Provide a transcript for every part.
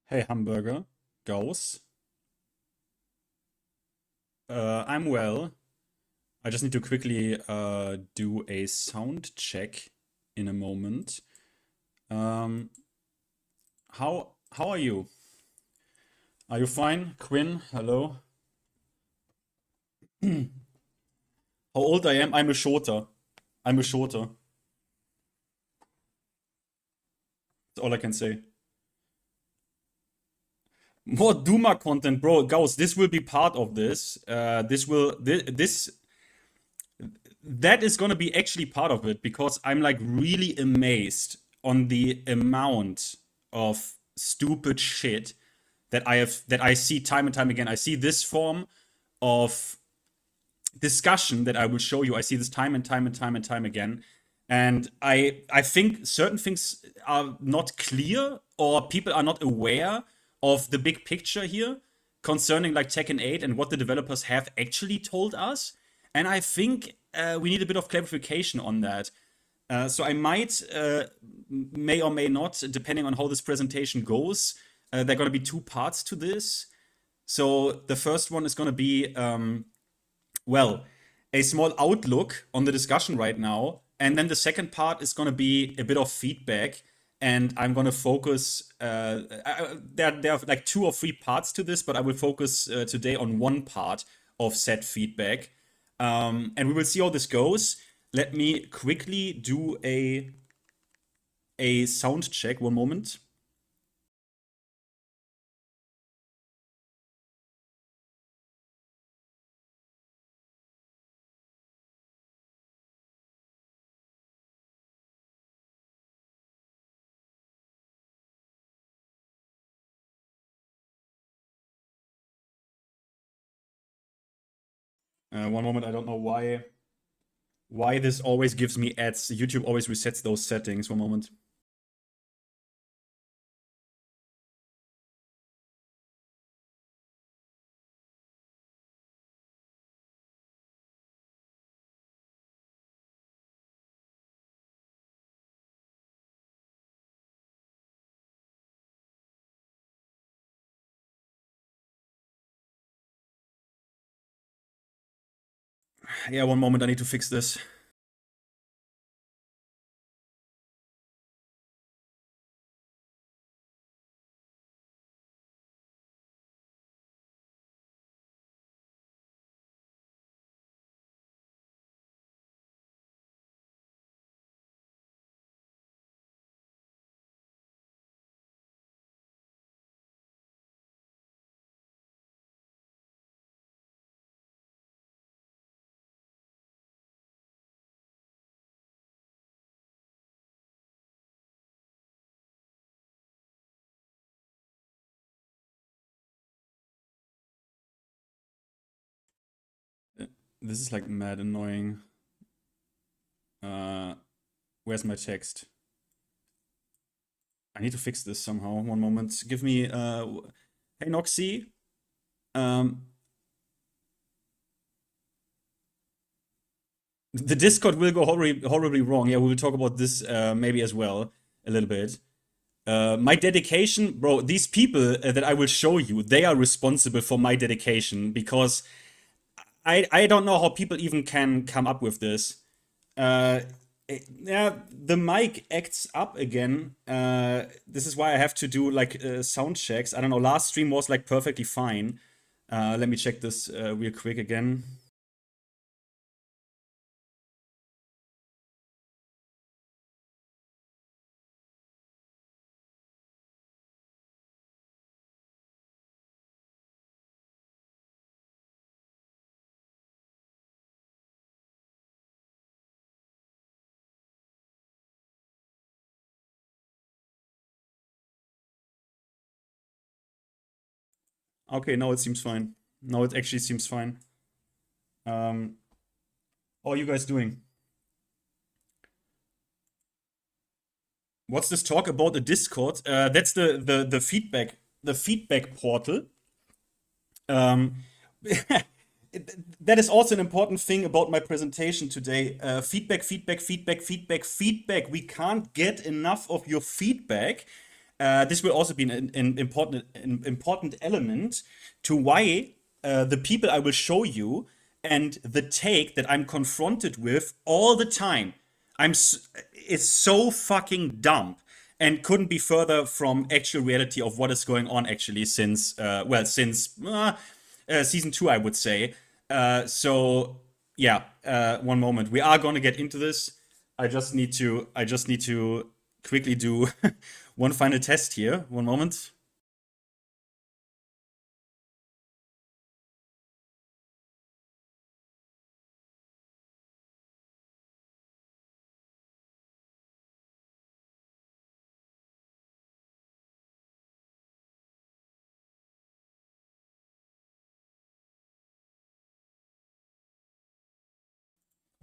Hey Hamburger, Gauss. I'm well. I just need to quickly do a sound check in a moment. Um, how are you? Are you fine? Quinn, hello. How old I am? I'm a shorter. I'm a shorter. That's all I can say. More Duma content, bro. Gauss, this will be part of this. This that is gonna be actually part of it because I'm like really amazed on the amount of stupid shit that I see time and time again. I see this form of discussion that I will show you. I see this time and time and time and time again. And I think certain things are not clear or people are not aware of the big picture here concerning like Tekken 8 and what the developers have actually told us. And I think we need a bit of clarification on that. So I might, may or may not, depending on how this presentation goes, there are going to be two parts to this. So the first one is going to be, well, a small outlook on the discussion right now. And then the second part is going to be a bit of feedback. And I'm going to focus, there are like 2 or 3 parts to this, but I will focus today on one part of said feedback. And we will see how this goes. Let me quickly do a sound check. One moment. One moment. I don't know why this always gives me ads. YouTube always resets those settings. One moment. Yeah, one moment. I need to fix this. This is like mad annoying. Where's my text? I need to fix this somehow. One moment. Give me, hey Noxy. The Discord will go horribly wrong. Yeah, we will talk about this maybe as well a little bit. My dedication, bro, these people that I will show you, they are responsible for my dedication because I don't know how people even can come up with this. Yeah, the mic acts up again. This is why I have to do like sound checks. I don't know, last stream was like perfectly fine. Let me check this real quick again. Okay, now it seems fine. Now it actually seems fine. How are you guys doing? What's this talk about a Discord? That's the feedback portal. Um, that is also an important thing about my presentation today. Feedback, feedback, feedback, feedback, feedback. We can't get enough of your feedback. This will also be an important element to why the people I will show you and the take that I'm confronted with all the time is so fucking dumb and couldn't be further from actual reality of what is going on actually since season 2, I would say. So yeah, one moment. We are gonna get into this. I just need to quickly do one final test here. One moment.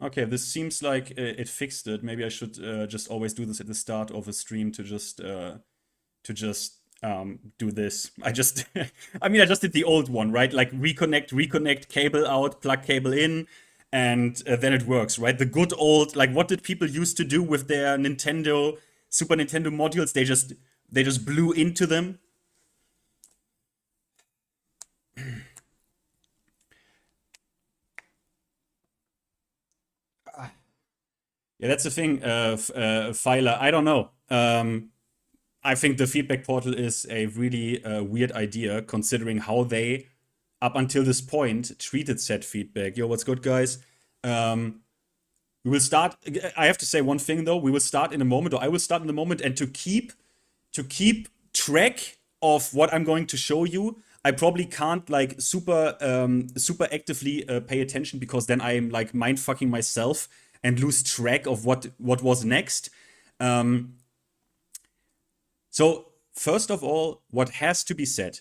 Okay, this seems like it fixed it. Maybe I should just always do this at the start of a stream to just do this. I just I just did the old one, right? Like reconnect cable out, plug cable in, and then it works, right? The good old, like, what did people used to do with their Super Nintendo modules? They just blew into them. Yeah, that's the thing, Phyla. I don't know. I think the feedback portal is a really weird idea, considering how they, up until this point, treated said feedback. Yo, what's good, guys? We will start. I have to say one thing though. We will start in a moment, or I will start in a moment, and to keep track of what I'm going to show you, I probably can't like super actively pay attention, because then I'm like mind fucking myself and lose track of what was next. So first of all, what has to be said,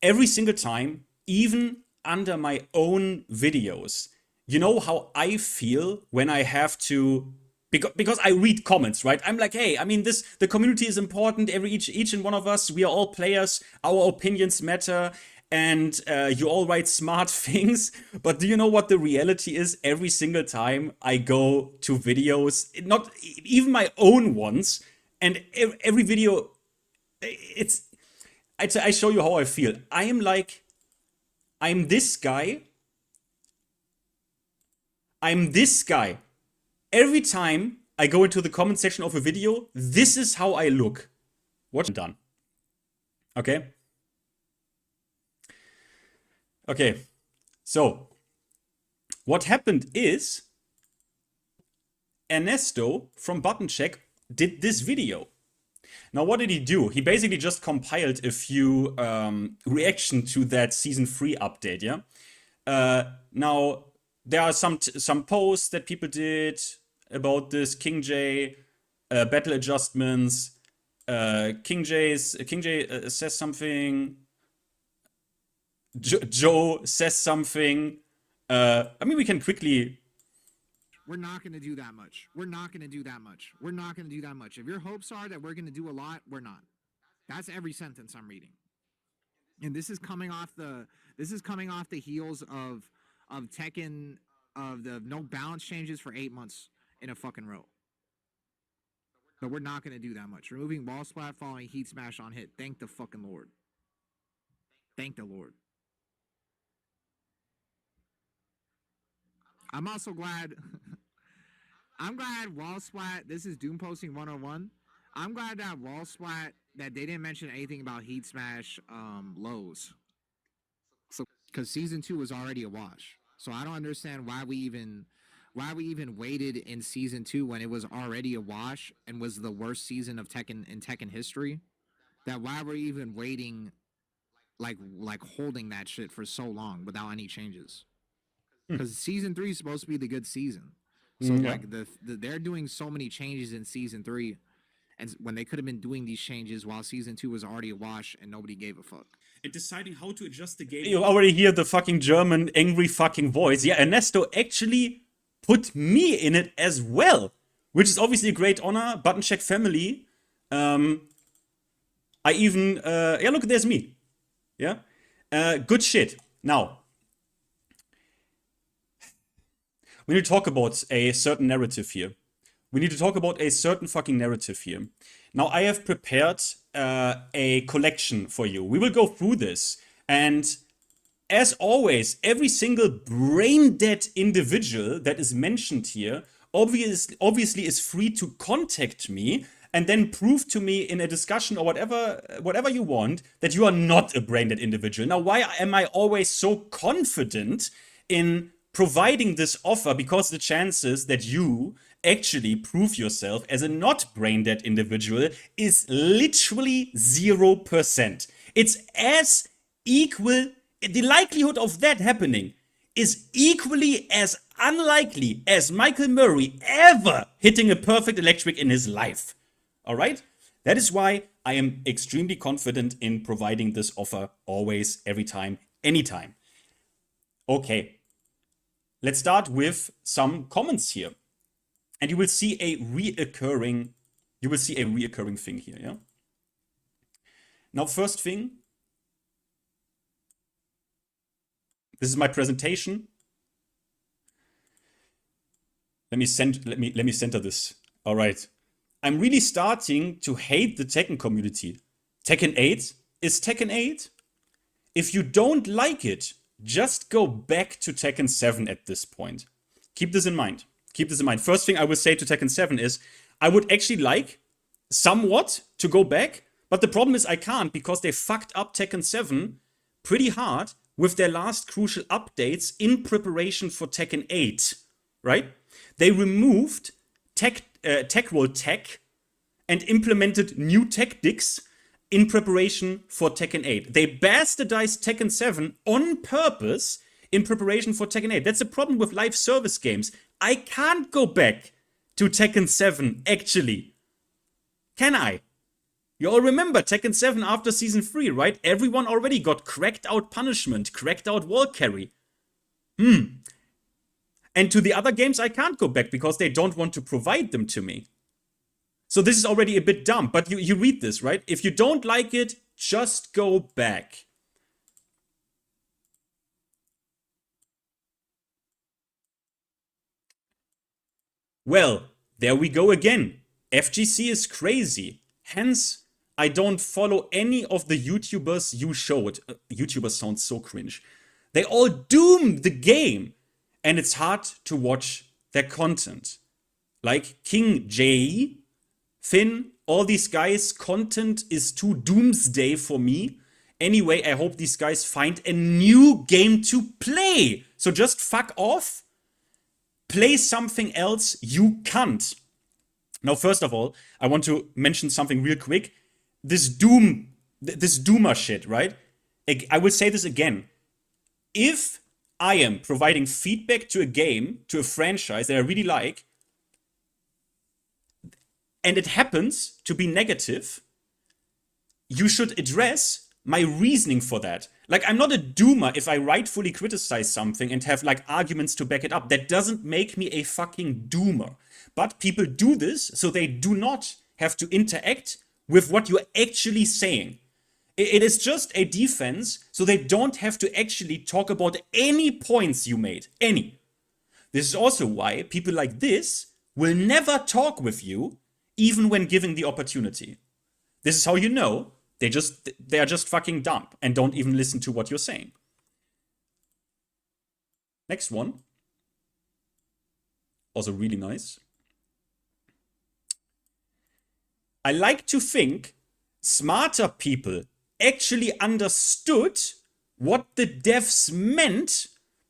every single time, even under my own videos, you know how I feel when I have to, because I read comments, right? I'm like, hey, I mean, the community is important. Each and one of us, we are all players. Our opinions matter, and you all write smart things. But do you know what the reality is? Every single time I go to videos, not even my own ones, and every video, I show you how I feel. I'm this guy. Every time I go into the comment section of a video, this is how I look. Watch, I'm done. Okay? Okay. So, what happened is, Ernesto from Button Check did this video. Now, what did he do? He basically just compiled a few reaction to that season 3 update, yeah? Now, there are some posts that people did about this King J battle adjustments. King J says something. Joe says something. I mean, we can quickly. We're not going to do that much. We're not going to do that much. We're not going to do that much. If your hopes are that we're going to do a lot, we're not. That's every sentence I'm reading. And this is coming off the heels of Tekken, of the no balance changes for 8 months in a fucking row. But we're not going to do that much. Removing wall splat following heat smash on hit. Thank the fucking Lord. Thank the Lord. I'm also glad. I'm glad wall splat. This is Doom Posting 101. I'm glad that wall splat, that they didn't mention anything about heat smash lows. So, because season 2 was already a wash. So I don't understand why we even waited in season 2 when it was already a wash and was the worst season of Tekken history. That why we're even waiting, like holding that shit for so long without any changes. Because season 3 is supposed to be the good season. So like they're doing so many changes in season 3, and when they could have been doing these changes while season 2 was already a wash and nobody gave a fuck. And deciding how to adjust the game. You already hear the fucking German angry fucking voice. Yeah, Ernesto actually put me in it as well, which is obviously a great honor. Button Check family. I even yeah, look, there's me. Yeah, good shit. Now, We need to talk about a certain narrative here. We need to talk about a certain fucking narrative here. Now, I have prepared a collection for you. We will go through this. And as always, every single brain-dead individual that is mentioned here obviously is free to contact me and then prove to me in a discussion or whatever you want that you are not a brain-dead individual. Now, why am I always so confident in providing this offer? Because the chances that you actually prove yourself as a not brain-dead individual is literally 0%. It's as equal, the likelihood of that happening is equally as unlikely as Michael Murray ever hitting a perfect electric in his life. Alright? That is why I am extremely confident in providing this offer always, every time, anytime. Okay. Let's start with some comments here. And you will see a reoccurring thing here, yeah? Now, first thing, this is my presentation. Let me center this. All right. I'm really starting to hate the Tekken community. Tekken 8 is Tekken 8. If you don't like it, just go back to Tekken 7 at this point. Keep this in mind. Keep this in mind. First thing I will say to Tekken 7 is, I would actually like somewhat to go back, but the problem is I can't because they fucked up Tekken 7 pretty hard with their last crucial updates in preparation for Tekken 8, right? They removed tech roll tech and implemented new tactics in preparation for Tekken 8. They bastardized Tekken 7 on purpose in preparation for Tekken 8. That's the problem with live service games. I can't go back to Tekken 7, actually. Can I? You all remember Tekken 7 after Season 3, right? Everyone already got cracked out punishment, cracked out wall carry. And to the other games, I can't go back because they don't want to provide them to me. So this is already a bit dumb, but you read this, right? If you don't like it, just go back. Well, there we go again. FGC is crazy. Hence, I don't follow any of the YouTubers you showed. YouTubers sound so cringe. They all doomed the game. And it's hard to watch their content. Like King J, Finn, all these guys' content is too doomsday for me. Anyway, I hope these guys find a new game to play. So just fuck off. Play something else, you can't. Now, first of all, I want to mention something real quick. This doomer shit, right? I will say this again. If I am providing feedback to a game, to a franchise that I really like, and it happens to be negative, you should address my reasoning for that. Like, I'm not a doomer if I rightfully criticize something and have, like, arguments to back it up. That doesn't make me a fucking doomer. But people do this so they do not have to interact with what you're actually saying. It is just a defense, so they don't have to actually talk about any points you made. Any. This is also why people like this will never talk with you, even when given the opportunity. This is how you know they are just fucking dumb and don't even listen to what you're saying. Next one. Also really nice. I like to think smarter people actually understood what the devs meant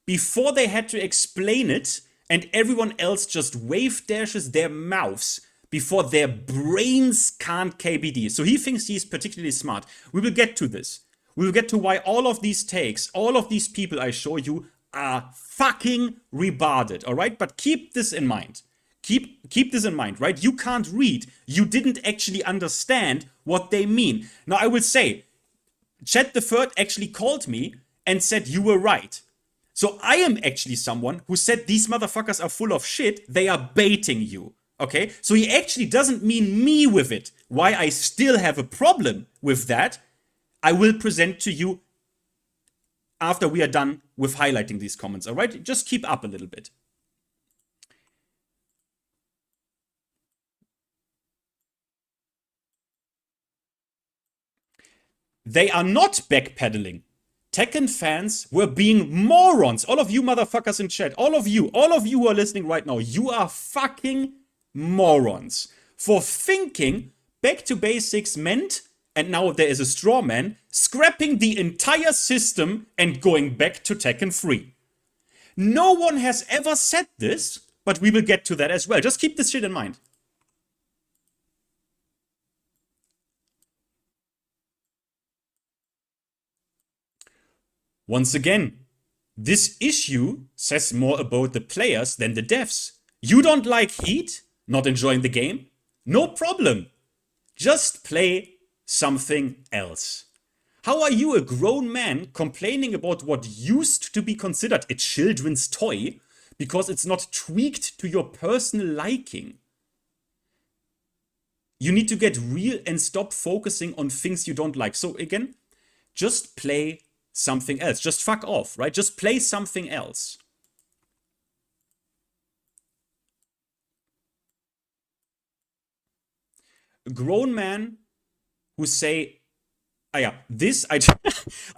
before they had to explain it, and everyone else just wave dashes their mouths before their brains can't KBD. So he thinks he's particularly smart. We will get to this. We will get to why all of these takes, all of these people I show you are fucking retarded, all right? But keep this in mind. Keep this in mind, right? You can't read. You didn't actually understand what they mean. Now, I will say, Chat the Third actually called me and said you were right. So I am actually someone who said these motherfuckers are full of shit. They are baiting you. Okay? So he actually doesn't mean me with it. Why I still have a problem with that, I will present to you after we are done with highlighting these comments. All right? Just keep up a little bit. They are not backpedaling. Tekken fans were being morons. All of you motherfuckers in chat, all of you who are listening right now, you are fucking morons for thinking back to basics meant, and now there is a straw man, scrapping the entire system and going back to Tekken 3. No one has ever said this, but we will get to that as well. Just keep this shit in mind. Once again, this issue says more about the players than the devs. You don't like Heat? Not enjoying the game? No problem. Just play something else. How are you, a grown man, complaining about what used to be considered a children's toy because it's not tweaked to your personal liking? You need to get real and stop focusing on things you don't like. So again, just play something else. Just fuck off, right? Just play something else. A grown man who say, this, I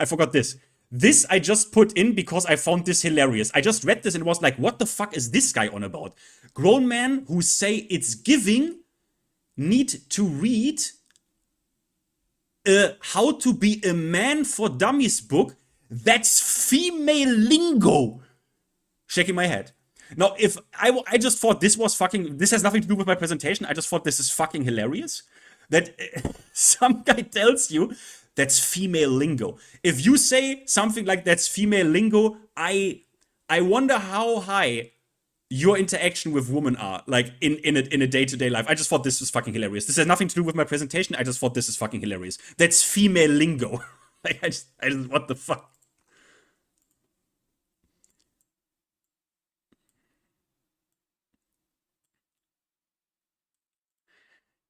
forgot this. This I just put in because I found this hilarious. I just read this and was like, what the fuck is this guy on about? Grown men who say it's giving need to read How to Be a Man for Dummies book. That's female lingo. Shaking my head. Now, if I just thought this was fucking, this has nothing to do with my presentation. I just thought this is fucking hilarious. That some guy tells you that's female lingo. If you say something like that's female lingo, I wonder how high your interaction with women are, like in a day-to-day life. I just thought this was fucking hilarious. This has nothing to do with my presentation. I just thought this is fucking hilarious. That's female lingo. Like I just what the fuck?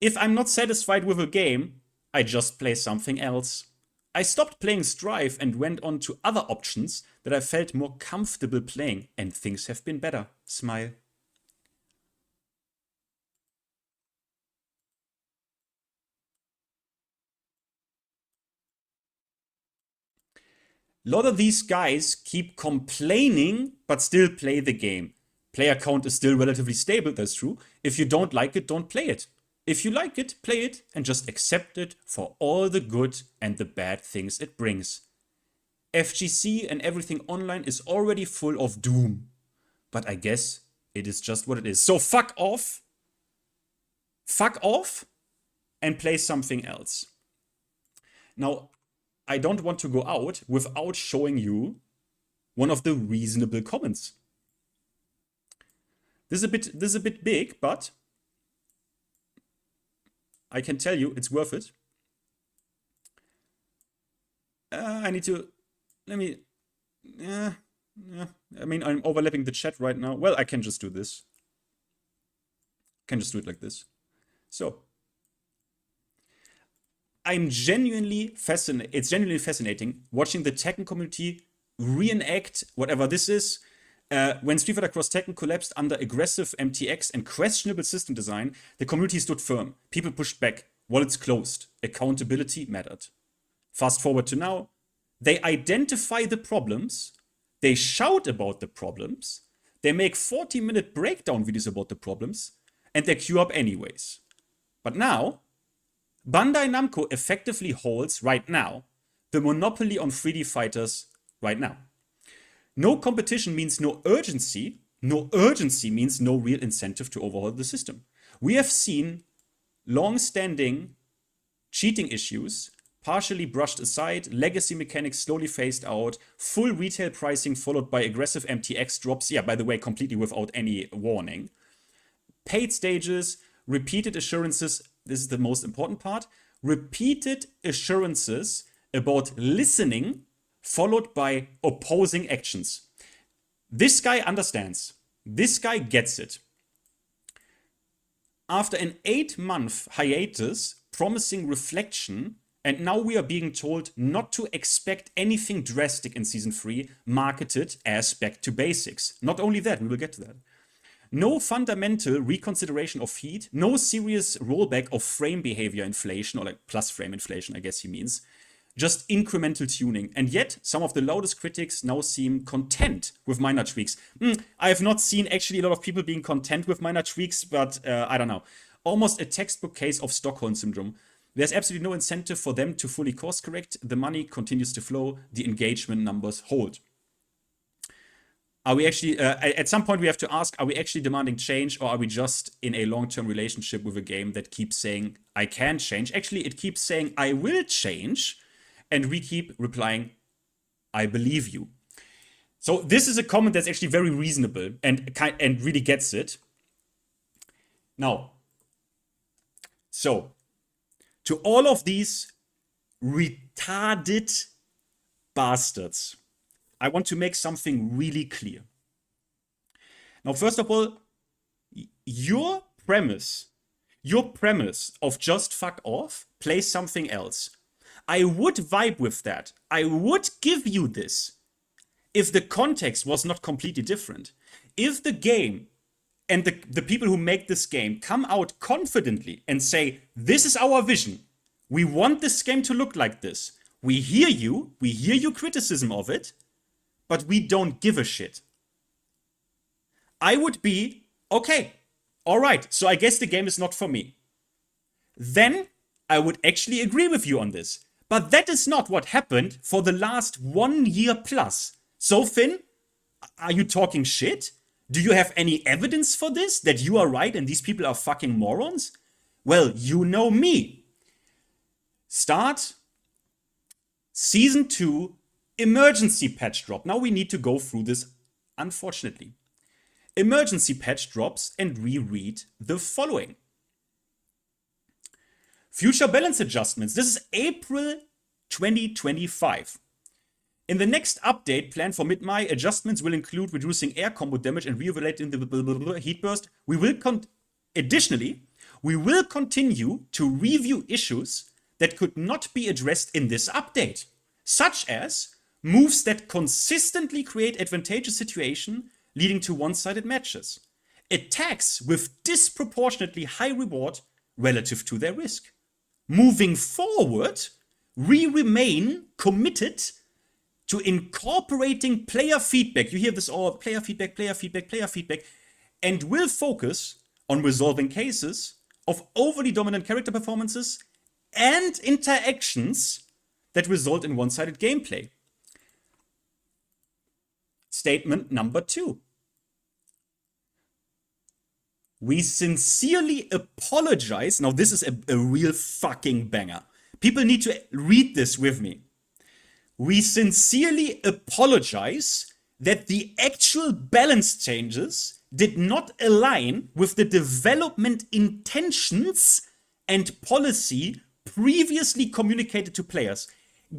If I'm not satisfied with a game, I just play something else. I stopped playing Strive and went on to other options that I felt more comfortable playing, and things have been better. Smile. A lot of these guys keep complaining, but still play the game. Player count is still relatively stable, that's true. If you don't like it, don't play it. If you like it, play it, and just accept it for all the good and the bad things it brings. FGC and everything online is already full of doom. But I guess it is just what it is. So fuck off, and play something else. Now, I don't want to go out without showing you one of the reasonable comments. This is a bit big, but I can tell you it's worth it. I need to, let me, I mean, I'm overlapping the chat right now. Well, I can just do this. I can just do it like this. So, I'm genuinely fascinated. It's genuinely fascinating watching the Tekken community reenact whatever this is. When Street Fighter Cross Tekken collapsed under aggressive MTX and questionable system design, the community stood firm. People pushed back. Wallets closed. Accountability mattered. Fast forward to now. They identify the problems. They shout about the problems. They make 40-minute breakdown videos about the problems. And they queue up anyways. But now, Bandai Namco effectively holds, right now, the monopoly on 3D fighters right now. No competition means no urgency. No urgency means no real incentive to overhaul the system. We have seen long-standing cheating issues partially brushed aside, legacy mechanics slowly phased out, full retail pricing followed by aggressive MTX drops, yeah, by the way, completely without any warning. Paid stages, repeated assurances, this is the most important part, repeated assurances about listening followed by opposing actions. This guy understands. This guy gets it. After an 8-month hiatus promising reflection, and now we are being told not to expect anything drastic in Season 3, marketed as back to basics. Not only that, we will get to that. No fundamental reconsideration of heat, no serious rollback of frame behavior inflation, or like plus frame inflation, I guess he means. just incremental tuning. And yet, some of the loudest critics now seem content with minor tweaks. I have not seen actually a lot of people being content with minor tweaks, but I don't know. Almost a textbook case of Stockholm Syndrome. There's absolutely no incentive for them to fully course correct. The money continues to flow. The engagement numbers hold. Are we actually, at some point we have to ask, are we actually demanding change, or are we just in a long-term relationship with a game that keeps saying, I can change? Actually, it keeps saying, I will change. And we keep replying, I believe you. So this is a comment that's actually very reasonable and really gets it. Now, so to all of these retarded bastards, I want to make something really clear. Now, first of all, your premise of just fuck off, play something else. I would vibe with that. I would give you this if the context was not completely different. If the game and the people who make this game come out confidently and say, this is our vision. We want this game to look like this. We hear your criticism of it, but we don't give a shit. I would be, okay, all right, so I guess the game is not for me. Then I would actually agree with you on this. But that is not what happened for the last 1 year plus. So Finn, are you talking shit? Do you have any evidence for this, that you are right and these people are fucking morons? Well, you know me. Start Season 2 emergency patch drop. Now we need to go through this, unfortunately. Emergency patch drops and reread the following. Future balance adjustments. This is April 2025. In the next update planned for mid-May, adjustments will include reducing air combo damage and re-evaluating the heat burst. Additionally, we will continue to review issues that could not be addressed in this update, such as moves that consistently create advantageous situation leading to one-sided matches, attacks with disproportionately high reward relative to their risk. Moving forward, we remain committed to incorporating player feedback. You hear this all, player feedback, and will focus on resolving cases of overly dominant character performances and interactions that result in one-sided gameplay. Statement number 2. We sincerely apologize. Now, this is a real fucking banger. People need to read this with me. We sincerely apologize that the actual balance changes did not align with the development intentions and policy previously communicated to players.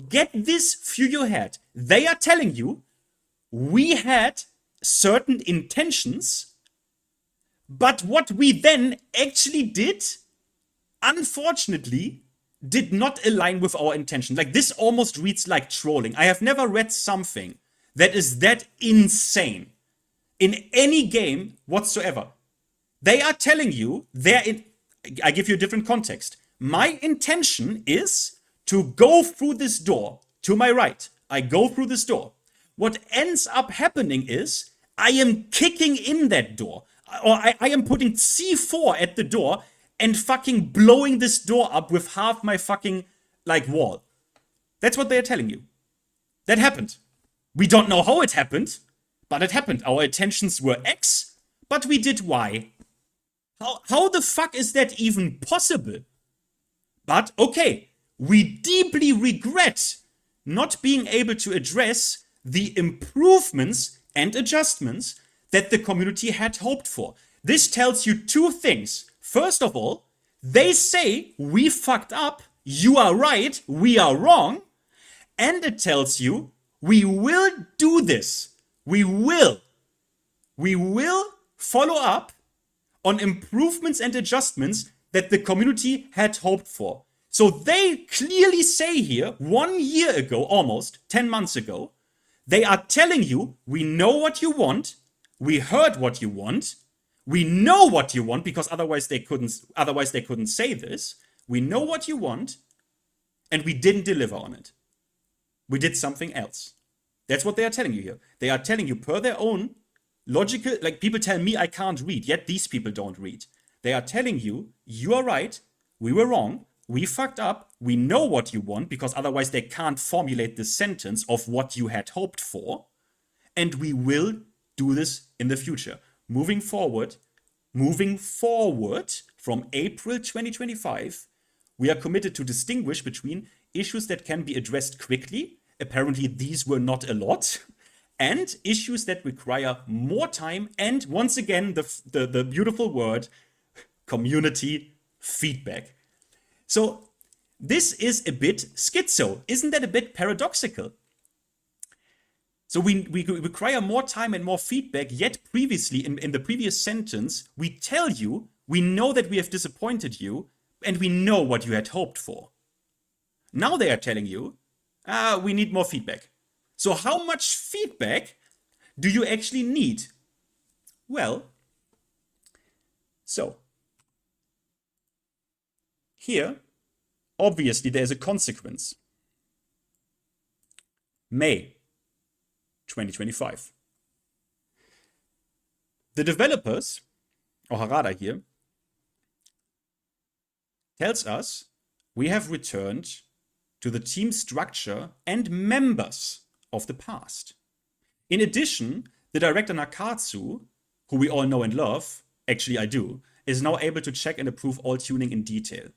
Get this through your head. They are telling you, we had certain intentions, but what we then actually did, unfortunately, did not align with our intention. Like, this almost reads like trolling. I have never read something that is that insane in any game whatsoever. They are telling you, I give you a different context. My intention is to go through this door to my right. I go through this door. What ends up happening is I am kicking in that door. Or I am putting C4 at the door and fucking blowing this door up with half my fucking, wall. That's what they're telling you. That happened. We don't know how it happened, but it happened. Our intentions were X, but we did Y. How the fuck is that even possible? But okay, we deeply regret not being able to address the improvements and adjustments that the community had hoped for. This tells you two things. First of all, they say we fucked up, you are right, we are wrong, and it tells you we will do this. We will follow up on improvements and adjustments that the community had hoped for. So they clearly say here, 1 year ago, almost 10 months ago, they are telling you, we know what you want, we heard what you want, we know what you want, because otherwise they couldn't say this. We know what you want, and we didn't deliver on it. we did something else. That's what they are telling you here. They are telling you per their own logical, like people tell me I can't read, yet these people don't read. They are telling you, you are right, we were wrong, we fucked up, we know what you want, because otherwise they can't formulate the sentence of what you had hoped for, and we will do this in the future. Moving forward from April 2025, we are committed to distinguish between issues that can be addressed quickly, apparently these were not a lot, and issues that require more time, and once again, the beautiful word, community feedback. So this is a bit schizo. Isn't that a bit paradoxical? So we require more time and more feedback, yet previously, in the previous sentence, we tell you, we know that we have disappointed you, and we know what you had hoped for. Now they are telling you, we need more feedback. So how much feedback do you actually need? Well, so here, obviously there's a consequence. May 2025. The developers, or Harada here, tells us we have returned to the team structure and members of the past. In addition, the director Nakatsu, who we all know and love, actually I do, is now able to check and approve all tuning in detail.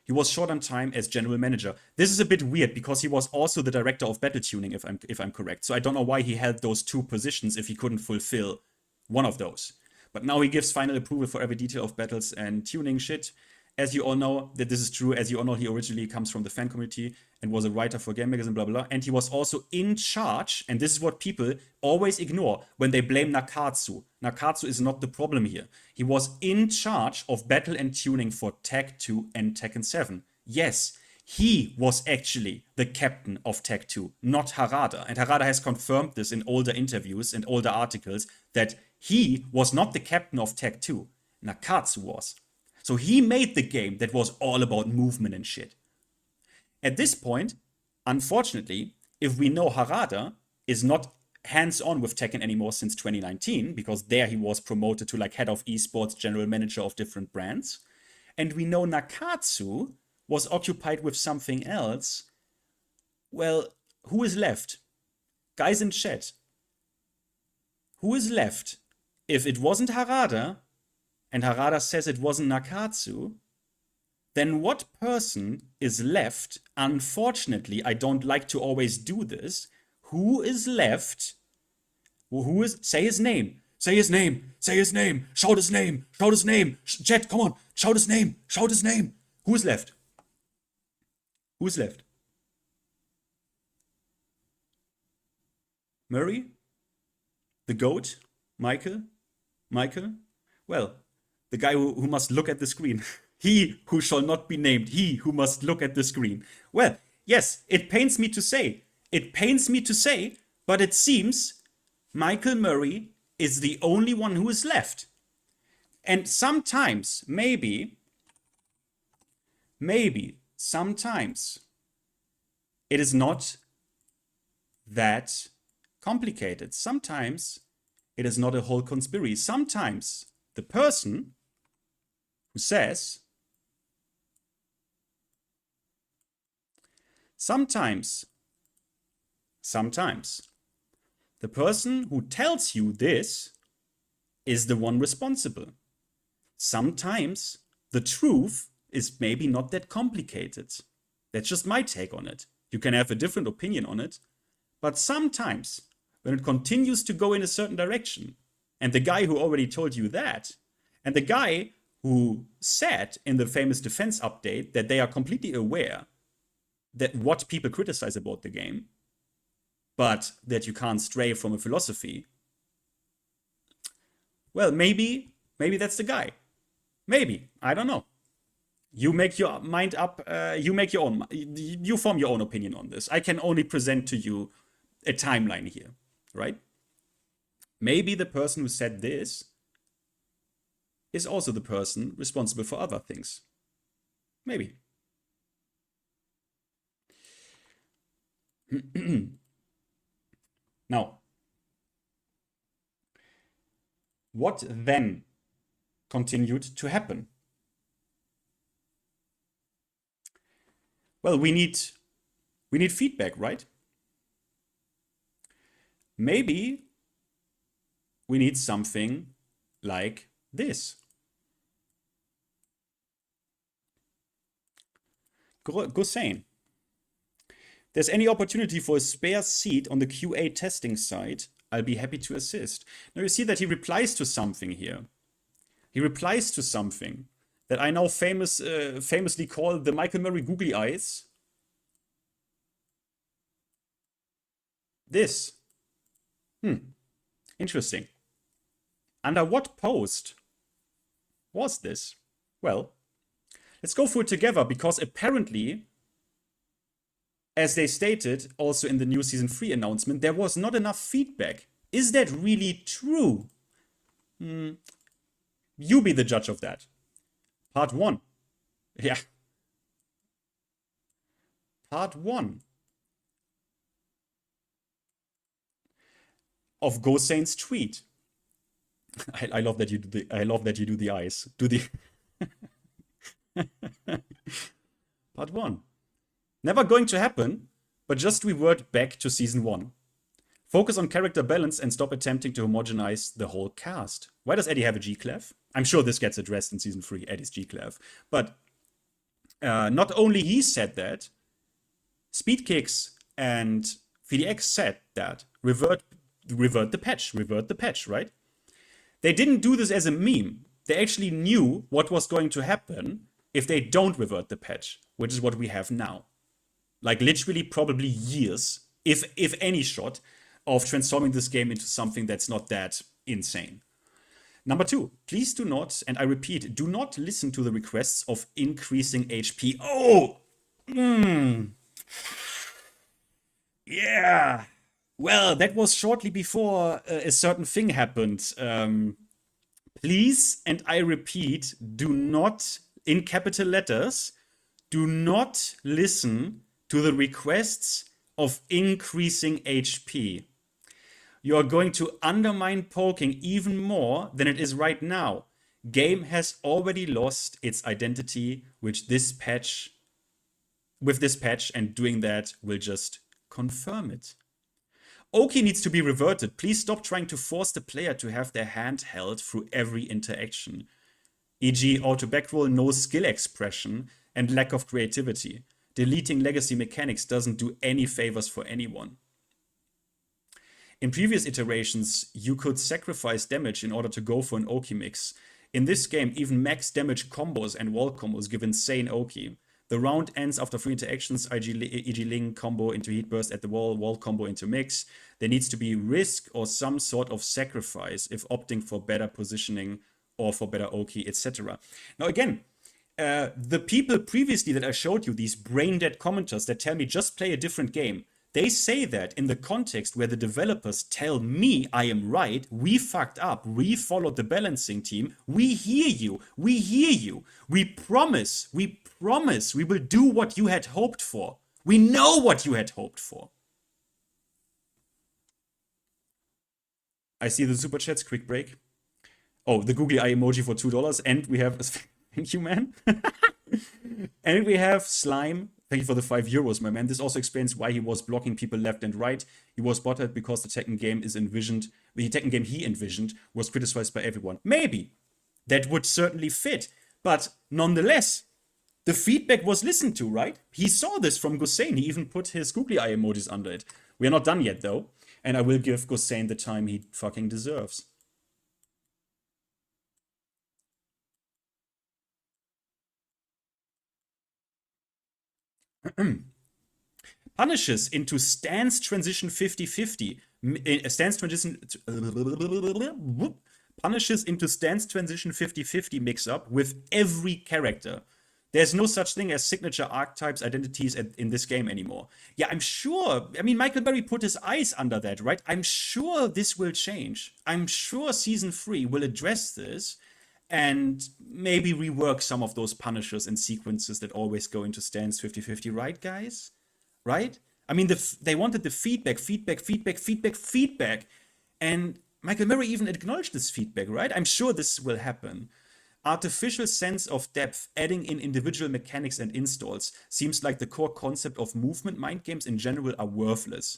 He was short on time as general manager. This is a bit weird because he was also the director of battle tuning, if I'm correct. So I don't know why he held those two positions if he couldn't fulfill one of those. But now he gives final approval for every detail of battles and tuning shit. As you all know, that this is true. As you all know, he originally comes from the fan community and was a writer for Game Magazine, blah, blah, blah. And he was also in charge, and this is what people always ignore when they blame Nakatsu. Nakatsu is not the problem here. He was in charge of battle and tuning for Tag 2 and Tekken 7. Yes, he was actually the captain of Tag 2, not Harada. And Harada has confirmed this in older interviews and older articles, that he was not the captain of Tag 2. Nakatsu was. So he made the game that was all about movement and shit. At this point, unfortunately, if we know Harada is not hands-on with Tekken anymore since 2019, because there he was promoted to like head of esports, general manager of different brands, and we know Nakatsu was occupied with something else, well, who is left? Guys in chat, who is left? If it wasn't Harada, and Harada says it wasn't Nakatsu, then what person is left? Unfortunately, I don't like to always do this. Who is left? Who is? Say his name. Say his name. Say his name. Shout his name. Shout his name. Chat, come on. Shout his name. Shout his name. Who is left? Who is left? Murray? The GOAT? Michael? Michael? Well, the guy who must look at the screen. He who shall not be named. He who must look at the screen. Well, yes, it pains me to say. It pains me to say, but it seems Michael Murray is the only one who is left. And sometimes, maybe, sometimes, it is not that complicated. Sometimes, it is not a whole conspiracy. Sometimes, the person who says, sometimes, the person who tells you this is the one responsible. Sometimes the truth is maybe not that complicated. That's just my take on it. You can have a different opinion on it, but sometimes when it continues to go in a certain direction, and the guy who already told you that, and the guy who said in the famous defense update that they are completely aware that what people criticize about the game, but that you can't stray from a philosophy. Well, maybe that's the guy. Maybe, I don't know. You make your mind up, you form your own opinion on this. I can only present to you a timeline here, right? Maybe the person who said this is also the person responsible for other things. Maybe. Now, what then continued to happen? Well, we need feedback, right? Maybe we need something like this. Gosane. There's any opportunity for a spare seat on the QA testing side, I'll be happy to assist. Now you see that he replies to something here. He replies to something that I now famously call the Michael Murray googly eyes. This. Interesting. Under what post was this? Well, let's go through it together, because apparently, as they stated also in the new Season 3 announcement, there was not enough feedback. Is that really true? You be the judge of that. Part 1. Yeah. Part 1 of Gosane's tweet. I love that you do the eyes. Do the Part 1. Never going to happen, but just revert back to Season 1. Focus on character balance and stop attempting to homogenize the whole cast. Why does Eddie have a G-Clef? I'm sure this gets addressed in Season 3, Eddie's G-Clef. But not only he said that, Speedkicks and FeedBack.EXE said that. Revert the patch, right? They didn't do this as a meme. They actually knew what was going to happen if they don't revert the patch, which is what we have now. Like literally probably years, if any shot, of transforming this game into something that's not that insane. Number 2, please do not, and I repeat, do not listen to the requests of increasing HP. Oh! Yeah! Well, that was shortly before a certain thing happened. Please, and I repeat, do not, in capital letters, do not listen to the requests of increasing HP. You are going to undermine poking even more than it is right now. Game has already lost its identity with this patch, and doing that will just confirm it. Oki needs to be reverted. Please stop trying to force the player to have their hand held through every interaction. E.g. auto backroll, no skill expression, and lack of creativity. Deleting legacy mechanics doesn't do any favors for anyone. In previous iterations, you could sacrifice damage in order to go for an Oki mix. In this game, even max damage combos and wall combos give insane Oki. The round ends after 3 interactions, e.g. Ling combo into heat burst at the wall combo into mix. There needs to be risk or some sort of sacrifice if opting for better positioning or for better Oki, etc. Now again, the people previously that I showed you, these brain-dead commenters that tell me just play a different game, they say that in the context where the developers tell me I am right, we fucked up, we followed the balancing team, we hear you, we promise we will do what you had hoped for. We know what you had hoped for. I see the super chats, quick break. Oh, the googly eye emoji for $2, and we have, thank you, man. And we have Slime. Thank you for the €5, my man. This also explains why he was blocking people left and right. He was butthurt because the Tekken game he envisioned was criticized by everyone. Maybe. That would certainly fit. But nonetheless, the feedback was listened to, right? He saw this from Gosane. He even put his googly eye emojis under it. We are not done yet, though. And I will give Gosane the time he fucking deserves. Punishes into stance transition 50-50. Punishes into stance transition 50-50 mix-up with every character. There's no such thing as signature archetypes identities in this game anymore. Yeah, I'm sure. I mean, Michael Berry put his eyes under that, right? I'm sure this will change. I'm sure Season 3 will address this and maybe rework some of those punishers and sequences that always go into stance 50-50, right, guys? Right? I mean, they wanted the feedback. And Michael Murray even acknowledged this feedback, right? I'm sure this will happen. Artificial sense of depth, adding in individual mechanics and installs, seems like the core concept of movement mind games in general are worthless.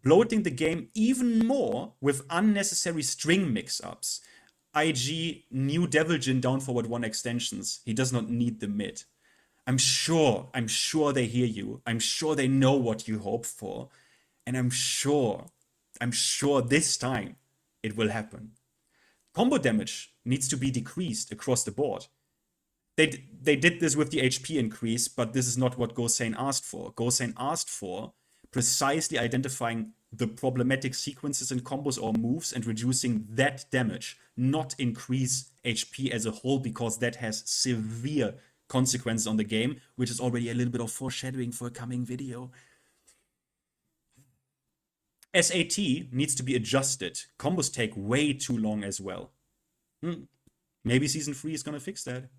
Bloating the game even more with unnecessary string mix-ups. IG new Devil Jin down forward 1 extensions. He does not need the mid. I'm sure they hear you. I'm sure they know what you hope for. And I'm sure this time it will happen. Combo damage needs to be decreased across the board. They did this with the HP increase, but this is not what Gosein asked for. Gosein asked for precisely identifying the problematic sequences and combos or moves and reducing that damage, not increase HP as a whole, because that has severe consequences on the game, which is already a little bit of foreshadowing for a coming video. SAT needs to be adjusted. Combos take way too long as well. Maybe Season 3 is gonna fix that.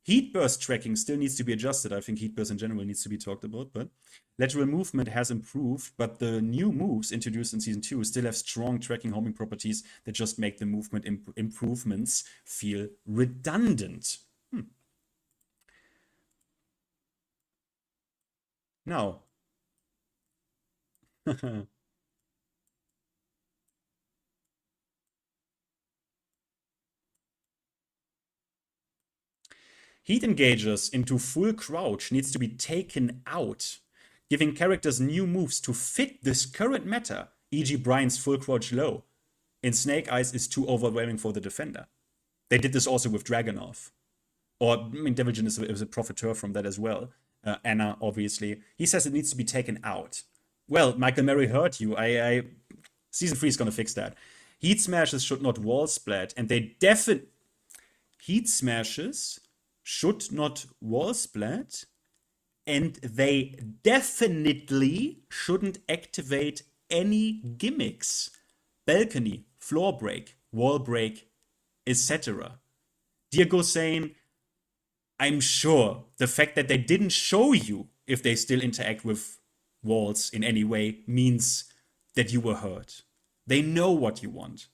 Heat burst tracking still needs to be adjusted. I think heat burst in general needs to be talked about, but lateral movement has improved, but the new moves introduced in Season 2 still have strong tracking homing properties that just make the movement improvements feel redundant. Now, heat engagers into full crouch needs to be taken out, giving characters new moves to fit this current meta, e.g. Brian's full crouch low in Snake Eyes is too overwhelming for the defender. They did this also with Dragunov. Or, I mean, Devil Jin is a profiteur from that as well. Anna, obviously. He says it needs to be taken out. Well, Michael Murray heard you. Season 3 is going to fix that. Heat smashes should not wall splat, and they Heat smashes should not wall splat, and they definitely shouldn't activate any gimmicks. Balcony, floor break, wall break, etc. Dear Gosein, I'm sure the fact that they didn't show you if they still interact with walls in any way means that you were hurt. They know what you want.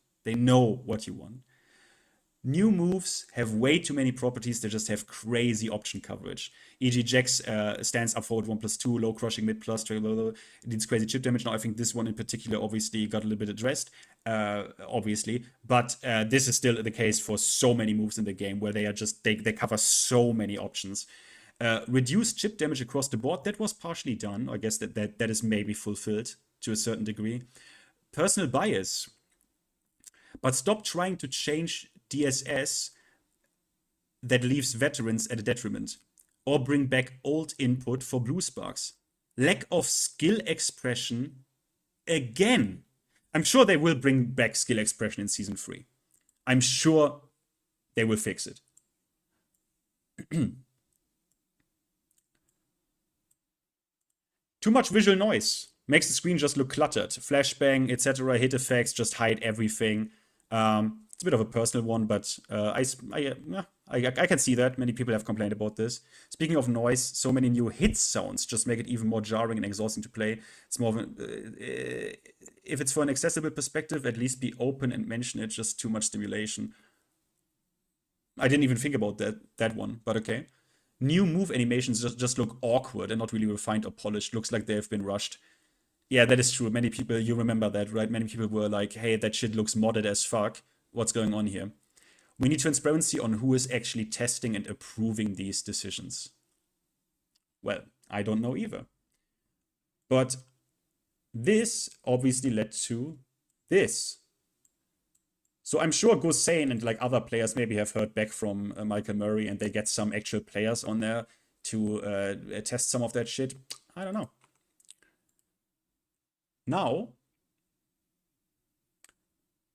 New moves have way too many properties that just have crazy option coverage. E.g. Jax stands up forward 1+2, low crushing, mid plus, it needs crazy chip damage. Now, I think this one in particular obviously got a little bit addressed, obviously. But this is still the case for so many moves in the game where they cover so many options. Reduce chip damage across the board, that was partially done. I guess that is maybe fulfilled to a certain degree. Personal bias. But stop trying to change DSS that leaves veterans at a detriment, or bring back old input for blue sparks. Lack of skill expression again. I'm sure they will bring back skill expression in Season 3. I'm sure they will fix it. Too much visual noise makes the screen just look cluttered. Flashbang, etc., hit effects just hide everything. It's a bit of a personal one, but I can see that. Many people have complained about this. Speaking of noise, so many new hit sounds just make it even more jarring and exhausting to play. It's more of if it's for an accessible perspective, at least be open and mention it. Just too much stimulation. I didn't even think about that one, but okay. New move animations just look awkward and not really refined or polished. Looks like they have been rushed. Yeah, that is true. Many people, you remember that, right? Many people were like, hey, that shit looks modded as fuck. What's going on here? We need transparency on who is actually testing and approving these decisions. Well, I don't know either. But this obviously led to this. So I'm sure Gosein and like other players maybe have heard back from Michael Murray and they get some actual players on there to test some of that shit. I don't know. Now,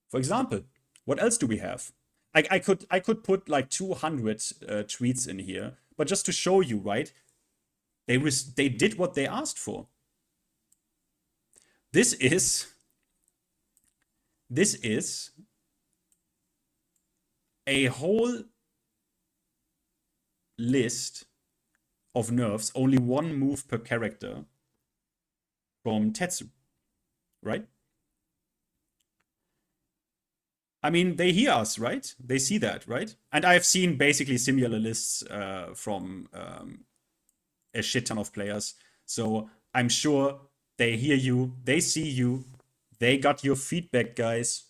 for example, what else do we have? I could put like 200 tweets in here, but just to show you, right? They did what they asked for. This is a whole list of nerfs, only 1 move per character from Tetsu, right? I mean, they hear us, right? They see that, right? And I've seen basically similar lists from a shit ton of players. So I'm sure they hear you, they see you, they got your feedback, guys.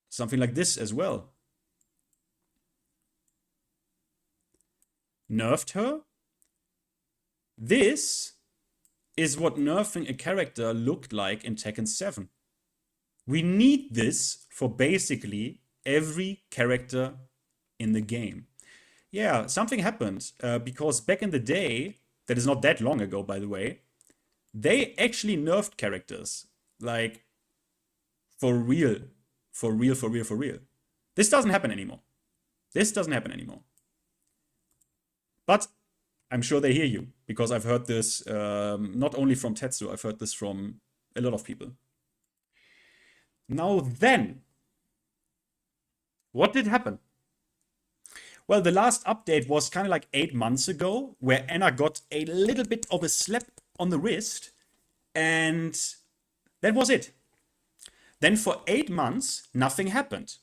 Something like this as well. Nerfed her? This is what nerfing a character looked like in Tekken 7. We need this for basically every character in the game. Yeah, something happened because back in the day, that is not that long ago, by the way, they actually nerfed characters. Like, for real. For real, for real, for real. This doesn't happen anymore. This doesn't happen anymore. But I'm sure they hear you, because I've heard this not only from Tetsu, I've heard this from a lot of people. Now then, what did happen? Well, the last update was kind of like 8 months ago, where Anna got a little bit of a slap on the wrist, and that was it. Then for 8 months, nothing happened.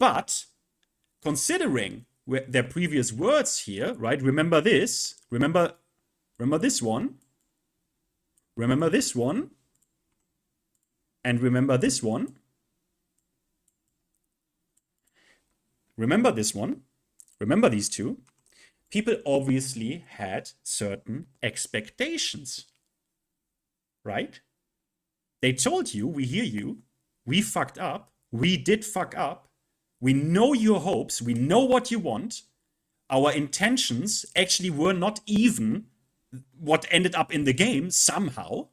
But considering their previous words here, right? Remember this. Remember this one. Remember this one. And remember this one. Remember this one. Remember these two. People obviously had certain expectations. Right? They told you, we hear you. We fucked up. We did fuck up. We know your hopes. We know what you want. Our intentions actually were not even what ended up in the game somehow.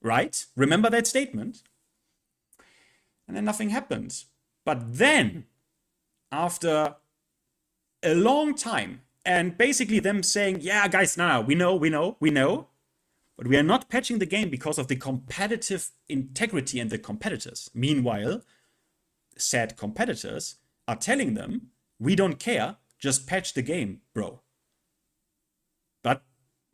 Right? Remember that statement? And then nothing happened. But then, after a long time, and basically them saying, yeah, guys, no, we know. But we are not patching the game because of the competitive integrity and the competitors. Meanwhile, said competitors are telling them, we don't care, just patch the game, bro. But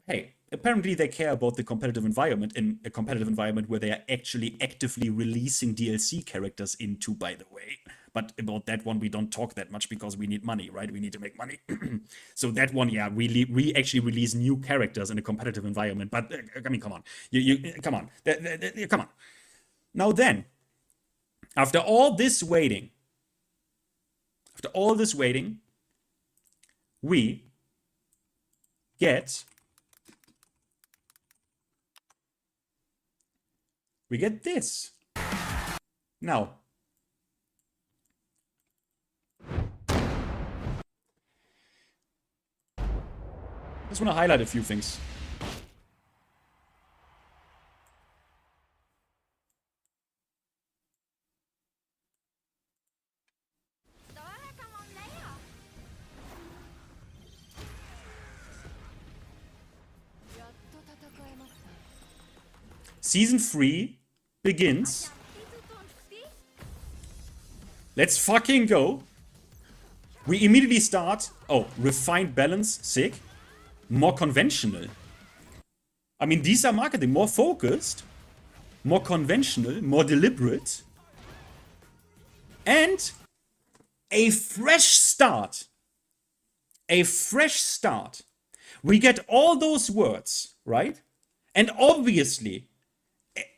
hey, apparently they care about the competitive environment, in a competitive environment where they are actually actively releasing DLC characters into, by the way. But about that one, we don't talk that much because we need money, right? We need to make money. So that one, yeah, we actually release new characters in a competitive environment. But I mean, come on, come on, come on. Now then, after all this waiting, we get this. Now, I just want to highlight a few things. Season 3 begins. Let's fucking go. We immediately start. Oh, refined balance, sick. More conventional. I mean, these are marketing. More focused, more conventional, more deliberate. And a fresh start. A fresh start. We get all those words, right? And obviously,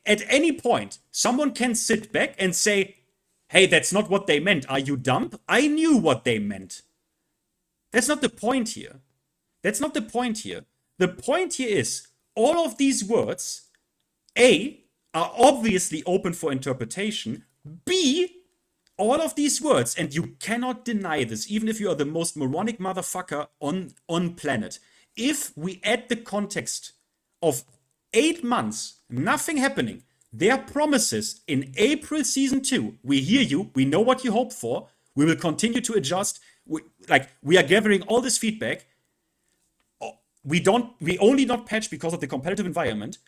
at any point, someone can sit back and say, hey, that's not what they meant. Are you dumb? I knew what they meant. That's not the point here. That's not the point here. The point here is, all of these words, A, are obviously open for interpretation. B, all of these words, and you cannot deny this, even if you are the most moronic motherfucker on planet. If we add the context of 8 months, nothing happening, their promises in April Season 2, we hear you, we know what you hope for, we will continue to adjust, we are gathering all this feedback, we only not patch because of the competitive environment,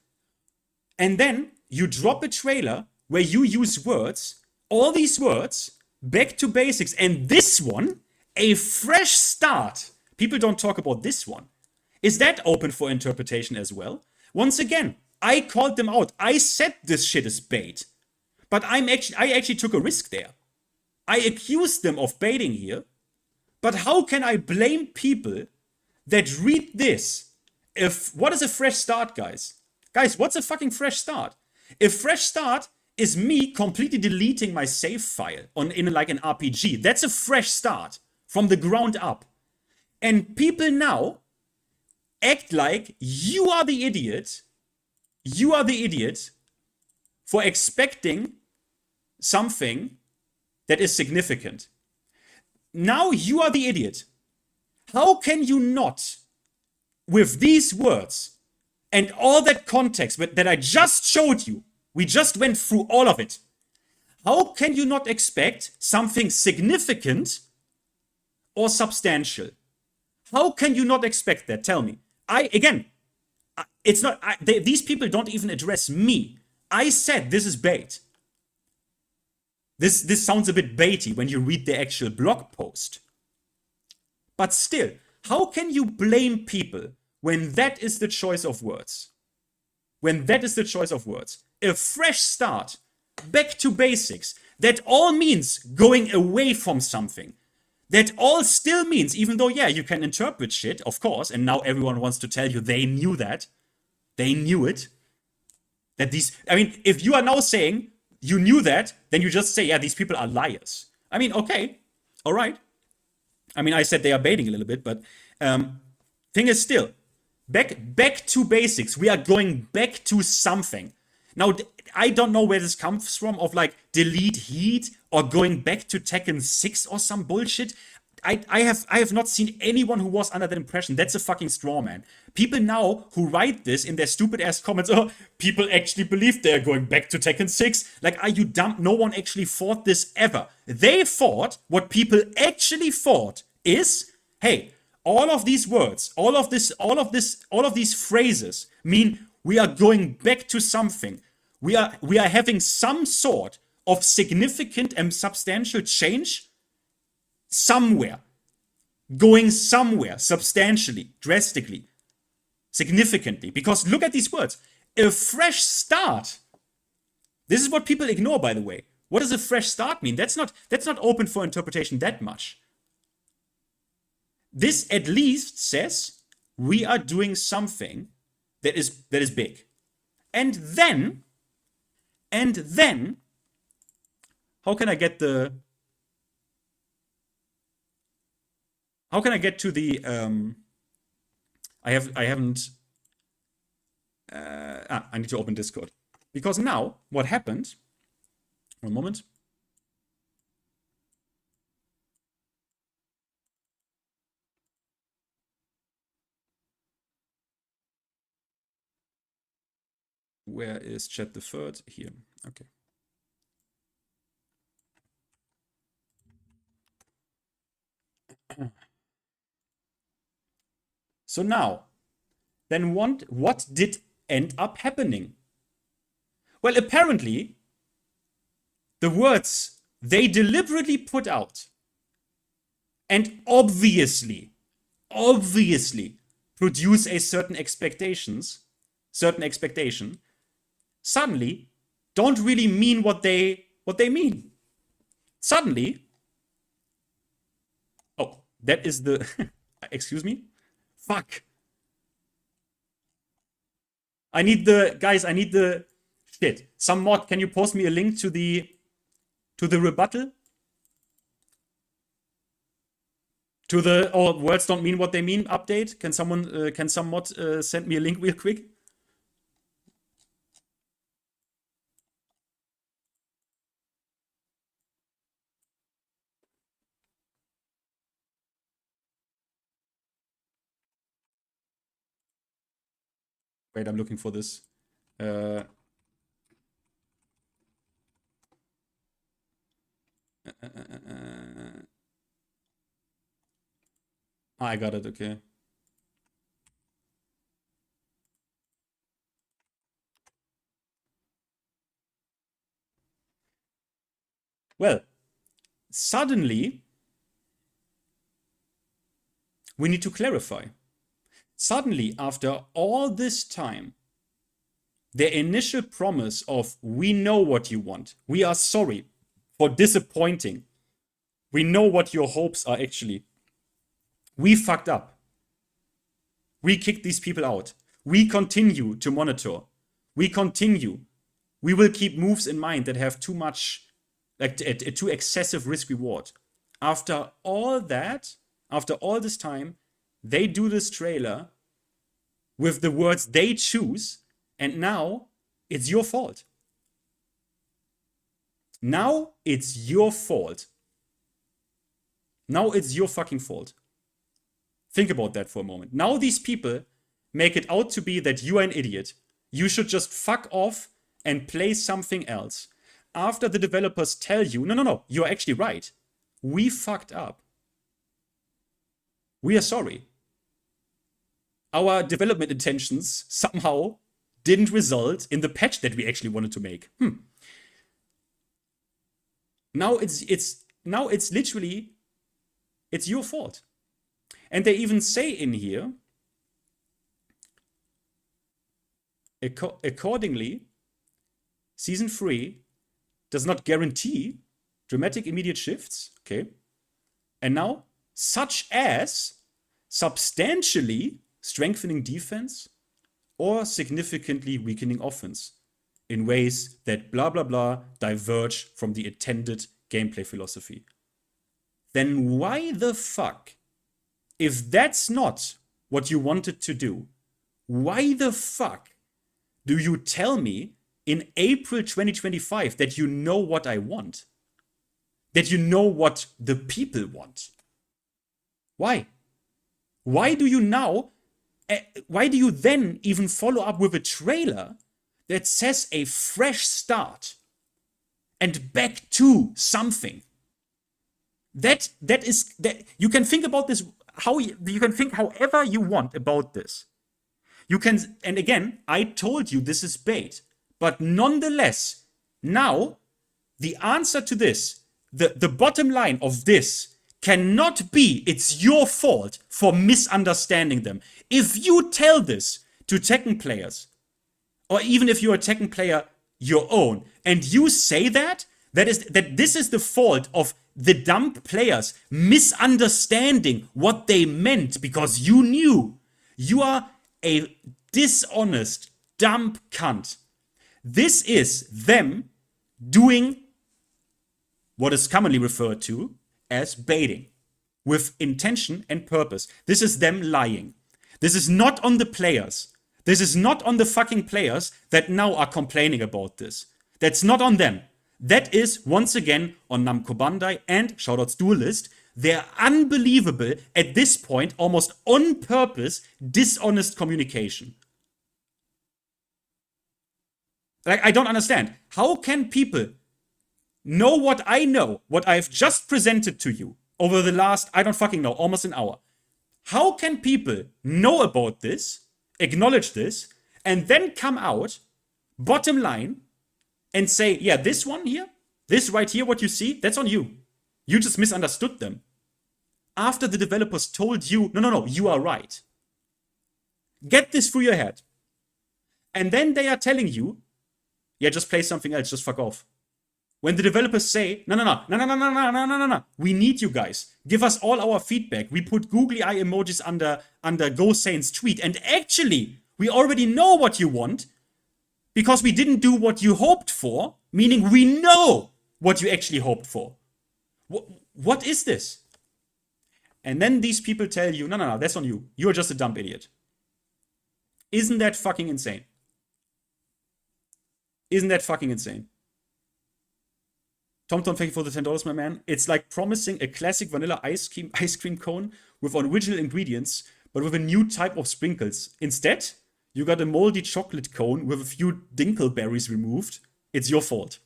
and then you drop a trailer where you use words, all these words, back to basics, and this one, a fresh start, People don't talk about this one. Is that open for interpretation as well? Once again, I called them out. I said this shit is bait. But I actually took a risk there. I accused them of baiting here. But how can I blame people that read this? What is a fresh start, guys? Guys, what's a fucking fresh start? A fresh start is me completely deleting my save file in like an RPG. That's a fresh start from the ground up. And people now act like you are the idiot. You are the idiot for expecting something that is significant. Now you are the idiot. How can you not, with these words and all that context that I just showed you, we just went through all of it, how can you not expect something significant or substantial? How can you not expect that? Tell me. It's not, these people don't even address me. I said this is bait. This sounds a bit baity when you read the actual blog post. But still, how can you blame people when that is the choice of words? When that is the choice of words. A fresh start, back to basics, that all means going away from something. That all still means, even though, yeah, you can interpret shit, of course, and now everyone wants to tell you they knew that. They knew it. That these, I mean, if you are now saying you knew that, then you just say, yeah, these people are liars. I mean, okay, all right. I mean, I said they are baiting a little bit, but thing is still, back to basics. We are going back to something. Now, I don't know where this comes from, of like delete heat or going back to Tekken 6 or some bullshit. I have not seen anyone who was under that impression. That's a fucking straw man. People now who write this in their stupid ass comments, oh, people actually believe they're going back to Tekken 6. Like, are you dumb? No one actually thought this ever. They thought, what people actually thought is, hey, all of these words, all of these phrases mean we are going back to something. We are having some sort of significant and substantial change somewhere, going somewhere substantially, drastically, significantly. Because look at these words. A fresh start. This is what people ignore, by the way. What does a fresh start mean? That's not open for interpretation that much. This at least says we are doing something that is big. And then how can I get to the I need to open Discord. Because now what happened, one moment. Where is chat the third? Here. Okay. So now, then what did end up happening? Well, apparently, the words they deliberately put out and obviously produce a certain expectation, suddenly don't really mean what they mean. Suddenly, oh, that is the excuse me? Fuck. I need the shit. Some mod, can you post me a link to the rebuttal? To the words don't mean what they mean update? Can some mod send me a link real quick? Wait, I'm looking for this. I got it, okay. Well, suddenly, We need to clarify. Suddenly, after all this time, their initial promise of, we know what you want, we are sorry for disappointing, we know what your hopes are actually, we fucked up, we kicked these people out, we continue to monitor, we will keep moves in mind that have too much, like a too excessive risk reward. After all that, after all this time, they do this trailer with the words they choose, and now it's your fault. Now it's your fault. Now it's your fucking fault. Think about that for a moment. Now these people make it out to be that you are an idiot. You should just fuck off and play something else. After the developers tell you, no, you're actually right. We fucked up. We are sorry. Our development intentions somehow didn't result in the patch that we actually wanted to make. Now it's literally, it's your fault. And they even say in here, accordingly, Season 3 does not guarantee dramatic immediate shifts, okay? And now, such as substantially strengthening defense or significantly weakening offense in ways that blah blah blah diverge from the intended gameplay philosophy. Then why the fuck, if that's not what you wanted to do, why the fuck do you tell me in April 2025 that you know what I want? That you know what the people want? Why? Why do you now, why do you then even follow up with a trailer that says a fresh start and back to something? That you can think about this how you can think however you want about this. You can, and again, I told you this is bait, but nonetheless, now the answer to this, the bottom line of this cannot be it's your fault for misunderstanding them. If you tell this to Tekken players, or even if you're a Tekken player your own, and you say that this is the fault of the dumb players misunderstanding what they meant because you knew, you are a dishonest, dumb cunt. This is them doing what is commonly referred to as baiting with intention and purpose. This is them lying. This is not on the players. This is not on the fucking players that now are complaining about this. That's not on them. That is, once again, on Namco Bandai and shoutouts Duelist, their unbelievable, at this point, almost on purpose, dishonest communication. Like, I don't understand. How can people know what I know, what I've just presented to you over the last, I don't fucking know, almost an hour? How can people know about this, acknowledge this, and then come out, bottom line, and say, yeah, this one here, this right here, what you see, that's on you. You just misunderstood them. After the developers told you, no, you are right. Get this through your head. And then they are telling you, yeah, just play something else, just fuck off. When the developers say, no, we need you guys. Give us all our feedback. We put googly eye emojis under Go Sain's tweet. And actually, we already know what you want because we didn't do what you hoped for, meaning we know what you actually hoped for. What is this? And then these people tell you, no, that's on you. You're just a dumb idiot. Isn't that fucking insane? Isn't that fucking insane? TomTom, thank you for the $10, my man. It's like promising a classic vanilla ice cream cone with original ingredients, but with a new type of sprinkles. Instead, you got a moldy chocolate cone with a few dingleberries removed. It's your fault.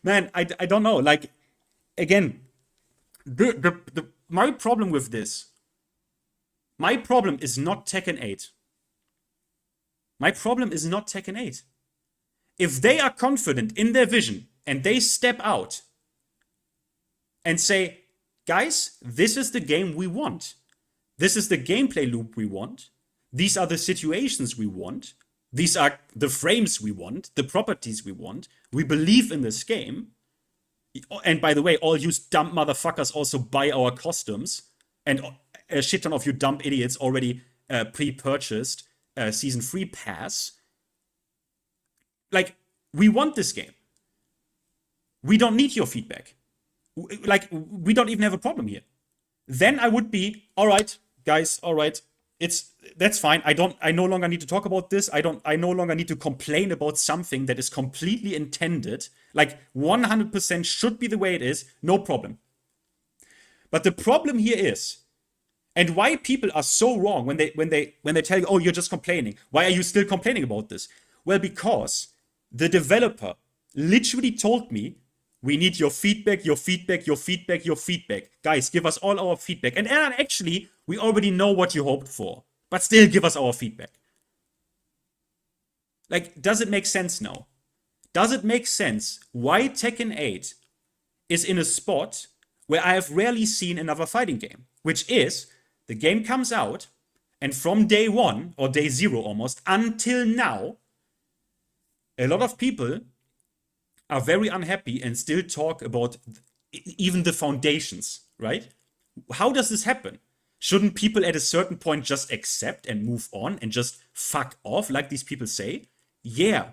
Man, I don't know. Like, again, my problem with this, my problem is not Tekken 8. My problem is not Tekken 8. If they are confident in their vision and they step out and say, guys, this is the game we want. This is the gameplay loop we want. These are the situations we want. These are the frames we want, the properties we want. We believe in this game. And by the way, all you dumb motherfuckers also buy our costumes. And a shit ton of you dumb idiots already pre-purchased Season 3 pass. Like, we want this game. We don't need your feedback. Like, we don't even have a problem here. Then I would be, all right, guys, all right. That's fine. I no longer need to talk about this. I no longer need to complain about something that is completely intended. Like 100% should be the way it is. No problem. But the problem here is, and why people are so wrong when they tell you, oh, you're just complaining. Why are you still complaining about this? Well, because the developer literally told me, we need your feedback, your feedback, your feedback, your feedback. Guys, give us all our feedback. And actually, we already know what you hoped for. But still give us our feedback. Like, does it make sense now? Does it make sense why Tekken 8 is in a spot where I have rarely seen another fighting game? Which is, the game comes out, and from day one, or day zero almost, until now, a lot of people are very unhappy and still talk about even the foundations, right? How does this happen? Shouldn't people at a certain point just accept and move on and just fuck off like these people say? Yeah,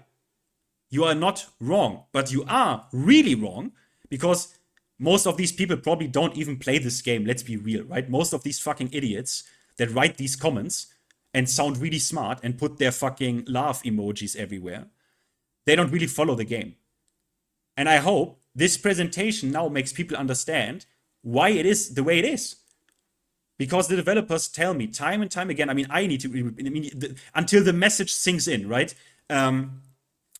you are not wrong, but you are really wrong because most of these people probably don't even play this game, let's be real, right? Most of these fucking idiots that write these comments and sound really smart and put their fucking laugh emojis everywhere, they don't really follow the game. And I hope this presentation now makes people understand why it is the way it is. Because the developers tell me time and time again, I mean, until the message sinks in, right?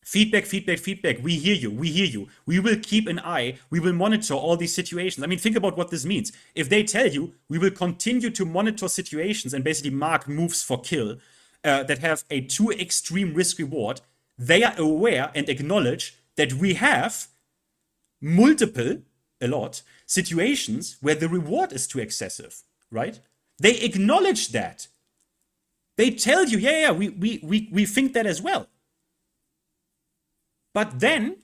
Feedback, feedback, feedback. We hear you. We hear you. We will keep an eye. We will monitor all these situations. I mean, think about what this means. If they tell you, we will continue to monitor situations and basically mark moves for kill that have a too extreme risk reward, they are aware and acknowledge that we have a lot, situations where the reward is too excessive, right? They acknowledge that. They tell you, yeah, we think that as well. But then,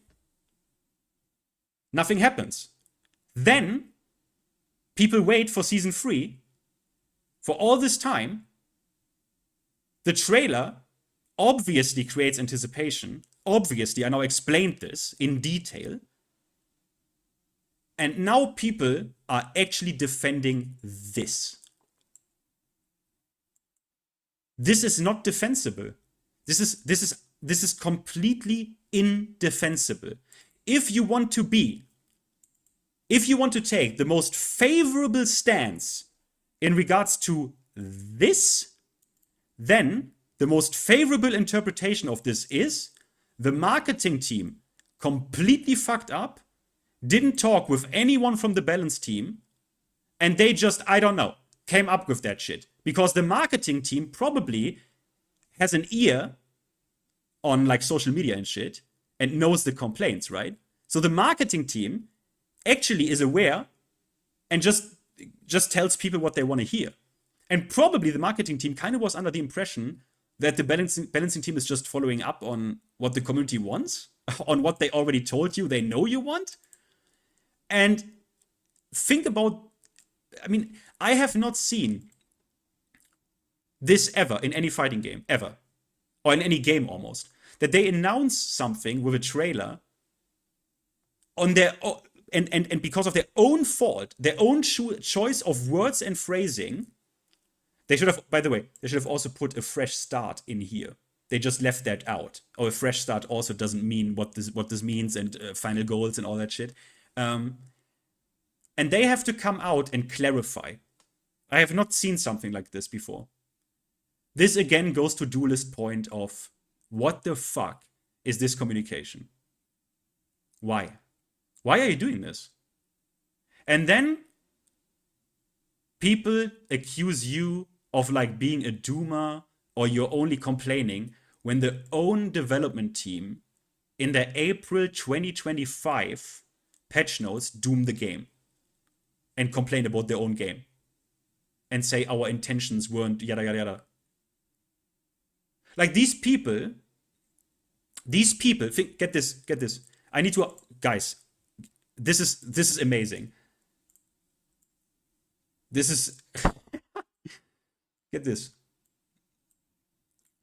nothing happens. Then, people wait for Season 3. For all this time, the trailer obviously creates anticipation. Obviously, I now explained this in detail. And now people are actually defending this. This is not defensible. This is completely indefensible. If you want to take the most favorable stance in regards to this, then the most favorable interpretation of this is the marketing team completely fucked up, didn't talk with anyone from the balance team, and they just, I don't know, came up with that shit. Because the marketing team probably has an ear on like social media and shit and knows the complaints, right? So the marketing team actually is aware and just tells people what they want to hear. And probably the marketing team kind of was under the impression that the balancing team is just following up on what the community wants, on what they already told you they know you want. And think about, I mean, I have not seen this ever in any fighting game, ever. Or in any game almost. That they announce something with a trailer on their and because of their own fault, their own choice of words and phrasing, they should have, by the way, they should have also put a fresh start in here. They just left that out. Or a fresh start also doesn't mean what this means and final goals and all that shit. And they have to come out and clarify. I have not seen something like this before. This again goes to Duelist point of what the fuck is this communication? Why? Why are you doing this? And then people accuse you of like being a doomer or you're only complaining when the own development team in their April 2025 patch notes doom the game and complain about their own game. and say our intentions weren't yada yada yada. Like these people think, get this. I need to, guys, this is amazing. This is, get this.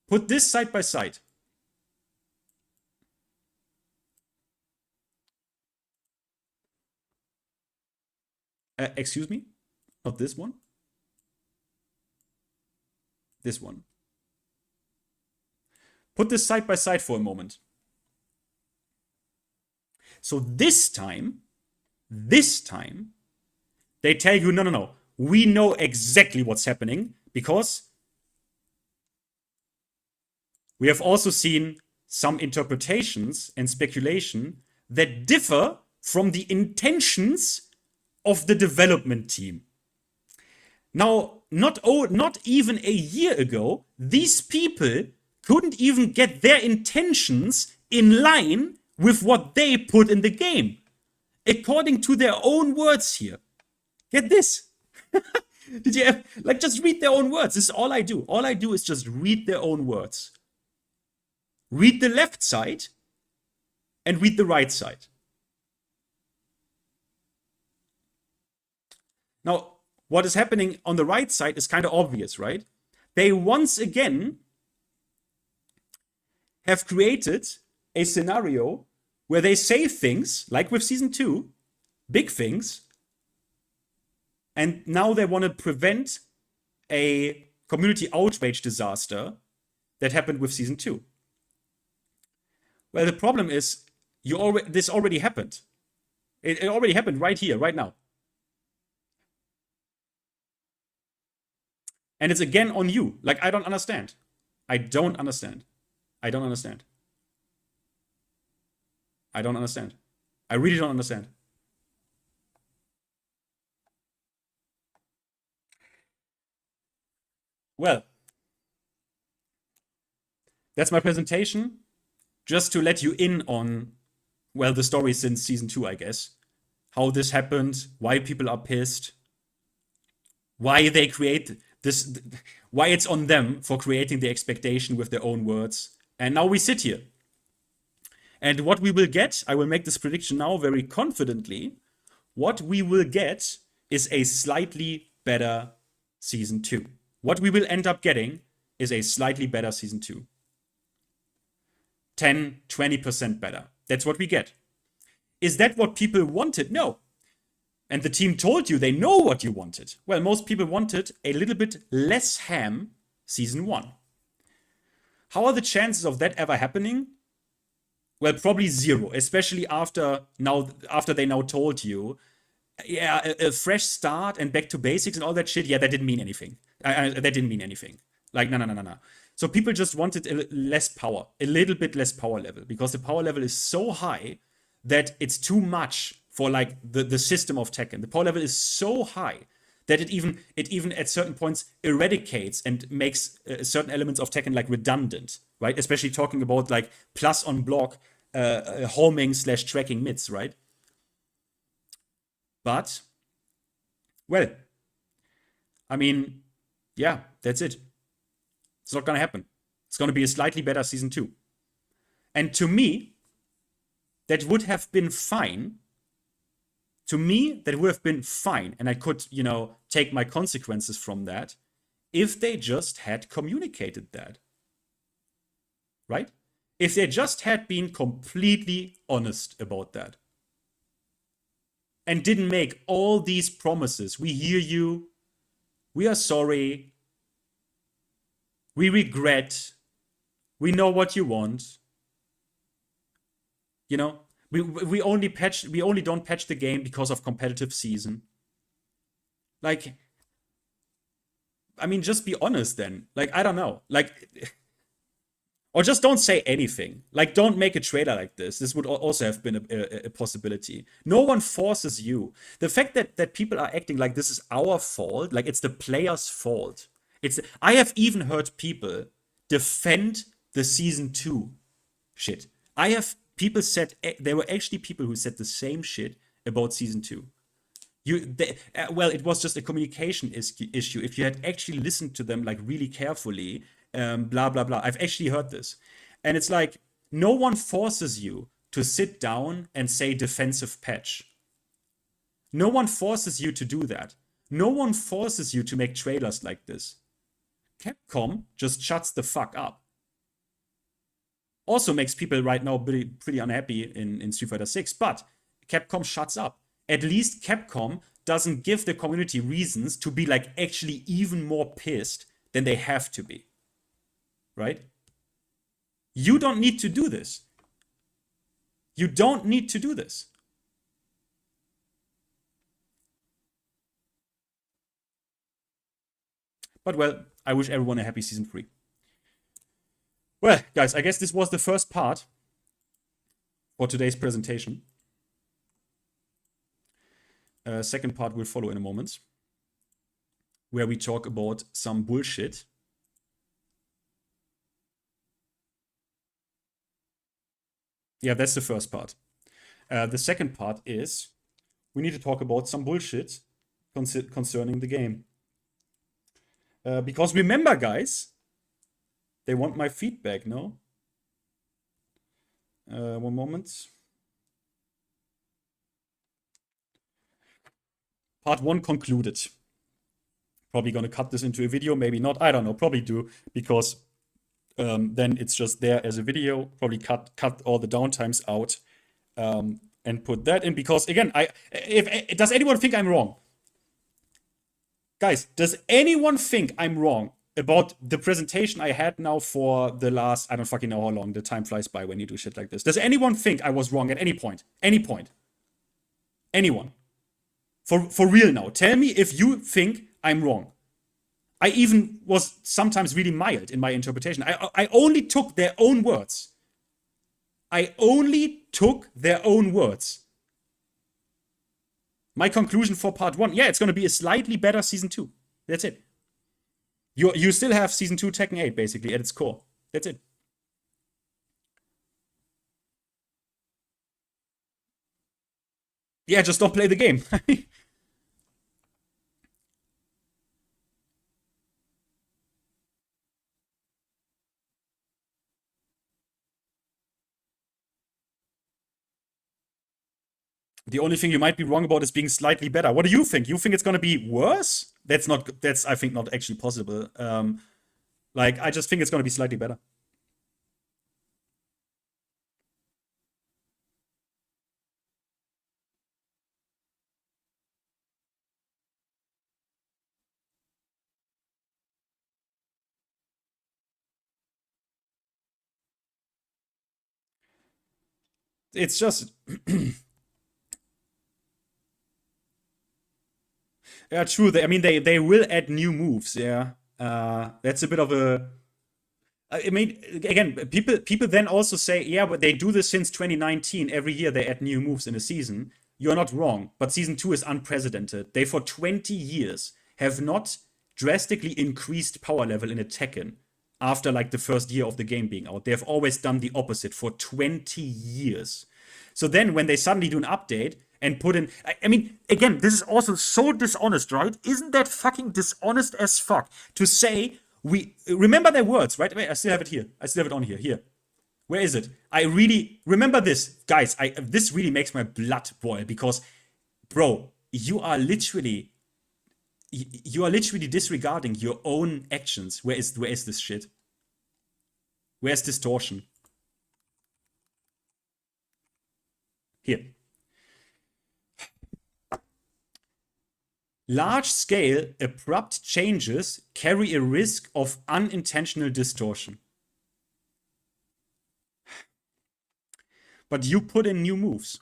Put this side by side. Excuse me? Not this one. This one. Put this side by side for a moment. So this time, they tell you, no, we know exactly what's happening because we have also seen some interpretations and speculation that differ from the intentions of the development team. Now, not even a year ago, these people couldn't even get their intentions in line with what they put in the game, according to their own words here. Get this. Did you have, like, just read their own words? This is all I do. All I do is just read their own words. Read the left side and read the right side. Now, what is happening on the right side is kind of obvious, right? They once again have created a scenario where they say things, like with Season 2, big things, and now they want to prevent a community outrage disaster that happened with Season 2. Well, the problem is, this already happened. It already happened right here, right now. And it's again on you. Like, I don't understand. I don't understand. I don't understand. I don't understand. I really don't understand. Well, that's my presentation. Just to let you in on, well, the story since Season 2, I guess. How this happened, why people are pissed, why they create this, why it's on them for creating the expectation with their own words. And now we sit here. And what we will get, I will make this prediction now very confidently, what we will get is a slightly better Season 2. What we will end up getting is a slightly better Season 2. 10, 20% better. That's what we get. Is that what people wanted? No. And the team told you they know what you wanted. Well, most people wanted a little bit less ham Season 1. How are the chances of that ever happening? Well, probably zero, especially after they now told you, yeah, a fresh start and back to basics and all that shit. Yeah, that didn't mean anything. That didn't mean anything. Like, no. So people just wanted less power, a little bit less power level, because the power level is so high that it's too much for like the system of Tekken. The power level is so high that it even at certain points eradicates and makes certain elements of Tekken like redundant, right? Especially talking about like plus on block, homing / tracking mids, right? But, well, I mean, yeah, that's it. It's not gonna happen. It's gonna be a slightly better Season 2. And to me, that would have been fine. To me, that would have been fine. And I could, take my consequences from that if they just had communicated that. Right? If they just had been completely honest about that. And didn't make all these promises. We hear you. We are sorry. We regret. We know what you want. We only don't patch the game because of competitive season. Like, I mean, just be honest then. Like, I don't know. Like, or just don't say anything. Like, don't make a trailer like this. This would also have been a possibility. No one forces you. The fact that people are acting like this is our fault, like it's the player's fault. I have even heard people defend the Season 2 shit. There were actually people who said the same shit about Season 2. Well, it was just a communication issue. If you had actually listened to them like really carefully, blah blah blah. I've actually heard this, and it's like no one forces you to sit down and say defensive patch. No one forces you to do that. No one forces you to make trailers like this. Capcom just shuts the fuck up. Also makes people right now pretty unhappy in Street Fighter 6, but Capcom shuts up. At least Capcom doesn't give the community reasons to be like actually even more pissed than they have to be. Right? You don't need to do this. You don't need to do this. But well, I wish everyone a happy season 3. Well, guys, I guess this was the first part for today's presentation. Second part will follow in a moment, where we talk about some bullshit. Yeah, that's the first part. The second part is we need to talk about some bullshit concerning the game. Because remember, guys, they want my feedback, no? One moment. Part 1 concluded. Probably gonna cut this into a video, maybe not. I don't know, probably do, because then it's just there as a video. Probably cut all the downtimes out and put that in, because again, does anyone think I'm wrong? Guys, does anyone think I'm wrong about the presentation I had now for the last, I don't fucking know how long, the time flies by when you do shit like this. Does anyone think I was wrong at any point? Any point? Anyone? For real now, tell me if you think I'm wrong. I even was sometimes really mild in my interpretation. I only took their own words. I only took their own words. My conclusion for part 1, yeah, it's going to be a slightly better season 2. That's it. You still have season 2 Tekken 8 basically at its core. That's it. Yeah, just don't play the game. The only thing you might be wrong about is being slightly better. What do you think? You think it's gonna be worse? That's I think not actually possible. Like, I just think it's gonna be slightly better. It's just yeah, true. I mean, they will add new moves. Yeah, that's a bit of a. I mean, again, people then also say, yeah, but they do this since 2019. Every year they add new moves in a season. You're not wrong, but season 2 is unprecedented. They for 20 years have not drastically increased power level in a Tekken after like the first year of the game being out. They have always done the opposite for 20 years. So then when they suddenly do an update and put in, I mean, again, this is also so dishonest, right? Isn't that fucking dishonest as fuck to say we remember their words, right? Wait, I still have it here. I still have it on here. Here. Where is it? I really remember this, guys. This really makes my blood boil because, bro, you are literally disregarding your own actions. Where is this shit? Where's distortion? Here. Large-scale, abrupt changes carry a risk of unintentional distortion. But you put in new moves.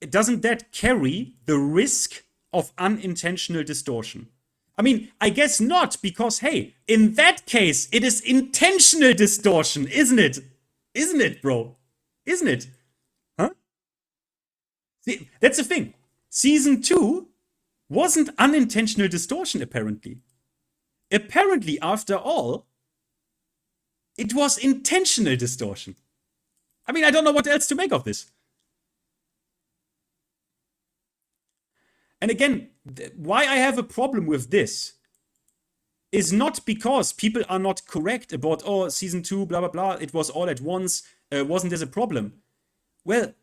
Doesn't that carry the risk of unintentional distortion? I mean, I guess not, because, hey, in that case, it is intentional distortion, isn't it? Isn't it, bro? Isn't it? Huh? See, that's the thing. Season 2 wasn't unintentional distortion, apparently. Apparently, after all, it was intentional distortion. I mean, I don't know what else to make of this. And again, why I have a problem with this is not because people are not correct about, oh, season 2, blah, blah, blah, it was all at once, wasn't this a problem? Well,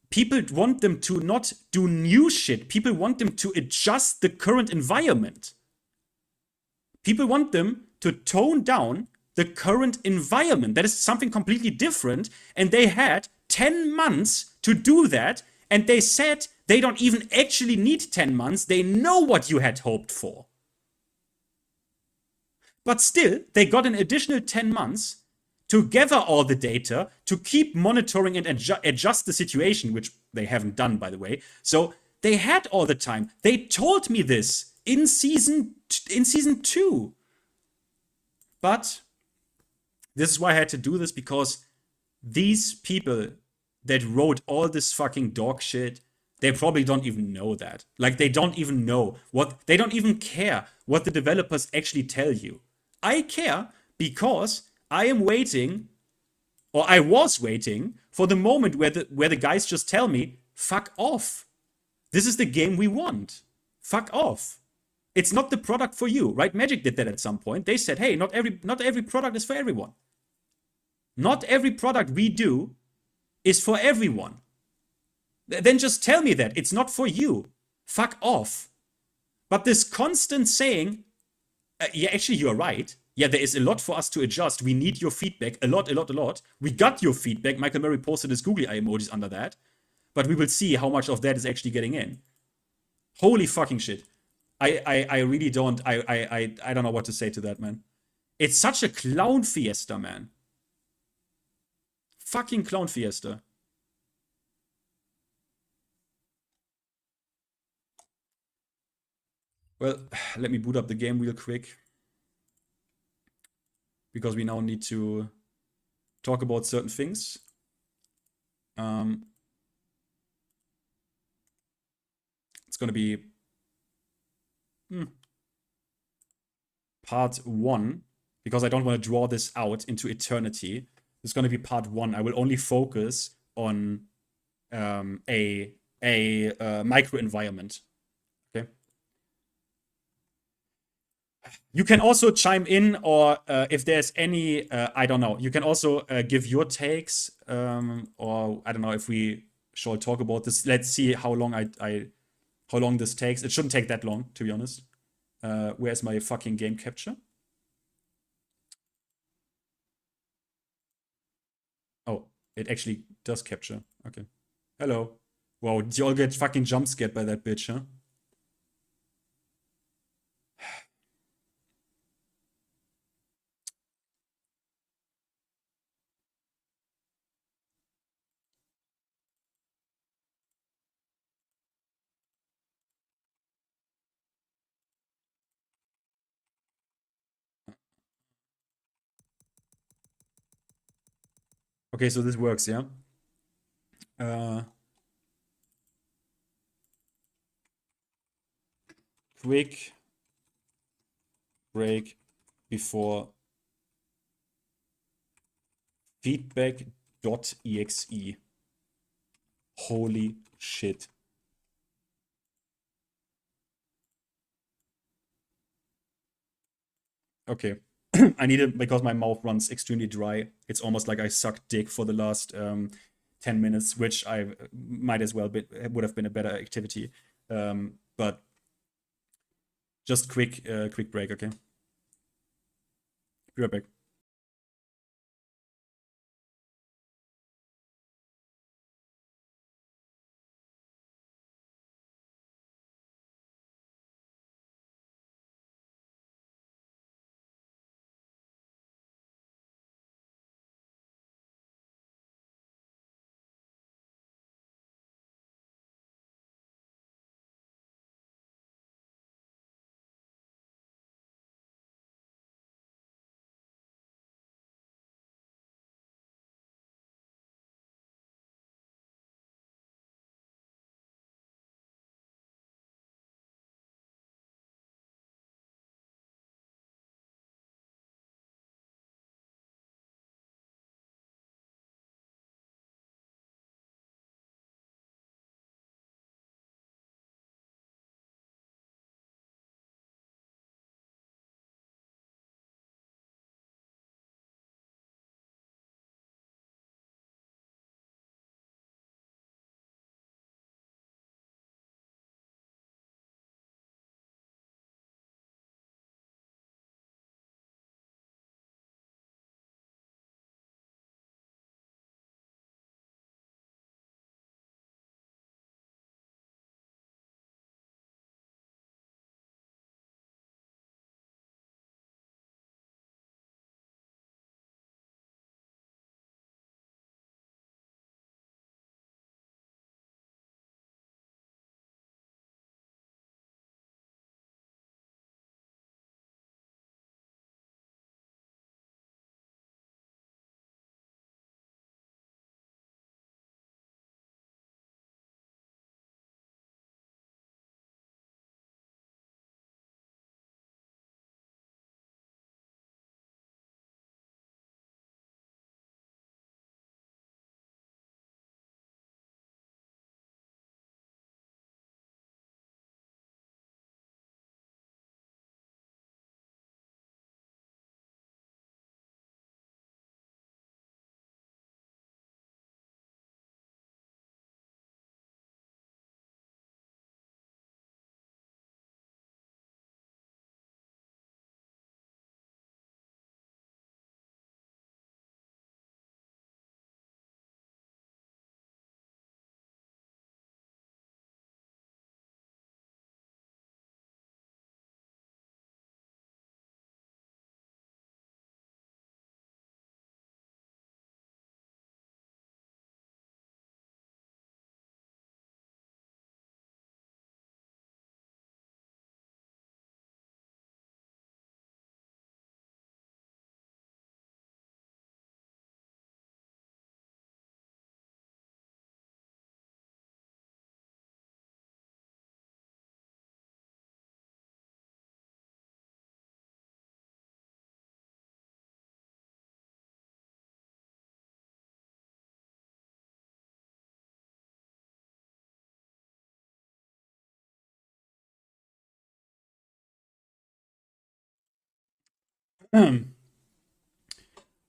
people want them to not do new shit. People want them to adjust the current environment. People want them to tone down the current environment. That is something completely different. And they had 10 months to do that. And they said they don't even actually need 10 months. They know what you had hoped for. But still, they got an additional 10 months to gather all the data, to keep monitoring and adjust the situation, which they haven't done, by the way. So they had all the time. They told me this in season 2. But this is why I had to do this, because these people that wrote all this fucking dog shit, they probably don't even know that. Like, they don't even know they don't even care what the developers actually tell you. I care because I am waiting, or I was waiting, for the moment where the guys just tell me, fuck off. This is the game we want. Fuck off. It's not the product for you, right? Magic did that at some point. They said, hey, not every product is for everyone. Not every product we do is for everyone. Then just tell me that. It's not for you. Fuck off. But this constant saying, yeah, actually, you're right. Yeah, there is a lot for us to adjust. We need your feedback. A lot. We got your feedback. Michael Murray posted his googly eye emojis under that. But we will see how much of that is actually getting in. Holy fucking shit. I really don't. I don't know what to say to that, man. It's such a clown fiesta, man. Fucking clown fiesta. Well, let me boot up the game real quick, because we now need to talk about certain things. It's gonna be part 1, because I don't want to draw this out into eternity. It's gonna be part 1. I will only focus on a micro environment. Okay. You can also chime in, or if there's any, I don't know, you can also give your takes, or I don't know if we shall talk about this. Let's see how long how long this takes. It shouldn't take that long, to be honest. Where's my fucking game capture? Oh, it actually does capture. Okay. Hello. Wow, did you all get fucking jump scared by that bitch, huh? Okay, so this works, yeah? Quick break before Feedback.EXE. Holy shit. Okay. I need it because my mouth runs extremely dry. It's almost like I sucked dick for the last 10 minutes, which I might as well would have been a better activity. But just quick break, okay? Be right back.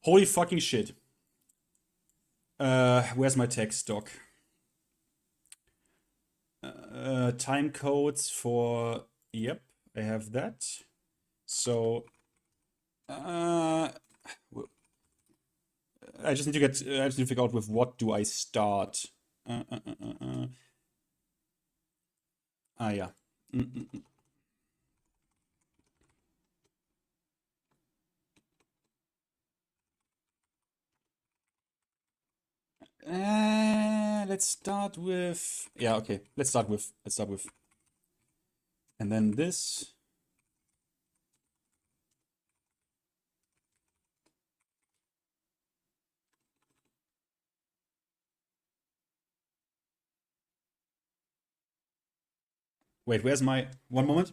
Holy fucking shit. Where's my text doc? Time codes for... Yep, I have that. So... I just need to get... I just need to figure out with what do I start. Yeah. Let's start with... Yeah, okay. Let's start with... And then this... Wait, where's my... One moment.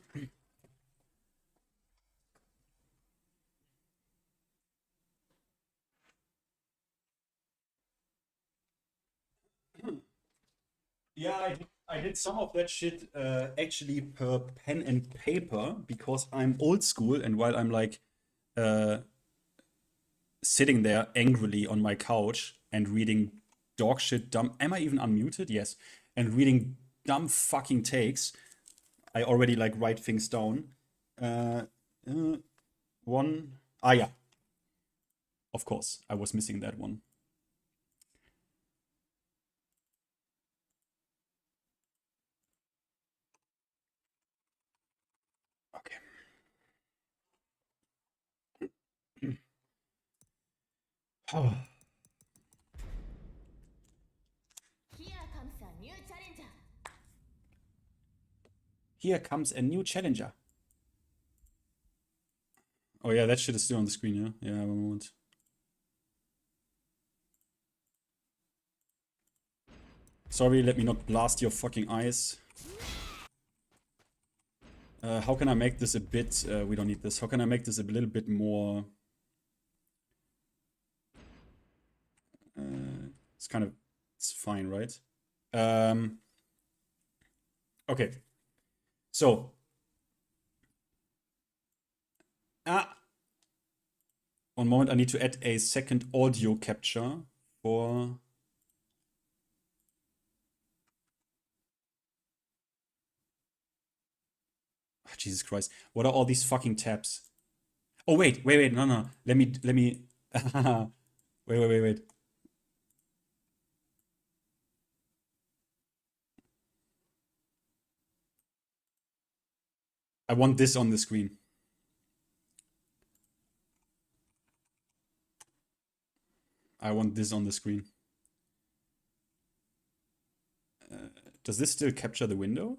Yeah, I did some of that shit actually per pen and paper because I'm old school, and while I'm like sitting there angrily on my couch and reading dog shit dumb... Am I even unmuted? Yes. And reading dumb fucking takes, I already like write things down. One... yeah. Of course, I was missing that one. Okay. Oh. Here comes a new challenger. Oh yeah, that shit is still on the screen, yeah? Yeah, one moment. Sorry, let me not blast your fucking eyes. How can I make this a bit... we don't need this. How can I make this a little bit more... it's kind of... It's fine, right? Okay. So... one moment, I need to add a second audio capture for... Oh, Jesus Christ. What are all these fucking tabs? Oh, wait, no. Let me... wait. I want this on the screen. I want this on the screen. Does this still capture the window?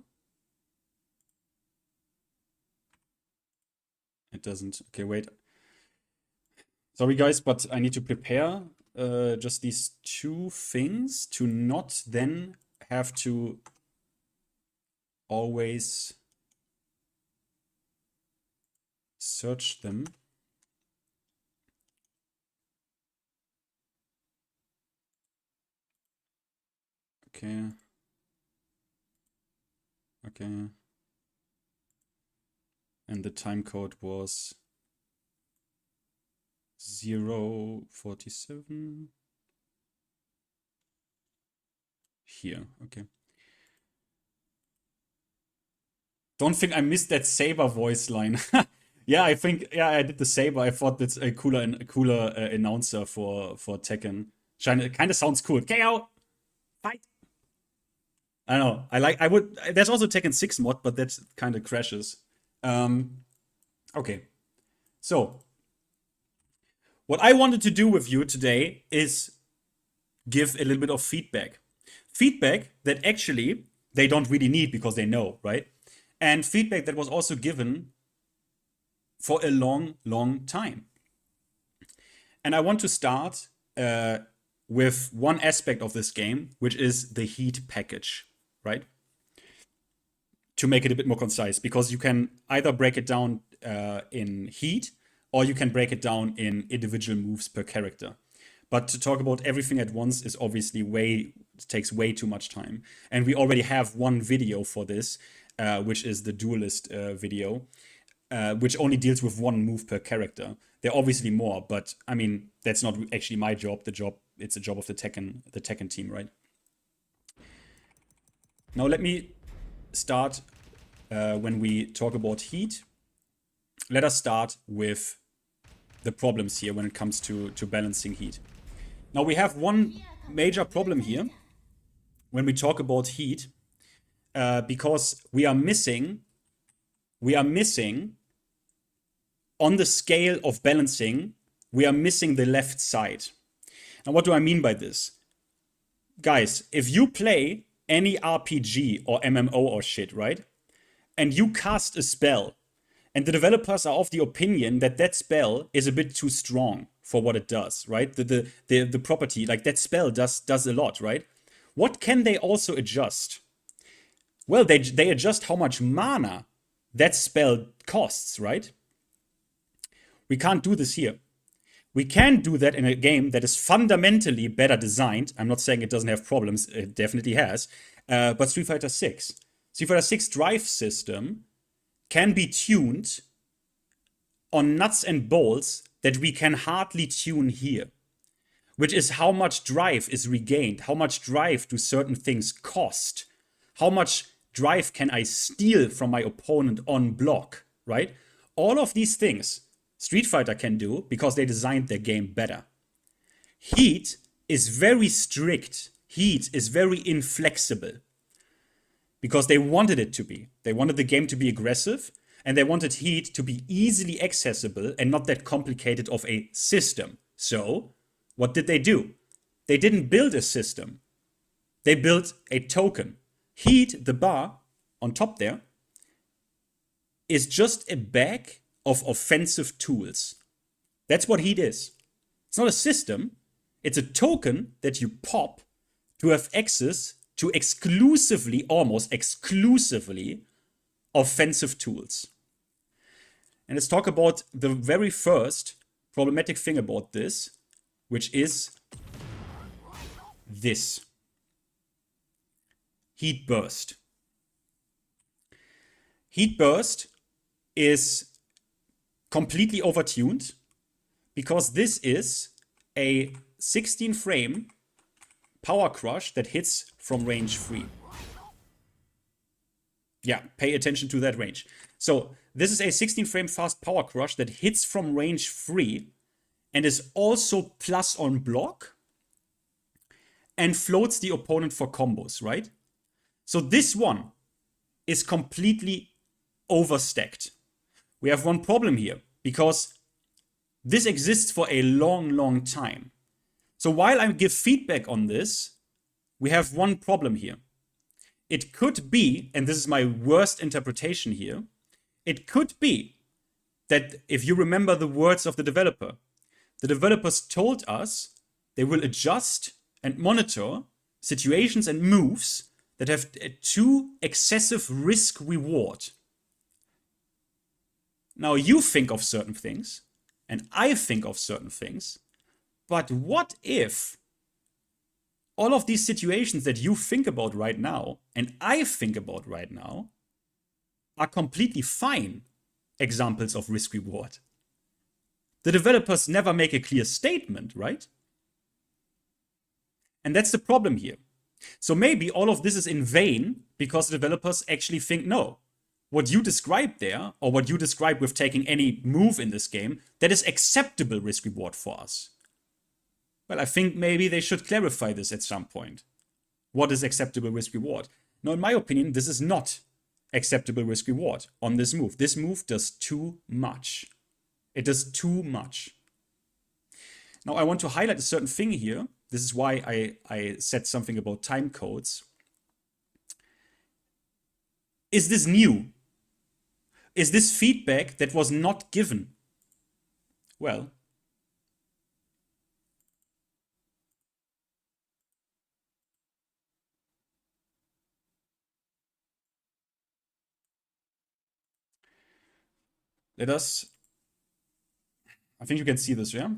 It doesn't. Okay, wait. Sorry, guys, but I need to prepare just these two things to not then have to always search them. Okay. Okay. And the time code was 047. Here, okay. Don't think I missed that Saber voice line. Yeah, I think, yeah, I did the Saber. I thought that's a cooler announcer for Tekken. Kind of sounds cool. KO! Fight! I don't know. There's also Tekken 6 mod, but that kind of crashes. Okay. So, what I wanted to do with you today is give a little bit of feedback. Feedback that actually they don't really need because they know, right? And feedback that was also given for a long time. And I want to start with one aspect of this game, which is the heat package, right? To make it a bit more concise, because you can either break it down in heat, or you can break it down in individual moves per character. But to talk about everything at once is obviously it takes way too much time. And we already have one video for this, which is the Duelist video, which only deals with one move per character. There are obviously more, but I mean, that's not actually my job. It's a job of the Tekken team, right? Now let me start when we talk about heat. Let us start with the problems here when it comes to balancing heat. Now we have one major problem here when we talk about heat, because we are missing on the scale of balancing, we are missing the left side. Now what do I mean by this? Guys, if you play any RPG or MMO or shit, right? And you cast a spell, and the developers are of the opinion that that spell is a bit too strong for what it does, right? The property, like that spell does a lot, right? What can they also adjust? Well, they adjust how much mana that spell costs, right? We can't do this here. We can do that in a game that is fundamentally better designed. I'm not saying it doesn't have problems, it definitely has. But Street Fighter 6. Street Fighter 6 drive system can be tuned on nuts and bolts that we can hardly tune here. Which is how much drive is regained, how much drive do certain things cost, how much drive can I steal from my opponent on block, right? All of these things Street Fighter can do because they designed their game better. Heat is very strict. Heat is very inflexible because they wanted it to be. They wanted the game to be aggressive, and they wanted Heat to be easily accessible and not that complicated of a system. So what did they do? They didn't build a system. They built a token. Heat, the bar on top there, is just a bag of offensive tools. That's what Heat is. It's not a system. It's a token that you pop to have access to exclusively, almost exclusively, offensive tools. And let's talk about the very first problematic thing about this, which is this. Heat Burst. Heat Burst is completely overtuned because this is a 16 frame power crush that hits from range 3. Yeah, pay attention to that range. So this is a 16 frame fast power crush that hits from range 3 and is also plus on block and floats the opponent for combos, right? So this one is completely overstacked. We have one problem here because this exists for a long, long time. So while I give feedback on this, we have one problem here. It could be, and this is my worst interpretation here, it could be that if you remember the words of the developers told us they will adjust and monitor situations and moves that have too excessive risk reward. Now you think of certain things, and I think of certain things, but what if all of these situations that you think about right now, and I think about right now, are completely fine examples of risk reward? The developers never make a clear statement, right? And that's the problem here. So maybe all of this is in vain because the developers actually think, no, what you described there, or what you described with taking any move in this game, that is acceptable risk reward for us. Well, I think maybe they should clarify this at some point. What is acceptable risk reward? Now, in my opinion, this is not acceptable risk reward on this move. This move does too much. It does too much. Now, I want to highlight a certain thing here. This is why I said something about time codes. Is this new? Is this feedback that was not given? Well, let us, I think you can see this, yeah?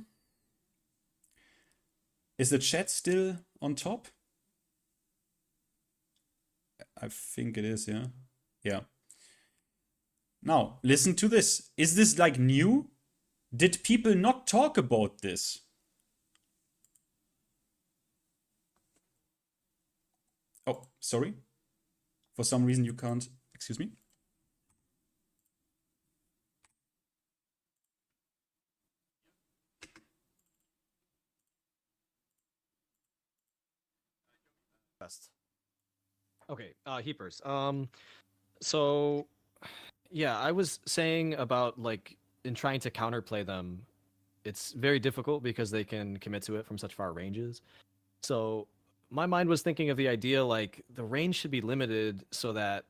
Is the chat still on top? I think it is, yeah. Yeah. Now, listen to this. Is this like new? Did people not talk about this? Oh, sorry. For some reason you can't. Excuse me. Okay, heapers. So yeah, I was saying about like in trying to counterplay them, it's very difficult because they can commit to it from such far ranges. So my mind was thinking of the idea like the range should be limited so that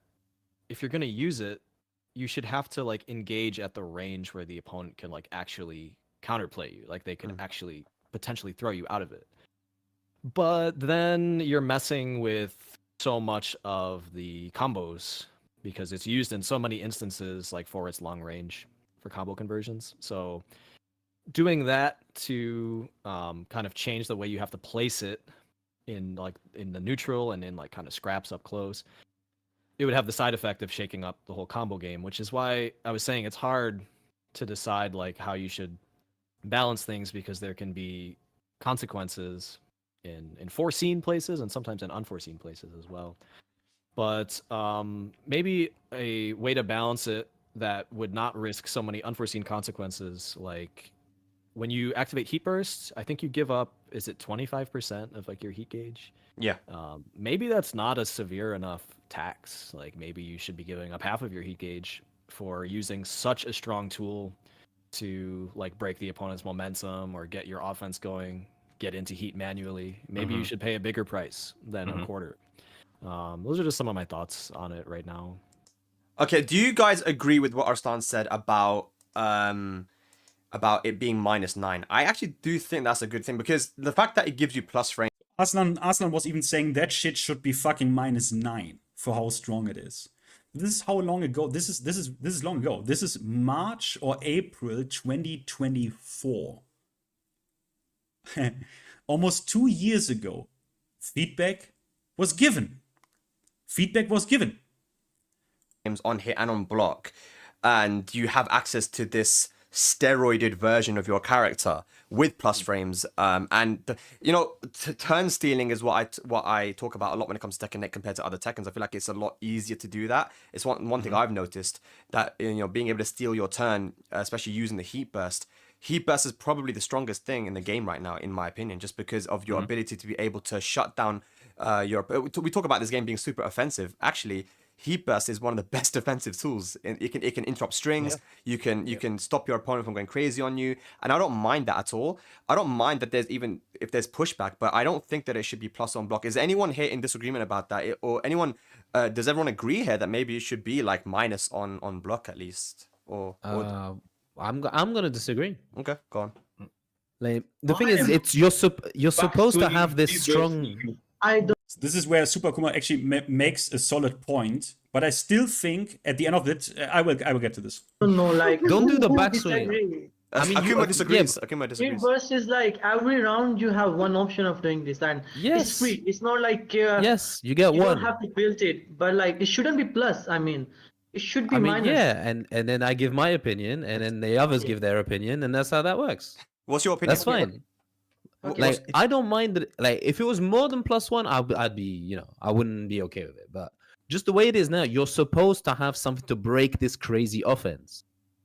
if you're gonna use it, you should have to like engage at the range where the opponent can like actually counterplay you, like they can actually potentially throw you out of it. But then you're messing with so much of the combos because it's used in so many instances like for its long range for combo conversions. So doing that to kind of change the way you have to place it in like in the neutral and in like kind of scraps up close, it would have the side effect of shaking up the whole combo game, which is why I was saying it's hard to decide like how you should balance things because there can be consequences in foreseen places and sometimes in unforeseen places as well. But maybe a way to balance it that would not risk so many unforeseen consequences, like when you activate heat bursts, I think you give up, is it 25% of like your heat gauge? Yeah. Maybe that's not a severe enough tax. Like maybe you should be giving up half of your heat gauge for using such a strong tool to like break the opponent's momentum or get your offense going, get into heat manually. Maybe you should pay a bigger price than a quarter. Those are just some of my thoughts on it right now. Okay, do you guys agree with what Arslan said about it being -9? I actually do think that's a good thing because the fact that it gives you plus range. Aslan was even saying that shit should be fucking -9 for how strong it is. This is how long ago. This is long ago. This is March or April 2024. Almost 2 years ago, feedback was given. Feedback was given. On hit and on block, and you have access to this steroided version of your character with plus frames, and you know, turn stealing is what I talk about a lot when it comes to Tekken compared to other Tekkens. I feel like it's a lot easier to do that. It's one thing I've noticed, that you know, being able to steal your turn, especially using the heat burst. Heat burst is probably the strongest thing in the game right now, in my opinion, just because of your ability to be able to shut down your. We talk about this game being super offensive. Actually, heat burst is one of the best defensive tools. It can interrupt strings. Yeah. You can stop your opponent from going crazy on you, and I don't mind that at all. I don't mind that there's even if there's pushback, but I don't think that it should be plus on block. Is anyone here in disagreement about that, or anyone? Does everyone agree here that maybe it should be like minus on block at least? Or I'm gonna disagree. Okay, go on. Like the thing is, it's you're supposed to have this strong. I don't. This is where Super Kuma actually makes a solid point, but I still think at the end of it, I will get to this. know, like Don't do the who backswing. disagree? I mean, Akuma disagrees. Akuma Free disagrees. burst is like every round you have one option of doing this, and Yes. it's free. It's not like Yes, you get you one. don't have to build it, but like it shouldn't be plus. I mean, it should be I mean, minus. yeah, and then I give my opinion, and then the others give their opinion, and that's how that works. What's your opinion? That's fine. Okay. Like I don't mind that. Like if it was more than +1, I'd be, you know, I wouldn't be okay with it. But just the way it is now, you're supposed to have something to break this crazy offense.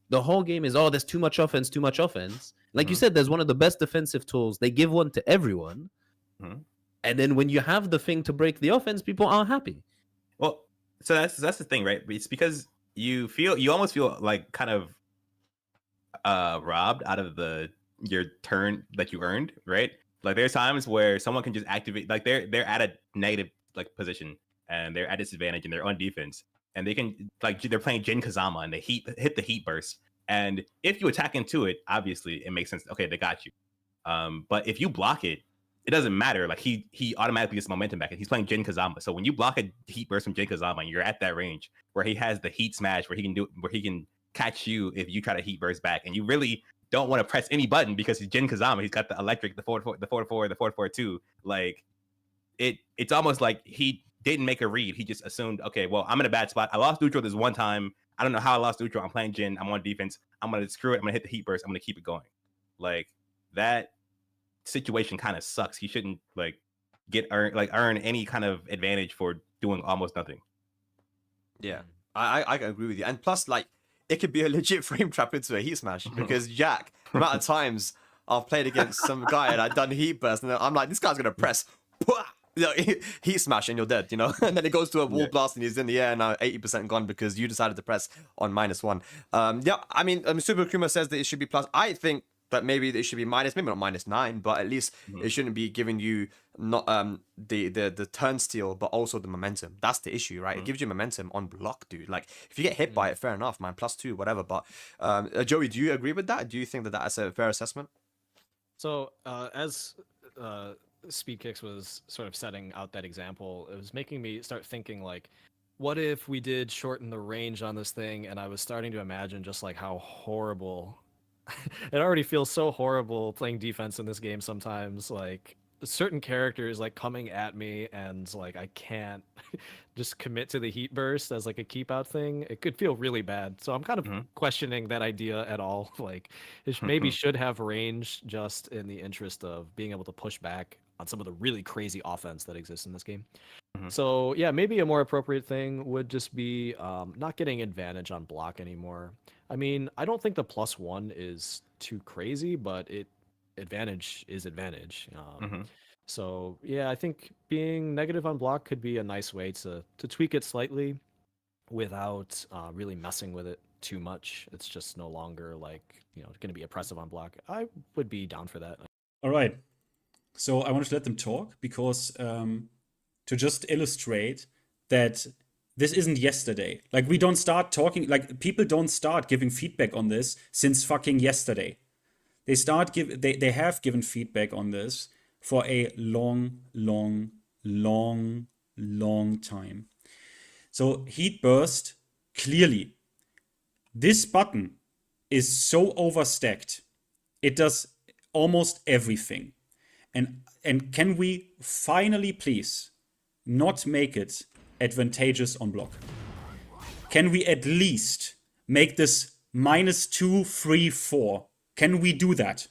The whole game is, oh, there's too much offense, too much offense. Like you said, there's one of the best defensive tools. They give one to everyone, and then when you have the thing to break the offense, people aren't happy. Well, so that's the thing, right? It's because you almost feel like kind of robbed out of your turn that you earned, right? Like there's times where someone can just activate, like they're at a negative like position and they're at disadvantage and they're on defense, and they can, like, they're playing Jin Kazama and they hit the heat burst, and if you attack into it, obviously it makes sense. Okay, they got you. But if you block it, it doesn't matter. Like he automatically gets momentum back, and he's playing Jin Kazama. So when you block a heat burst from Jin Kazama, and you're at that range where he has the heat smash, where he can catch you if you try to heat burst back, and you really don't want to press any button because he's Jin Kazama. He's got the electric, the 4-4, the 4-4, the 4-4-2. Like it's almost like he didn't make a read. He just assumed, okay, well, I'm in a bad spot. I lost neutral this one time. I don't know how I lost neutral. I'm playing Jin. I'm on defense. I'm gonna screw it. I'm gonna hit the heat burst. I'm gonna keep it going. Like that situation kind of sucks. He shouldn't like earn any kind of advantage for doing almost nothing. Yeah, I agree with you. And plus, like, it could be a legit frame trap into a heat smash because Jack, the amount of times I've played against some guy and I've done heat burst, and I'm like, this guy's gonna press, you know, heat smash, and you're dead, you know. And then it goes to a wall blast, and he's in the air now, 80% gone because you decided to press on -1. Yeah, I mean, Super Kuma says that it should be plus. I think that maybe it should be minus, maybe not -9, but at least it shouldn't be giving you not the turn steal, but also the momentum. That's the issue, right? It gives you momentum on block, dude. Like if you get hit by it, fair enough, man, +2, whatever. But Joey, do you agree with that? Do you think that that's a fair assessment? So as Speedkicks was sort of setting out that example, it was making me start thinking like, what if we did shorten the range on this thing? And I was starting to imagine just like how horrible. It already feels so horrible playing defense in this game sometimes. Like certain characters like coming at me and like I can't just commit to the heat burst as like a keep out thing. It could feel really bad. So I'm kind of questioning that idea at all. Like it maybe should have range just in the interest of being able to push back on some of the really crazy offense that exists in this game. So yeah, maybe a more appropriate thing would just be not getting advantage on block anymore. I mean, I don't think the +1 is too crazy, but advantage is advantage. So yeah, I think being negative on block could be a nice way to tweak it slightly without really messing with it too much. It's just no longer like, you know, going to be oppressive on block. I would be down for that. All right. So I wanted to let them talk because to just illustrate that this isn't yesterday. Like we don't start talking, like people don't start giving feedback on this since fucking yesterday. They have given feedback on this for a long time. So heat burst, clearly, this button is so overstacked. It does almost everything. And can we finally please not make it advantageous on block? Can we at least make this -2, 3, 4? Can we do that?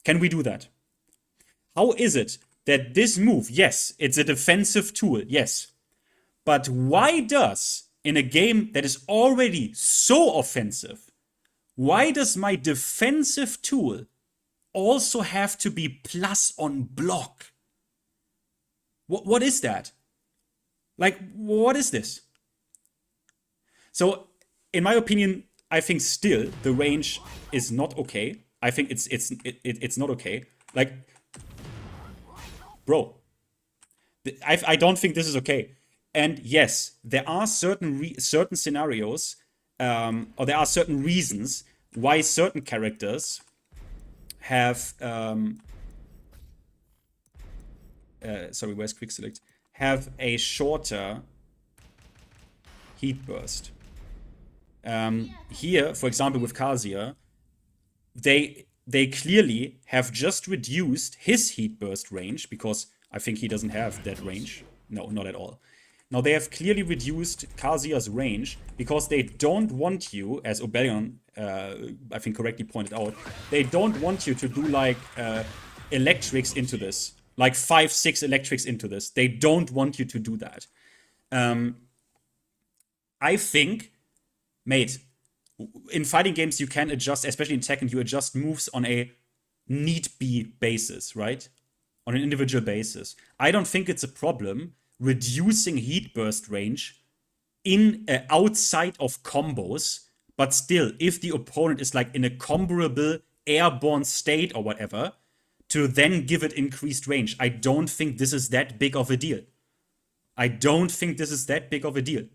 Can we do that? How is it that this move, yes, it's a defensive tool, yes. But why does, in a game that is already so offensive, why does my defensive tool also have to be plus on block? What is that? Like, what is this? So, in my opinion, I think still the range is not okay. I think it's not okay. Like, bro, I don't think this is okay. And yes, there are certain scenarios, or there are certain reasons why certain characters have sorry, where's quick select? Have a shorter heat burst. Here, for example, with Kazuya, they clearly have just reduced his heat burst range because I think he doesn't have that range. No, not at all. Now they have clearly reduced Kazuya's range because they don't want you, as Obelion, I think correctly pointed out, they don't want you to do like electrics into this. Like 5, 6 electrics into this. They don't want you to do that. I think, mate, in fighting games you can adjust, especially in Tekken, you adjust moves on a need-be basis, right? On an individual basis. I don't think it's a problem reducing heat burst range in outside of combos, but still, if the opponent is like in a comparable airborne state or whatever, to then give it increased range. I don't think this is that big of a deal. I don't think this is that big of a deal.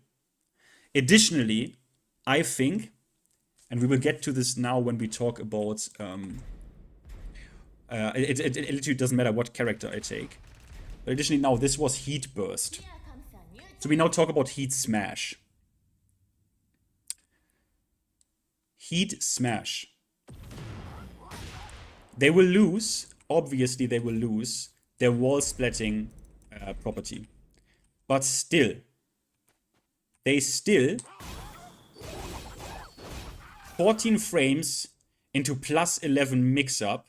Additionally, I think, and we will get to this now when we talk about, it literally doesn't matter what character I take. But additionally now, this was Heat Burst. So we now talk about Heat Smash. Heat Smash. They will lose. Obviously, they will lose their wall splatting property. But still, they still 14 frames into plus 11 mix-up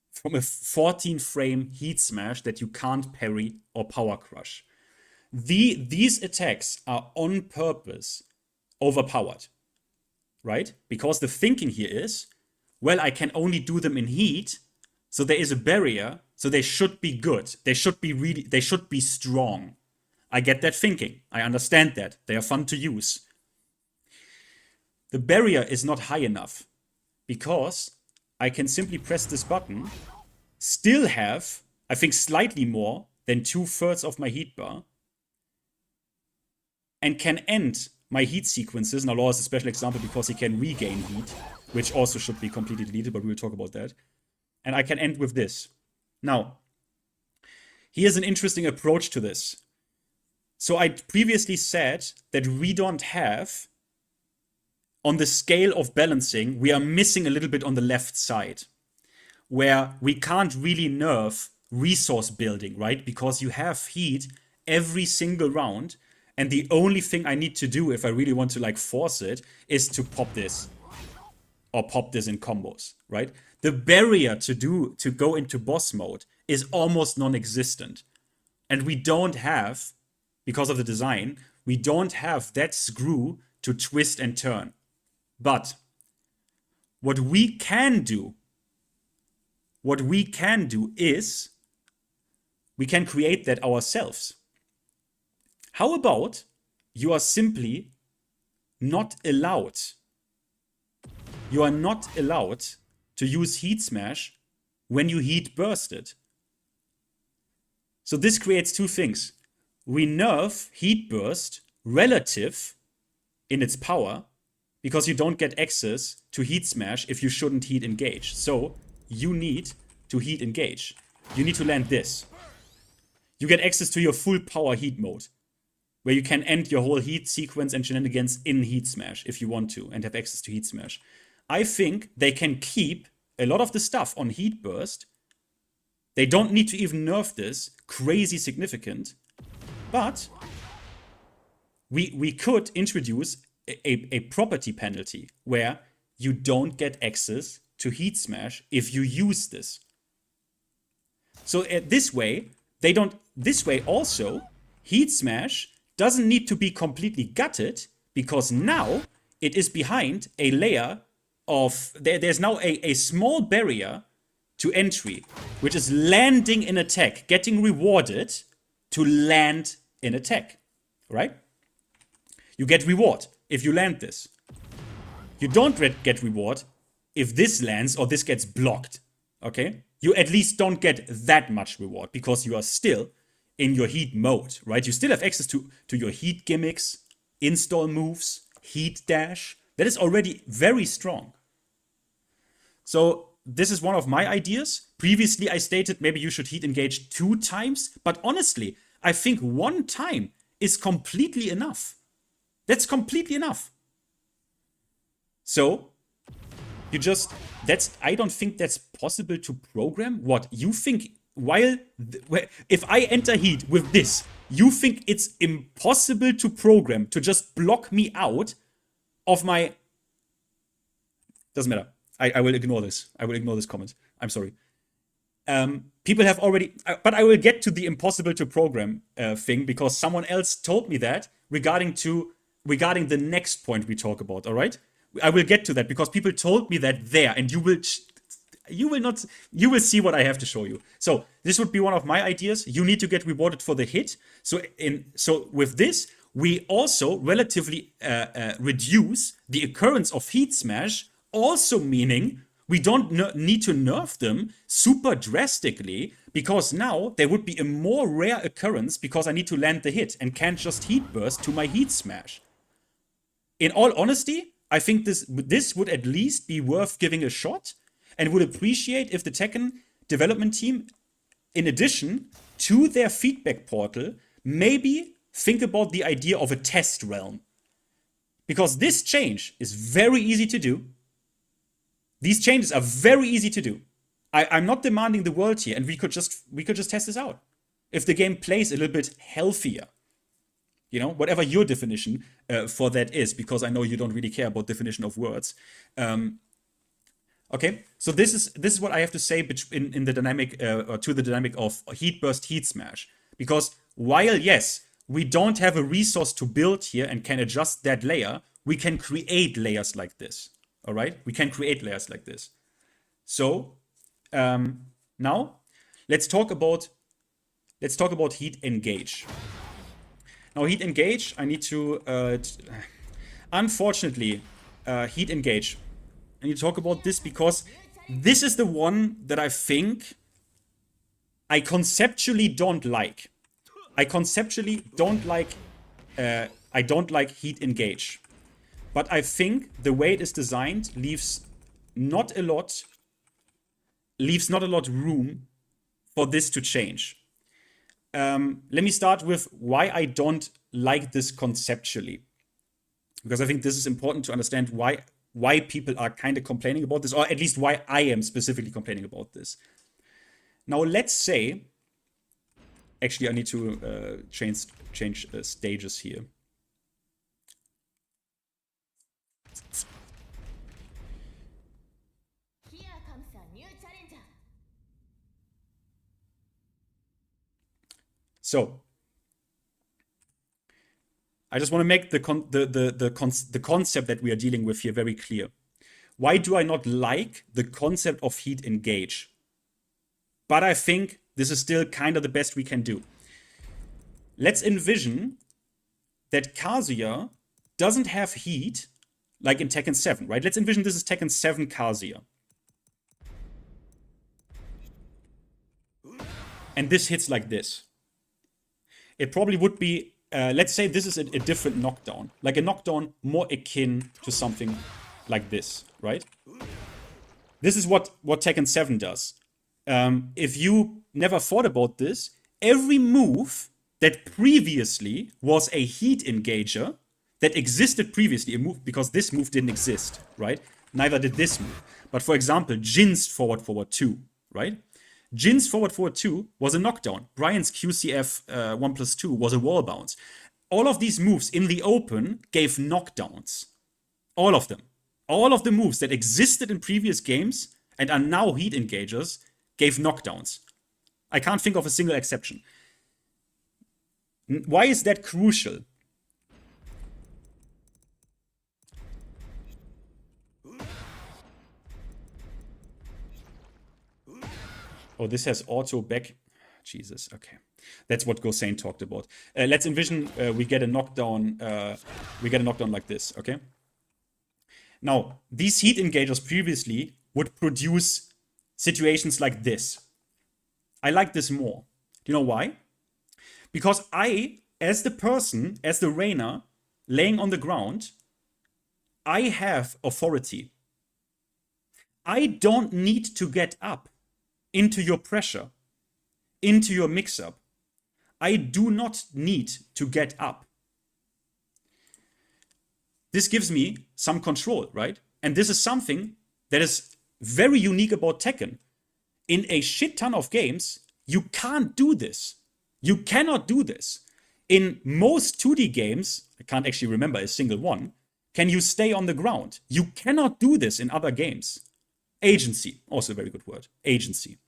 from a 14-frame heat smash that you can't parry or power crush. These attacks are on purpose overpowered, right? Because the thinking here is, well, I can only do them in heat, so there is a barrier, so they should be good. They should be strong. I get that thinking. I understand that. They are fun to use. The barrier is not high enough because I can simply press this button, still have, I think, slightly more than 2/3 of my heat bar, and can end my heat sequences. Now, Law is a special example because he can regain heat, which also should be completely deleted, but we will talk about that. And I can end with this. Now, here's an interesting approach to this. So I previously said that we don't have, on the scale of balancing, we are missing a little bit on the left side, where we can't really nerf resource building, right? Because you have heat every single round, and the only thing I need to do if I really want to like force it is to pop this or pop this in combos, right? The barrier to go into boss mode is almost non-existent. And we don't have, because of the design, we don't have that screw to twist and turn. But what we can do is we can create that ourselves. How about you are simply not allowed? You are not allowed to use Heat Smash when you heat burst it. So this creates two things. We nerf Heat Burst relative in its power because you don't get access to Heat Smash if you shouldn't Heat Engage. So you need to Heat Engage. You need to land this. You get access to your full power Heat mode, where you can end your whole Heat sequence and shenanigans in Heat Smash if you want to and have access to Heat Smash. I think they can keep a lot of the stuff on Heat Burst. They don't need to even nerf this crazy significant, but we could introduce a property penalty where you don't get access to Heat Smash if you use this. So this way, also, Heat Smash doesn't need to be completely gutted because now it is behind a layer of, there's now a small barrier to entry, which is landing in attack, getting rewarded to land in attack, right? You get reward if you land this. You don't get reward if this lands or this gets blocked, okay? You at least don't get that much reward because you are still in your heat mode, right? You still have access to your heat gimmicks, install moves, heat dash. That is already very strong. So this is one of my ideas. Previously, I stated maybe you should heat engage 2 times, but honestly, I think 1 time is completely enough. That's completely enough. So you just, I don't think that's possible to program. What you think, if I enter heat with this, you think it's impossible to program to just block me out of my, doesn't matter. I will ignore this. I will ignore this comment. I'm sorry. People have already, but I will get to the impossible to program thing because someone else told me that regarding the next point we talk about. All right, I will get to that because people told me that there, and you will see what I have to show you. So this would be one of my ideas. You need to get rewarded for the hit. So with this, we also relatively reduce the occurrence of Heat Smash. Also meaning we don't need to nerf them super drastically because now there would be a more rare occurrence because I need to land the hit and can't just Heat Burst to my Heat Smash. In all honesty, I think this would at least be worth giving a shot and would appreciate if the Tekken development team, in addition to their feedback portal, maybe think about the idea of a test realm. Because this change is very easy to do. These changes are very easy to do. I'm not demanding the world here, and we could just test this out. If the game plays a little bit healthier. You know, whatever your definition for that is, because I know you don't really care about definition of words. Okay, so this is what I have to say in the dynamic or to the dynamic of heat burst, heat smash. Because while yes, we don't have a resource to build here and can adjust that layer, we can create layers like this. All right, we can create layers like this. So now let's talk about heat engage. Now heat engage, I need to unfortunately heat engage. I need to talk about this because this is the one that I think I conceptually don't like. I conceptually don't like I don't like heat engage. But I think the way it is designed leaves not a lot room for this to change. Let me start with why I don't like this conceptually. Because I think this is important to understand why people are kind of complaining about this, or at least why I am specifically complaining about this. Now, let's say, actually, I need to change stages here. So, I just want to make the concept that we are dealing with here very clear. Why do I not like the concept of heat engage? But I think this is still kind of the best we can do. Let's envision that Kazuya doesn't have heat like in Tekken 7, right? Let's envision this is Tekken 7 Kazuya. And this hits like this. It probably would be, let's say this is a different knockdown. Like a knockdown more akin to something like this, right? This is what Tekken 7 does. If you never thought about this, every move that previously was a heat engager, that existed previously, a move, because this move didn't exist, right? Neither did this move. But for example, Jin's forward 2, right? Jin's forward 2 was a knockdown. Brian's QCF 1+2 was a wall bounce. All of these moves in the open gave knockdowns. All of them. All of the moves that existed in previous games and are now heat engagers gave knockdowns. I can't think of a single exception. Why is that crucial? Oh, this has auto back. Jesus, okay. That's what Gosane talked about. Let's envision we get a knockdown. Like this, okay? Now, these heat engagers previously would produce situations like this. I like this more. Do you know why? Because I, as the person, as the Reina, laying on the ground, I have authority. I don't need to get up into your pressure, into your mix-up. I do not need to get up. This gives me some control, right? And this is something that is very unique about Tekken. In a shit ton of games, you can't do this. You cannot do this. In most 2D games, I can't actually remember a single one, can you stay on the ground. You cannot do this in other games. Agency, also a very good word, agency.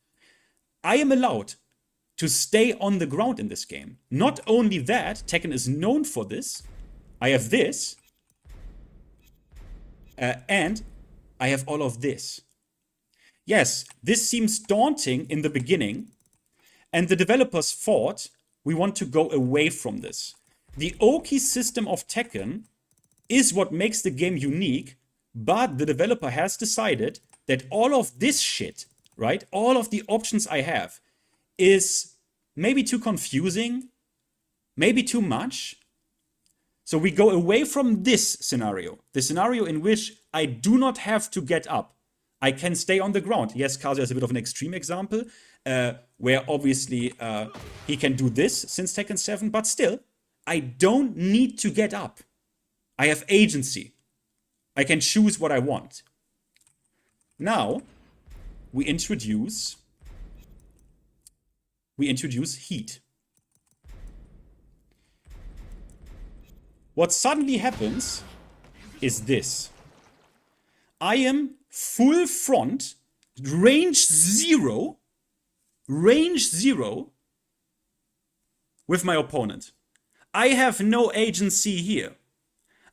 I am allowed to stay on the ground in this game. Not only that, Tekken is known for this. I have this. And I have all of this. Yes, this seems daunting in the beginning. And the developers thought, we want to go away from this. The Oki system of Tekken is what makes the game unique. But the developer has decided that all of this shit, right? All of the options I have is maybe too confusing, maybe too much. So we go away from this scenario, the scenario in which I do not have to get up. I can stay on the ground. Yes, Kazuya is a bit of an extreme example, where obviously he can do this since Tekken 7, but still, I don't need to get up. I have agency. I can choose what I want. Now, we introduce heat. what suddenly happens is this. I am full front, range 0, with my opponent. I have no agency here.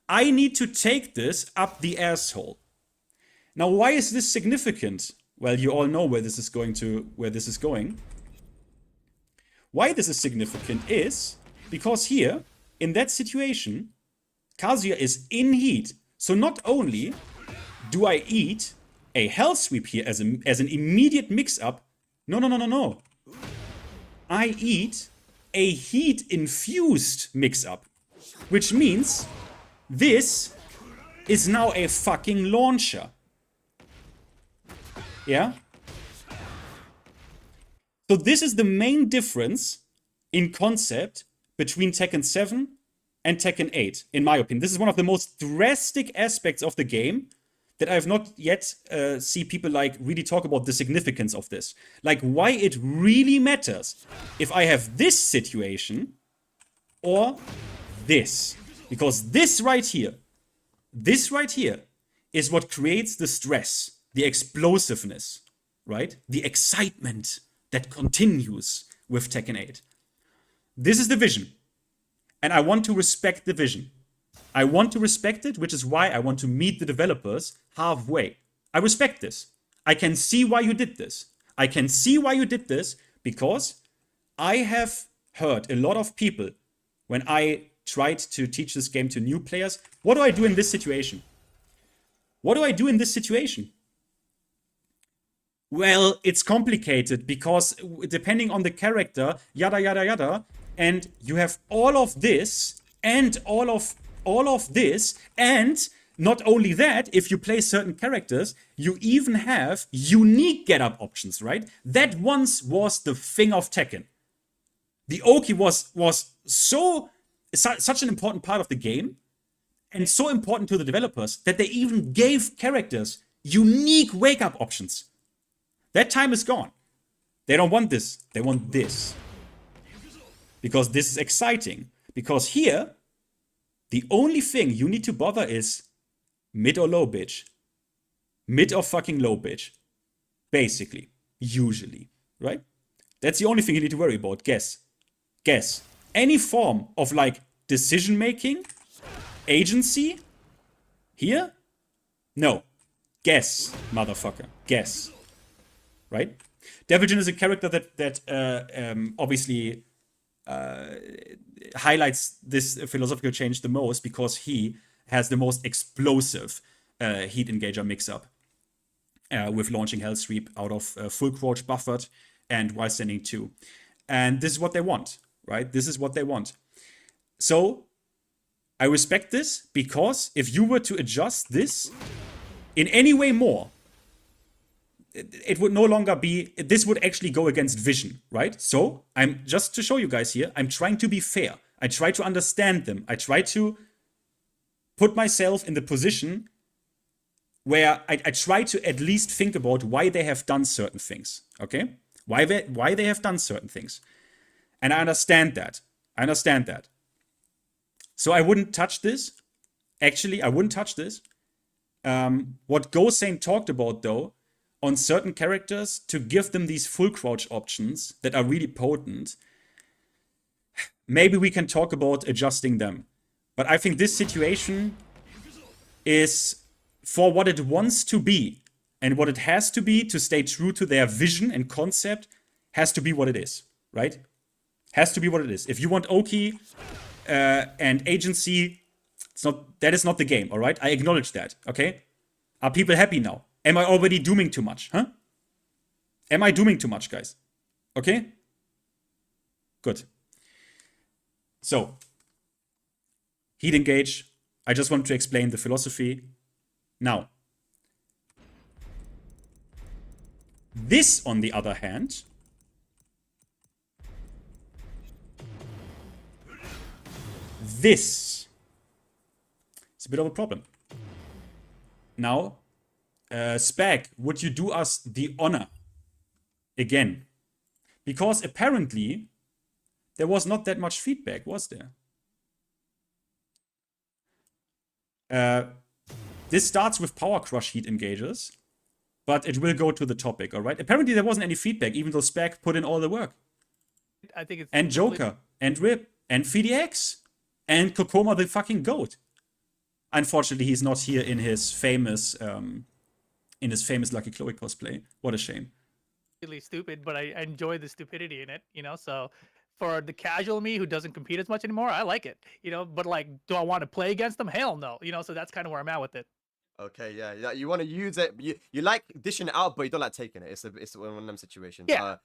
I need to take this up the asshole. Now, why is this significant? Well, you all know where this is going. Why this is significant is because here, in that situation, Kazuya is in heat. So not only do I eat a hell sweep here as an immediate mix-up, no. I eat a heat-infused mix-up, which means this is now a fucking launcher. Yeah? So this is the main difference in concept between Tekken 7 and Tekken 8, in my opinion. This is one of the most drastic aspects of the game that I've not yet see people like really talk about the significance of this. Like why it really matters if I have this situation or this. Because this right here is what creates the stress, the explosiveness, right? The excitement that continues with Tekken 8. This is the vision. And I want to respect the vision. I want to respect it, which is why I want to meet the developers halfway. I respect this. I can see why you did this. I can see why you did this because I have heard a lot of people when I tried to teach this game to new players. What do I do in this situation? What do I do in this situation? Well, it's complicated because depending on the character, yada, yada, yada, and you have all of this and all of this, and not only that, if you play certain characters, you even have unique get-up options, right? That once was the thing of Tekken. The Oki was such an important part of the game, and so important to the developers, that they even gave characters unique wake-up options. That time is gone. They don't want this. They want this. Because this is exciting. Because here, the only thing you need to bother is mid or low bitch. Mid or fucking low bitch. Basically. Usually. Right? That's the only thing you need to worry about. Guess. Any form of like decision making, agency, here? No. Guess, motherfucker. Guess. Right? Deviljin is a character that obviously highlights this philosophical change the most because he has the most explosive heat engager mix-up with launching Hell Sweep out of full crouch buffered and while standing 2. And this is what they want, right? This is what they want. So I respect this because if you were to adjust this in any way more, it would no longer be, this would actually go against vision, right? So I'm just to show you guys here, I'm trying to be fair. I try to understand them. I try to put myself in the position where I try to at least think about why they have done certain things, okay? Why they have done certain things. And I understand that. So I wouldn't touch this. Actually, I wouldn't touch this. What Gosane talked about, though, on certain characters, to give them these full crouch options that are really potent, maybe we can talk about adjusting them. But I think this situation is for what it wants to be and what it has to be to stay true to their vision and concept has to be what it is, right? Has to be what it is. If you want Oki and agency, that is not the game, all right? I acknowledge that, okay? Are people happy now? Am I already dooming too much, huh? Am I dooming too much, guys? Okay? Good. So, heat engage. I just want to explain the philosophy. Now, this, on the other hand, this is a bit of a problem. Now, Spag, would you do us the honor again? Because apparently there was not that much feedback, was there? This starts with Power Crush heat engages, but it will go to the topic, all right? Apparently there wasn't any feedback, even though Spec put in all the work. I think it's And Joker, and Rip, and FeedBack.EXE, and Kokoma the fucking goat. Unfortunately, he's not here in his famous Lucky Chloe cosplay. What a shame. really stupid, but I enjoy the stupidity in it, you know. So for the casual me who doesn't compete as much anymore, I like it, you know. But like, do I want to play against them? Hell no, you know. So that's kind of where I'm at with it. Okay, yeah. You want to use it. You like dishing it out, but you don't like taking it. It's one of them situations. Yeah.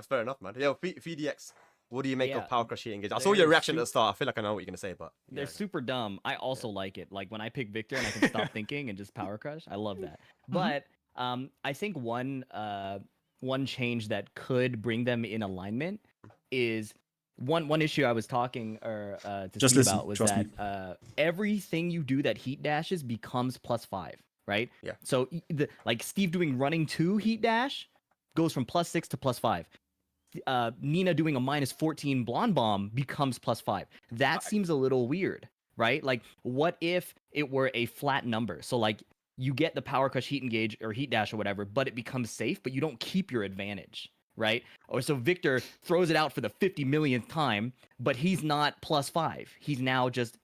Fair enough, man. Yo, FeedBack.EXE, what do you make Yeah, of Power Crush heat engage? I saw your they're reaction at the start. I feel like I know what you're gonna say, but They're yeah. super dumb. I also like it. Like when I pick Victor and I can stop thinking and just power crush. I love that. But I think one change that could bring them in alignment is one issue I was talking to Just Steve listen, about was trust me. that everything you do that heat dashes becomes +5, right? Yeah. So like Steve doing running 2 heat dash goes from +6 to +5. Nina doing a -14 blonde bomb becomes +5. That seems a little weird, right? Like, what if it were a flat number? So like you get the power crush heat engage or heat dash or whatever, but it becomes safe, but you don't keep your advantage, right? Or so Victor throws it out for the 50 millionth time, but he's not +5. He's now just,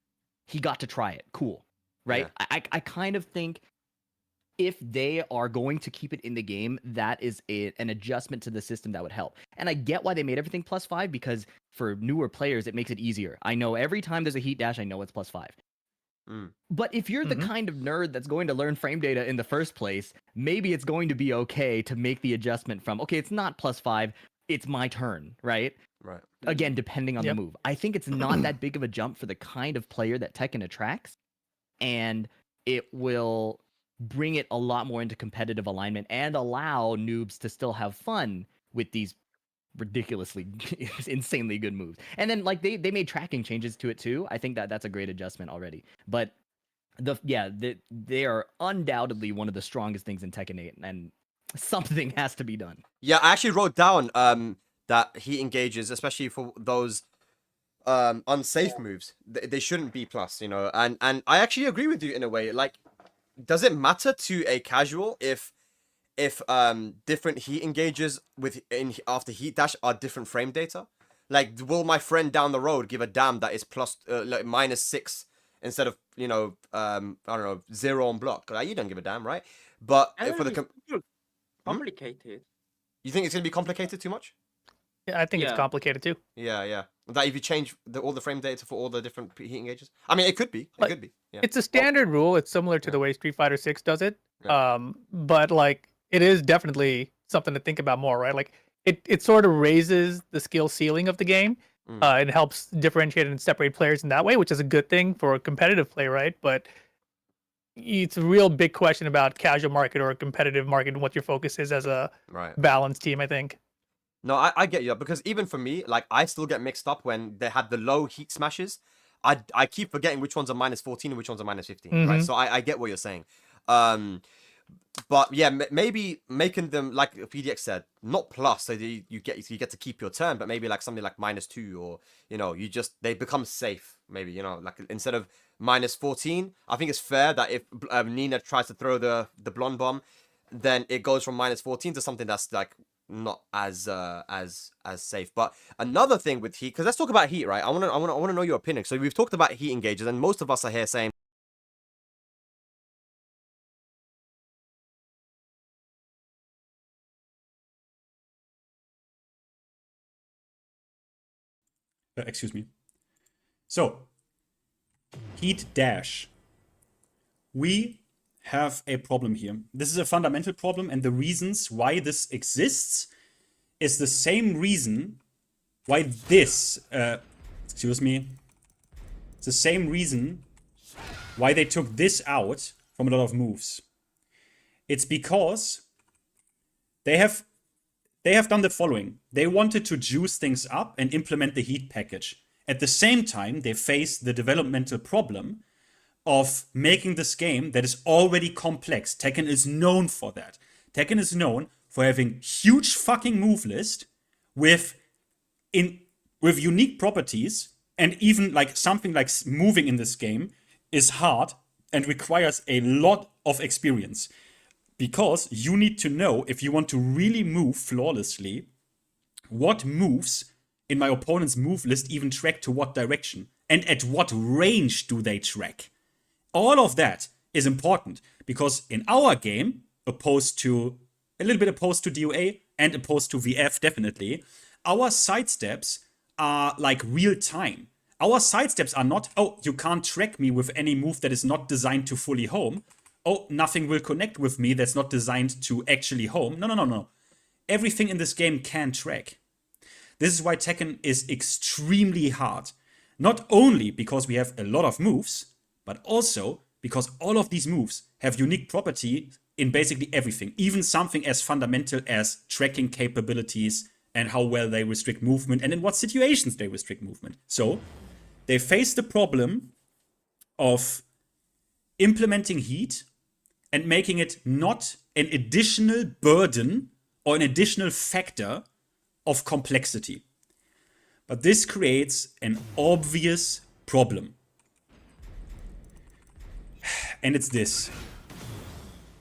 he got to try it. Cool, right? Yeah. I kind of think if they are going to keep it in the game, that is an adjustment to the system that would help. And I get why they made everything +5, because for newer players, it makes it easier. I know every time there's a heat dash, I know it's +5. But if you're the kind of nerd that's going to learn frame data in the first place, maybe it's going to be okay to make the adjustment from, okay, it's not +5, it's my turn, right? Right. Again, depending on Yep. the move. I think it's not that big of a jump for the kind of player that Tekken attracts, and it will bring it a lot more into competitive alignment and allow noobs to still have fun with these ridiculously insanely good moves. And then like they made tracking changes to it too. I think that's a great adjustment already. But they are undoubtedly one of the strongest things in Tekken 8, and something has to be done. Yeah, I actually wrote down that heat engages, especially for those unsafe moves. They shouldn't be plus, you know. And I actually agree with you in a way. Like, does it matter to a casual if different heat engages after heat dash are different frame data? Like, will my friend down the road give a damn that it's plus like -6 instead of, you know, I don't know, 0 on block? Like, you don't give a damn, right? But for the complicated. you think it's gonna be complicated too much? Yeah, I think it's Yeah. complicated too. Yeah. That if you change all the frame data for all the different heat engages, I mean, it could be. It Like, could be. Yeah. It's a standard rule. It's similar to Yeah. the way Street Fighter 6 does it. Yeah. But like it is definitely something to think about more, right? Like it sort of raises the skill ceiling of the game. It helps differentiate and separate players in that way, which is a good thing for a competitive play, right? But it's a real big question about casual market or a competitive market and what your focus is as a Right. balanced team, I think. No, I get you, because even for me, like, I still get mixed up when they had the low heat smashes. I keep forgetting which ones are -14 and which ones are -15, right? So I get what you're saying. But yeah, maybe making them, like FeedBack.EXE said, not plus, so you get to keep your turn, but maybe like something like -2, or, you know, they become safe. Maybe, you know, like instead of -14, I think it's fair that if Nina tries to throw the blonde bomb, then it goes from -14 to something that's like not as safe. But another thing with heat, because let's talk about heat, right? I want to know your opinion. So we've talked about heat engages, and most of us are here saying excuse me. So, heat dash. We have a problem here. This is a fundamental problem, and the reasons why this exists is the same reason why this, excuse me, it's the same reason why they took this out from a lot of moves. It's because they have done the following. They wanted to juice things up and implement the heat package. At the same time, they faced the developmental problem of making this game that is already complex. Tekken is known for that. Tekken is known for having huge fucking move list with unique properties, and even like something like moving in this game is hard and requires a lot of experience. Because you need to know, if you want to really move flawlessly, what moves in my opponent's move list even track to what direction, and at what range do they track. All of that is important, because in our game, a little bit opposed to DOA and opposed to VF definitely, our sidesteps are like real time. Our sidesteps are not, oh, you can't track me with any move that is not designed to fully home. Oh, nothing will connect with me that's not designed to actually home. No. Everything in this game can track. This is why Tekken is extremely hard. Not only because we have a lot of moves, but also because all of these moves have unique property in basically everything. Even something as fundamental as tracking capabilities and how well they restrict movement and in what situations they restrict movement. So they face the problem of implementing heat and making it not an additional burden or an additional factor of complexity. But this creates an obvious problem. And it's this.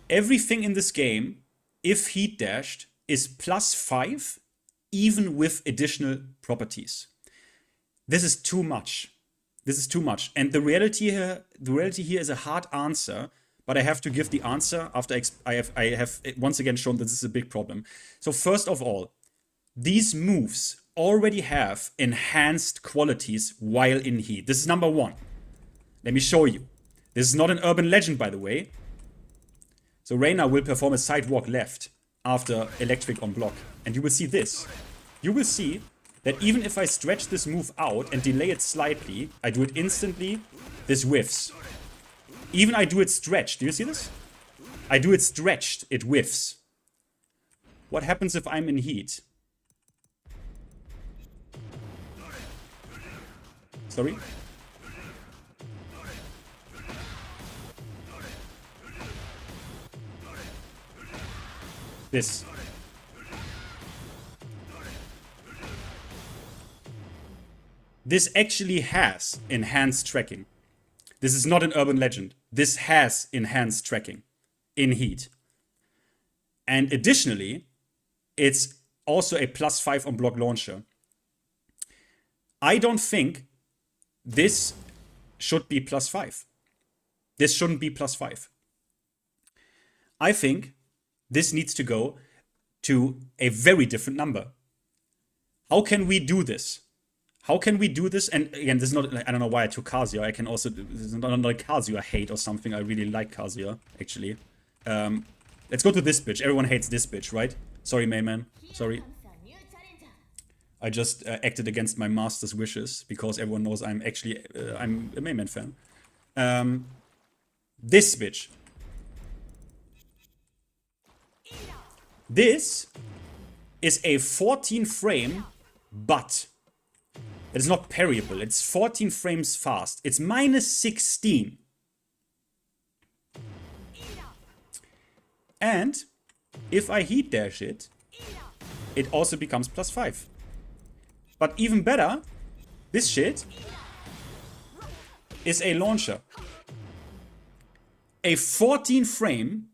Everything in this game, if heat dashed, is +5, even with additional properties. This is too much. This is too much. And the reality here is a hard answer, but I have to give the answer after I have once again shown that this is a big problem. So first of all, these moves already have enhanced qualities while in heat. This is number one. Let me show you. This is not an urban legend, by the way. So Reina will perform a sidewalk left after electric on block. And you will see this. You will see that even if I stretch this move out and delay it slightly, I do it instantly, this whiffs. Even I do it stretched. Do you see this? I do it stretched, it whiffs. What happens if I'm in heat? Sorry? This. This actually has enhanced tracking. This is not an urban legend. This has enhanced tracking in heat. And additionally, it's also a +5 on block launcher. I don't think this should be +5. This shouldn't be +5. I think this needs to go to a very different number. How can we do this? How can we do this? And again, this is not, I don't know why I took Kazuya. I can also, this is not like Kazuya hate or something. I really like Kazuya, actually. Let's go to this bitch. Everyone hates this bitch, right? Sorry, Mayman. Sorry. I just acted against my master's wishes because everyone knows I'm actually, I'm a Mayman fan. This bitch. This is a 14 frame, but it is not parryable. It's 14 frames fast. It's -16. And if I heat dash it, it also becomes +5. But even better, this shit is a launcher. A 14 frame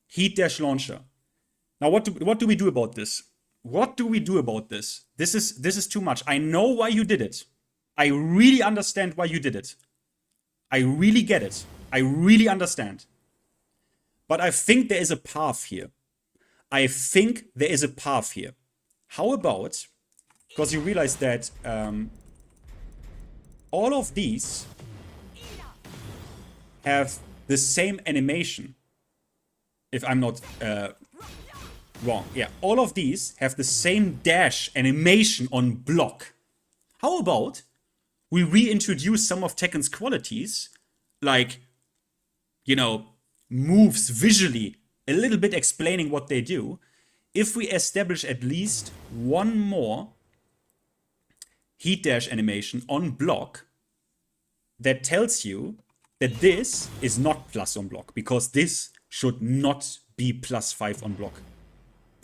heat dash launcher. Now what do we do about this? What do we do about this? This is too much. I know why you did it. I really understand why you did it. I really get it. I really understand. But I think there is a path here. I think there is a path here. How about, because you realize that all of these have the same animation. If I'm not wrong. Yeah, all of these have the same dash animation on block. How about we reintroduce some of Tekken's qualities, like, you know, moves visually, a little bit explaining what they do, if we establish at least one more heat dash animation on block that tells you that this is not plus on block, because this should not be +5 on block.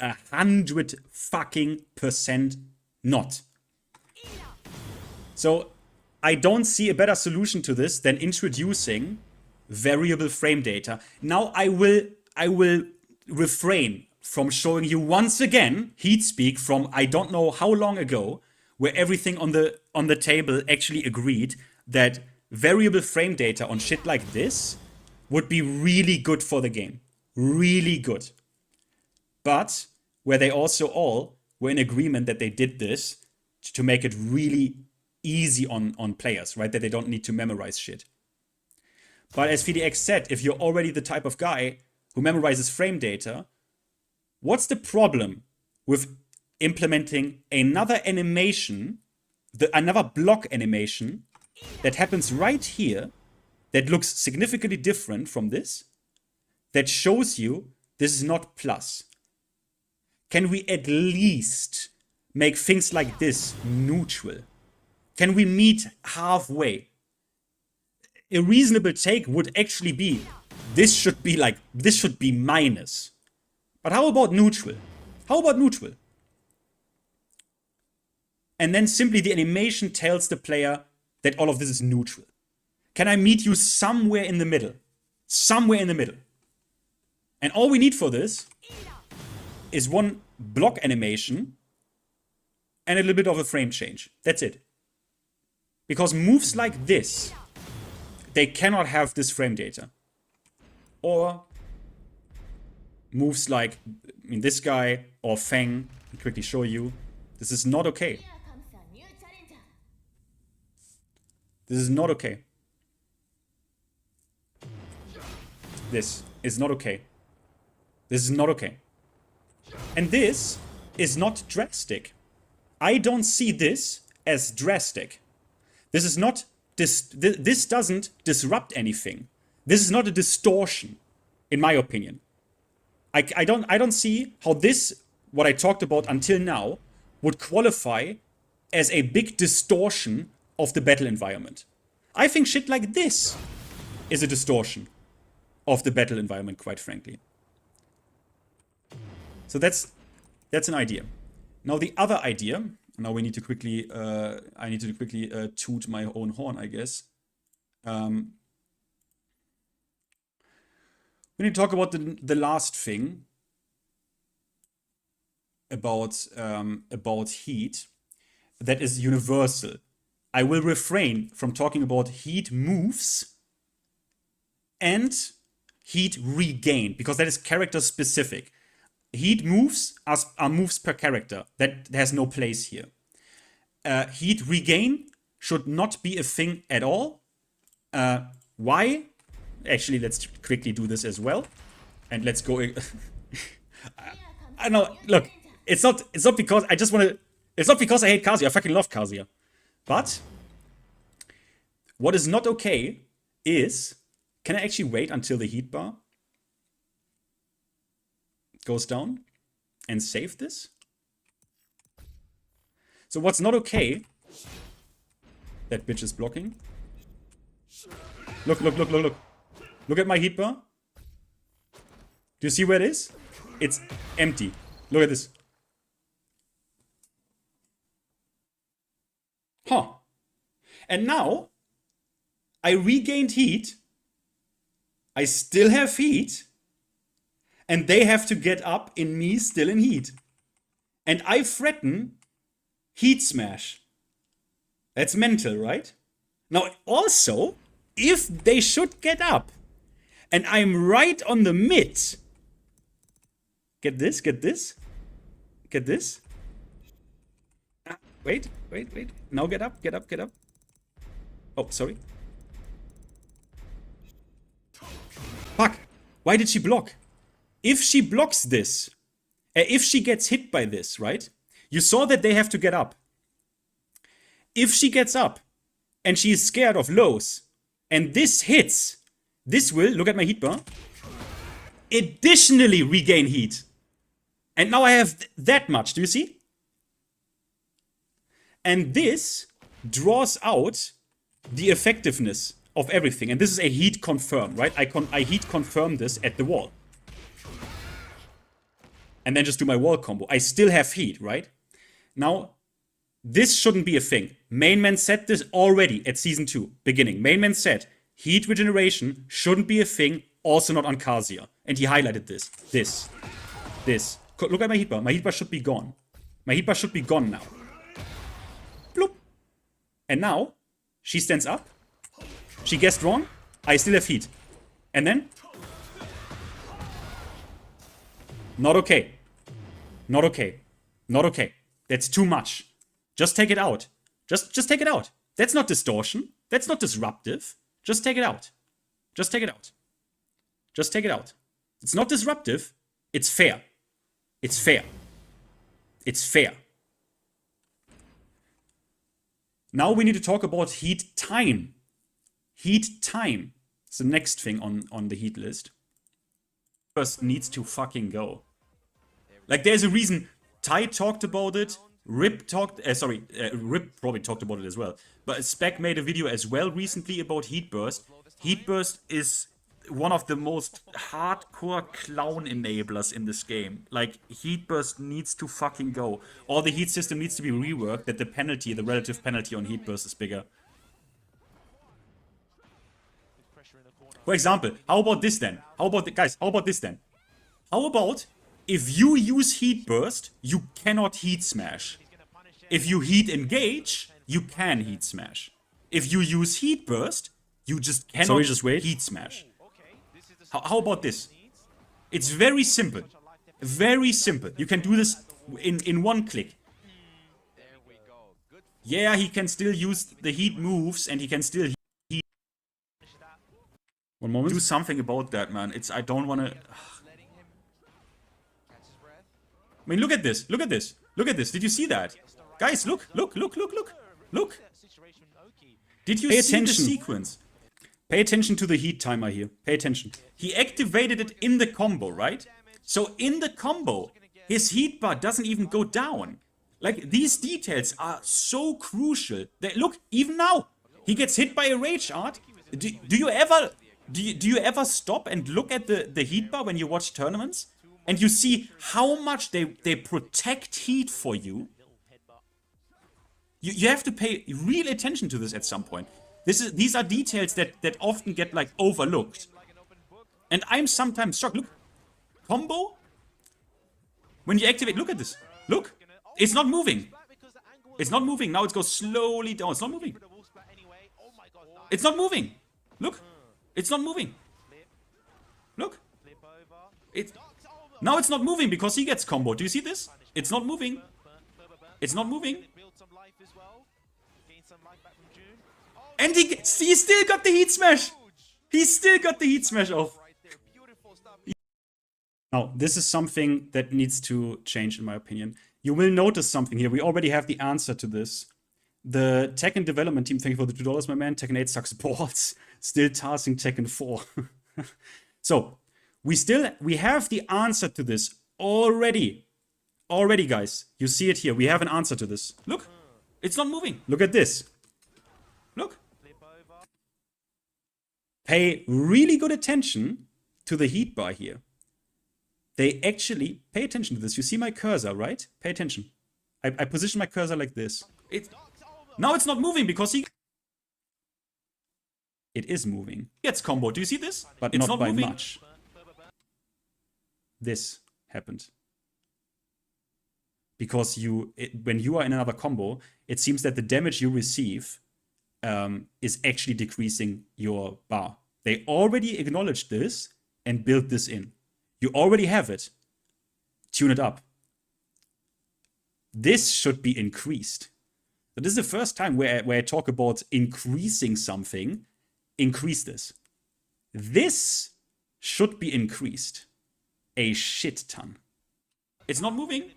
100% not. So I don't see a better solution to this than introducing variable frame data. Now I will refrain from showing you once again heat speak from I don't know how long ago, where everything on the table actually agreed that variable frame data on shit like this would be really good for the game. Really good. But where they also all were in agreement that they did this to make it really easy on players, right? That they don't need to memorize shit. But as Feedback.EXE said, if you're already the type of guy who memorizes frame data, what's the problem with implementing another animation, another block animation that happens right here, that looks significantly different from this, that shows you this is not plus? Can we at least make things like this neutral? Can we meet halfway? A reasonable take would actually be, this should be minus. But how about neutral? How about neutral? And then simply the animation tells the player that all of this is neutral. Can I meet you somewhere in the middle? Somewhere in the middle. And all we need for this is one block animation and a little bit of a frame change. That's it. Because moves like this, they cannot have this frame data. Or moves like this guy or Fang, I'll quickly show you. This is not okay. This is not okay. This is not okay. This is not okay. And this is not drastic. I don't see this as drastic. This is not this doesn't disrupt anything. This is not a distortion, in my opinion. I don't see how this, what I talked about until now, would qualify as a big distortion of the battle environment. I think shit like this is a distortion of the battle environment, quite frankly. So that's an idea. Now the other idea. Now we need to quickly. I need to quickly toot my own horn, I guess. We need to talk about the last thing about heat that is universal. I will refrain from talking about heat moves and heat regain because that is character specific. Heat moves are moves per character. That has no place here. Heat regain should not be a thing at all. Why? Actually, let's quickly do this as well. And let's go. I know. Look, it's not because I just want to. It's not because I hate Kazuya. I fucking love Kazuya. But what is not okay is, can I actually wait until the heat bar goes down and save this? So what's not okay, that bitch is blocking. Look. Look at my heat bar. Do you see where it is? It's empty. Look at this. Huh. And now, I regained heat. I still have heat. And they have to get up in me still in heat. And I threaten heat smash. That's mental, right? Now, also, if they should get up, and I'm right on the mid. Get this. Wait. Now get up. Oh, sorry. Fuck. Why did she block? If she blocks this, if she gets hit by this, right? You saw that they have to get up. If she gets up and she is scared of lows and this hits, this will, look at my heat bar, additionally regain heat. And now I have that much, do you see? And this draws out the effectiveness of everything. And this is a heat confirm, right? I heat confirm this at the wall. And then just do my wall combo. I still have heat, right? Now, this shouldn't be a thing. Main man said this already at season 2, beginning. Main man said, heat regeneration shouldn't be a thing, also not on Kazuya. And he highlighted this. This. Look at my heat bar. My heat bar should be gone. My heat bar should be gone now. Bloop. And now, she stands up. She guessed wrong. I still have heat. And then? Not okay. Not okay. Not okay. That's too much. Just take it out. Just take it out. That's not distortion. That's not disruptive. Just take it out. Just take it out. Just take it out. It's not disruptive. It's fair. It's fair. It's fair. Now we need to talk about heat time. Heat time. It's the next thing on the heat list. First needs to fucking go. Like, there's a reason Ty talked about it. Rip probably talked about it as well. But Spec made a video as well recently about Heat Burst. Heat Burst is one of the most hardcore clown enablers in this game. Like, Heat Burst needs to fucking go. Or the heat system needs to be reworked, that the penalty, the relative penalty on Heat Burst is bigger. For example, how about this then? How about this then? How about if you use Heat Burst, you cannot Heat Smash. If you Heat Engage, you can Heat Smash. If you use Heat Burst, you just cannot Heat Smash. How about this? It's very simple. Very simple. You can do this in one click. Yeah, he can still use the heat moves and he can still heat. One moment. Do something about that, man. I don't want to... I mean, look at this. Look at this. Look at this. Did you see that? Guys, look. Look. Did you see the sequence? Pay attention to the heat timer here. Pay attention. He activated it in the combo, right? So in the combo, his heat bar doesn't even go down. Like, these details are so crucial. Look, even now, he gets hit by a rage art. Do you ever stop and look at the heat bar when you watch tournaments? And you see how much they protect heat for you. You have to pay real attention to this at some point. These are details that often get, like, overlooked. And I'm sometimes shocked. Look. Combo. When you activate, look at this. Look. It's not moving. It's not moving. Now it goes slowly down. It's not moving. It's not moving. Look. It's not moving. Look. Now it's not moving because he gets combo. Do you see this? It's not moving. It's not moving. And he still got the heat smash. He still got the heat smash off. Now, this is something that needs to change in my opinion. You will notice something here. We already have the answer to this. The Tekken development team, thank you for the $2, my man. Tekken 8 sucks balls. Still tasking Tekken 4. So, we have the answer to this already. Already, guys. You see it here. We have an answer to this. Look. It's not moving. Look at this. Look. Pay really good attention to the heat bar here. They actually, pay attention to this. You see my cursor, right? Pay attention. I position my cursor like this. Now it's not moving because it is moving. He gets combo. Do you see this? But it's not by much. This happened. Because when you are in another combo, it seems that the damage you receive is actually decreasing your bar. They already acknowledged this and built this in. You already have it. Tune it up. This should be increased. So this is the first time where I talk about increasing something. Increase this. This should be increased a shit ton. It's not moving.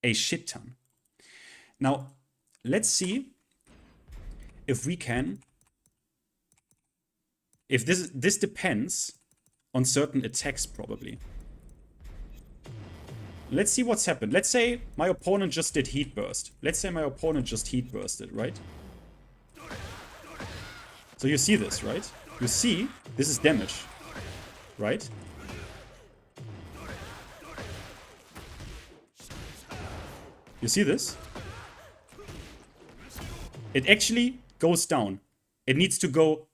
A shit ton. Now, let's see if we can... If this depends on certain attacks, probably. Let's see what's happened. Let's say my opponent just did Heat Burst. Let's say my opponent just Heat Bursted, right? So you see this, right? You see, this is damage, right? You see this? It actually goes down. It needs to go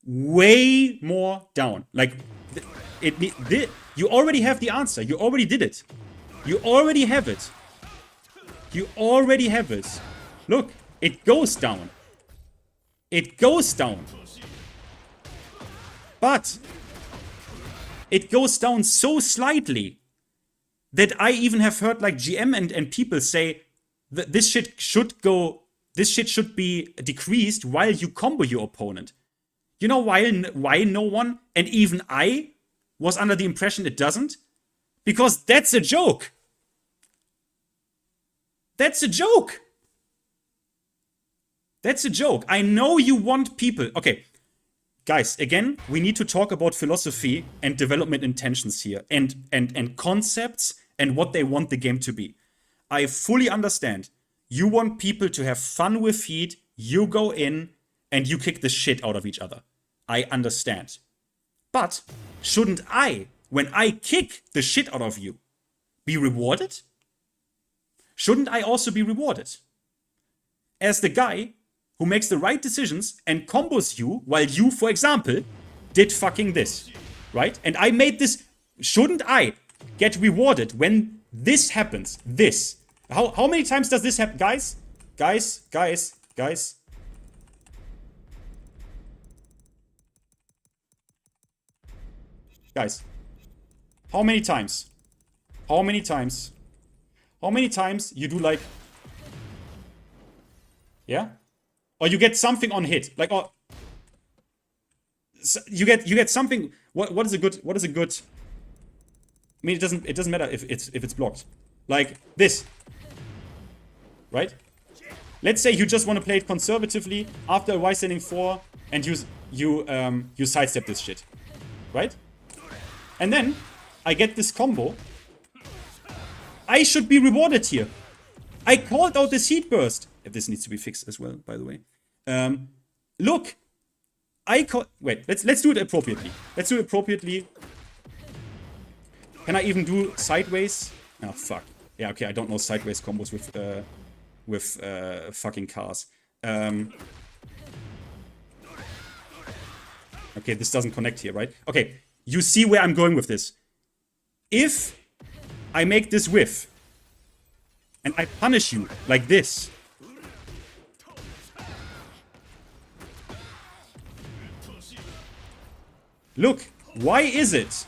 way more down. Like, you already have the answer. You already did it. You already have it. You already have it. Look, it goes down. It goes down. But it goes down so slightly that I even have heard like GM and people say that this shit should be decreased while you combo your opponent. You know why no one, and even I, was under the impression it doesn't? Because that's a joke. That's a joke. That's a joke. I know you want people. Okay, guys, again, we need to talk about philosophy and development intentions here, and concepts and what they want the game to be. I fully understand. You want people to have fun with Heat, you go in, and you kick the shit out of each other. I understand. But shouldn't I, when I kick the shit out of you, be rewarded? Shouldn't I also be rewarded? As the guy who makes the right decisions and combos you while you, for example, did fucking this, right? And I made this. Shouldn't I get rewarded when this happens? This. How many times does this happen? Guys? Guys? Guys. How many times? How many times? How many times you do like... Yeah? Or you get something on hit. Like, or... You get something... What is a good... I mean, it doesn't matter if it's blocked. Like this. Right? Let's say you just want to play it conservatively after a Y standing 4 and you sidestep this shit. Right? And then I get this combo. I should be rewarded here. I called out this heat burst. This needs to be fixed as well, by the way. Look. Wait, let's do it appropriately. Let's do it appropriately. Can I even do sideways? Oh, fuck. Yeah, okay, I don't know sideways combos with fucking cars. Okay, this doesn't connect here, right? Okay, you see where I'm going with this. If I make this whiff and I punish you like this, look, why is it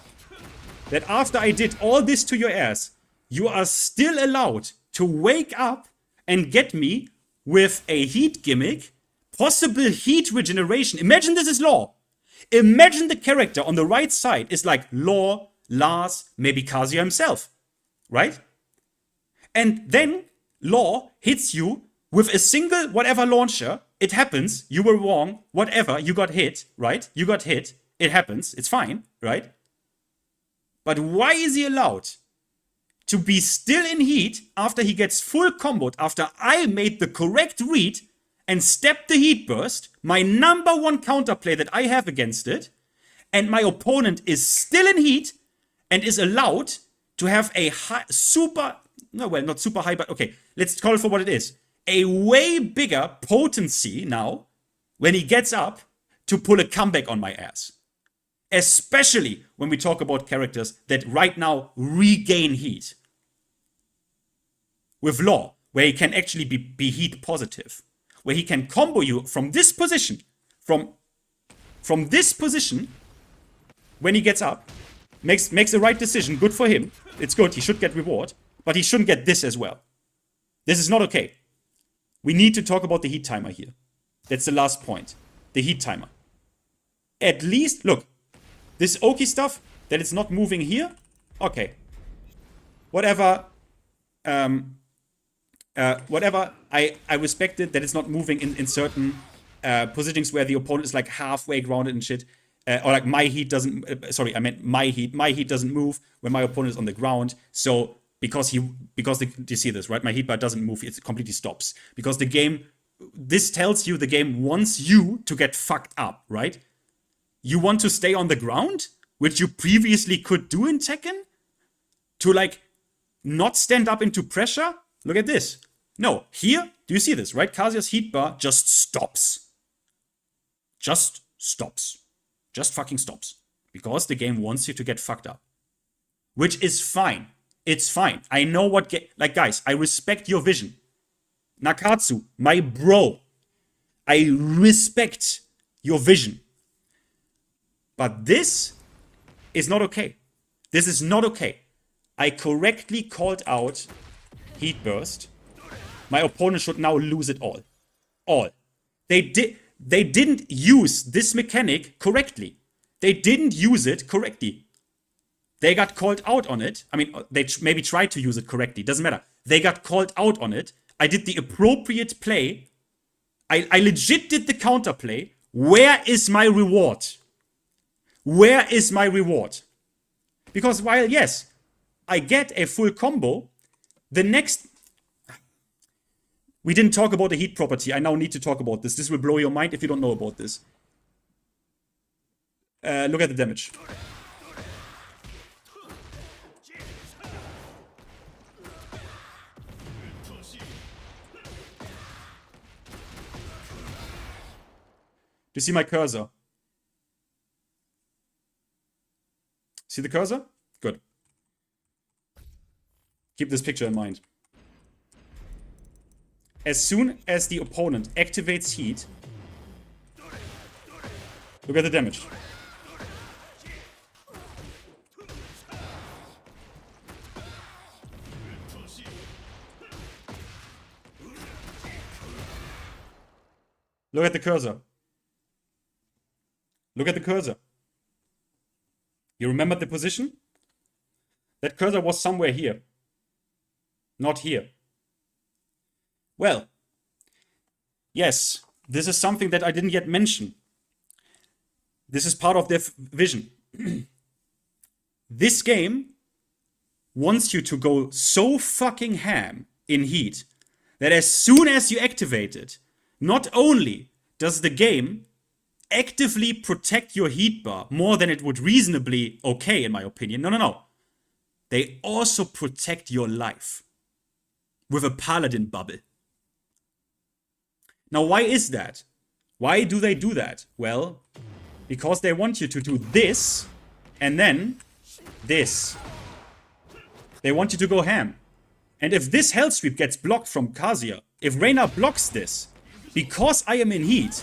that after I did all this to your ass, you are still allowed to wake up and get me with a heat gimmick, possible heat regeneration? Imagine this is Law. Imagine the character on the right side is like Law, Lars, maybe Kazuya himself, right? And then Law hits you with a single whatever launcher. It happens, you were wrong, whatever, you got hit, right? You got hit, it happens, it's fine, right? But why is he allowed to be still in heat after he gets full comboed, after I made the correct read and stepped the heat burst, my number one counterplay that I have against it, and my opponent is still in heat and is allowed to have a not super high, but okay, let's call it for what it is. A way bigger potency now when he gets up to pull a comeback on my ass. Especially when we talk about characters that right now regain heat. With Law, where he can actually be heat positive. Where he can combo you from this position. From this position, when he gets up, makes the right decision, good for him. It's good, he should get reward. But he shouldn't get this as well. This is not okay. We need to talk about the heat timer here. That's the last point. The heat timer. At least, look. This Oki stuff, that it's not moving here, okay. Whatever, I respect it that it's not moving in certain positionings where the opponent is like halfway grounded and shit. Or like my heat doesn't, my heat doesn't move when my opponent is on the ground. So, do you see this, right? My heat bar doesn't move, it completely stops. Because this tells you the game wants you to get fucked up, right? You want to stay on the ground, which you previously could do in Tekken? To like, not stand up into pressure? Look at this. No, here, do you see this, right? Kazuya's heat bar just stops. just stops. Just fucking stops. Because the game wants you to get fucked up. Which is fine. It's fine. I know what like, guys, I respect your vision. Nakatsu, my bro. I respect your vision. But this is not okay. This is not okay. I correctly called out Heat Burst. My opponent should now lose it all. All. They didn't use this mechanic correctly. They didn't use it correctly. They got called out on it. I mean, they maybe tried to use it correctly. Doesn't matter. They got called out on it. I did the appropriate play. I legit did the counterplay. Where is my reward? Where is my reward? Because while, yes, I get a full combo, the next... We didn't talk about the heat property. I now need to talk about this. This will blow your mind if you don't know about this. Look at the damage. Do you see my cursor? See the cursor? Good. Keep this picture in mind. As soon as the opponent activates heat, look at the damage. Look at the cursor. Look at the cursor. You remember the position? That cursor was somewhere here. Not here. Well, yes, this is something that I didn't yet mention. This is part of their vision. This game wants you to go so fucking ham in heat that as soon as you activate it, not only does the game actively protect your heat bar more than it would reasonably okay, in my opinion. No. They also protect your life with a paladin bubble. Now, why is that? Why do they do that? Well, because they want you to do this and then this. They want you to go ham. And if this hell sweep gets blocked from Kazuya, if Reina blocks this, because I am in heat,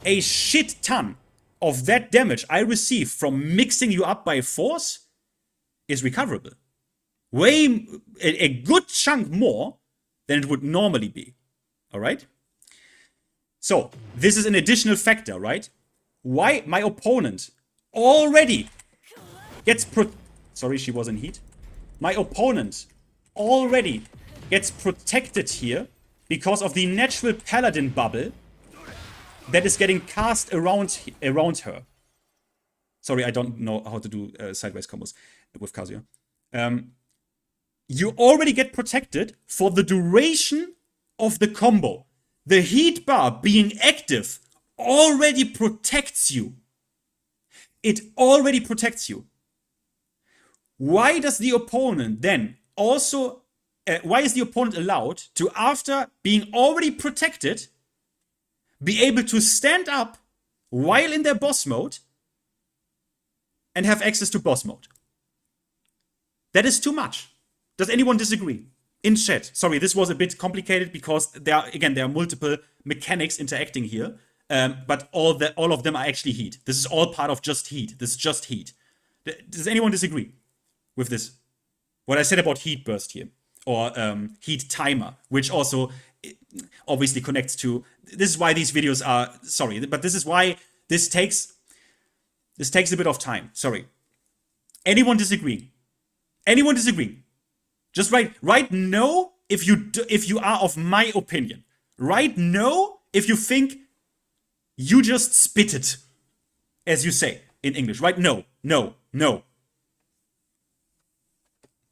a shit ton of that damage I receive from mixing you up by force is recoverable. A good chunk more than it would normally be. Alright? So, this is an additional factor, right? Why my opponent already gets sorry, she was in heat. My opponent already gets protected here because of the natural paladin bubble that is getting cast around her. Sorry, I don't know how to do sideways combos with Kazuya. You already get protected for the duration of the combo. The heat bar being active already protects you. It already protects you. Why does the opponent then also... why is the opponent allowed to, after being already protected, be able to stand up while in their boss mode and have access to boss mode? That is too much. Does anyone disagree? In chat. Sorry, this was a bit complicated because there are multiple mechanics interacting here. But all of them are actually heat. This is all part of just heat. This is just heat. Does anyone disagree with this? What I said about heat burst here. Or heat timer, which also obviously connects to... This is why these videos are... Sorry, but this is why this takes a bit of time. Sorry. Anyone disagree? Anyone disagree? Just write no if you are of my opinion. Write no if you think you just spit it, as you say in English. Write no, no, no.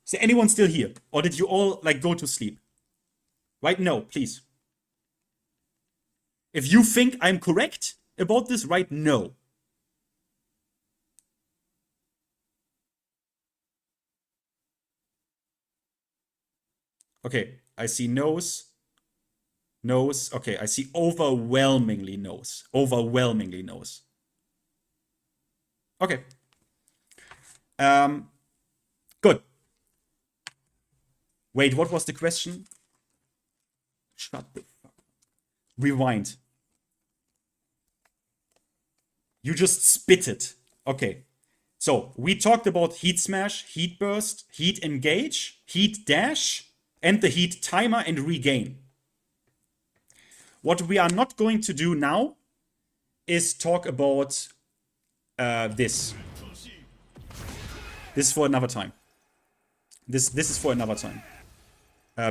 Is anyone still here? Or did you all go to sleep? Write no, please. If you think I'm correct about this, write no. Okay, I see no's. No's. Okay, I see overwhelmingly no's. Overwhelmingly no's. Okay. Good. Wait, what was the question? Shut the fuck up. Rewind. You just spit it. Okay. So, we talked about Heat Smash, Heat Burst, Heat Engage, Heat Dash, and the Heat Timer and Regain. What we are not going to do now is talk about this. This is for another time. This is for another time.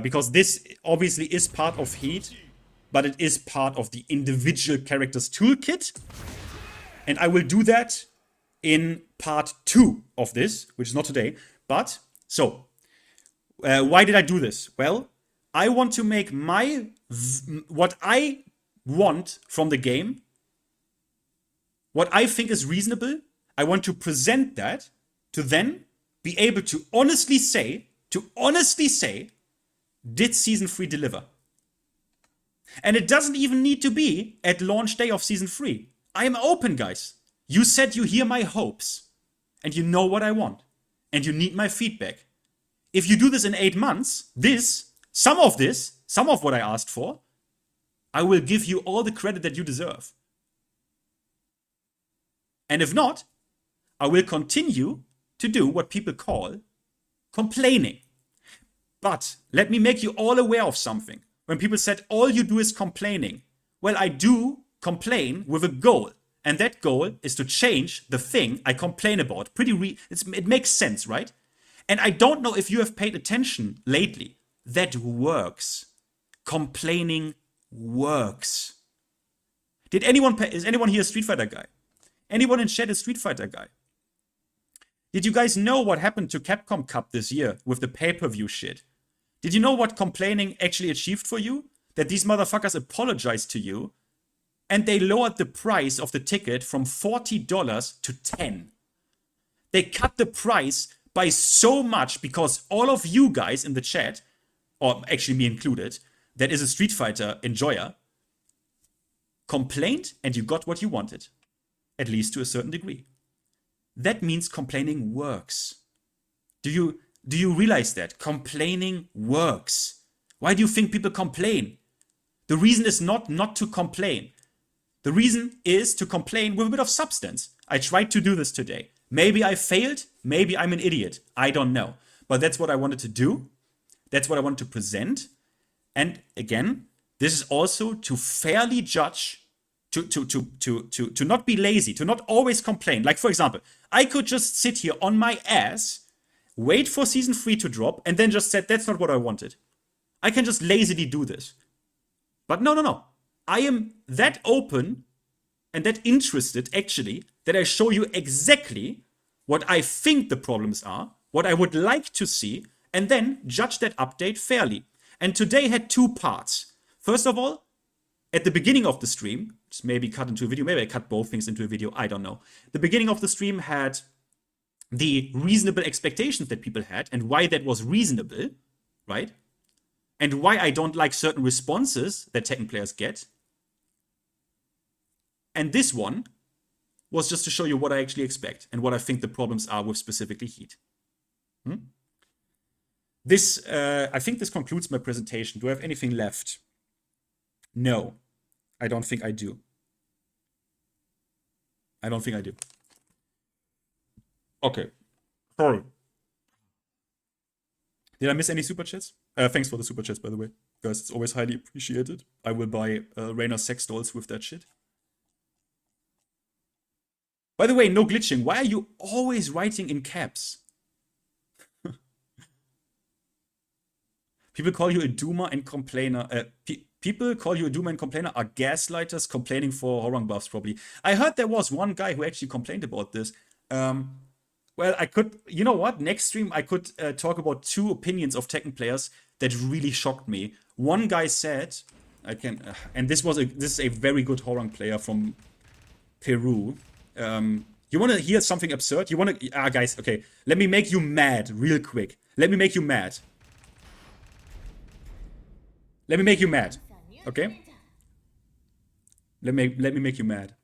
Because this obviously is part of Heat, but it is part of the individual character's toolkit. And I will do that in part 2 of this, which is not today. But, so, why did I do this? Well, I want to make what I want from the game, what I think is reasonable, I want to present that to then be able to honestly say, did Season 3 deliver? And it doesn't even need to be at launch day of Season 3. I am open, guys. You said you hear my hopes, and you know what I want, and you need my feedback. If you do this in 8 months, some of what I asked for, I will give you all the credit that you deserve. And if not, I will continue to do what people call complaining. But let me make you all aware of something. When people said all you do is complaining, well, I do complain with a goal. And that goal is to change the thing I complain about. It makes sense, right? And I don't know if you have paid attention lately. That works. Complaining works. Is anyone here a Street Fighter guy? Anyone in chat a Street Fighter guy? Did you guys know what happened to Capcom Cup this year with the pay-per-view shit? Did you know what complaining actually achieved for you? That these motherfuckers apologized to you and they lowered the price of the ticket from $40 to $10. They cut the price by so much because all of you guys in the chat, or actually me included, that is a Street Fighter enjoyer, complained and you got what you wanted. At least to a certain degree. That means complaining works. Do you realize that? Complaining works. Why do you think people complain? The reason is not to complain. The reason is to complain with a bit of substance. I tried to do this today. Maybe I failed. Maybe I'm an idiot. I don't know. But that's what I wanted to do. That's what I wanted to present. And again, this is also to fairly judge, to not be lazy, to not always complain. Like, for example, I could just sit here on my ass, wait for Season 3 to drop, and then just said, that's not what I wanted. I can just lazily do this. But no. I am that open and that interested, actually, that I show you exactly what I think the problems are, what I would like to see, and then judge that update fairly. And today had 2 parts. First of all, at the beginning of the stream, just maybe cut into a video, maybe I cut both things into a video, I don't know. The beginning of the stream had the reasonable expectations that people had and why that was reasonable, right? And why I don't like certain responses that Tekken players get. And this one was just to show you what I actually expect and what I think the problems are with specifically Heat. I think this concludes my presentation. Do I have anything left? No, I don't think I do. I don't think I do. Okay, sorry. Did I miss any super chats? Thanks for the super chats, by the way. Guys, it's always highly appreciated. I will buy Reina sex dolls with that shit. By the way, no glitching. Why are you always writing in caps? People call you a doomer and complainer. People call you a doomer and complainer are gaslighters complaining for horror buffs, probably. I heard there was one guy who actually complained about this. Well, I could, you know what? Next stream, I could talk about 2 opinions of Tekken players that really shocked me. One guy said, and this is a very good horror player from Peru. You want to hear something absurd? You want to, guys, okay. Let me make you mad real quick. Let me make you mad. Okay? Let me make you mad.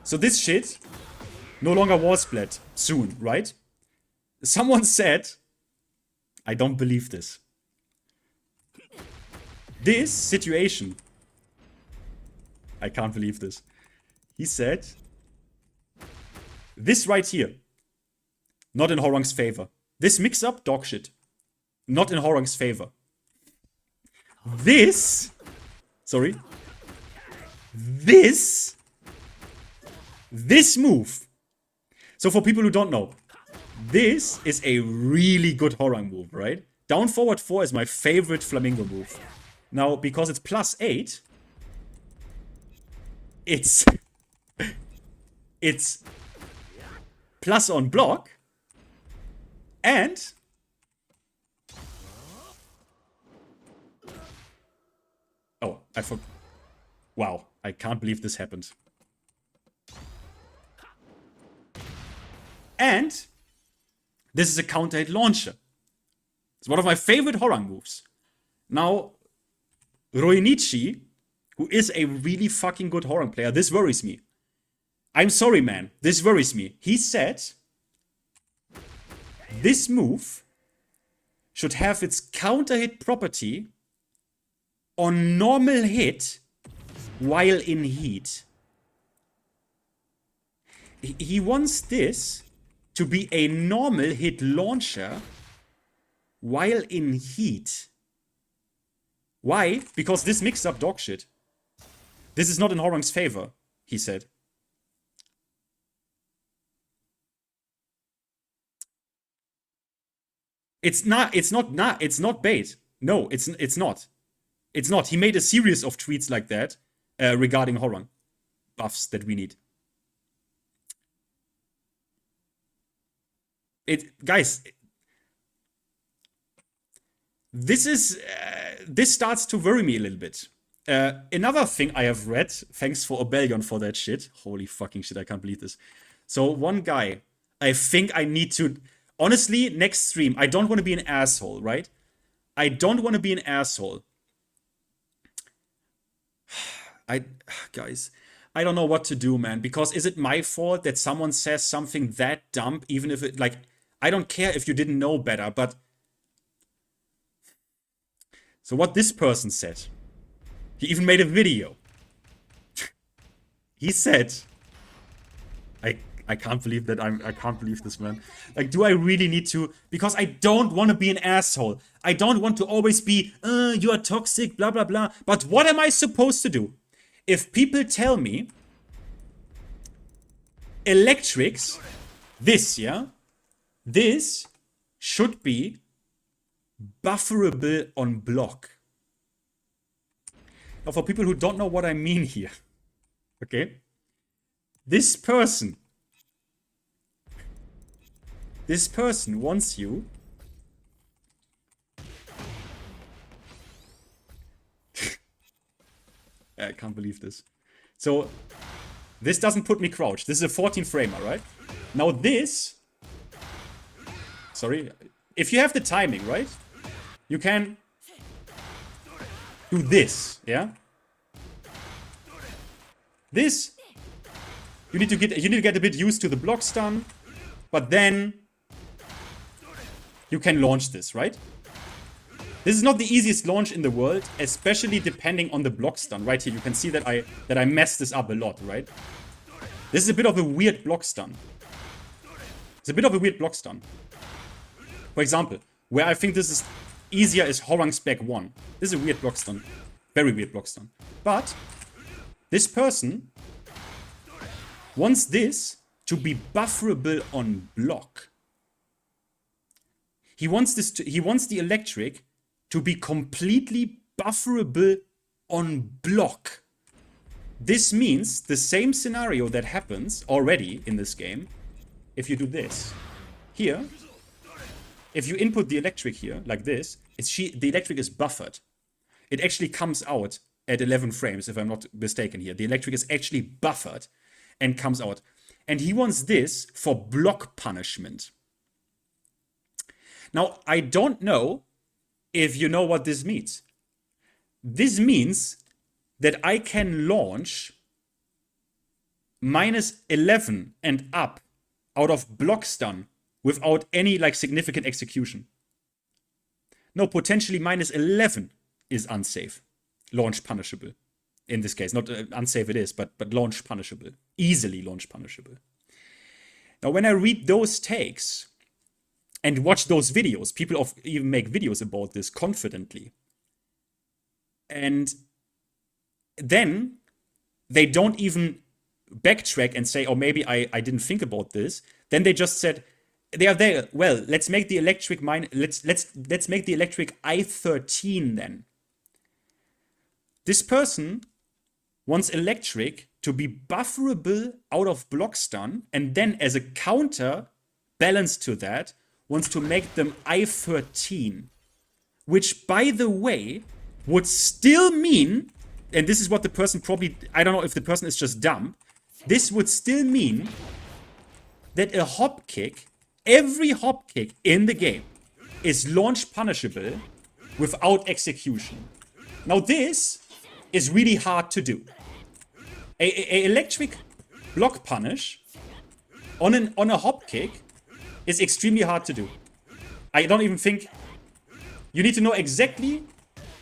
So this shit no longer wall split soon, right? Someone said, I don't believe this. This situation, I can't believe this. He said, this right here, not in Horong's favor. This mix-up, dog shit. Not in Horong's favor. This, sorry, this move. So for people who don't know, this is a really good Horong move, right? Down forward 4 is my favorite flamingo move. Now, because it's +8, it's plus on block, and oh, I forgot. Wow, I can't believe this happened. And this is a counter hit launcher. It's one of my favorite Horong moves. Now, Roinichi, who is a really fucking good Horong player, this worries me. I'm sorry, man. This worries me. He said this move should have its counter hit property on normal hit while in heat. He wants this to be a normal hit launcher while in heat. Why? Because this mixed up dog shit. This is not in Horong's favor, he said. It's not bait. No, it's not. It's not. He made a series of tweets like that regarding Horong buffs that we need. Guys, this starts to worry me a little bit. Another thing I have read, thanks for Obellion for that shit. Holy fucking shit, I can't believe this. So one guy, I think I need to, honestly, next stream, I don't want to be an asshole, right? I don't want to be an asshole. Guys, I don't know what to do, man, because is it my fault that someone says something that dumb, even if it, like, I don't care if you didn't know better, but so what this person said, he even made a video. He said, I can't believe that I can't believe this, man. Like, do I really need to? Because I don't want to be an asshole. I don't want to always be, you are toxic, blah, blah, blah. But what am I supposed to do? If people tell me, electrics, this, yeah? This should be bufferable on block. Now, for people who don't know what I mean here, okay? This person wants you I can't believe this. So, this doesn't put me crouched. This is a 14 framer, right? Now this, sorry, if you have the timing, right? You can do this, yeah? This, you need to get a bit used to the block stun, but then you can launch this, right? This is not the easiest launch in the world, especially depending on the block stun. Right here, you can see that I messed this up a lot, right? This is a bit of a weird block stun. It's a bit of a weird block stun. For example, where I think this is easier is Horong's back 1. This is a weird block stun. Very weird block stun. But this person wants this to be bufferable on block. He wants the electric to be completely bufferable on block. This means the same scenario that happens already in this game if you do this. Here, if you input the electric here, like this, the electric is buffered. It actually comes out at 11 frames, if I'm not mistaken here. The electric is actually buffered and comes out. And he wants this for block punishment. Now, I don't know if you know what this means. This means that I can launch -11 and up out of block stun without any like significant execution. No, potentially -11 is unsafe. Launch punishable. In this case, not unsafe it is, but launch punishable. Easily launch punishable. Now, when I read those takes and watch those videos, people even make videos about this confidently. And then they don't even backtrack and say, oh, maybe I didn't think about this. Then they just said, they are there. Well, let's make the electric let's make the electric I13 then. This person wants electric to be bufferable out of block stun, and then as a counter balance to that, wants to make them I13. Which, by the way, would still mean, and this is what the person probably, I don't know if the person is just dumb, this would still mean that a hop kick, every hop kick in the game, is launch punishable without execution. Now this is really hard to do. A electric block punish on a hop kick is extremely hard to do. I don't even think, you need to know exactly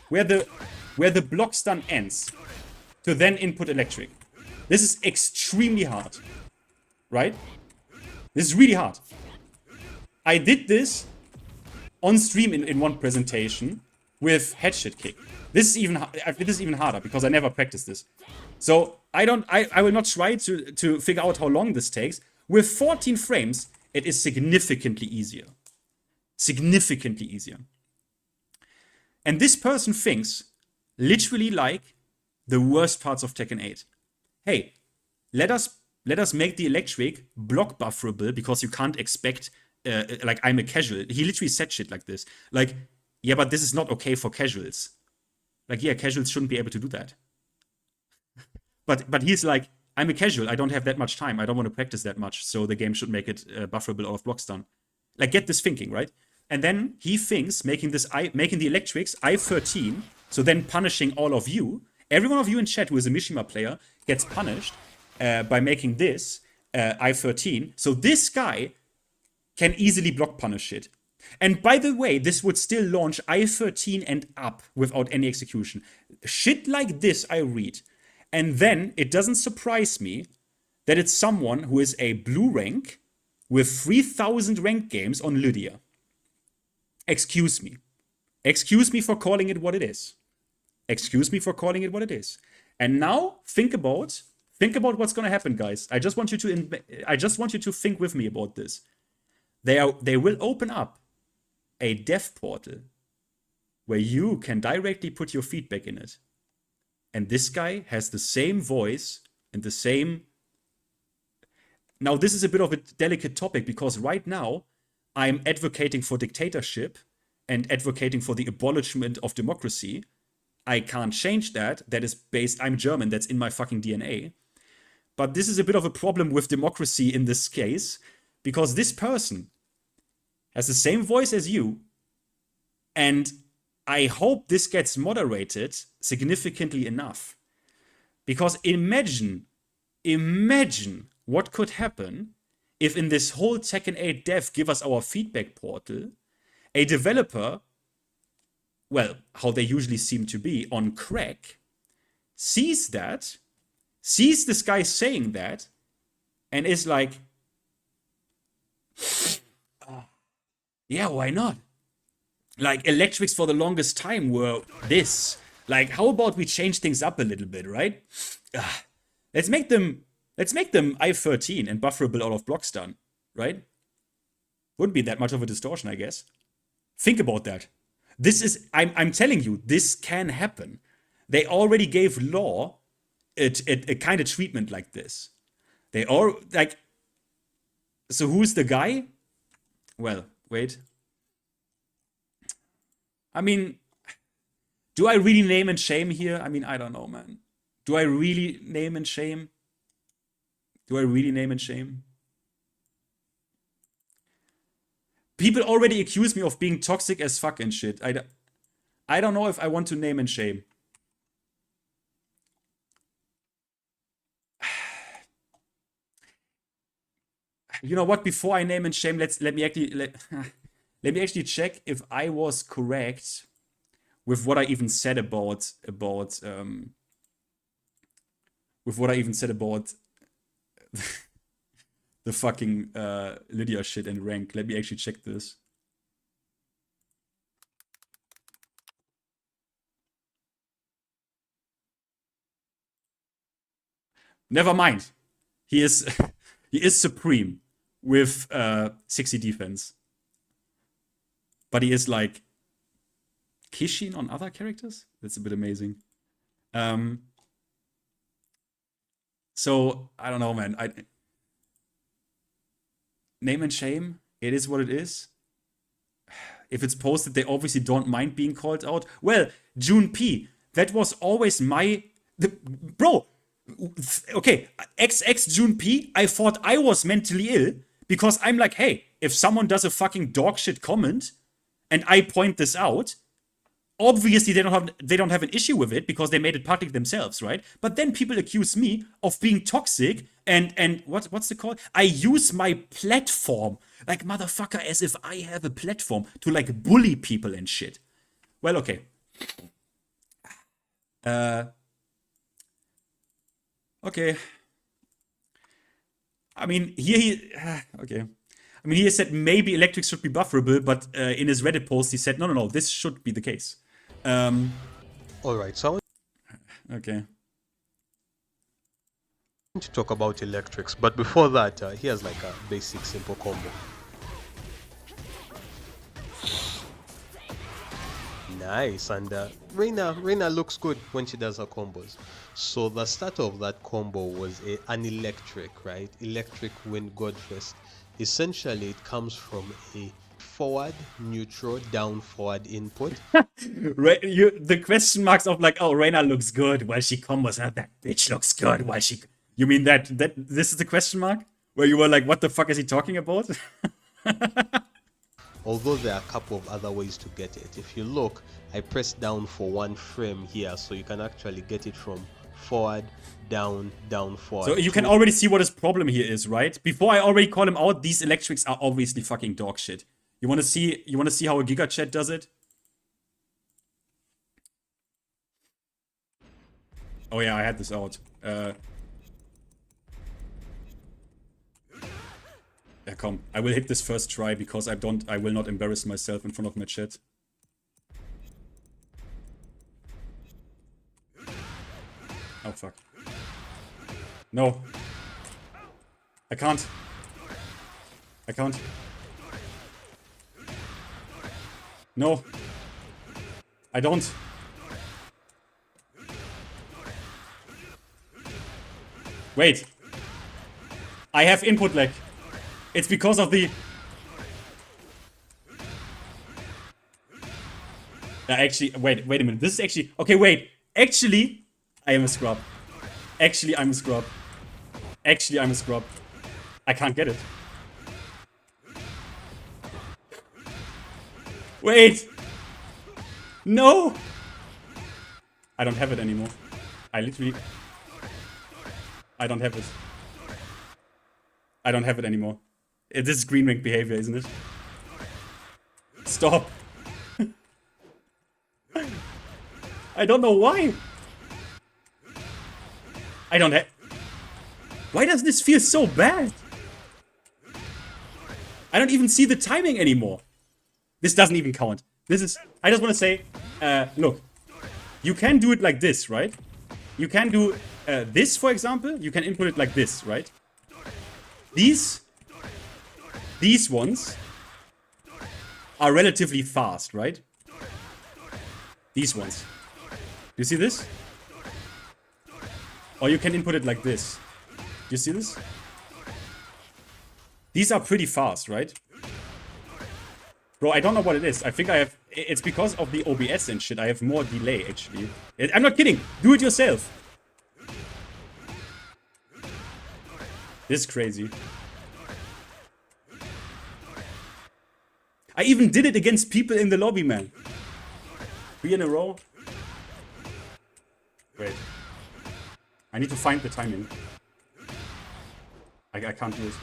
where the block stun ends to then input electric. This is extremely hard, right? This is really hard. I did this on stream in one presentation with headshot kick. This is even harder because I never practiced this. So I will not try to figure out how long this takes. With 14 frames, it is significantly easier. Significantly easier. And this person thinks literally like the worst parts of Tekken 8. Hey, let us make the electric block bufferable because you can't expect like I'm a casual. He literally said shit like this. Like, yeah, but this is not okay for casuals. Like, yeah, casuals shouldn't be able to do that. But he's like, I'm a casual. I don't have that much time. I don't want to practice that much. So the game should make it bufferable out of block stun. Like, get this thinking, right? And then he thinks making the electrics I13, so then punishing all of you. Every one of you in chat who is a Mishima player gets punished by making this I13. So this guy can easily block punish it. And by the way, this would still launch I13 and up without any execution. Shit like this I read. And then it doesn't surprise me that it's someone who is a blue rank with 3,000 ranked games on Lydia. Excuse me. Excuse me for calling it what it is. Excuse me for calling it what it is. And now think about what's going to happen, guys. I just want you to think with me about this. They will open up a dev portal where you can directly put your feedback in it. And this guy has the same voice and the same... Now, this is a bit of a delicate topic because right now I'm advocating for dictatorship and advocating for the abolishment of democracy. I can't change that. That is based... I'm German. That's in my fucking DNA. But this is a bit of a problem with democracy in this case because this person has the same voice as you, and I hope this gets moderated significantly enough. Because imagine what could happen if in this whole Tekken 8 dev give us our feedback portal, a developer, well, how they usually seem to be, on crack, sees this guy saying that, and is like, yeah, why not? Like, electrics for the longest time were this. Like, how about we change things up a little bit, right? Let's make them I13 and bufferable out of block stun, right? Wouldn't be that much of a distortion, I guess. Think about that. This is, I'm telling you, this can happen. They already gave law a kind of treatment like this. They all, like, so who's the guy? Well, wait. I mean, do I really name and shame here? I mean, I don't know, man. Do I really name and shame? Do I really name and shame? People already accuse me of being toxic as fuck and shit. I don't know if I want to name and shame. You know what? Before I name and shame, let me actually check if I was correct with what I even said about the fucking Lydia shit and rank. Let me actually check this. Never mind. He is he is supreme with 60 defense. But he is like Kishin on other characters? That's a bit amazing. So I don't know, man. Name and shame. It is what it is. If it's posted, they obviously don't mind being called out. Well, June P. That was always bro. Okay, XX June P. I thought I was mentally ill because I'm like, hey, if someone does a fucking dog shit comment and I point this out, obviously they don't have an issue with it because they made it public themselves, right? But then people accuse me of being toxic and what's the call? I use my platform, like motherfucker, as if I have a platform to like bully people and shit. Well, okay. Okay. I mean, okay. I mean, he said maybe electric should be bufferable, but in his Reddit post he said, no, this should be the case. All right, so okay. I want to talk about electrics, but before that, here's like a basic simple combo. Nice, and Reina looks good when she does her combos. So the start of that combo was an electric, right? Electric wind godfist. Essentially, it comes from a forward, neutral, down, forward input. The question marks of like, oh, Reina looks good while she combos. That bitch looks good while she. You mean that this is the question mark where you were like, what the fuck is he talking about? Although there are a couple of other ways to get it. If you look, I press down for one frame here, so you can actually get it from forward, down, forward. So you can already see what his problem here is, right? Before I already call him out, these electrics are obviously fucking dog shit. You wanna see how a Giga Chat does it? Oh yeah, I had this out. Yeah, come. I will hit this first try because I will not embarrass myself in front of my chat. Oh fuck. No. I can't. No. I don't. Wait. I have input lag. It's because of the... actually, wait a minute. This is actually... Okay, wait. Actually, I am a scrub. Actually, I'm a scrub. I can't get it. Wait! No! I don't have it anymore. I don't have it. I don't have it anymore. This is green rank behavior, isn't it? Stop. I don't know why. I don't have... Why does this feel so bad? I don't even see the timing anymore. This doesn't even count. This is... I just want to say, look. You can do it like this, right? You can do this, for example. You can input it like this, right? These ones are relatively fast, right? These ones. Do you see this? Or you can input it like this. Do you see this? These are pretty fast, right? Bro, I don't know what it is. I think I have... It's because of the OBS and shit. I have more delay, actually. I'm not kidding. Do it yourself. This is crazy. I even did it against people in the lobby, man. 3 in a row. Wait. I need to find the timing. I can't do it.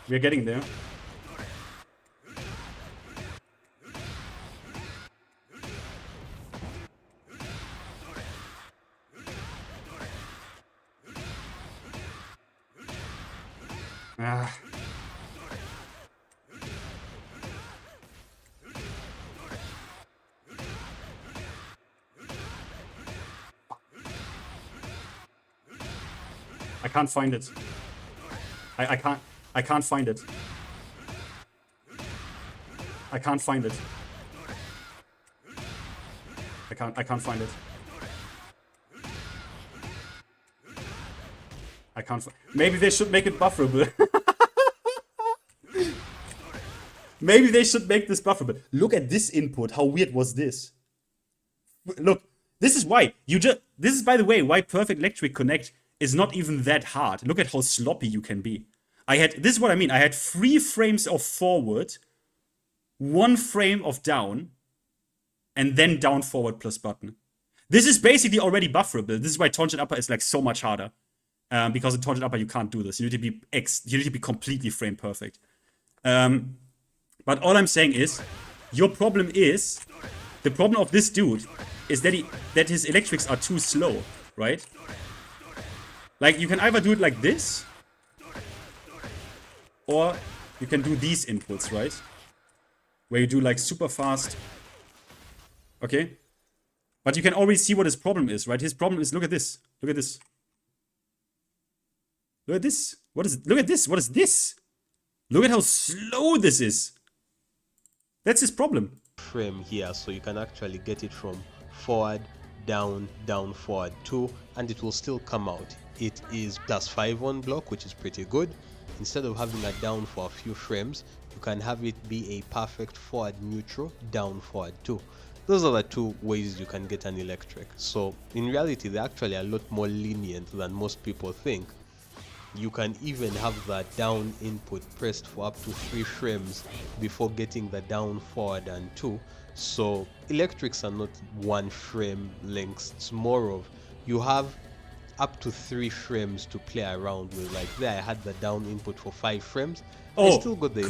We're getting there. I can't find it. I can't find it. I can't find it. I can't find it. I can't. Maybe they should make it bufferable. Maybe they should make this bufferable. Look at this input. How weird was this? Look, this is why you just. This is, by the way, why Perfect Electric Connect is not even that hard. Look at how sloppy you can be. This is what I mean. I had 3 frames of forward, 1 frame of down, and then down forward plus button. This is basically already bufferable. This is why tangent upper is like so much harder. Because in tangent upper you can't do this. You need to be completely frame perfect. But all I'm saying is, the problem of this dude is that his electrics are too slow, right? Like, you can either do it like this, or you can do these inputs, right? Where you do like super fast. Okay? But you can already see what his problem is, right? His problem is, look at this. Look at this. Look at this. Look at this. What is this? Look at how slow this is. That's his problem. Frame here, so you can actually get it from forward, down, down, forward 2, and it will still come out. It is +5 on block, which is pretty good. Instead of having a down for a few frames, you can have it be a perfect forward neutral, down, forward 2. Those are the 2 ways you can get an electric. So in reality, they're actually a lot more lenient than most people think. You can even have the down input pressed for up to 3 frames before getting the down, forward, and 2. So electrics are not 1 frame lengths. It's more of, you have up to 3 frames to play around with. Like there, I had the down input for 5 frames. Oh, I still got the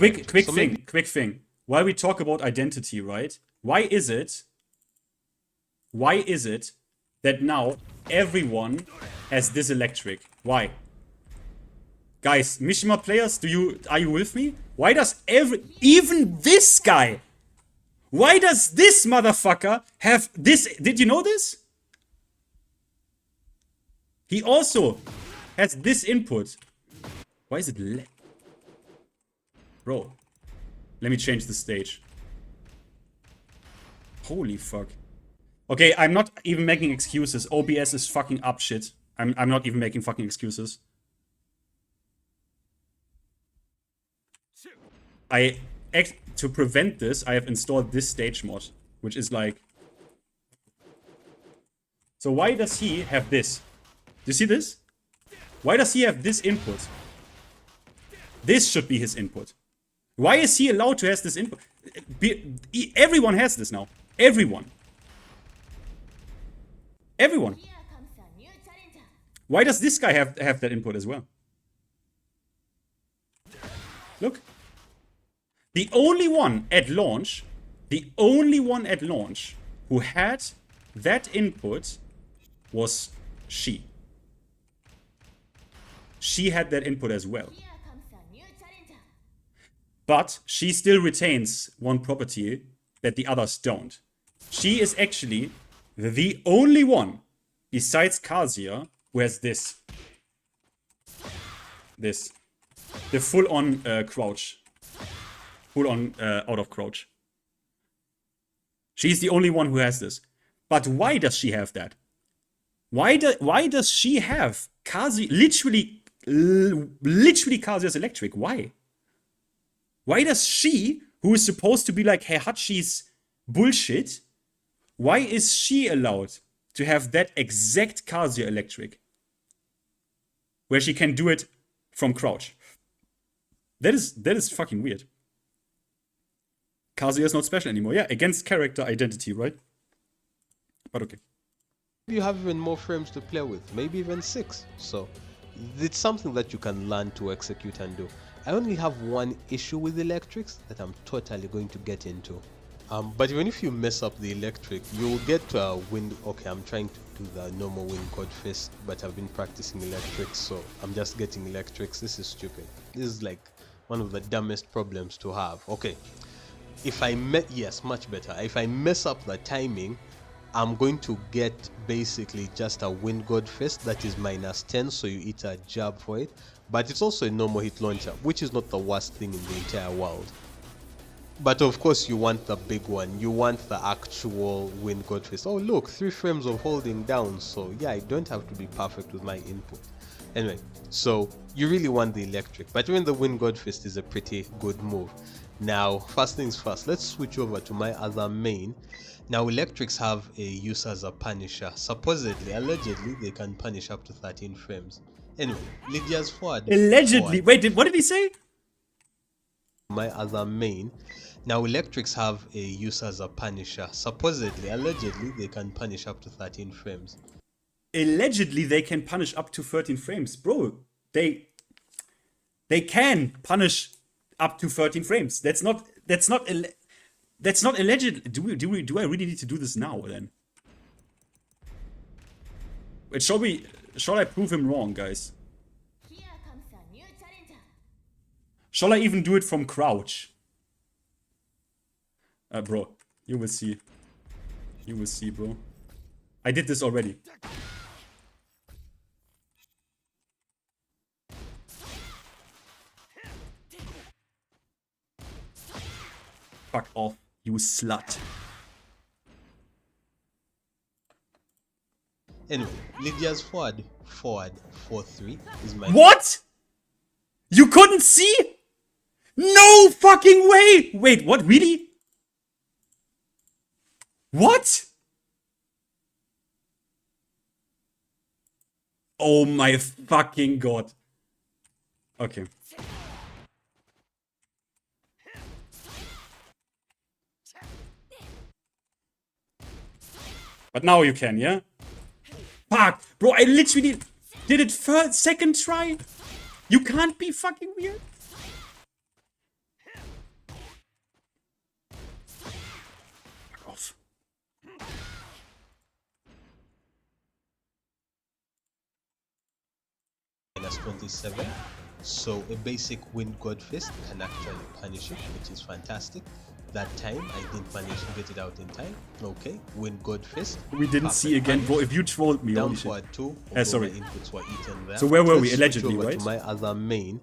quick thing. While we talk about identity, right? Why is it that now everyone has this electric? Why? Guys, Mishima players, are you with me? Why does even this guy, why does this motherfucker have this? Did you know this? He also has this input. Why is it Bro, let me change the stage. Holy fuck. Okay, I'm not even making excuses. OBS is fucking up shit. I'm not even making fucking excuses. To prevent this, I have installed this stage mod, which is like... So why does he have this? Do you see this? Why does he have this input? This should be his input. Why is he allowed to have this input? Everyone has this now. Everyone. Why does this guy have that input as well? Look. The only one at launch who had that input was she. She had that input as well. But she still retains one property that the others don't. She is actually the only one, besides Kazuya, who has this. The full-on crouch. Full-on out of crouch. She's the only one who has this. But why does she have that? Why does she have Kazuya, literally Kazuya's electric? Why? Why does she, who is supposed to be like Heihachi's bullshit, why is she allowed to have that exact Kazuya electric? where she can do it from crouch. That is fucking weird. Kazuya is not special anymore. Yeah, against character identity, right? But okay. You have even more frames to play with, maybe even 6. So it's something that you can learn to execute and do. I only have one issue with electrics that I'm totally going to get into. But even if you mess up the electric, you'll get to a wind. Okay, I'm trying to do the normal wind god fist, but I've been practicing electrics, so I'm just getting electrics. This is stupid. This is like one of the dumbest problems to have. Okay, if I yes, much better. If I mess up the timing, I'm going to get basically just a wind god fist that is -10, so you eat a jab for it. But it's also a normal hit launcher, which is not the worst thing in the entire world. But of course you want the big one, you want the actual wind god fist. Oh look, 3 frames of holding down, so yeah, I don't have to be perfect with my input. Anyway, so you really want the electric, but even the wind god fist is a pretty good move. Now, first things first, let's switch over to my other main. Now, electrics have a use as a punisher. Supposedly, allegedly, they can punish up to 13 frames. Anyway, Lydia's forward. Allegedly? Wait, what did he say? My other main. Now, electrics have a use as a punisher. Supposedly, allegedly, they can punish up to 13 frames. Allegedly, they can punish up to 13 frames. Bro, they can punish up to 13 frames. That's not alleged. Do I really need to do this now then? Wait, shall I prove him wrong, guys? Shall I even do it from crouch? Bro, you will see. You will see, bro. I did this already. Fuck off, you slut. Anyway, Lydia's forward 4-3 is my. What? You couldn't see? No fucking way! Wait, what? Really? What? Oh my fucking god. Okay. But now you can, yeah? Fuck! Bro, I literally did it first, second try. You can't be fucking weird. Fuck off. -27. So a basic wind god fist can actually punish it, which is fantastic. That time I didn't manage to get it out in time. Okay, wind god fist. We didn't see again, bro. If you trolled me, Down holy shit. forward 2. Sorry. My inputs were eaten there. So where were we? Let's switch Allegedly, over right? To my other main.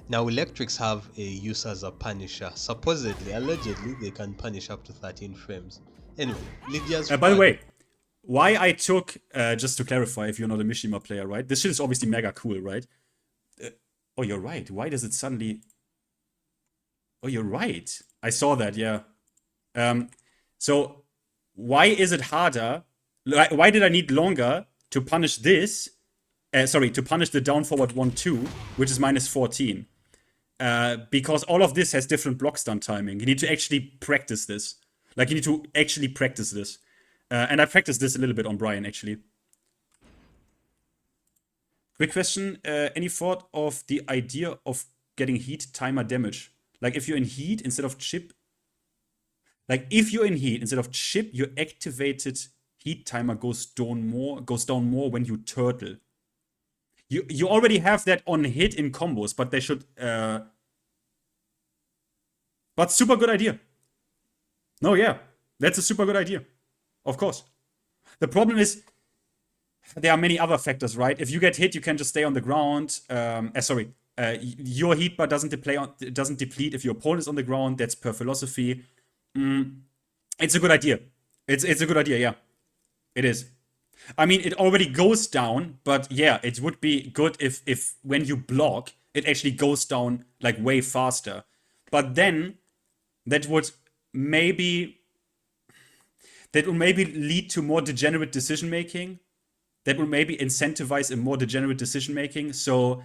Now electrics have a use as a punisher. Supposedly, allegedly, they can punish up to 13 frames. Anyway, Lydia's. By the way, why I took, just to clarify, if you're not a Mishima player, right? This shit is obviously mega cool, right? Oh, you're right. Why does it suddenly... Oh, you're right. I saw that, yeah. So, why is it harder? Why did I need longer to punish this? To punish the down forward 1-2, which is -14. Because all of this has different block stun timing. You need to actually practice this. Like, you need to actually practice this. And I practiced this a little bit on Brian, actually. Quick question. Any thought of the idea of getting heat timer damage? Like, if you're in heat instead of chip... Like, if you're in heat instead of chip, your activated heat timer goes down more when you turtle. You already have that on hit in combos, but they should... But super good idea. No, yeah. That's a super good idea. Of course. The problem is, there are many other factors, right? If you get hit, you can just stay on the ground. Your heat bar doesn't deplete if your opponent is on the ground. That's per philosophy. It's a good idea. It's a good idea, yeah. It is. I mean, it already goes down, but yeah, it would be good if when you block, it actually goes down like way faster. But then that would maybe lead to more degenerate decision making. that will maybe incentivize a more degenerate decision making. So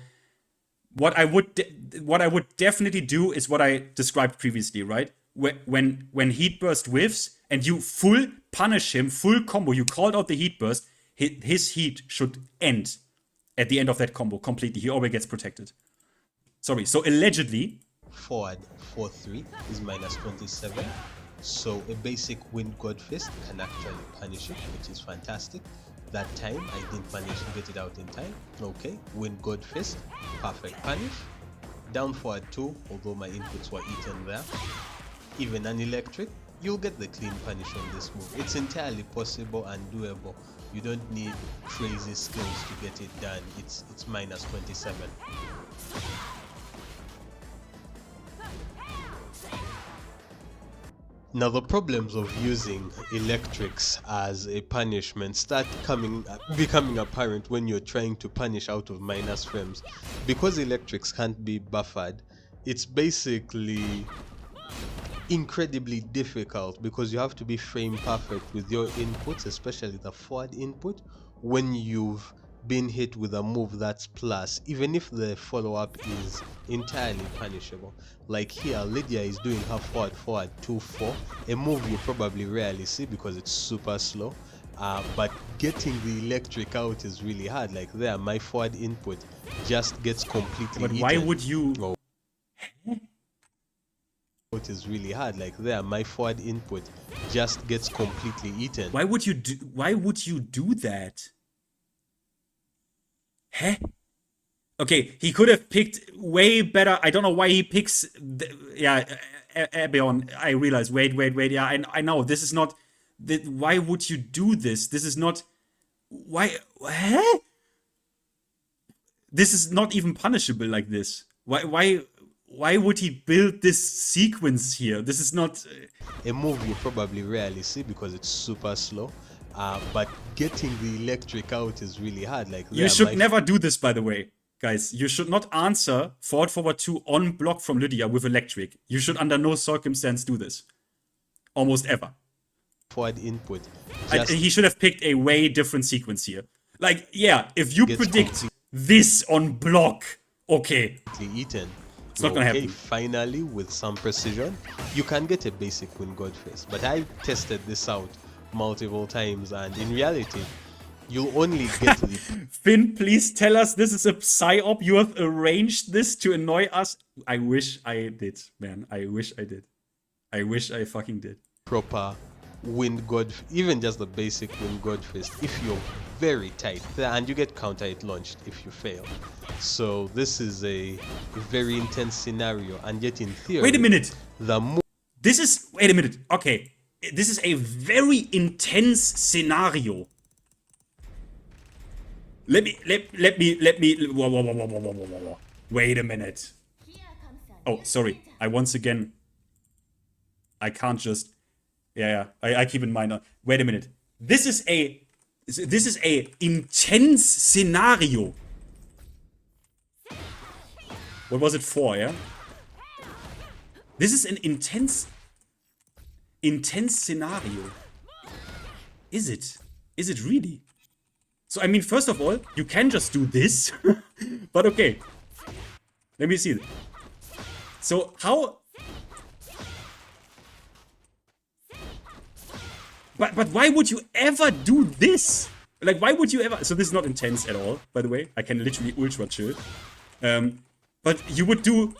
what I would definitely do is what I described previously, right? When heat burst whiffs and you full punish him, full combo, you called out the heat burst, his heat should end at the end of that combo completely. He always gets protected. Sorry, so allegedly forward 4-3 is minus 27. So a basic wind god fist can actually punish it, which is fantastic. That time I didn't manage to get it out in time. Okay, wind god fist, perfect punish. Down forward 2, although my inputs were eaten there. Even an electric, you'll get the clean punish on this move. It's entirely possible and doable. You don't need crazy skills to get it done. It's minus 27. Now the problems of using electrics as a punishment start becoming apparent when you're trying to punish out of minus frames. Because electrics can't be buffered, it's basically incredibly difficult because you have to be frame perfect with your inputs, especially the forward input, when you've been hit with a move that's plus, even if the follow-up is entirely punishable. Like here, Lydia is doing her forward 2-4, a move you probably rarely see because it's super slow, but getting the electric out is really hard. Like there, my forward input just gets completely But eaten. why would you... It is really hard. Like there, my forward input just gets completely eaten. Why would you do that? Huh? Okay, he could have picked way better. I don't know why he picks... Abeon, I realize. Wait. Yeah, I know. This is not... Why would you do this? This is not... Why... Huh? This is not even punishable like this. Why would he build this sequence here? This is not... A move you probably rarely see because it's super slow. But getting the electric out is really hard. Like you should never do this, by the way, guys. You should not answer forward 2 on block from Lydia with electric. You should under no circumstance do this. Almost ever. Forward input. He should have picked a way different sequence here. Like, yeah, if you predict this on block, okay. Eaten. It's not gonna happen. Finally, with some precision, you can get a basic wind god fist. But I tested this out multiple times, and in reality, you'll only get the... Finn, please tell us this is a psyop. You have arranged this to annoy us. I wish I did, man. I wish I did. I wish I fucking did. Proper wind god, even just the basic wind god fist, if you're very tight, and you get counter hit launched if you fail. So this is a very intense scenario, and yet in theory... Wait a minute. This is... Wait a minute. Okay. This is a very intense scenario. Let me. Whoa. Wait a minute. Oh, sorry. I can't just. Yeah. I keep in mind. Wait a minute. This is a intense scenario. What was it for? Yeah. This is an intense scenario. Is it really? So I mean, first of all, you can just do this. But okay, let me see. So how... But why would you ever do this? Like, why would you ever... So this is not intense at all, by the way. I can literally ultra chill. But you would do...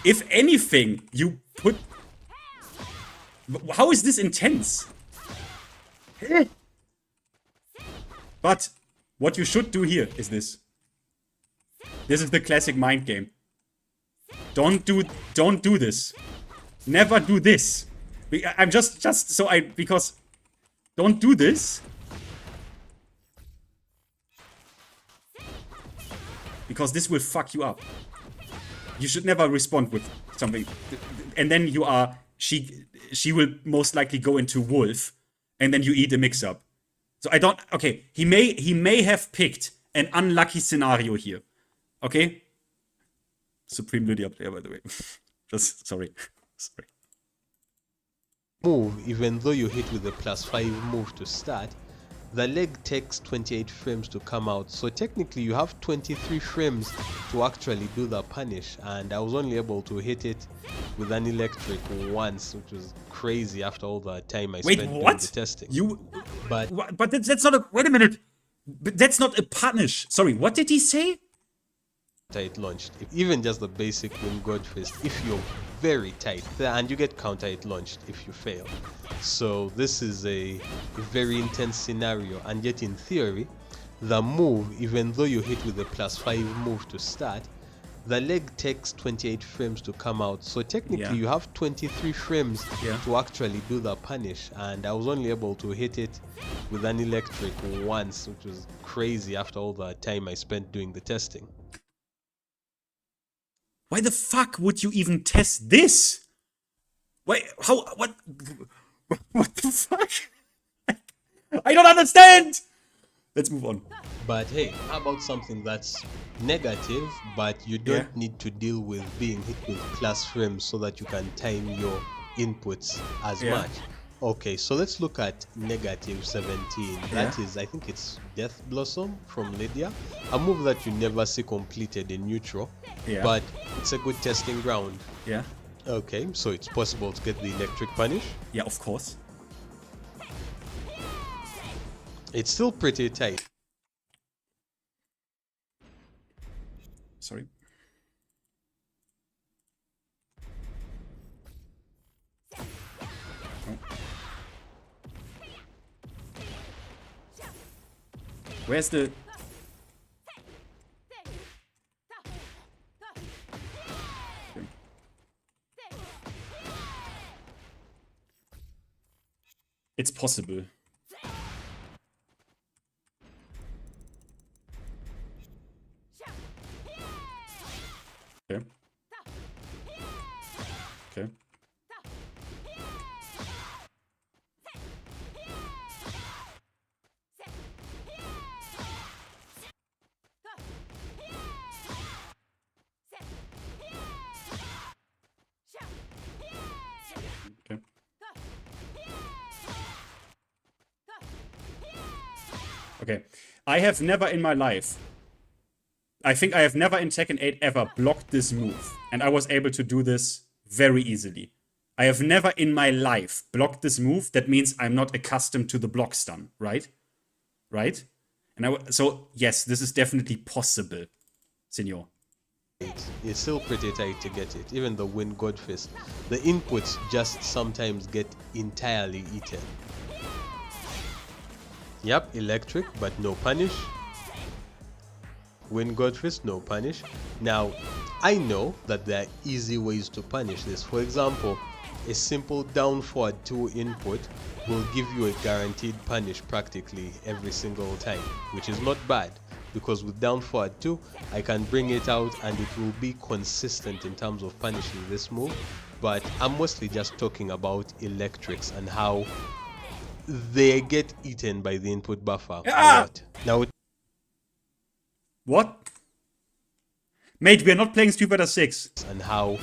If anything, you put... How is this intense? But what you should do here is this. This is the classic mind game. Don't do this. Never do this. I'm just so because don't do this. Because this will fuck you up. You should never respond with something. And then you are... She will most likely go into wolf, and then you eat a mix-up. So I don't... Okay, he may have picked an unlucky scenario here. Okay? Supreme Lydia player, by the way. Just, sorry. Move, even though you hit with a +5 move to start, the leg takes 28 frames to come out, so technically you have 23 frames to actually do the punish, and I was only able to hit it with an electric once, which was crazy after all the time I spent doing the testing. But that's not a, wait a minute, but that's not a punish. Sorry, what did he say? It launched, even just the basic win god fist, if you're very tight, and you get counter it launched if you fail. So this is a very intense scenario, and yet in theory the move, even though you hit with a +5 move to start, the leg takes 28 frames to come out, so technically you have 23 frames to actually do the punish, and I was only able to hit it with an electric once, which was crazy after all the time I spent doing the testing. Why the fuck would you even test this? Wait, how, what the fuck? I don't understand! Let's move on. But hey, how about something that's negative, but you don't need to deal with being hit with class frames so that you can time your inputs as much. Okay, so let's look at -17. That is, I think it's Death Blossom from Lydia, a move that you never see completed in neutral, but it's a good testing ground. Okay, so it's possible to get the electric punish. Yeah, of course. It's still pretty tight. Sorry. Where's the... It's possible. Okay. Okay. Okay, I have never in my life, I think I have never in Tekken 8 ever blocked this move. And I was able to do this very easily. I have never in my life blocked this move. That means I'm not accustomed to the block stun, right? Right? And so, yes, this is definitely possible, senor. It's still pretty tight to get it, even the win god fist. The inputs just sometimes get entirely eaten. Yep, electric, but no punish. Win god fist, no punish. Now, I know that there are easy ways to punish this. For example, a simple down forward 2 input will give you a guaranteed punish practically every single time, which is not bad, because with down forward 2, I can bring it out and it will be consistent in terms of punishing this move. But I'm mostly just talking about electrics and how they get eaten by the input buffer a lot. Now, what? Mate, we are not playing Street Fighter 6. And how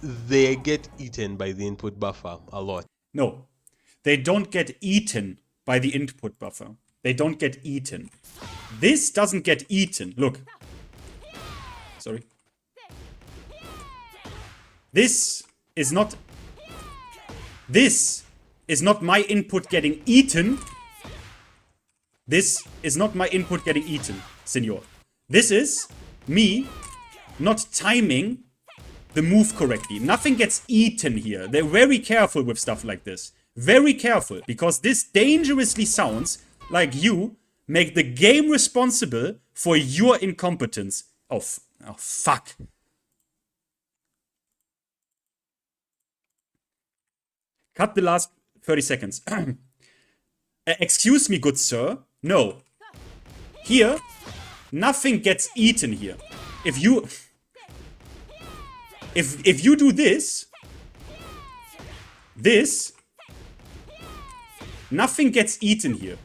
they get eaten by the input buffer a lot. No, they don't get eaten by the input buffer. They don't get eaten. This doesn't get eaten. Look. Sorry. This is not... This is not my input getting eaten. This is not my input getting eaten, senor. This is me not timing the move correctly. Nothing gets eaten here. They're very careful with stuff like this. Very careful, because this dangerously sounds like you make the game responsible for your incompetence. Oh fuck. Cut the last 30 seconds. Excuse me, good sir. No. Here, nothing gets eaten here. If you do this, nothing gets eaten here.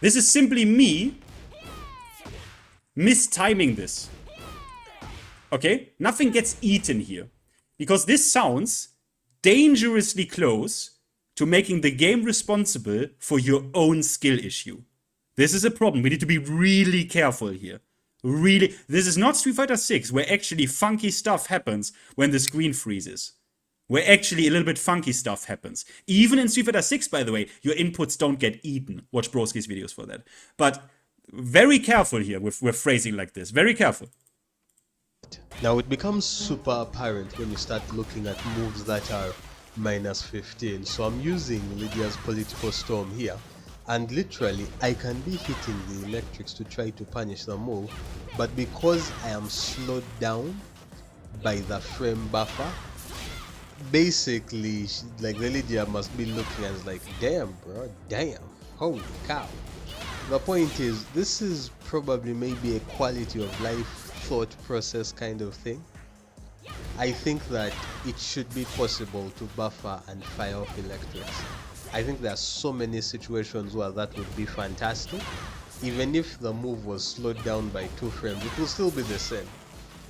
This is simply me mistiming this. Okay? Nothing gets eaten here. Because this sounds dangerously close to making the game responsible for your own skill issue. This is a problem. We need to be really careful here. Really, this is not Street Fighter 6, where actually funky stuff happens when the screen freezes. Where actually a little bit funky stuff happens. Even in Street Fighter 6, by the way, your inputs don't get eaten. Watch Broski's videos for that. But very careful here with phrasing like this. Very careful. Now it becomes super apparent when you start looking at moves that are -15. So I'm using Lydia's Political Storm here. And literally, I can be hitting the electrics to try to punish the move. But because I am slowed down by the frame buffer, basically, like the Lydia must be looking as like, damn bro, damn, holy cow. The point is, this is probably maybe a quality of life thought process kind of thing. I think that it should be possible to buffer and fire off electrics. I think there are so many situations where that would be fantastic. Even if the move was slowed down by 2 frames, it will still be the same.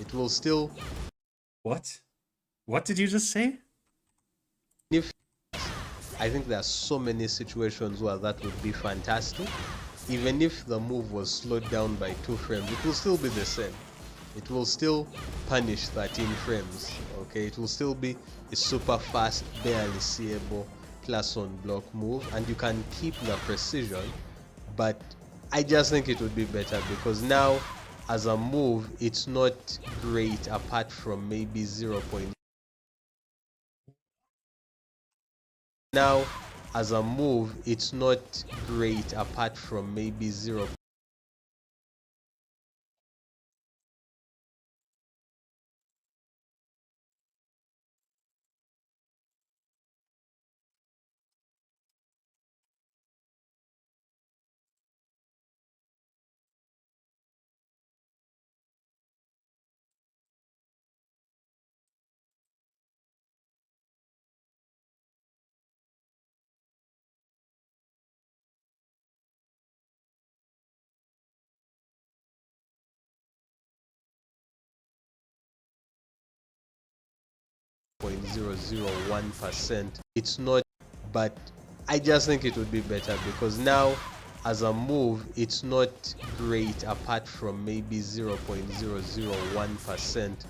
It will still... What? What did you just say? I think there are so many situations where that would be fantastic. Even if the move was slowed down by 2 frames, it will still be the same. It will still punish 13 frames, okay? It will still be a super fast, barely seeable plus on block move, and you can keep the precision, but I just think it would be better because now as a move, it's not great apart from maybe 0. Now, as a move, it's not great apart from maybe 0. .001%. It's not, but I just think it would be better because now as a move, it's not great apart from maybe 0.001%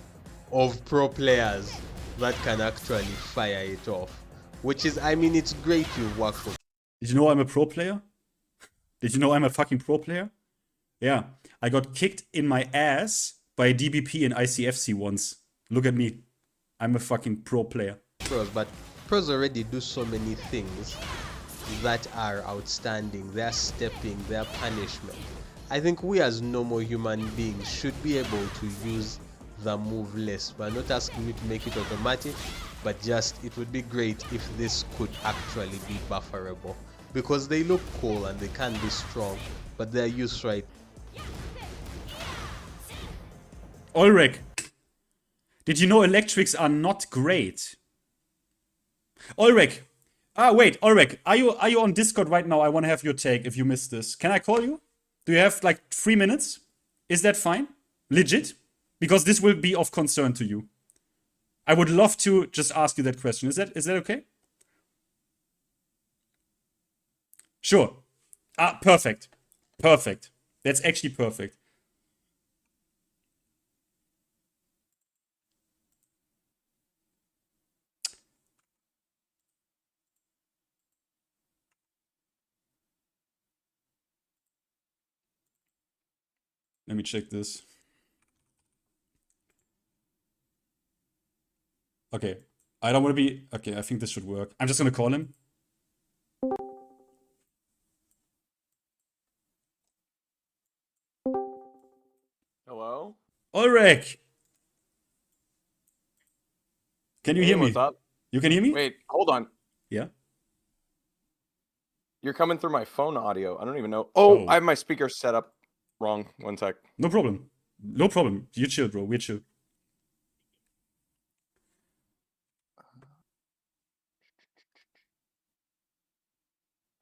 of pro players that can actually fire it off, which is, I mean, it's great you work for. Did you know I'm a pro player? Did you know I'm a fucking pro player? Yeah, I got kicked in my ass by DBP in ICFC once. Look at me. I'm a fucking pro player. Pros, but pros already do so many things that are outstanding. Their stepping, their punishment. I think we as normal human beings should be able to use the move list. We're not asking you to make it automatic, but just it would be great if this could actually be bufferable because they look cool and they can be strong, but they're used right. Ulrich, did you know electrics are not great? Ulrich, wait, Ulrich, are you on Discord right now? I want to have your take if you missed this. Can I call you? Do you have like 3 minutes? Is that fine? Legit? Because this will be of concern to you. I would love to just ask you that question. Is that okay? Sure. Perfect. Perfect. That's actually perfect. Let me check this. Okay. I don't want to be... Okay, I think this should work. I'm just going to call him. Hello? Ulrich! Can you Hey, hear me? what's up? You can hear me? Wait, hold on. Yeah? You're coming through my phone audio. I don't even know. Oh, Oh. I have my speaker set up wrong. One sec. No problem. No problem. You chill, bro. We're chill.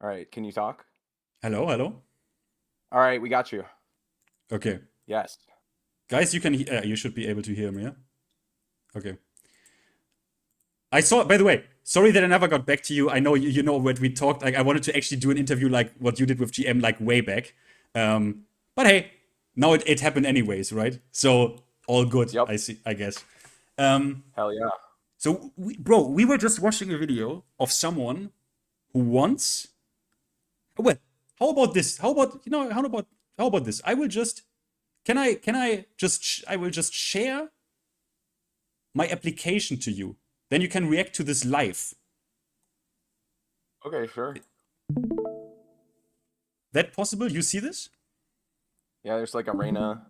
All right, can you talk? Hello, hello? All right, we got you. Okay. Yes. Guys, you can you should be able to hear me, yeah? Okay. I saw, by the way, sorry that I never got back to you. I know you know what we talked. Like, I wanted to actually do an interview like what you did with GM, like way back. But hey, now it happened anyways, right? So all good. Yep. I guess. Hell yeah. So, we were just watching a video of someone who wants. Well, how about this? How about this? I will just. I will just share my application to you. Then you can react to this live. Okay, sure. That possible? You see this? Yeah, there's like a Reina.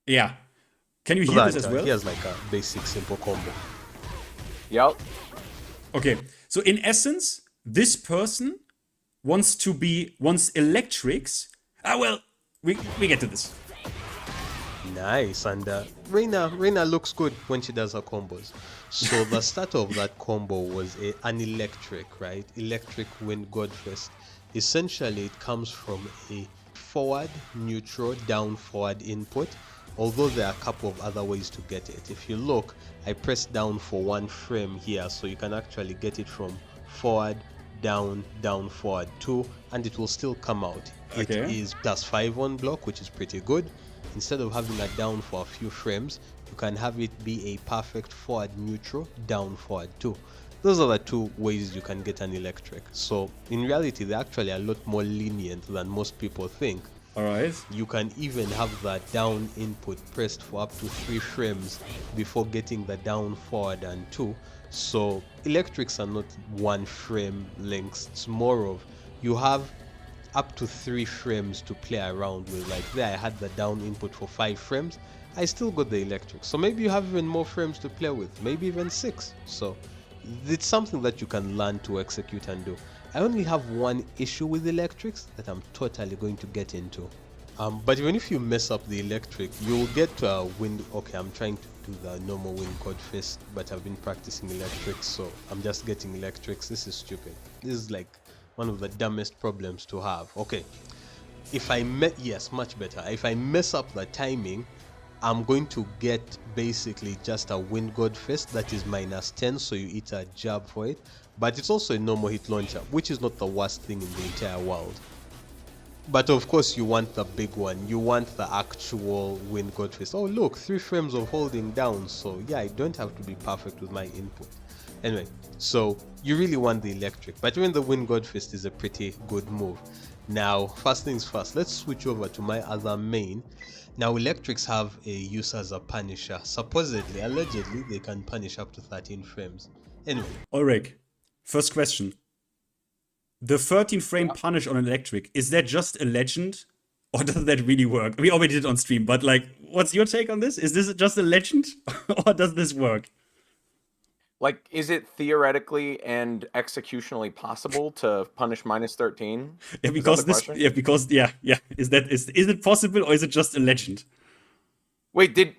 Yeah. Can you hear That, this as well? he has like a basic simple combo. Yep. Okay. So in essence, this person wants electrics. Well, we get to this. Nice, and Reina looks good when she does her combos. So the start of that combo was an electric, right? Electric wind godfist. Essentially, it comes from a forward, neutral, down, forward input. Although there are a couple of other ways to get it. If you look, I press down for 1 frame here, so you can actually get it from forward, down, down, forward 2, and it will still come out. Okay. It is +5 on block, which is pretty good. Instead of having a down for a few frames, you can have it be a perfect forward neutral, down forward 2. Those are the 2 ways you can get an electric. So in reality, they're actually a lot more lenient than most people think. Alright. You can even have the down input pressed for up to 3 frames before getting the down forward and 2. So electrics are not 1 frame lengths. It's more of you have up to 3 frames to play around with. Like there I had the down input for 5 frames. I still got the electric. So maybe you have even more frames to play with, maybe even 6. So it's something that you can learn to execute and do. I only have one issue with electrics that I'm totally going to get into. But even if you mess up the electric, you'll get to a wind. Okay, I'm trying to do the normal wind god fist, but I've been practicing electrics, so I'm just getting electrics. This is stupid. This is like one of the dumbest problems to have. Okay, if I yes, much better. If I mess up the timing, I'm going to get basically just a wind god fist that is -10, so you eat a jab for it. But it's also a normal hit launcher, which is not the worst thing in the entire world. But of course you want the big one. You want the actual wind god fist. Oh look, 3 frames of holding down. So yeah, I don't have to be perfect with my input. Anyway, so you really want the electric. But even the wind god fist is a pretty good move. Now, first things first, let's switch over to my other main. Now, electrics have a use as a punisher. Supposedly, allegedly, they can punish up to 13 frames. Anyway. Ulrich, first question. The 13 frame punish on electric, is that just a legend? Or does that really work? We already did it on stream, but like, what's your take on this? Is this just a legend? Or does this work? Like, is it theoretically and executionally possible to punish -13? Yeah, because is it possible or is it just a legend? Wait, did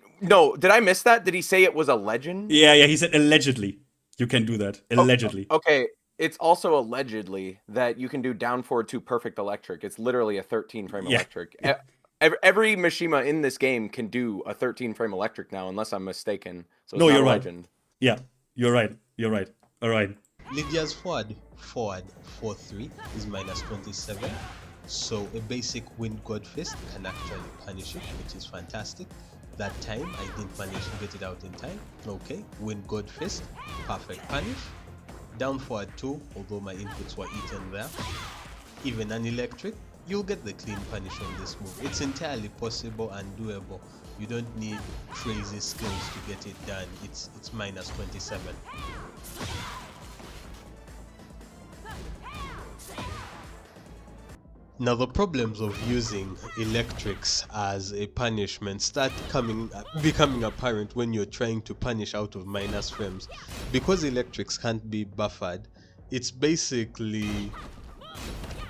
I miss that? Did he say it was a legend? Yeah, he said allegedly. You can do that. Allegedly. Okay, it's also allegedly that you can do down forward 2 perfect electric. It's literally a 13 frame electric. Yeah. Every Mishima in this game can do a 13 frame electric now, unless I'm mistaken. So it's no, not you're a right. legend. Yeah, you're right. All right. Lydia's forward 4-3 is -27. So a basic wind god fist can actually punish it, which is fantastic. That time I didn't manage to get it out in time. Okay, wind god fist, perfect punish. Down forward 2, although my inputs were eaten there. Even an electric, you'll get the clean punish on this move. It's entirely possible and doable. You don't need crazy skills to get it done. It's -27. Now the problems of using electrics as a punishment start becoming apparent when you're trying to punish out of minus frames. Because electrics can't be buffered, it's basically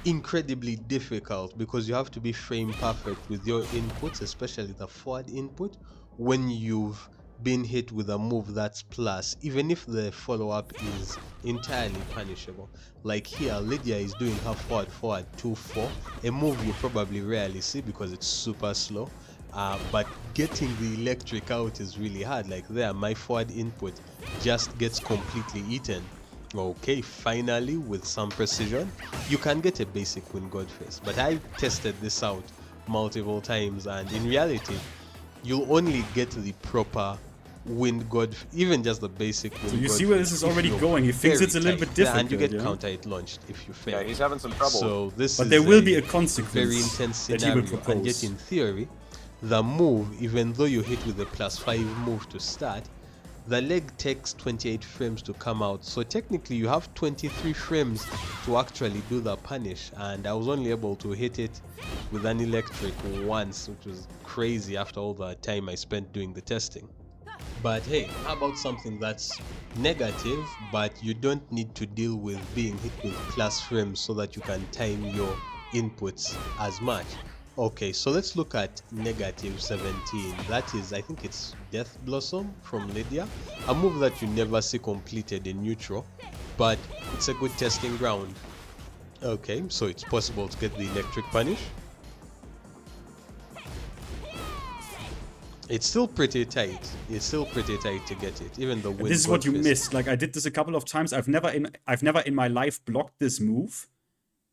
incredibly difficult because you have to be frame perfect with your inputs, especially the forward input, when you've been hit with a move that's plus, even if the follow-up is entirely punishable. Like here, Lydia is doing her forward 2-4, a move you probably rarely see because it's super slow, but getting the electric out is really hard. Like there, my forward input just gets completely eaten. Okay, finally, with some precision, you can get a basic wind godface. But I tested this out multiple times, and in reality, you'll only get the proper wind god, even just the basic wind. So you god see where this is already going. He thinks it's a little bit difficult. and you get counter hit launched if you fail. Yeah, he's having some trouble. So this But is there will be a consequence very intense that he will scenario, propose. and yet in theory, the move, even though you hit with a +5 move to start, the leg takes 28 frames to come out. So technically you have 23 frames to actually do the punish, and I was only able to hit it with an electric once, which was crazy after all the time I spent doing the testing. But hey, how about something that's negative, but you don't need to deal with being hit with plus frames so that you can time your inputs as much. Okay, so let's look at -17. That is, I think it's Death Blossom from Lydia, a move that you never see completed in neutral, but it's a good testing ground. Okay, so it's possible to get the electric punish. It's still pretty tight. It's still pretty tight to get it. Even the wind. This is what you godfist. missed. Like I did this a couple of times. I've never in my life blocked this move,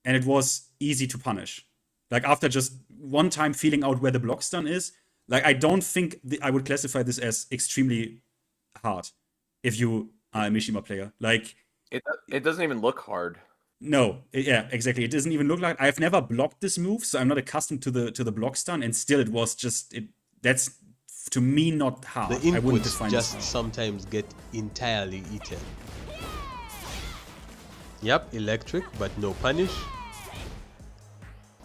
and it was easy to punish. Like after just one time feeling out where the block stun is, like I don't think I would classify this as extremely hard if you are a Mishima player. Like it doesn't even look hard. no, yeah, exactly. It doesn't even look like I've never blocked this move, so I'm not accustomed to the block stun, and still it was just that's to me not hard. The I wouldn't inputs define just this hard. sometimes get entirely eaten. Yep, electric, but no punish.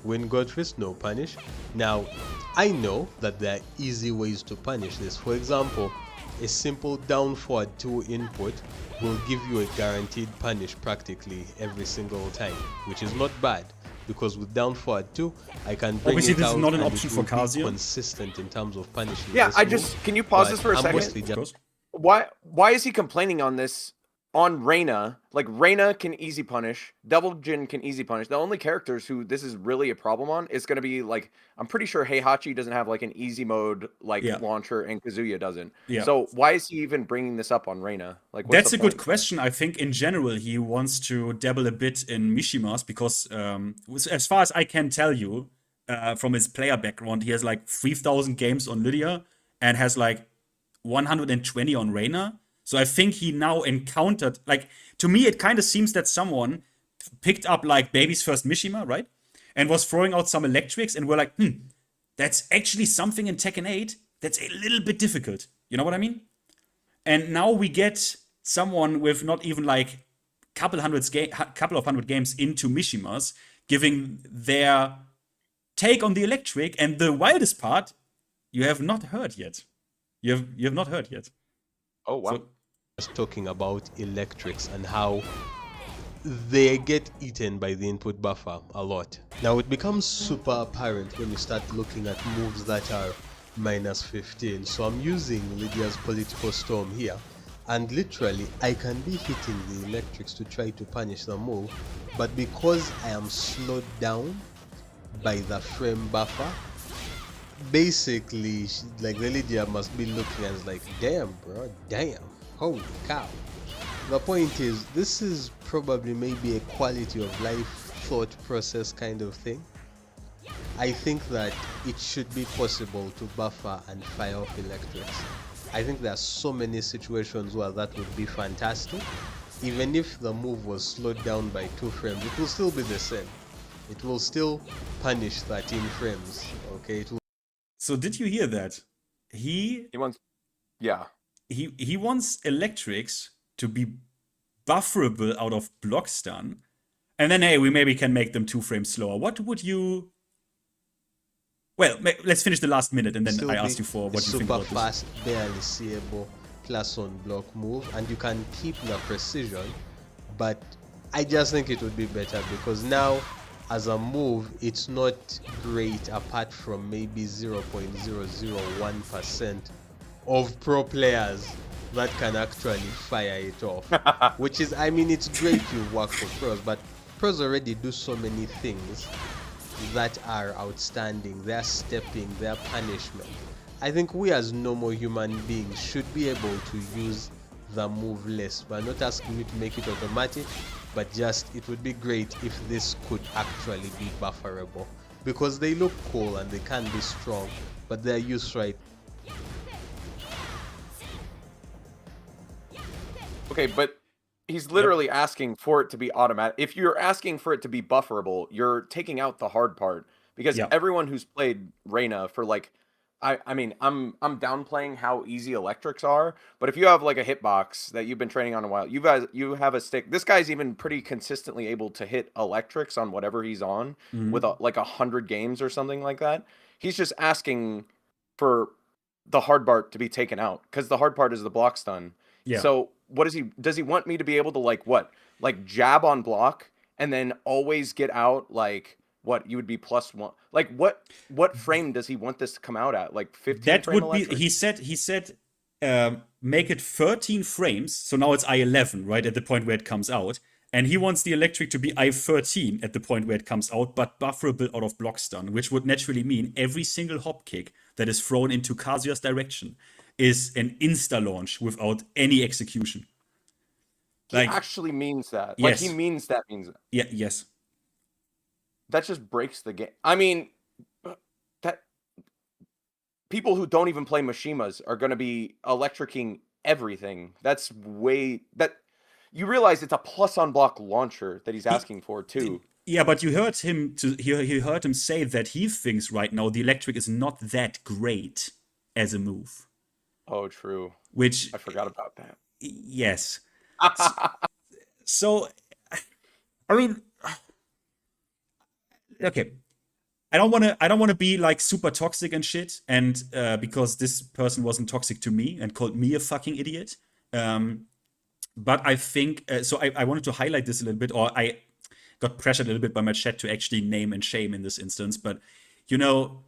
Wind Godfist, no punish. Now, I know that there are easy ways to punish this. For example, a simple down forward 2 input will give you a guaranteed punish practically every single time, which is not bad, because with down forward 2, I can bring Obviously, it this is out not an and option it for will be Kazuya. consistent in terms of punishing. Yeah, this move, can you pause this but for a I'm second? mostly just- Why is he complaining on this on Reina? Like Reina can easy punish, Double Jin can easy punish. The only characters who this is really a problem on is going to be like, I'm pretty sure Heihachi doesn't have like an easy mode like launcher, and Kazuya doesn't. Yeah. So why is he even bringing this up on Reina? Like what's That's the a good point? question. I think in general he wants to dabble a bit in Mishimas because as far as I can tell you from his player background, he has like 3,000 games on Lydia and has like 120 on Reina. So I think he now encountered, like, to me it kind of seems that someone picked up like Baby's first Mishima, right? And was throwing out some electrics and were like, that's actually something in Tekken 8 that's a little bit difficult. You know what I mean? And now we get someone with not even like couple of hundred games into Mishimas giving their take on the electric, and the wildest part you have not heard yet. You have not heard yet. Oh wow. So, just talking about electrics and how they get eaten by the input buffer a lot. Now it becomes super apparent when you start looking at moves that are -15. So I'm using Lydia's Political Storm here, and literally I can be hitting the electrics to try to punish the move, but because I am slowed down by the frame buffer, basically like the Lydia must be looking and it's like, damn bro, damn, holy cow. The point is, this is probably maybe a quality of life thought process kind of thing. I think that it should be possible to buffer and fire off electrics. I think there are so many situations where that would be fantastic. Even if the move was slowed down by 2 frames, it will still be the same. It will still punish 13 frames, okay? It will. So did you hear that? He wants, yeah. He wants electrics to be bufferable out of block stun, and then hey, we maybe can make them 2 frames slower. What would you? Well, let's finish the last minute, and then still I be ask you for what a you think super about this. fast, barely seeable plus on block move, and you can keep the precision, but I just think it would be better because now as a move it's not great apart from maybe 0.001% of pro players that can actually fire it off. Which is, I mean, it's great you work for pros, but pros already do so many things that are outstanding, their stepping, their punishment. I think we as normal human beings should be able to use the move list. We're not asking you to make it automatic, but just it would be great if this could actually be bufferable, because they look cool and they can be strong, but they're used right. Okay, but he's literally asking for it to be automatic. If you're asking for it to be bufferable, you're taking out the hard part, because Yep. everyone who's played Reina for like, I mean, I'm downplaying how easy electrics are, but if you have like a hitbox that you've been training on a while, you have a stick. This guy's even pretty consistently able to hit electrics on whatever he's on with like 100 games or something like that. He's just asking for the hard part to be taken out, because the hard part is the block stun. Yeah. So what does he want me to be able to like jab on block and then always get out like what you would be +1? Like what frame does he want this to come out at? Like 15 That frame would be, electric? he said make it 13 frames, so now it's I11, right, at the point where it comes out. And he wants the electric to be I13 at the point where it comes out, but bufferable out of block stun, which would naturally mean every single hop kick that is thrown into Kazuya's direction is an insta-launch without any execution. He actually means that. Like, he Yes. means that. Yeah, yes. That just breaks the game. I mean, that people who don't even play Mishimas are going to be electricking everything. That's that you realize it's a plus on block launcher that he's asking for too. Yeah, but you heard him he heard him say that he thinks right now the electric is not that great as a move. Oh, true. Which I forgot about that. Yes. So, I mean, okay. I don't want to be like super toxic and shit, and because this person wasn't toxic to me and called me a fucking idiot. But I think so. I wanted to highlight this a little bit, or I got pressured a little bit by my chat to actually name and shame in this instance. But you know,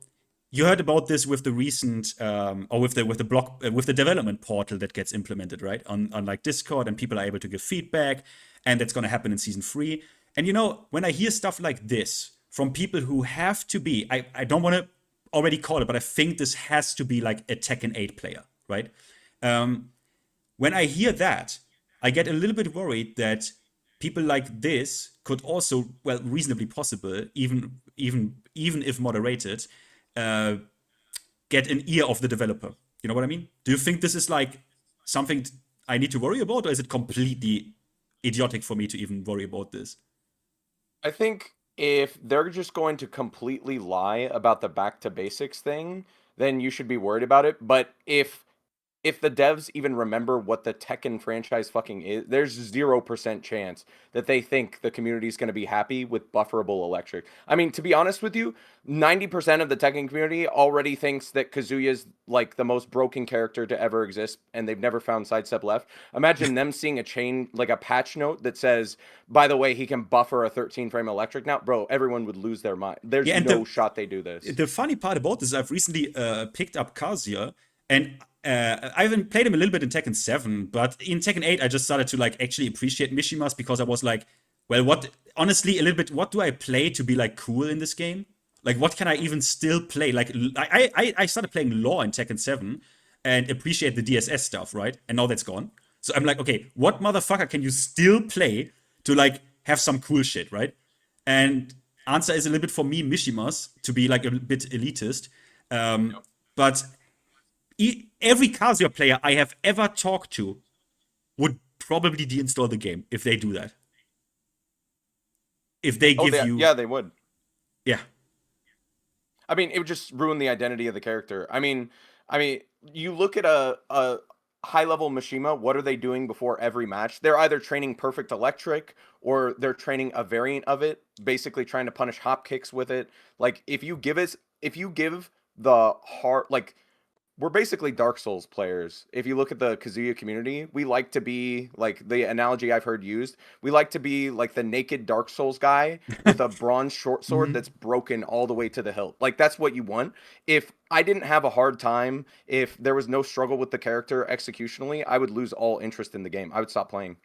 you heard about this with the recent or with the development portal that gets implemented, right, on like Discord, and people are able to give feedback, and that's going to happen in season 3. And you know, when I hear stuff like this from people who have to be, I don't want to already call it, but I think this has to be like a Tekken 8 player, right? When I hear that, I get a little bit worried that people like this could also, well, reasonably possible, even if moderated, get an ear of the developer. You know what I mean? Do you think this is like something I need to worry about, or is it completely idiotic for me to even worry about this? I think if they're just going to completely lie about the back to basics thing, then you should be worried about it. But if the devs even remember what the Tekken franchise fucking is, there's 0% chance that they think the community is going to be happy with bufferable electric. I mean, to be honest with you, 90% of the Tekken community already thinks that Kazuya's like the most broken character to ever exist, and they've never found sidestep left. Imagine them seeing a patch note that says, by the way, he can buffer a 13 frame electric now. Bro, everyone would lose their mind. There's no shot they do this. The funny part about this is I've recently picked up Kazuya, and I haven't played him a little bit in Tekken 7, but in Tekken 8, I just started to like actually appreciate Mishimas, because I was like, well, what do I play to be like cool in this game? Like, what can I even still play? Like, I started playing Law in Tekken 7 and appreciate the DSS stuff, right? And now that's gone. So I'm like, okay, what motherfucker can you still play to like have some cool shit, right? And answer is a little bit for me, Mishimas, to be like a bit elitist. But every Kazuya player I have ever talked to would probably deinstall the game if they do that. If they give you... Yeah, they would. Yeah. I mean, it would just ruin the identity of the character. I mean, you look at a high-level Mishima, what are they doing before every match? They're either training perfect electric, or they're training a variant of it, basically trying to punish hop kicks with it. Like, if you give the hard, like, we're basically Dark Souls players. If you look at the Kazuya community, we like to be, like, the analogy I've heard used, we like to be like the naked Dark Souls guy with a bronze short sword that's broken all the way to the hilt. Like, that's what you want. If I didn't have a hard time, if there was no struggle with the character executionally, I would lose all interest in the game. I would stop playing.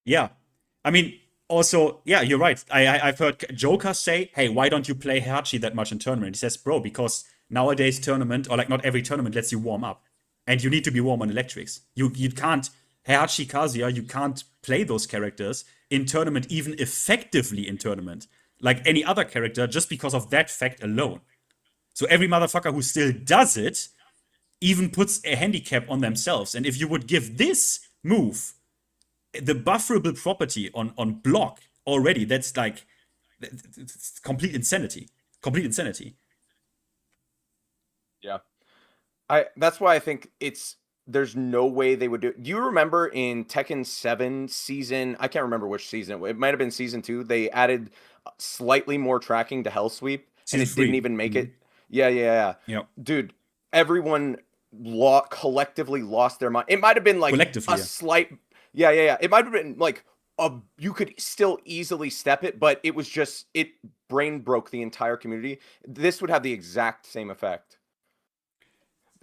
Yeah. I mean, Also, yeah, you're right. I've heard Joker say, hey, why don't you play Hachi that much in tournament? He says, bro, because nowadays tournament, or like not every tournament lets you warm up. And you need to be warm on electrics. You can't, Hachi, Kazuya, you can't play those characters in tournament, even effectively in tournament, like any other character, just because of that fact alone. So every motherfucker who still does it even puts a handicap on themselves. And if you would give this move the bufferable property on block already, that's like it's complete insanity. Complete insanity. Yeah. That's why I think there's no way they would do it. Do you remember in Tekken 7 season, I can't remember which season, it might have been season 2, they added slightly more tracking to Hell Sweep, and it didn't even make it. Yeah. Yep. Dude, everyone collectively lost their mind. It might have been like a slight. Yeah. It might have been like you could still easily step it, but it was just, it brain broke the entire community. This would have the exact same effect.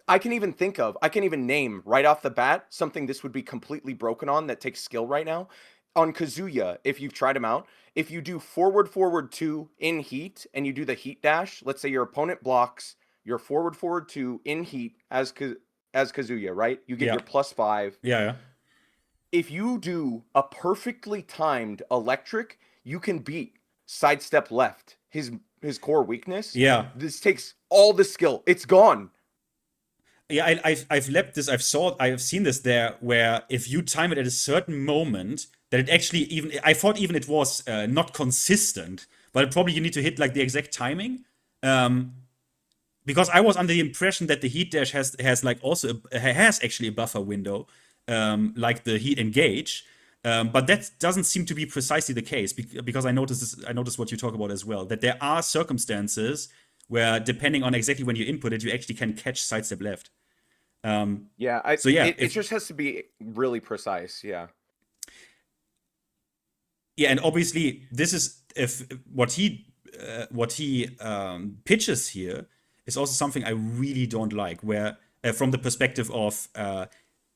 I can even name right off the bat something this would be completely broken on that takes skill right now. On Kazuya, if you've tried him out, if you do forward 2 in heat and you do the heat dash, let's say your opponent blocks your forward 2 in heat as Kazuya, right? You get your +5. Yeah. If you do a perfectly timed electric, you can beat sidestep left, his core weakness. Yeah. This takes all the skill. It's gone. Yeah, I've leapt this. I've seen this there, where if you time it at a certain moment, that it actually I thought even it was not consistent, but probably you need to hit like the exact timing. Because I was under the impression that the heat dash has like also has actually a buffer window, like the heat engage. But that doesn't seem to be precisely the case, because I noticed what you talk about as well, that there are circumstances where, depending on exactly when you input it, you actually can catch sidestep left. It just has to be really precise. Yeah, and obviously this is what he pitches here is also something I really don't like, where from the perspective of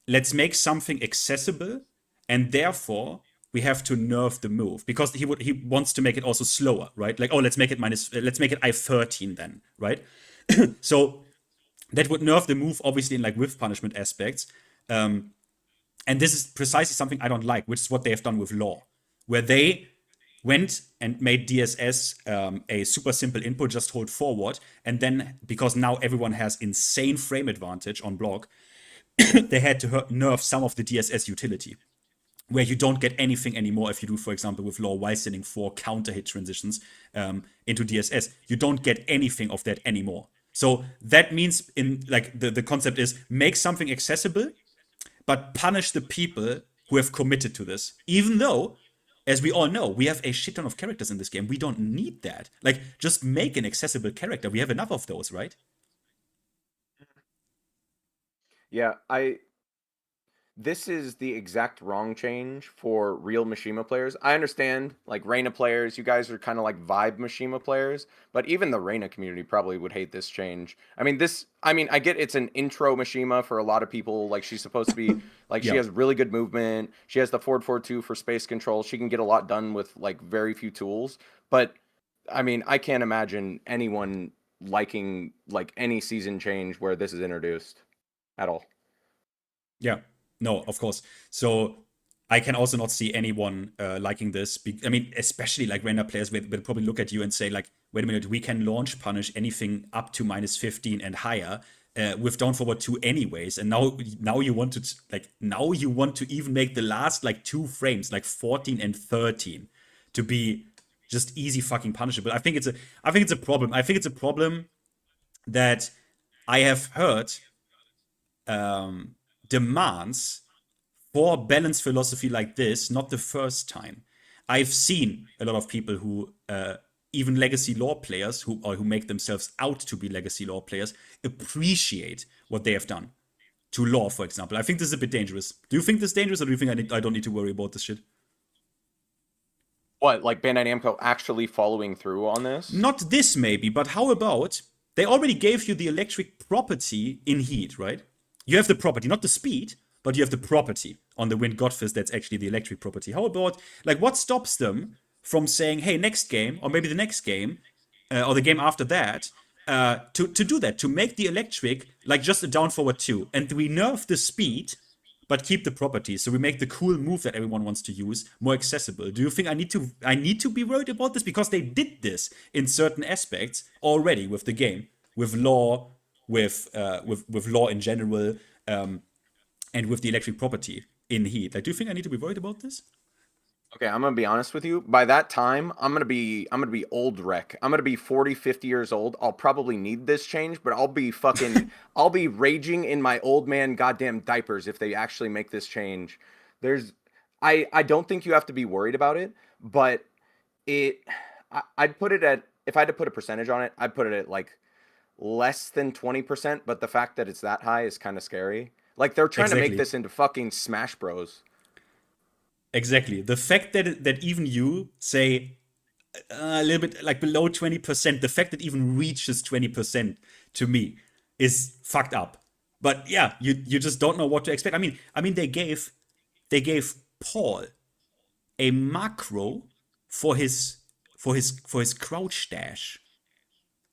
let's make something accessible, and therefore we have to nerf the move, because he wants to make it also slower, right? Like, oh, let's make it I13 then, right? So that would nerf the move, obviously, in like whiff punishment aspects. And this is precisely something I don't like, which is what they have done with Law, where they went and made DSS a super simple input, just hold forward, and then, because now everyone has insane frame advantage on block, they had to nerf some of the DSS utility, where you don't get anything anymore if you do, for example, with Law, while sending 4 counter hit transitions into DSS. You don't get anything of that anymore. So that means, in like the concept is, make something accessible, but punish the people who have committed to this. Even though, as we all know, we have a shit ton of characters in this game. We don't need that. Like, just make an accessible character. We have enough of those, right? Yeah, this is the exact wrong change for real Mishima players. I understand, like, Reina players, you guys are kind of like vibe Mishima players, but even the Reina community probably would hate this change. I mean, I get it's an intro Mishima for a lot of people. Like, she's supposed to be, like, she has really good movement. She has the forward 4-2 for space control. She can get a lot done with, like, very few tools. But, I mean, I can't imagine anyone liking, like, any season change where this is introduced at all. Yeah. No, of course. So I can also not see anyone liking this. I mean, especially like Reina players will probably look at you and say, like, wait a minute, we can launch punish anything up to -15 and higher with down forward 2 anyways. And now you want to even make the last like 2 frames, like 14 and 13, to be just easy fucking punishable. I think it's a problem. I think it's a problem that I have heard demands for balanced philosophy like this, not the first time. I've seen a lot of people who, even legacy lore players who make themselves out to be legacy lore players, appreciate what they have done to lore, for example. I think this is a bit dangerous. Do you think this is dangerous, or do you think I don't need to worry about this shit? What, like Bandai Namco actually following through on this? Not this, maybe, but how about they already gave you the electric property in heat, right? You have the property, not the speed, but you have the property on the Wind Godfist that's actually the electric property. How about, like, what stops them from saying, hey, next game, or maybe the next game, or the game after that, to do that, to make the electric like just a down forward 2, and we nerf the speed, but keep the properties. So we make the cool move that everyone wants to use more accessible. Do you think I need to be worried about this? Because they did this in certain aspects already with the game, with law, with law in general, and with the electric property in Heat. Like, do you think I need to be worried about this? Okay, I'm gonna be honest with you. By that time, I'm gonna be old wreck. I'm gonna be 40, 50 years old. I'll probably need this change, but I'll be fucking I'll be raging in my old man goddamn diapers if they actually make this change. I don't think you have to be worried about it, but I'd put it at, if I had to put a percentage on it, I'd put it at like less than 20%, but the fact that it's that high is kind of scary. Like, they're trying to make this into fucking Smash Bros. Exactly. The fact that even you say a little bit like below 20%, the fact that even reaches 20% to me is fucked up. But yeah, you just don't know what to expect. I mean they gave Paul a macro for his crouch dash,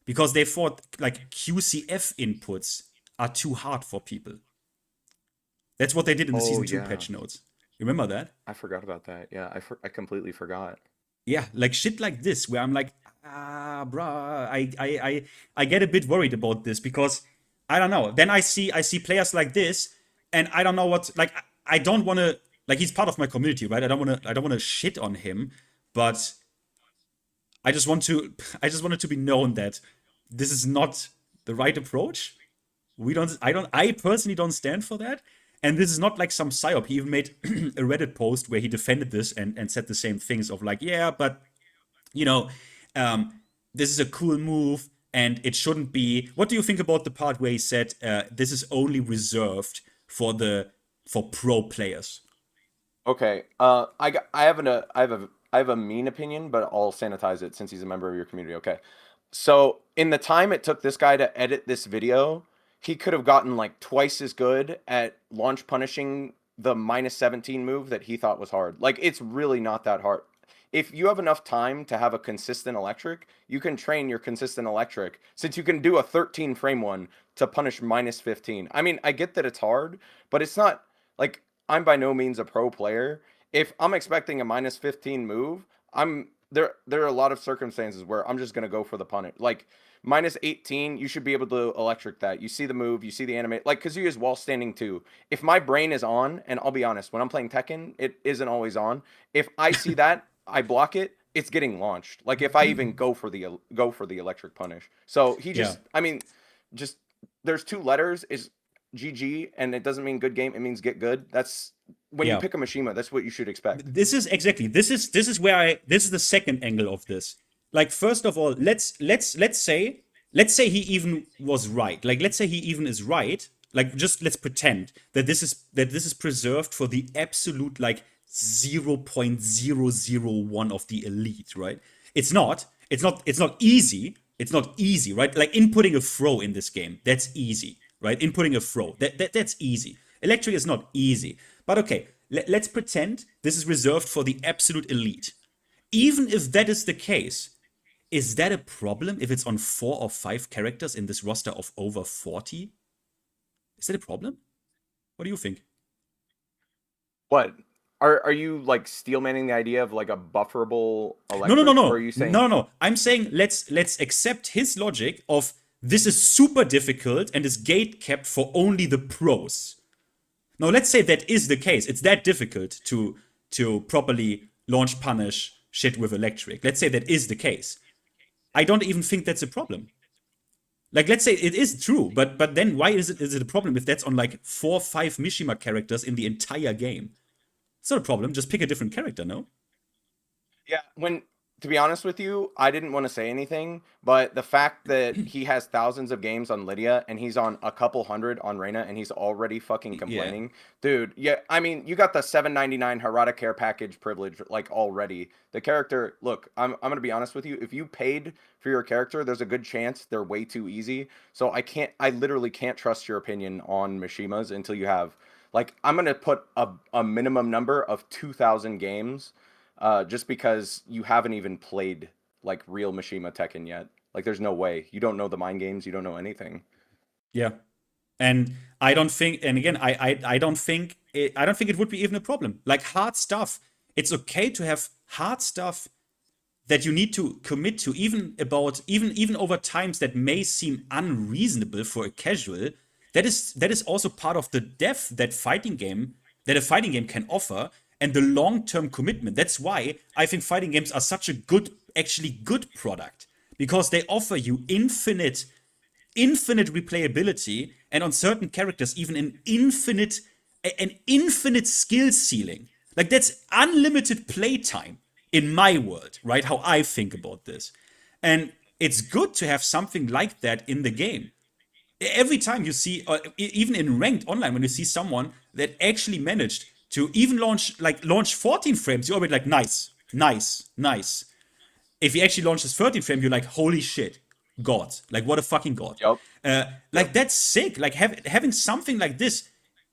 because they thought like QCF inputs are too hard for people. That's what they did in the season 2 patch notes. You remember that? I forgot about that. Yeah, I completely forgot. Yeah, like shit like this, where I'm like, bruh, I get a bit worried about this, because I don't know. Then I see players like this, and I don't know what, like, I don't want to, like, he's part of my community, right? I don't want to shit on him, but I just want it to be known that this is not the right approach. I personally don't stand for that. And this is not like some psyop. He even made a Reddit post where he defended this and said the same things of like, yeah, but, you know, this is a cool move and it shouldn't be. What do you think about the part where he said this is only reserved for pro players? Okay, I have a mean opinion, but I'll sanitize it since he's a member of your community. Okay, so in the time it took this guy to edit this video, he could have gotten like twice as good at launch punishing the -17 move that he thought was hard. Like, it's really not that hard. If you have enough time to have a consistent electric, you can train your consistent electric, since you can do a 13 frame one to punish -15. I mean, I get that it's hard, but it's not like, I'm by no means a pro player. If I'm expecting a -15 move, there are a lot of circumstances where I'm just going to go for the punish. Like, -18, you should be able to electric that. You see the move, you see the animate, like, because you use wall standing too. If my brain is on, and I'll be honest, when I'm playing Tekken, it isn't always on. If I see that, I block it, it's getting launched. Like, if I even go for the electric punish. So he just, I mean, just, there's 2 letters, is GG, and it doesn't mean good game, it means get good. That's when you pick a Mishima, that's what you should expect. This is the second angle of this. Like, first of all, let's say he even was right. Like, let's say he even is right. Like, just let's pretend that this is preserved for the absolute like 0.001 of the elite, right? It's not easy. It's not easy, right? Like, inputting a throw in this game, that's easy, right? Inputting a throw, that's easy. Electric is not easy. But okay, let's pretend this is reserved for the absolute elite. Even if that is the case, is that a problem if it's on 4 or 5 characters in this roster of over 40? Is that a problem? What do you think? What? Are you like steel manning the idea of like a bufferable electric? No. Or are you saying No. I'm saying let's accept his logic of this is super difficult and is gate kept for only the pros. Now let's say that is the case. It's that difficult to properly launch punish shit with electric. Let's say that is the case. I don't even think that's a problem. Like, let's say it is true, but then why is it a problem if that's on like 4 or 5 Mishima characters in the entire game? It's not a problem. Just pick a different character, no? Yeah, to be honest with you, I didn't want to say anything, but the fact that he has thousands of games on Lydia and he's on a couple hundred on Reina and he's already fucking complaining. Dude, yeah, I mean, you got the $7.99 Harada Care package privilege like already. The character, look, I'm going to be honest with you. If you paid for your character, there's a good chance they're way too easy. So I literally can't trust your opinion on Mishimas until you have Like, I'm gonna put a minimum number of 2,000 games, just because you haven't even played like real Mishima Tekken yet. Like, there's no way. You don't know the mind games. You don't know anything. Yeah. And I don't think, and again, I don't think it would be even a problem. Like hard stuff, it's okay to have hard stuff that you need to commit to, even over times that may seem unreasonable for a casual. That is also part of the depth that a fighting game can offer, and the long-term commitment. That's why I think fighting games are such a good product, because they offer you infinite replayability, and on certain characters even an infinite skill ceiling. Like, that's unlimited playtime in my world, right? How I think about this. And it's good to have something like that in the game. Every time you see, even in ranked online, when you see someone that actually managed to even launch 14 frames, you're already like, nice. If he actually launches 13 frame, you're like, holy shit, god. Like, what a fucking god. Yep. That's sick. Like, having something like this,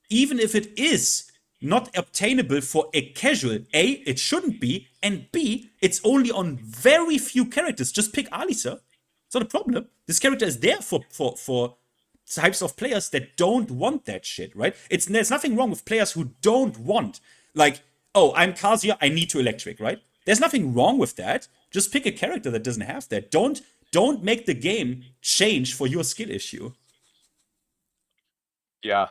even if it is not obtainable for a casual, A, it shouldn't be, and B, it's only on very few characters. Just pick Alisa. It's not a problem. This character is there for types of players that don't want that shit, right? There's nothing wrong with players who don't want, like, oh, I'm Kazuya, I need to electric, right? There's nothing wrong with that. Just pick a character that doesn't have that. Don't make the game change for your skill issue. Yeah.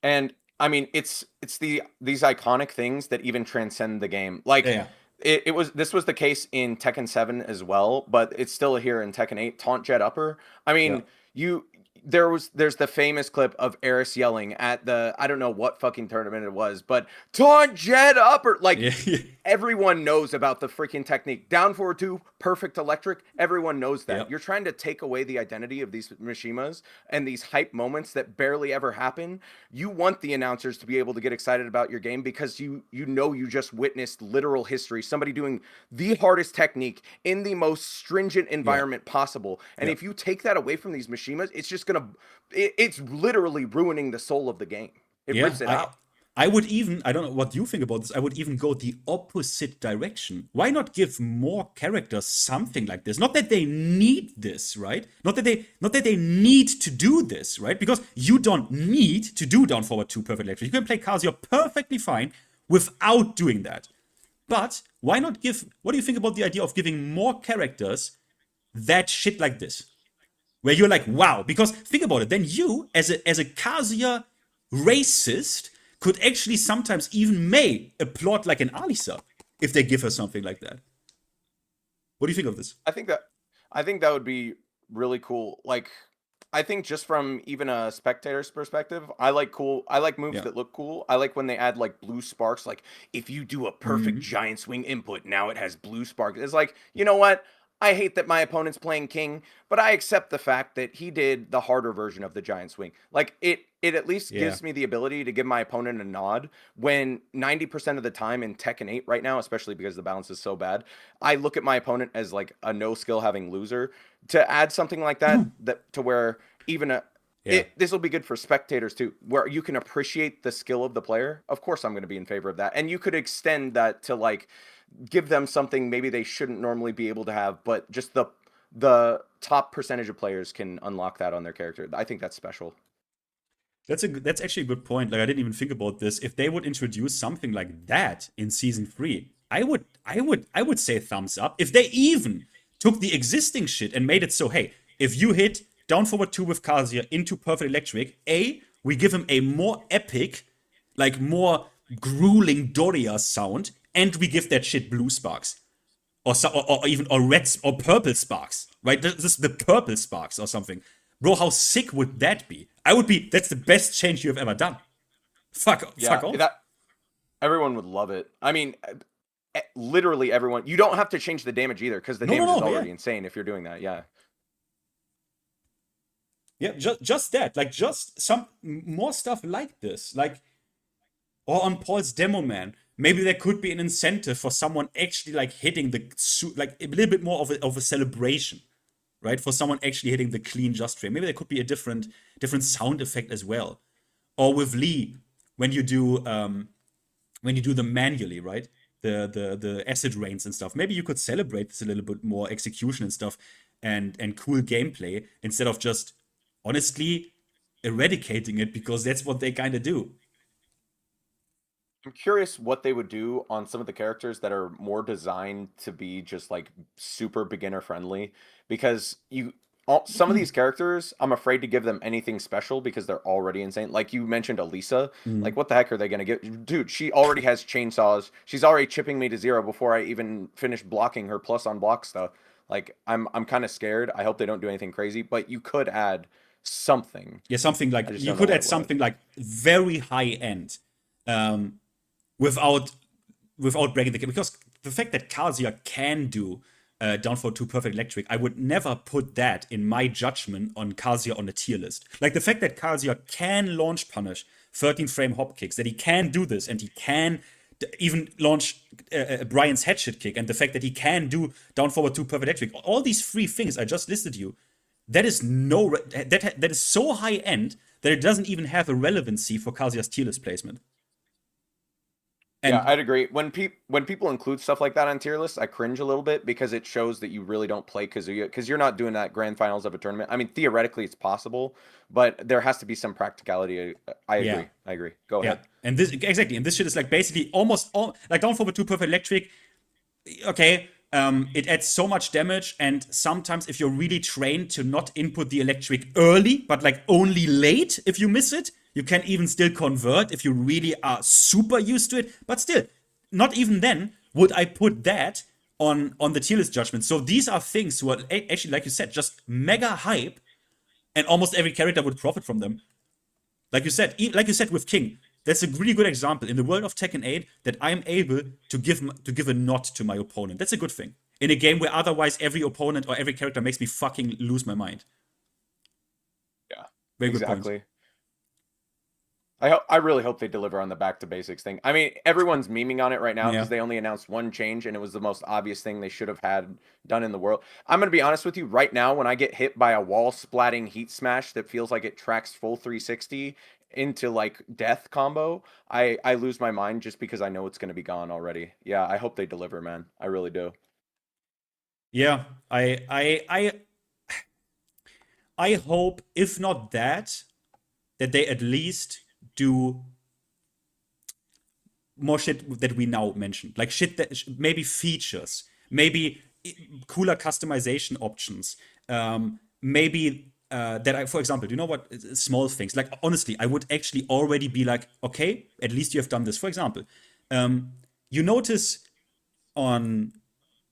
And I mean, it's these iconic things that even transcend the game. Like, this was the case in Tekken 7 as well, but it's still here in Tekken 8. Taunt Jet Upper. I mean, there's the famous clip of Eris yelling at the, I don't know what fucking tournament it was, but Taunt Jet Upper. Like, everyone knows about the freaking technique. Down forward 2, perfect electric. Everyone knows that. Yep. You're trying to take away the identity of these Mishimas and these hype moments that barely ever happen. You want the announcers to be able to get excited about your game because you know you just witnessed literal history. Somebody doing the hardest technique in the most stringent environment possible. And if you take that away from these Mishimas, it's just it's literally ruining the soul of the game. It rips it out. I don't know what you think about this, I would even go the opposite direction. Why not give more characters something like this? Not that they need this, right? Not that they need to do this, right? Because you don't need to do down forward 2 perfect electric. You can play Kazuya perfectly fine without doing that. But why not what do you think about the idea of giving more characters that shit like this? Where you're like, wow, because think about it, then you, as a Kazuya racist, could actually sometimes even applaud like an Alisa if they give her something like that. What do you think of this? I think that would be really cool. Like, I think just from even a spectator's perspective, I like moves that look cool. I like when they add like blue sparks. Like, if you do a perfect giant swing input, now it has blue sparks. It's like, you know what? I hate that my opponent's playing king, but I accept the fact that he did the harder version of the giant swing. Like, it at least gives me the ability to give my opponent a nod when 90% of the time in Tekken 8 right now, especially because the balance is so bad, I look at my opponent as like a no skill having loser. To add something like that, to where even this will be good for spectators too, where you can appreciate the skill of the player. Of course, I'm going to be in favor of that. And you could extend that to like, give them something maybe they shouldn't normally be able to have, but just the top percentage of players can unlock that on their character. I think that's special. That's actually a good point. Like, I didn't even think about this. If they would introduce something like that in season 3, I would say thumbs up. If they even took the existing shit and made it so, hey, if you hit down forward 2 with Kazuya into perfect electric, we give him a more epic, like more grueling Doria sound, and we give that shit blue sparks, or even red or purple sparks, right? This is the purple sparks or something, bro. How sick would that be? That's the best change you have ever done. Fuck off. Everyone would love it. I mean, literally everyone. You don't have to change the damage either, because the damage is already insane if you're doing that. Yeah, just that, like, just some more stuff like this, like, or on Paul's demo, man. Maybe there could be an incentive for someone actually like hitting like a little bit more of a celebration, right? For someone actually hitting the clean just frame. Maybe there could be a different sound effect as well. Or with Lee, when you do them manually, right? The acid rains and stuff. Maybe you could celebrate this a little bit more, execution and stuff, and cool gameplay instead of just honestly eradicating it, because that's what they kind of do. I'm curious what they would do on some of the characters that are more designed to be just like super beginner friendly, because some of these characters, I'm afraid to give them anything special because they're already insane. Like you mentioned Elisa, like what the heck are they going to get? Dude, she already has chainsaws. She's already chipping me to 0 before I even finish blocking her plus on block stuff. Like I'm kind of scared. I hope they don't do anything crazy, but you could add something. Yeah, something like, you could add something like very high end, without breaking the game, because the fact that Kazuya can do down for 2 perfect electric, I would never put that in my judgment on Kazuya on a tier list. Like the fact that Kazuya can launch punish 13 frame hop kicks, that he can do this, and he can even launch Brian's headshot kick, and the fact that he can do down forward 2 perfect electric, all these 3 things I just listed you, that is that is so high end that it doesn't even have a relevancy for Kazuya's tier list placement. And yeah, I'd agree. When people include stuff like that on tier lists, I cringe a little bit because it shows that you really don't play Kazuya, because you're not doing that grand finals of a tournament. I mean, theoretically it's possible, but there has to be some practicality. I agree. Yeah. I agree. Go ahead. And this exactly, and this shit is like basically almost all like down forward 2 perfect electric. Okay, it adds so much damage, and sometimes if you're really trained to not input the electric early, but like only late, if you miss it, you can even still convert if you really are super used to it. But still, not even then would I put that on the tier list judgment. So these are things who are actually, like you said, just mega hype, and almost every character would profit from them. Like you said with King, that's a really good example in the world of Tekken 8 that I'm able to give a nod to my opponent. That's a good thing in a game where otherwise every opponent or every character makes me fucking lose my mind. Yeah, very good exactly. point. I really hope they deliver on the back to basics thing. I mean, everyone's memeing on it right now because they only announced one change, and it was the most obvious thing they should have had done in the world. I'm going to be honest with you right now. When I get hit by a wall splatting heat smash that feels like it tracks full 360 into like death combo, I lose my mind just because I know it's going to be gone already. Yeah, I hope they deliver, man. I really do. Yeah, I hope, if not that they at least do more shit that we now mentioned, like shit that maybe features, maybe cooler customization options, maybe that for example, do you know what, small things, like honestly, I would actually already be like, okay, at least you have done this. For example, you notice on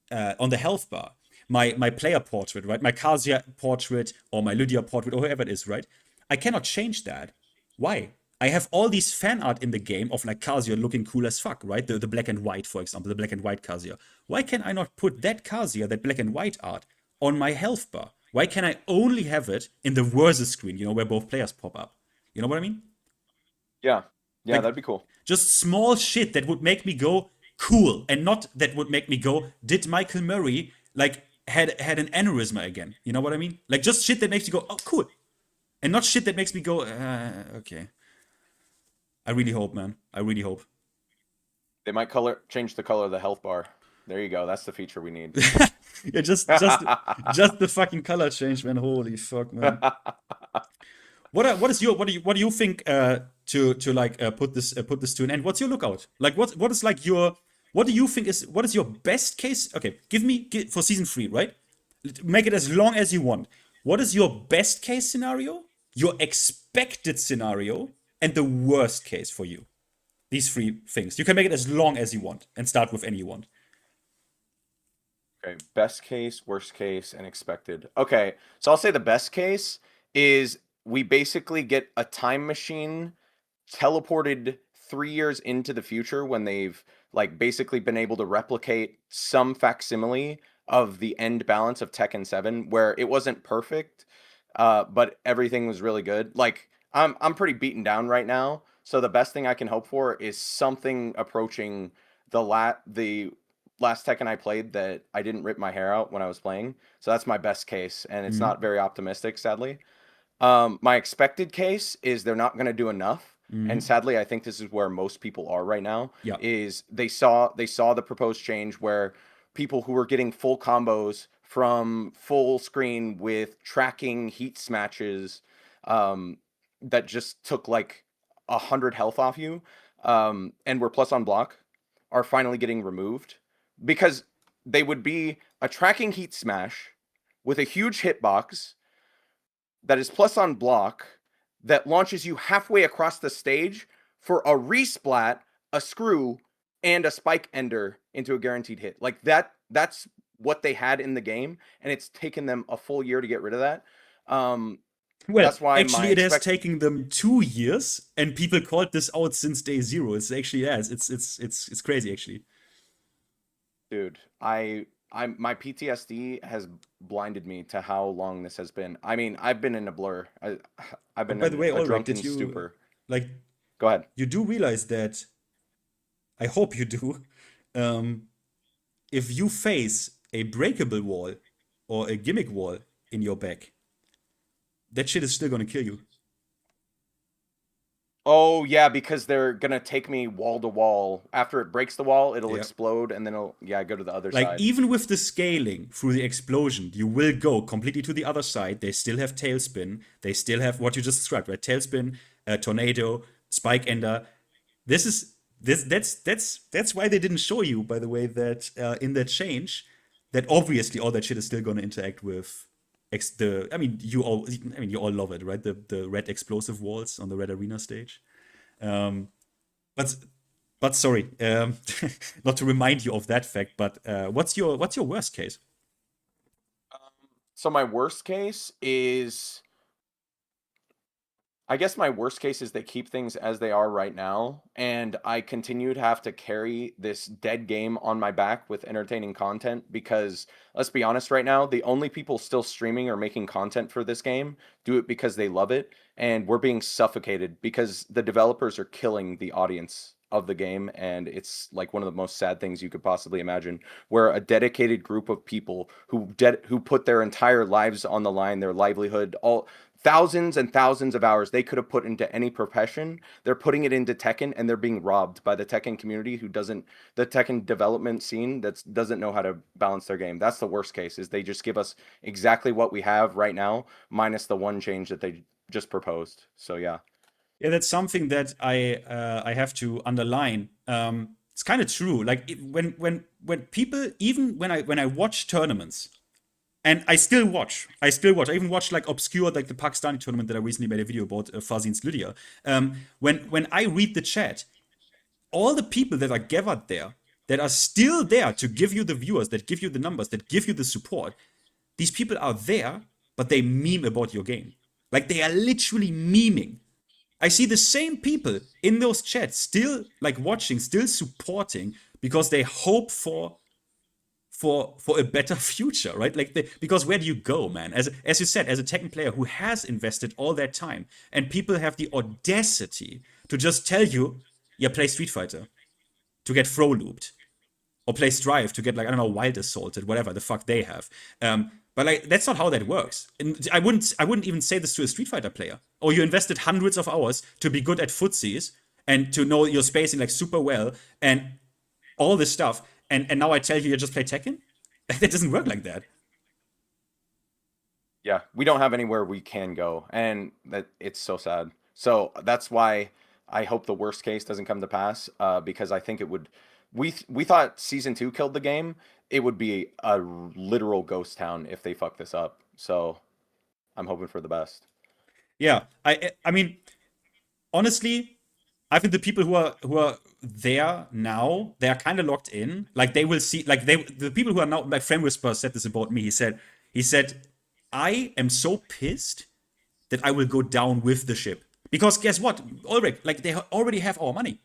the health bar, my player portrait, right, my Kazuya portrait or my Lydia portrait or whoever it is, right, I cannot change that. Why? I have all these fan art in the game of like Kazuya looking cool as fuck, right? The black and white, for example, the black and white Kazuya. Why can I not put that Kazuya, that black and white art, on my health bar? Why can I only have it in the versus screen, you know, where both players pop up? You know what I mean? Yeah. Yeah, Like, that'd be cool. Just small shit that would make me go cool, and not that would make me go, did Michael Murray like had an aneurysm again? You know what I mean? Like just shit that makes you go, oh, cool. And not shit that makes me go, okay. I really hope, man. I really hope. They might change the color of the health bar. There you go. That's the feature we need. Yeah, just the fucking color change, man. Holy fuck, man. What do you think to like put this to an end? What's your lookout? Like what is like what do you think what is your best case? Okay, give for season 3, right? Make it as long as you want. What is your best case scenario, your expected scenario, and the worst case for you? These 3 things. You can make it as long as you want and start with any you want. Okay, best case, worst case, and expected. Okay, so I'll say the best case is we basically get a time machine teleported 3 years into the future when they've like basically been able to replicate some facsimile of the end balance of Tekken 7, where it wasn't perfect, but everything was really good. Like I'm pretty beaten down right now, so the best thing I can hope for is something approaching the last Tekken I played that I didn't rip my hair out when I was playing. So that's my best case, and it's not very optimistic, sadly. My expected case is they're not going to do enough. And sadly, I think this is where most people are right now. Yeah. Is they saw the proposed change where people who were getting full combos from full screen with tracking heat smashes that just took like 100 health off you and were plus on block are finally getting removed because they would be a tracking heat smash with a huge hitbox that is plus on block that launches you halfway across the stage for a resplat, a screw, and a spike ender into a guaranteed hit. Like that's what they had in the game, and it's taken them a full year to get rid of that. Well, that's why actually, it has taken them 2 years, and people called this out since day zero. It's actually it's crazy actually. Dude, my PTSD has blinded me to how long this has been. I mean, I've been in a blur. I've been By the way, a Ulrich, drunken did you stupor. like? Go ahead. You do realize that? I hope you do. If you face a breakable wall or a gimmick wall in your back, that shit is still gonna kill you. Oh yeah, because they're gonna take me wall to wall. After it breaks the wall, it'll Yep. explode, and then it'll go to the other Like side. even with the scaling through the explosion, you will go completely to the other side. They still have tailspin. They still have what you just described, right? Tailspin, tornado, spike ender. That's why they didn't show you, by the way, that in that change, that obviously all that shit is still gonna interact with you all love it, right? The red explosive walls on the red arena stage. But sorry, not to remind you of that fact, but what's your worst case? So my worst case is, I guess my worst case is they keep things as they are right now, and I continue to have to carry this dead game on my back with entertaining content because, let's be honest right now, the only people still streaming or making content for this game do it because they love it, and we're being suffocated because the developers are killing the audience of the game, and it's like one of the most sad things you could possibly imagine, where a dedicated group of people who put their entire lives on the line, their livelihood, all thousands and thousands of hours they could have put into any profession, they're putting it into Tekken, and they're being robbed by the Tekken community the Tekken development scene that doesn't know how to balance their game. That's the worst case, is they just give us exactly what we have right now, minus the one change that they just proposed. So yeah. Yeah, that's something that I have to underline. It's kind of true. Like when people, even when I watch tournaments, and I still watch. I even watched like obscure, like the Pakistani tournament that I recently made a video about, Farzin's Lydia. When I read the chat, all the people that are gathered there, that are still there to give you the viewers, that give you the numbers, that give you the support, these people are there, but they meme about your game. Like they are literally memeing. I see the same people in those chats still like watching, still supporting, because they hope for a better future, right? Like because where do you go, man? As you said, as a Tekken player who has invested all that time, and people have the audacity to just tell you, yeah, play Street Fighter to get throw looped, or play Strive to get, like, I don't know, wild assaulted, whatever the fuck they have. But like that's not how that works. And I wouldn't even say this to a Street Fighter player. Or you invested hundreds of hours to be good at footsies and to know your spacing like super well and all this stuff. And now I tell you just play Tekken? That doesn't work like that. Yeah, we don't have anywhere we can go, and that it's so sad. So that's why I hope the worst case doesn't come to pass, because I think it would. We thought Season 2 killed the game. It would be a literal ghost town if they fuck this up. So I'm hoping for the best. Yeah, I mean, honestly, I think the people who are there now, they are kind of locked in. Like they will see, like the people who are now, like Frame Whisperer said this about me. He said, I am so pissed that I will go down with the ship, because guess what, Ulrich, like they already have our money.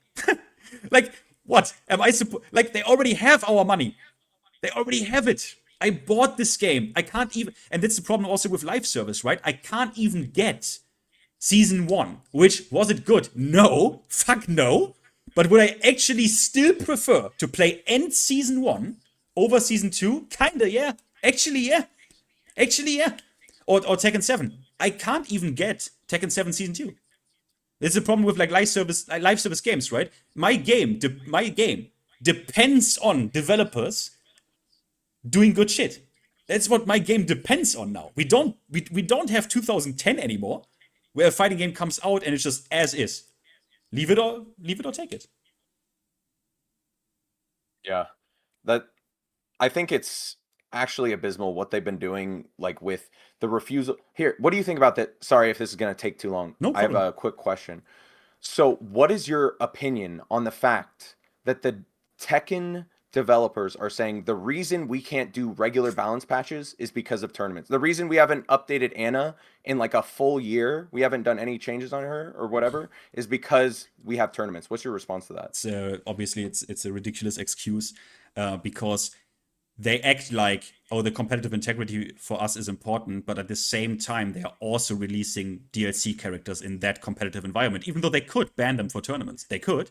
Like what am I supposed? Like they already have our money. They already have it. I bought this game. I can't even, and that's the problem also with live service, right? I can't even get Season 1, which, was it good? No. Fuck no. But would I actually still prefer to play End Season 1 over Season 2? Kinda, yeah. Actually, yeah. Or Tekken 7. I can't even get Tekken 7 Season 2. It's a problem with like live service games, right? My game depends on developers doing good shit. That's what my game depends on now. We don't have 2010 anymore, where a fighting game comes out and it's just as is. Leave it or take it. Yeah, that I think it's actually abysmal what they've been doing, like with the refusal. Here, what do you think about that? Sorry if this is going to take too long. No I have problem. a quick question. So, what is your opinion on the fact that the Tekken developers are saying the reason we can't do regular balance patches is because of tournaments? The reason we haven't updated Anna in like a full year, we haven't done any changes on her or whatever, is because we have tournaments. What's your response to that? Obviously it's a ridiculous excuse because they act like, oh, the competitive integrity for us is important, but at the same time, they are also releasing DLC characters in that competitive environment, even though they could ban them for tournaments. They could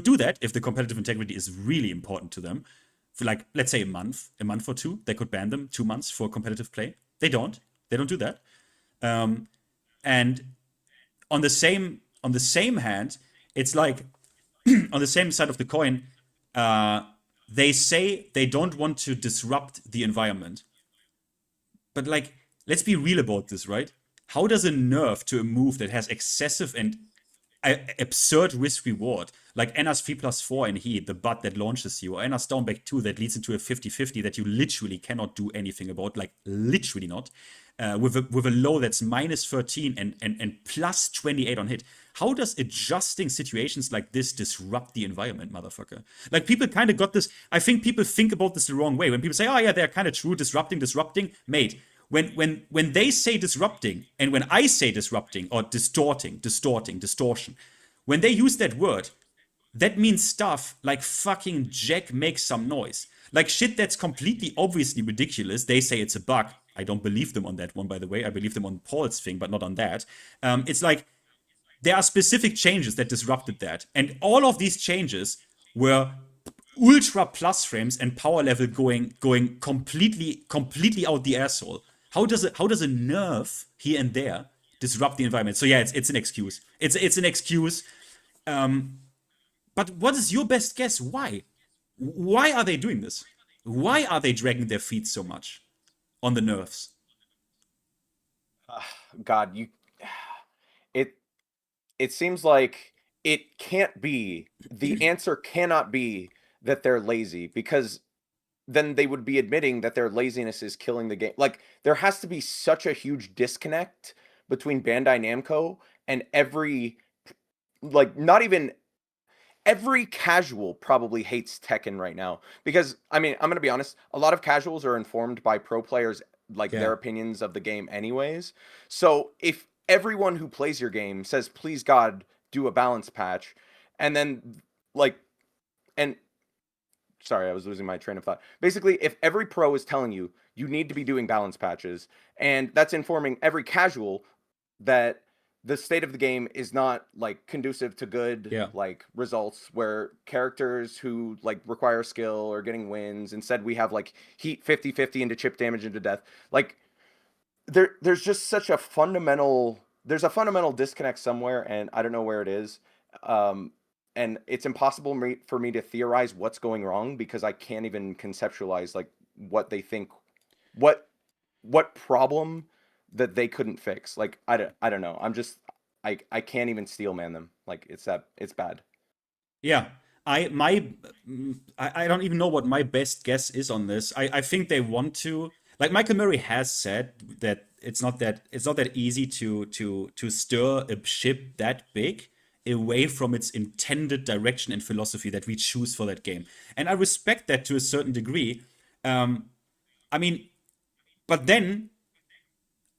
do that if the competitive integrity is really important to them. For like, let's say a month or two, they could ban them 2 months for competitive play. They don't do that. And on the same hand, it's like on the same side of the coin, they say they don't want to disrupt the environment. But like, let's be real about this, right? How does a nerf to a move that has excessive and absurd risk reward, like Anna's 3+4 in Heat, the butt that launches you, or Anna's down back 2 that leads into a 50-50 that you literally cannot do anything about, like literally not, with a low that's -13 and +28 on hit. How does adjusting situations like this disrupt the environment, motherfucker? Like, people kind of got this. I think people think about this the wrong way. When people say, oh yeah, they're kind of true, disrupting, mate. When they say disrupting, and when I say disrupting or distortion, when they use that word, that means stuff like fucking Jack makes some noise. Like shit that's completely obviously ridiculous. They say it's a bug. I don't believe them on that one, by the way. I believe them on Paul's thing, but not on that. It's like, there are specific changes that disrupted that. And all of these changes were ultra plus frames and power level going completely out the asshole. How does a nerf here and there disrupt the environment? So yeah, it's an excuse. It's an excuse. But what is your best guess? Why? Why are they doing this? Why are they dragging their feet so much on the nerfs? God, it seems like it can't be, the answer cannot be that they're lazy, because then they would be admitting that their laziness is killing the game. Like, there has to be such a huge disconnect between Bandai Namco and every, like, not even every casual probably hates Tekken right now, because I mean, I'm gonna be honest, a lot of casuals are informed by pro players, like their opinions of the game anyways. So if everyone who plays your game says, please God, do a balance patch, and then like, and sorry, I was losing my train of thought. Basically, if every pro is telling you you need to be doing balance patches, and that's informing every casual that the state of the game is not like conducive to good like results, where characters who like require skill are getting wins. Instead, we have like Heat 50-50 into chip damage into death. Like, there's just such a fundamental disconnect somewhere, and I don't know where it is. And it's impossible for me to theorize what's going wrong, because I can't even conceptualize like what they think, what problem that they couldn't fix. Like, I don't know. I can't even steel man them. Like, it's bad. Yeah. I don't even know what my best guess is on this. I think they want to, like Michael Murray has said, that it's not that easy to stir a ship that big away from its intended direction and philosophy that we choose for that game. And I respect that to a certain degree. I mean, but then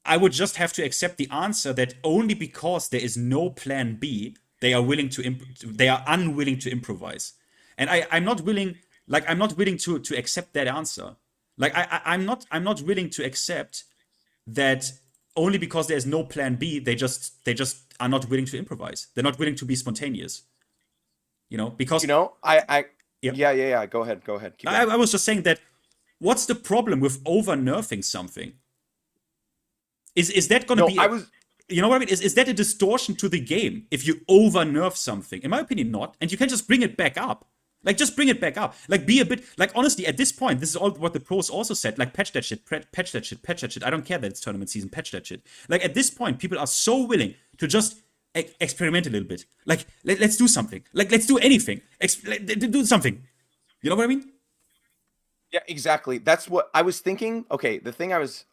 I would just have to accept the answer that only because there is no plan B, they are unwilling to improvise. And I'm not willing to accept that answer. Like, I'm not willing to accept that only because there's no plan B, they just are not willing to improvise. They're not willing to be spontaneous. You know, because yeah. Go ahead. Keep going. I was just saying that. What's the problem with over nerfing something? Is that going to be? you know what I mean? Is that a distortion to the game if you over nerf something? In my opinion, not. And you can just bring it back up. Like, just bring it back up. Like, be a bit, like, honestly, at this point, this is all what the pros also said. Like, patch that shit, patch that shit, patch that shit. I don't care that it's tournament season, patch that shit. Like, at this point, people are so willing to just experiment a little bit. Like, let's do something. Like, let's do anything. Do something. You know what I mean? Yeah, exactly. That's what I was thinking. Okay, the thing I was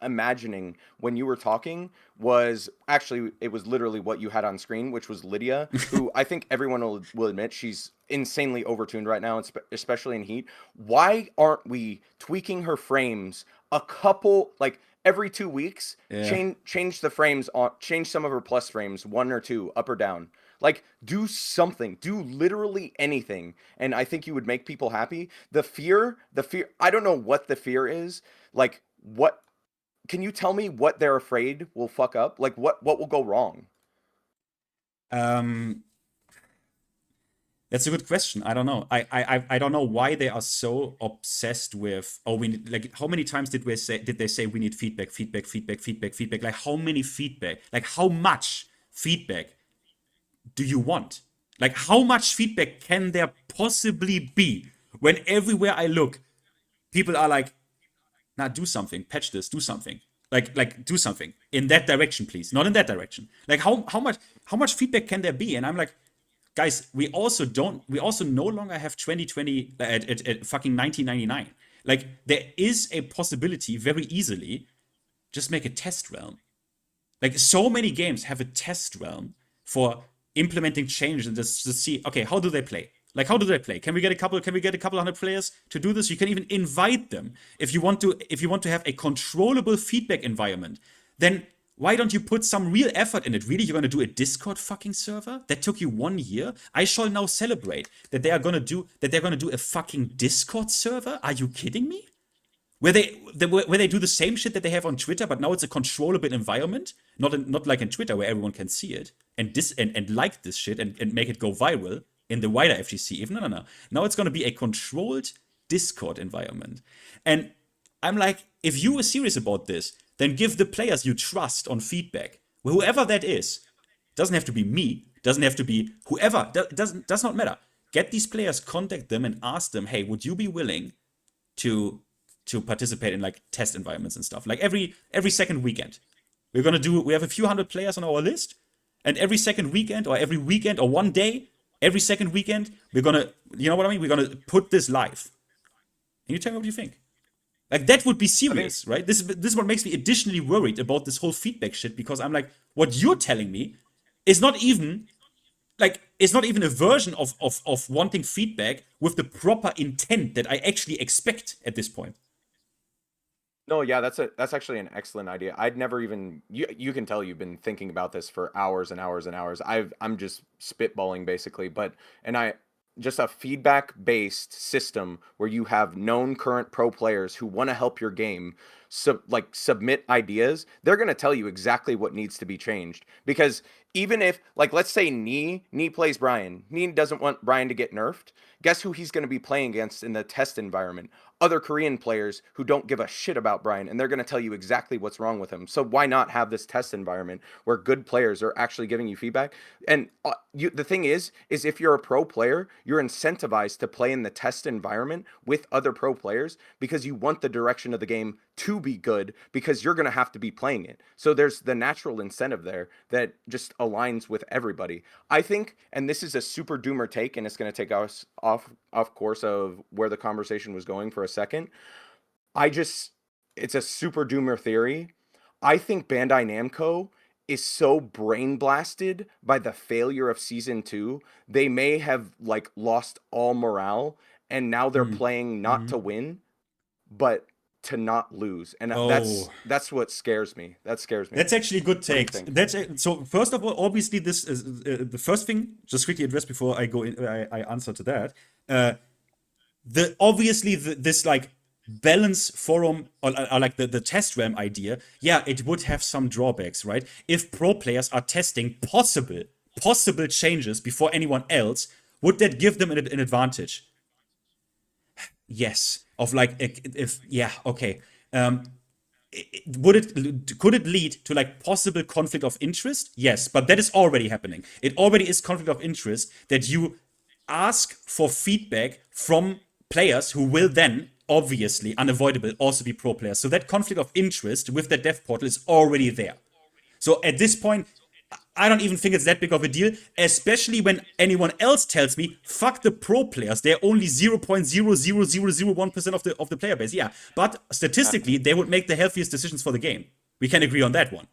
imagining when you were talking was actually it was literally what you had on screen, which was Lydia, who I think everyone will admit she's insanely overtuned right now, especially in Heat. Why aren't we tweaking her frames a couple like every 2 weeks? Yeah. Change the frames on, change some of her plus frames, 1 or 2, up or down. Like, do something, do literally anything, and I think you would make people happy. The fear, I don't know what the fear is. Like, what, can you tell me what they're afraid will fuck up? Like, what will go wrong? That's a good question. I don't know. I don't know why they are so obsessed with, oh, we need, like, how many times did they say we need feedback? Like, how many feedback? Like, how much feedback do you want? Like, how much feedback can there possibly be when everywhere I look, people are like, nah, do something, patch this, do something. Like do something in that direction, please. Not in that direction. Like, how much feedback can there be? And I'm like, guys, we also no longer have 2020 at fucking 1999. Like, there is a possibility very easily, just make a test realm. Like, so many games have a test realm for implementing changes and just to see, okay, how do they play? Like, how do they play? Can we get a couple hundred players to do this? You can even invite them. If you want to have a controllable feedback environment, then why don't you put some real effort in it? Really, you're gonna do a Discord fucking server? That took you 1 year? I shall now celebrate that they're gonna do a fucking Discord server? Are you kidding me? Where they do the same shit that they have on Twitter, but now it's a controllable environment, not like in Twitter where everyone can see it and like this shit and make it go viral in the wider FGC. Even no. Now it's gonna be a controlled Discord environment, and I'm like, if you are serious about this, then give the players you trust on feedback, whoever that is. Doesn't have to be me. Doesn't have to be whoever. Does not matter. Get these players, contact them, and ask them, hey, would you be willing to participate in like test environments and stuff? Like every second weekend, we have a few hundred players on our list, and every second weekend or every weekend or one day, every second weekend, we're gonna, you know what I mean? We're gonna put this live. And you tell me what you think. Like, that would be serious, right? This is what makes me additionally worried about this whole feedback shit, because I'm like, what you're telling me is not even a version of wanting feedback with the proper intent that I actually expect at this point. No, yeah, that's actually an excellent idea. I'd never even, you can tell you've been thinking about this for hours and hours and hours. I'm just spitballing basically, just a feedback-based system where you have known current pro players who want to help your game submit ideas. They're going to tell you exactly what needs to be changed. Because even if, like, let's say Nee plays Brian. Nee doesn't want Brian to get nerfed. Guess who he's going to be playing against in the test environment? Other Korean players who don't give a shit about Brian, and they're going to tell you exactly what's wrong with him. So why not have this test environment where good players are actually giving you feedback? And the thing is if you're a pro player, you're incentivized to play in the test environment with other pro players because you want the direction of the game to be good, because you're going to have to be playing it. So there's the natural incentive there that just aligns with everybody. I think, and this is a super doomer take, and it's going to take us off course of where the conversation was going for a second. It's a super doomer theory. I think Bandai Namco is so brain blasted by the failure of season 2, they may have like lost all morale, and now they're playing not to win, but to not lose. And that's what scares me. That scares me. That's actually a good take. So first of all, obviously this is the first thing, just quickly address before I go in, I answer to that. This like balance forum or like the test RAM idea, yeah, it would have some drawbacks, right? If pro players are testing possible changes before anyone else, would that give them an advantage? Yes. Of like, if yeah, okay. could it lead to like possible conflict of interest? Yes, but that is already happening. It already is conflict of interest that you ask for feedback from players who will then, obviously, unavoidable, also be pro players. So that conflict of interest with that dev portal is already there. So at this point, I don't even think it's that big of a deal, especially when anyone else tells me, fuck the pro players, they're only 0.00001% of the player base. Yeah, but statistically, they would make the healthiest decisions for the game. We can agree on that one.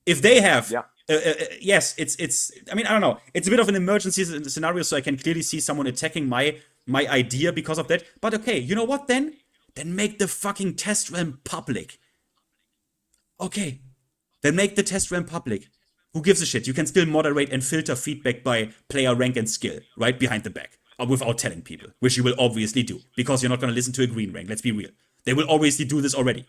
If they have, yes, it's. I mean, I don't know. It's a bit of an emergency scenario, so I can clearly see someone attacking my idea because of that. But okay, you know what then? Then make the fucking test realm public. Okay, then make the test realm public. Who gives a shit? You can still moderate and filter feedback by player rank and skill, right behind the back, without telling people, which you will obviously do, because you're not going to listen to a green rank. Let's be real. They will obviously do this already.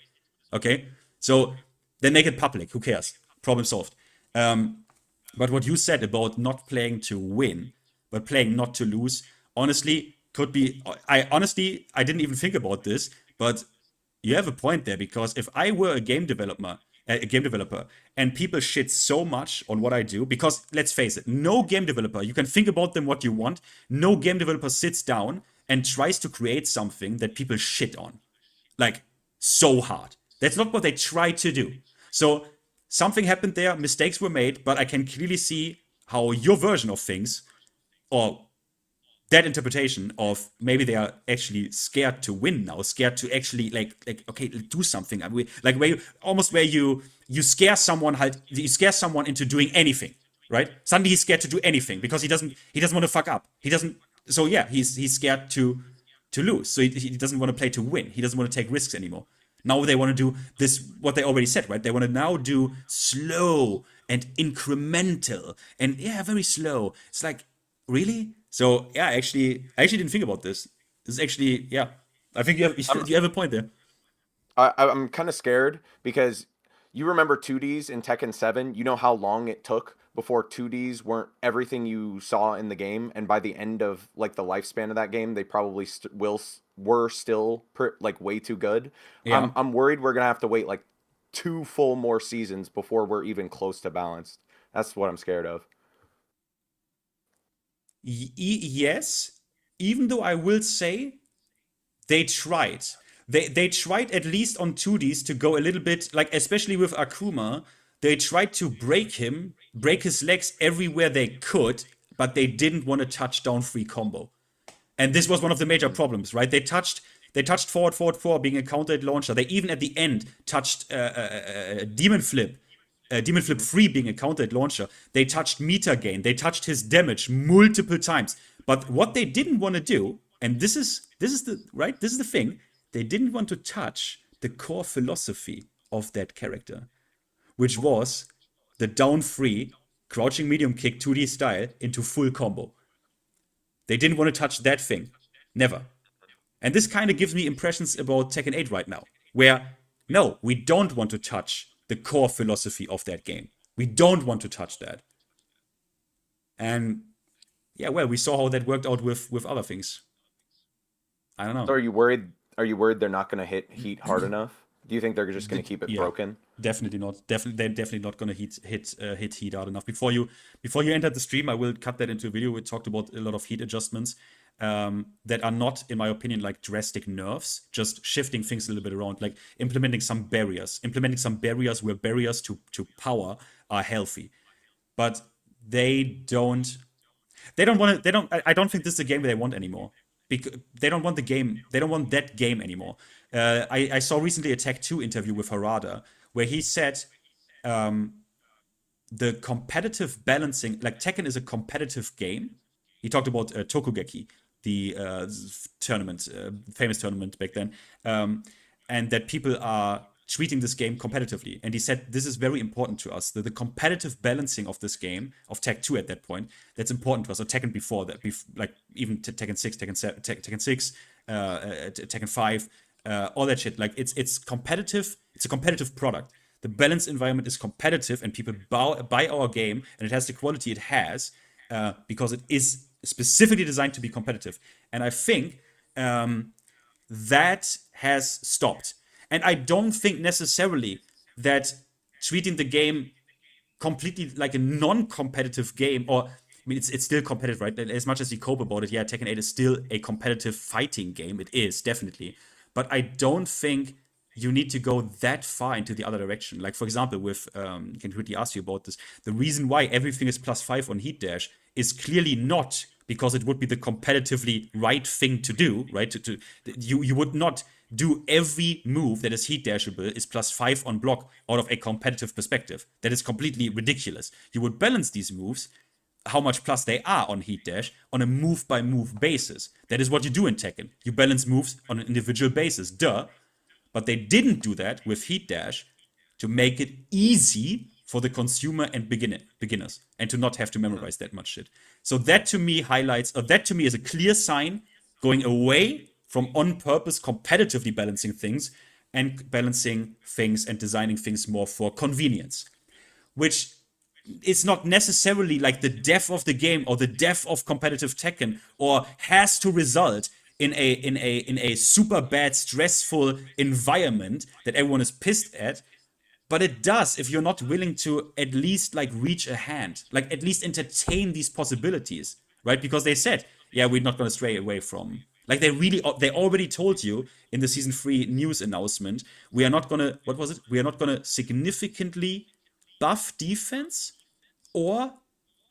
Okay? So then make it public. Who cares? Problem solved. But what you said about not playing to win, but playing not to lose, honestly, could be. I didn't even think about this, but you have a point there, because if I were a game developer, and people shit so much on what I do, because let's face it, no game developer, you can think about them what you want, no game developer sits down and tries to create something that people shit on. Like, so hard. That's not what they try to do. So something happened there, mistakes were made, but I can clearly see how your version of things, or that interpretation of maybe they are actually scared to win now, scared to actually like okay, do something. Like where you scare someone, you scare someone into doing anything, right? Suddenly he's scared to do anything because he doesn't want to fuck up. So yeah, he's scared to lose. So he doesn't want to play to win. He doesn't want to take risks anymore. Now they want to do this, what they already said, right? They want to now do slow and incremental and very slow. It's like, really? So yeah, I actually didn't think about this. This is actually, I think you have a point there. I'm kind of scared because you remember 2Ds in Tekken 7. You know how long it took before 2Ds weren't everything you saw in the game, and by the end of like the lifespan of that game, they probably were still like way too good. Yeah. I'm worried we're gonna have to wait like 2 full more seasons before we're even close to balanced. That's what I'm scared of. Yes, even though I will say they tried. They tried at least on 2Ds to go a little bit, like especially with Akuma, they tried to break his legs everywhere they could, but they didn't want a touchdown free combo. And this was one of the major problems, right? They touched forward 4 being a counter launcher. They even at the end touched Demon Flip 3 being a counter launcher. They touched meter gain. They touched his damage multiple times. But what they didn't want to do, and this is the thing, they didn't want to touch the core philosophy of that character, which was the down 3 crouching medium kick 2D style into full combo. They didn't want to touch that thing. Never. And this kind of gives me impressions about Tekken 8 right now, where no, we don't want to touch the core philosophy of that game. We don't want to touch that. And yeah, well, we saw how that worked out with other things. I don't know. So are you worried they're not going to hit heat hard enough? Do you think they're just going to keep it broken? Definitely not. They're definitely not going to hit heat hard enough. Before you entered the stream, I will cut that into a video. We talked about a lot of heat adjustments that are not, in my opinion, like drastic nerfs, just shifting things a little bit around, like implementing some barriers where barriers to power are healthy. But I don't think this is a game they want anymore. Because they don't want the game. They don't want that game anymore. I saw recently a Tech 2 interview with Harada where he said the competitive balancing, like Tekken is a competitive game. He talked about Tokugeki, the tournament, famous tournament back then, and that people are treating this game competitively. And he said this is very important to us. The competitive balancing of this game, of Tech 2 at that point, that's important to us. Or Tekken before that, like even Tekken 6, Tekken 7, Tekken 6, Tekken 5, all that shit. Like it's competitive. It's a competitive product. The balanced environment is competitive, and people buy our game, and it has the quality it has because it is specifically designed to be competitive. And I think that has stopped. And I don't think necessarily that treating the game completely like a non-competitive game, or I mean, it's still competitive, right? As much as you cope about it, yeah, Tekken 8 is still a competitive fighting game. It is, definitely. But I don't think you need to go that far into the other direction. Like, for example, with, I can quickly ask you about this. The reason why everything is +5 on Heat Dash is clearly not because it would be the competitively right thing to do, right? You would not do every move that is Heat Dashable is +5 on block out of a competitive perspective. That is completely ridiculous. You would balance these moves, how much plus they are on Heat Dash, on a move-by-move basis. That is what you do in Tekken. You balance moves on an individual basis. Duh. But they didn't do that with Heat Dash to make it easy for the consumer and beginners and to not have to memorize that much shit. So that to me highlights, that to me is a clear sign going away from on-purpose competitively balancing things and balancing things and designing things more for convenience, which is not necessarily like the death of the game or the death of competitive Tekken, or has to result in a super bad, stressful environment that everyone is pissed at. But it does if you're not willing to at least like reach a hand, like at least entertain these possibilities, right? Because they said, yeah, we're not going to stray away from, like they already told you in the season 3 news announcement, we are not going to, what was it? We are not going to significantly buff defense or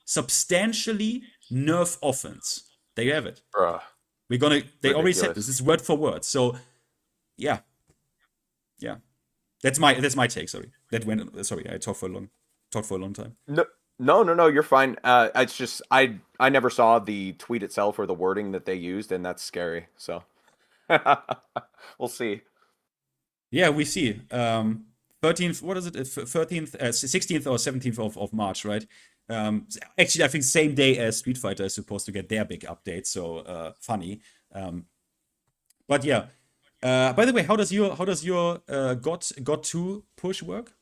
substantially nerf offense. There you have it. Bruh. They already said Ridiculous. this is word for word. So yeah. That's my take. Sorry, I talked for a long time. No, you're fine. It's just I never saw the tweet itself or the wording that they used, and that's scary. So we'll see. Yeah, we see. 13th, what is it? 13th, 16th or 17th of March, right? Actually, I think same day as Street Fighter is supposed to get their big update. So funny. But yeah. By the way, how does your got 2 push work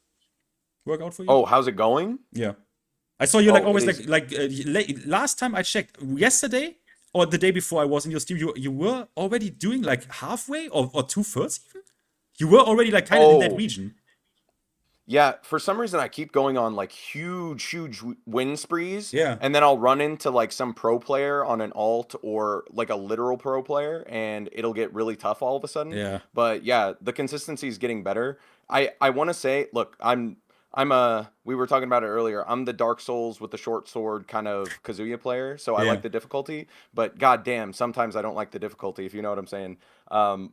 out for you? Oh, how's it going? Yeah, I saw you like always it is- last time I checked, yesterday or the day before I was in your stream, you were already doing like halfway or 2/3 even. You were already like kind of in that region. Yeah, for some reason I keep going on like huge win sprees. Yeah. And then I'll run into like some pro player on an alt or like a literal pro player, and it'll get really tough all of a sudden. Yeah. But yeah, the consistency is getting better. I want to say, look, we were talking about it earlier. I'm the Dark Souls with the short sword kind of Kazuya player, so I Yeah. like the difficulty. But goddamn, sometimes I don't like the difficulty, if you know what I'm saying.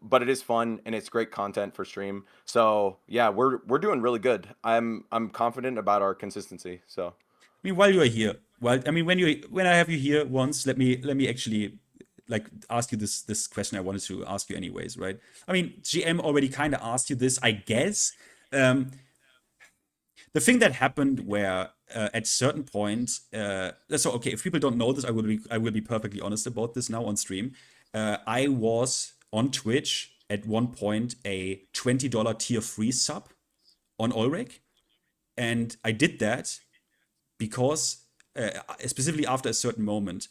But it is fun and it's great content for stream. So yeah, we're doing really good. I'm confident about our consistency. So I mean, while you are here, when I have you here once, let me actually like ask you this question I wanted to ask you anyways, right? I mean, GM already kind of asked you this, I guess. The thing that happened where at certain point, so okay, if people don't know this, I will be perfectly honest about this now on stream. I was on Twitch at one point a $20 tier 3 sub on Ulrich, and I did that because specifically after a certain moment,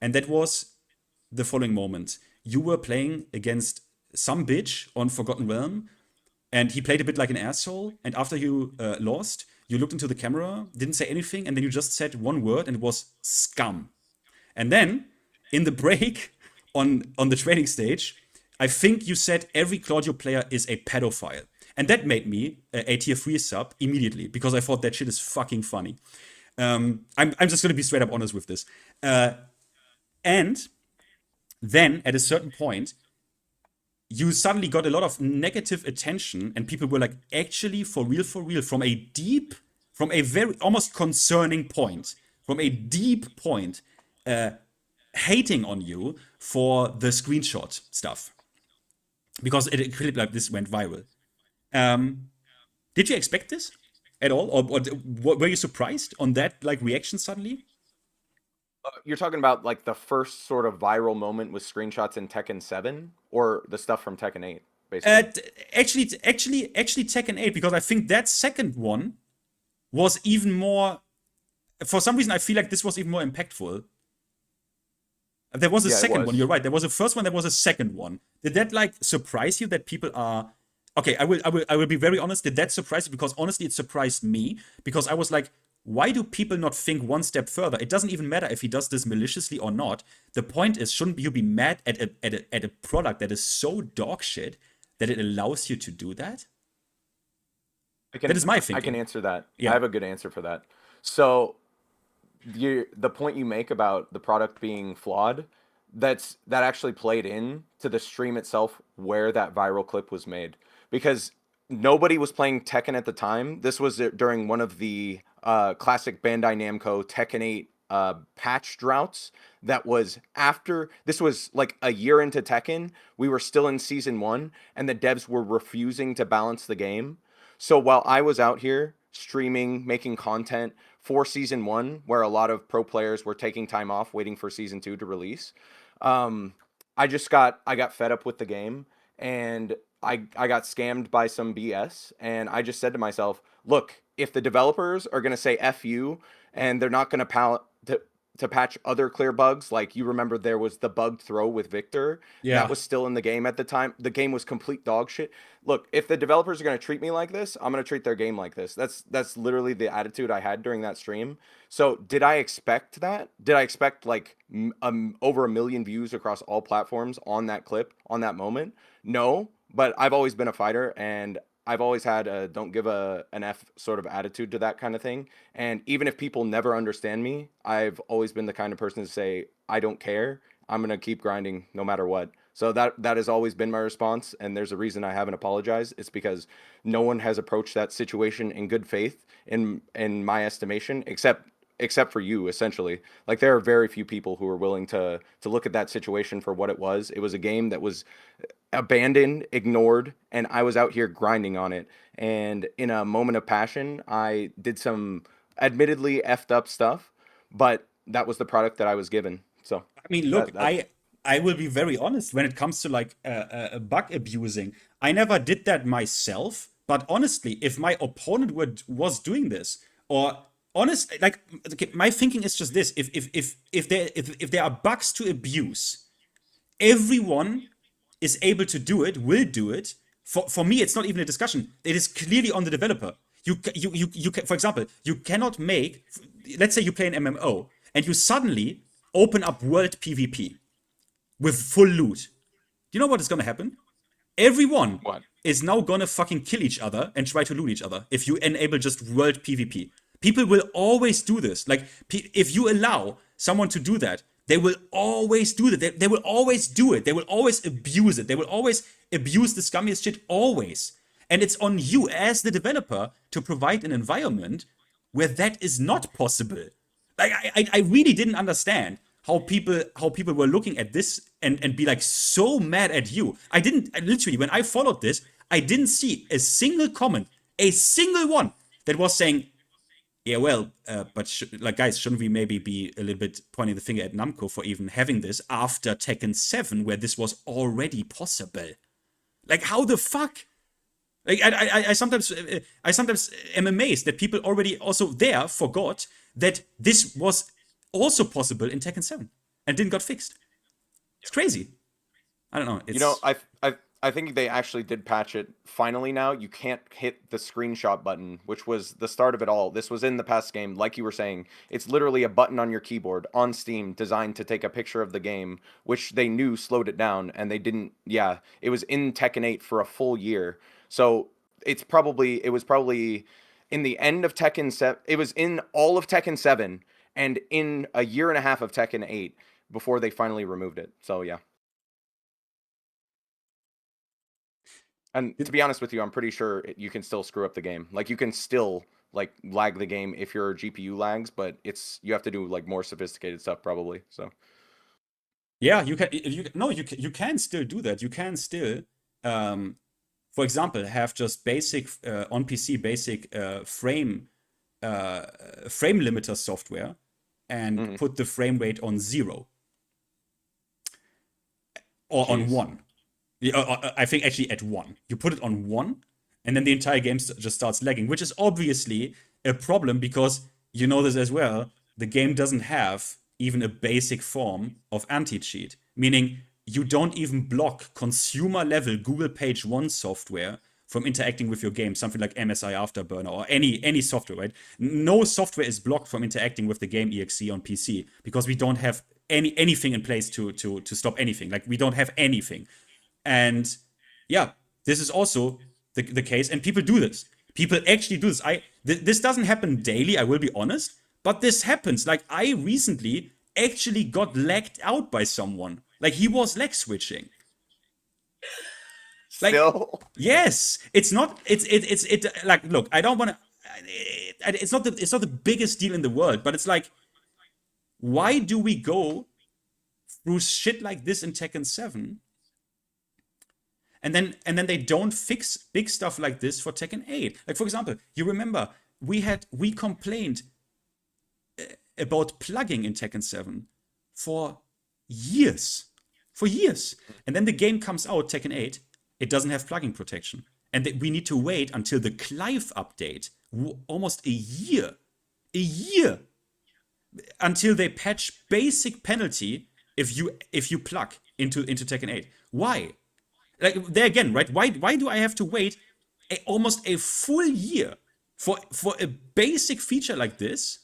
and that was the following moment. You were playing against some bitch on Forgotten Realm, and he played a bit like an asshole. And after you lost, you looked into the camera, didn't say anything, and then you just said one word, and it was scum. And then in the break on the training stage, I think you said every Claudio player is a pedophile. And that made me a tier 3 sub immediately, because I thought that shit is fucking funny. I'm just gonna be straight up honest with this. And then at a certain point, you suddenly got a lot of negative attention, and people were like, actually, for real, from a very almost concerning point, from a deep point, hating on you for the screenshot stuff. Because a clip like this went viral. Did you expect this at all? Or were you surprised on that like reaction suddenly? you're talking about like the first sort of viral moment with screenshots in Tekken 7 or the stuff from Tekken 8, basically? Actually Tekken 8, because I think that second one was even more, for some reason I feel like this was even more impactful. There was a second one, you're right. There was a first one, there was a second one. Did that like surprise you that people are okay, I will be very honest. Did that surprise you? Because honestly, it surprised me because I was like, why do people not think one step further? It doesn't even matter if he does this maliciously or not. The point is, shouldn't you be mad at a product that is so dog shit that it allows you to do that? That is my thinking. I can answer that. Yeah. I have a good answer for that. So the point you make about the product being flawed, that actually played in to the stream itself where that viral clip was made, because nobody was playing Tekken at the time. This was during one of the classic Bandai Namco Tekken 8 patch droughts. That was after, this was like a year into Tekken. We were still in season 1 and the devs were refusing to balance the game. So while I was out here streaming, making content for season 1, where a lot of pro players were taking time off waiting for season 2 to release, I got fed up with the game, and I got scammed by some BS, and I just said to myself, look, if the developers are going to say F you, and they're not going to patch other clear bugs, like you remember there was the bugged throw with Victor, that was still in the game at the time. The game was complete dog shit. Look, if the developers are going to treat me like this, I'm going to treat their game like this. That's literally the attitude I had during that stream. So did I expect that? Did I expect like over 1 million views across all platforms on that clip, on that moment? No, but I've always been a fighter, and I've always had a don't give an F sort of attitude to that kind of thing. And even if people never understand me, I've always been the kind of person to say, I don't care. I'm going to keep grinding no matter what. So that has always been my response. And there's a reason I haven't apologized. It's because no one has approached that situation in good faith in my estimation, except for you, essentially. Like, there are very few people who are willing to look at that situation for what it was. It was a game that was abandoned, ignored, and I was out here grinding on it. And in a moment of passion, I did some admittedly effed up stuff, but that was the product that I was given. So I mean, look, I will be very honest when it comes to like bug abusing. I never did that myself, but honestly, if my opponent was doing this, or honestly, like, okay, my thinking is just this: if there are bugs to abuse, everyone is able to do it, will do it. For me, it's not even a discussion. It is clearly on the developer. You for example, you cannot make, let's say you play an MMO and you suddenly open up world PvP with full loot. You know what is gonna happen? Everyone is now gonna fucking kill each other and try to loot each other if you enable just world PvP. People will always do this. Like, if you allow someone to do that, they will always do that. They will always do it. They will always abuse it. They will always abuse the scummiest shit, always. And it's on you as the developer to provide an environment where that is not possible. Like, I really didn't understand how people were looking at this and be like so mad at you. Literally, when I followed this, I didn't see a single comment, a single one, that was saying, yeah, well, but like, guys, shouldn't we maybe be a little bit pointing the finger at Namco for even having this after Tekken 7, where this was already possible? Like, how the fuck? Like, I sometimes am amazed that people already also there forgot that this was also possible in Tekken 7 and didn't got fixed. It's crazy. I don't know. You know, I think they actually did patch it. Finally now, you can't hit the screenshot button, which was the start of it all. This was in the past game, like you were saying. It's literally a button on your keyboard on Steam designed to take a picture of the game, which they knew slowed it down, and they didn't. Yeah, it was in Tekken 8 for a full year. So it was probably in the end of Tekken 7. It was in all of Tekken 7 and in a year and a half of Tekken 8 before they finally removed it. So yeah. And to be honest with you, I'm pretty sure you can still screw up the game. Like, you can still like lag the game if your GPU lags, but you have to do like more sophisticated stuff probably. So yeah, you can still do that. You can still, for example, have just basic on PC basic frame limiter software and put the frame rate on 0 or on 1. I think actually at 1. You put it on 1, and then the entire game just starts lagging, which is obviously a problem because, you know this as well, the game doesn't have even a basic form of anti-cheat, meaning you don't even block consumer level Google Page 1 software from interacting with your game, something like MSI Afterburner or any software, right? No software is blocked from interacting with the game .exe on PC because we don't have anything in place to stop anything. Like, we don't have anything. And yeah, this is also the case, and people do this. People actually do this. This doesn't happen daily, I will be honest, but this happens. Like, I recently actually got lagged out by someone. Like, he was lag switching. Like, Still? yes, it's not. It's like, look, I don't want to. It's not the biggest deal in the world, but it's like, why do we go through shit like this in Tekken 7? And then they don't fix big stuff like this for Tekken 8. Like, for example, you remember we complained about plugging in Tekken 7 for years. And then the game comes out, Tekken 8, it doesn't have plugging protection. And we need to wait until the Clive update, almost a year, until they patch basic penalty if you plug into Tekken 8. Why? Like, there again, right? Why do I have to wait almost a full year for a basic feature like this,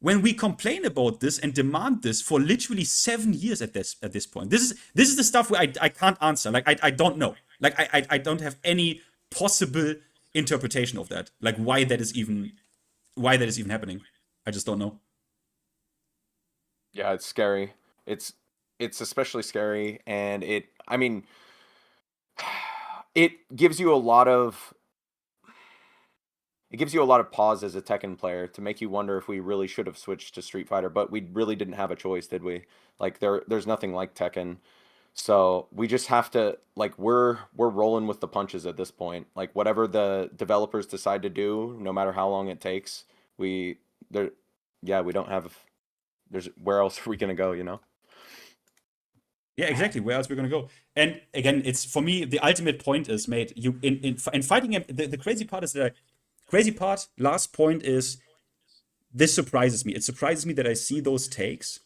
when we complain about this and demand this for literally 7 years at this point? This is the stuff where I can't answer. Like, I don't know. Like, I don't have any possible interpretation of that. Like, why that is even happening. I just don't know. Yeah, it's scary. It's especially scary, and it gives you a lot of pause as a Tekken player to make you wonder if we really should have switched to Street Fighter, but we really didn't have a choice, did we? Like, there's nothing like Tekken. So we just have to, like, we're rolling with the punches at this point. Like, whatever the developers decide to do, no matter how long it takes, where else are we gonna go, you know? Yeah, exactly. Where else we're gonna go? And again, it's, for me, the ultimate point is, mate, you in fighting him. The crazy part is that last point is, this surprises me. It surprises me that I see those takes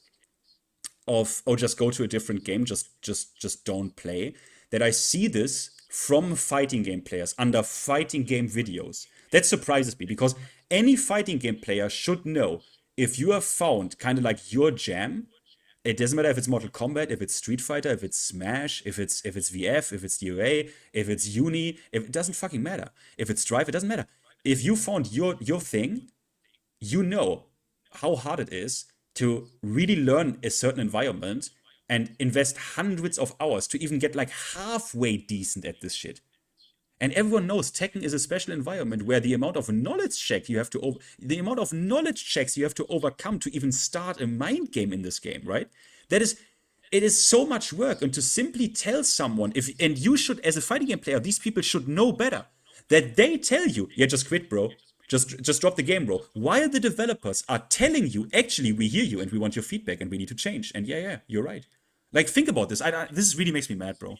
of, oh, just go to a different game, just don't play. That I see this from fighting game players under fighting game videos. That surprises me, because any fighting game player should know, if you have found kind of like your jam, it doesn't matter if it's Mortal Kombat, if it's Street Fighter, if it's Smash, if it's VF, if it's DOA, if it's Uni, it doesn't fucking matter. If it's Drive, it doesn't matter. If you found your thing, you know how hard it is to really learn a certain environment and invest hundreds of hours to even get like halfway decent at this shit. And everyone knows Tekken is a special environment where the amount of knowledge checks you have to overcome to even start a mind game in this game, right? It is so much work. And to simply tell someone, and you should, as a fighting game player, these people should know better, that they tell you, yeah, just quit, bro. Just drop the game, bro. While the developers are telling you, actually, we hear you and we want your feedback and we need to change. And yeah, you're right. Like, think about this. This really makes me mad, bro.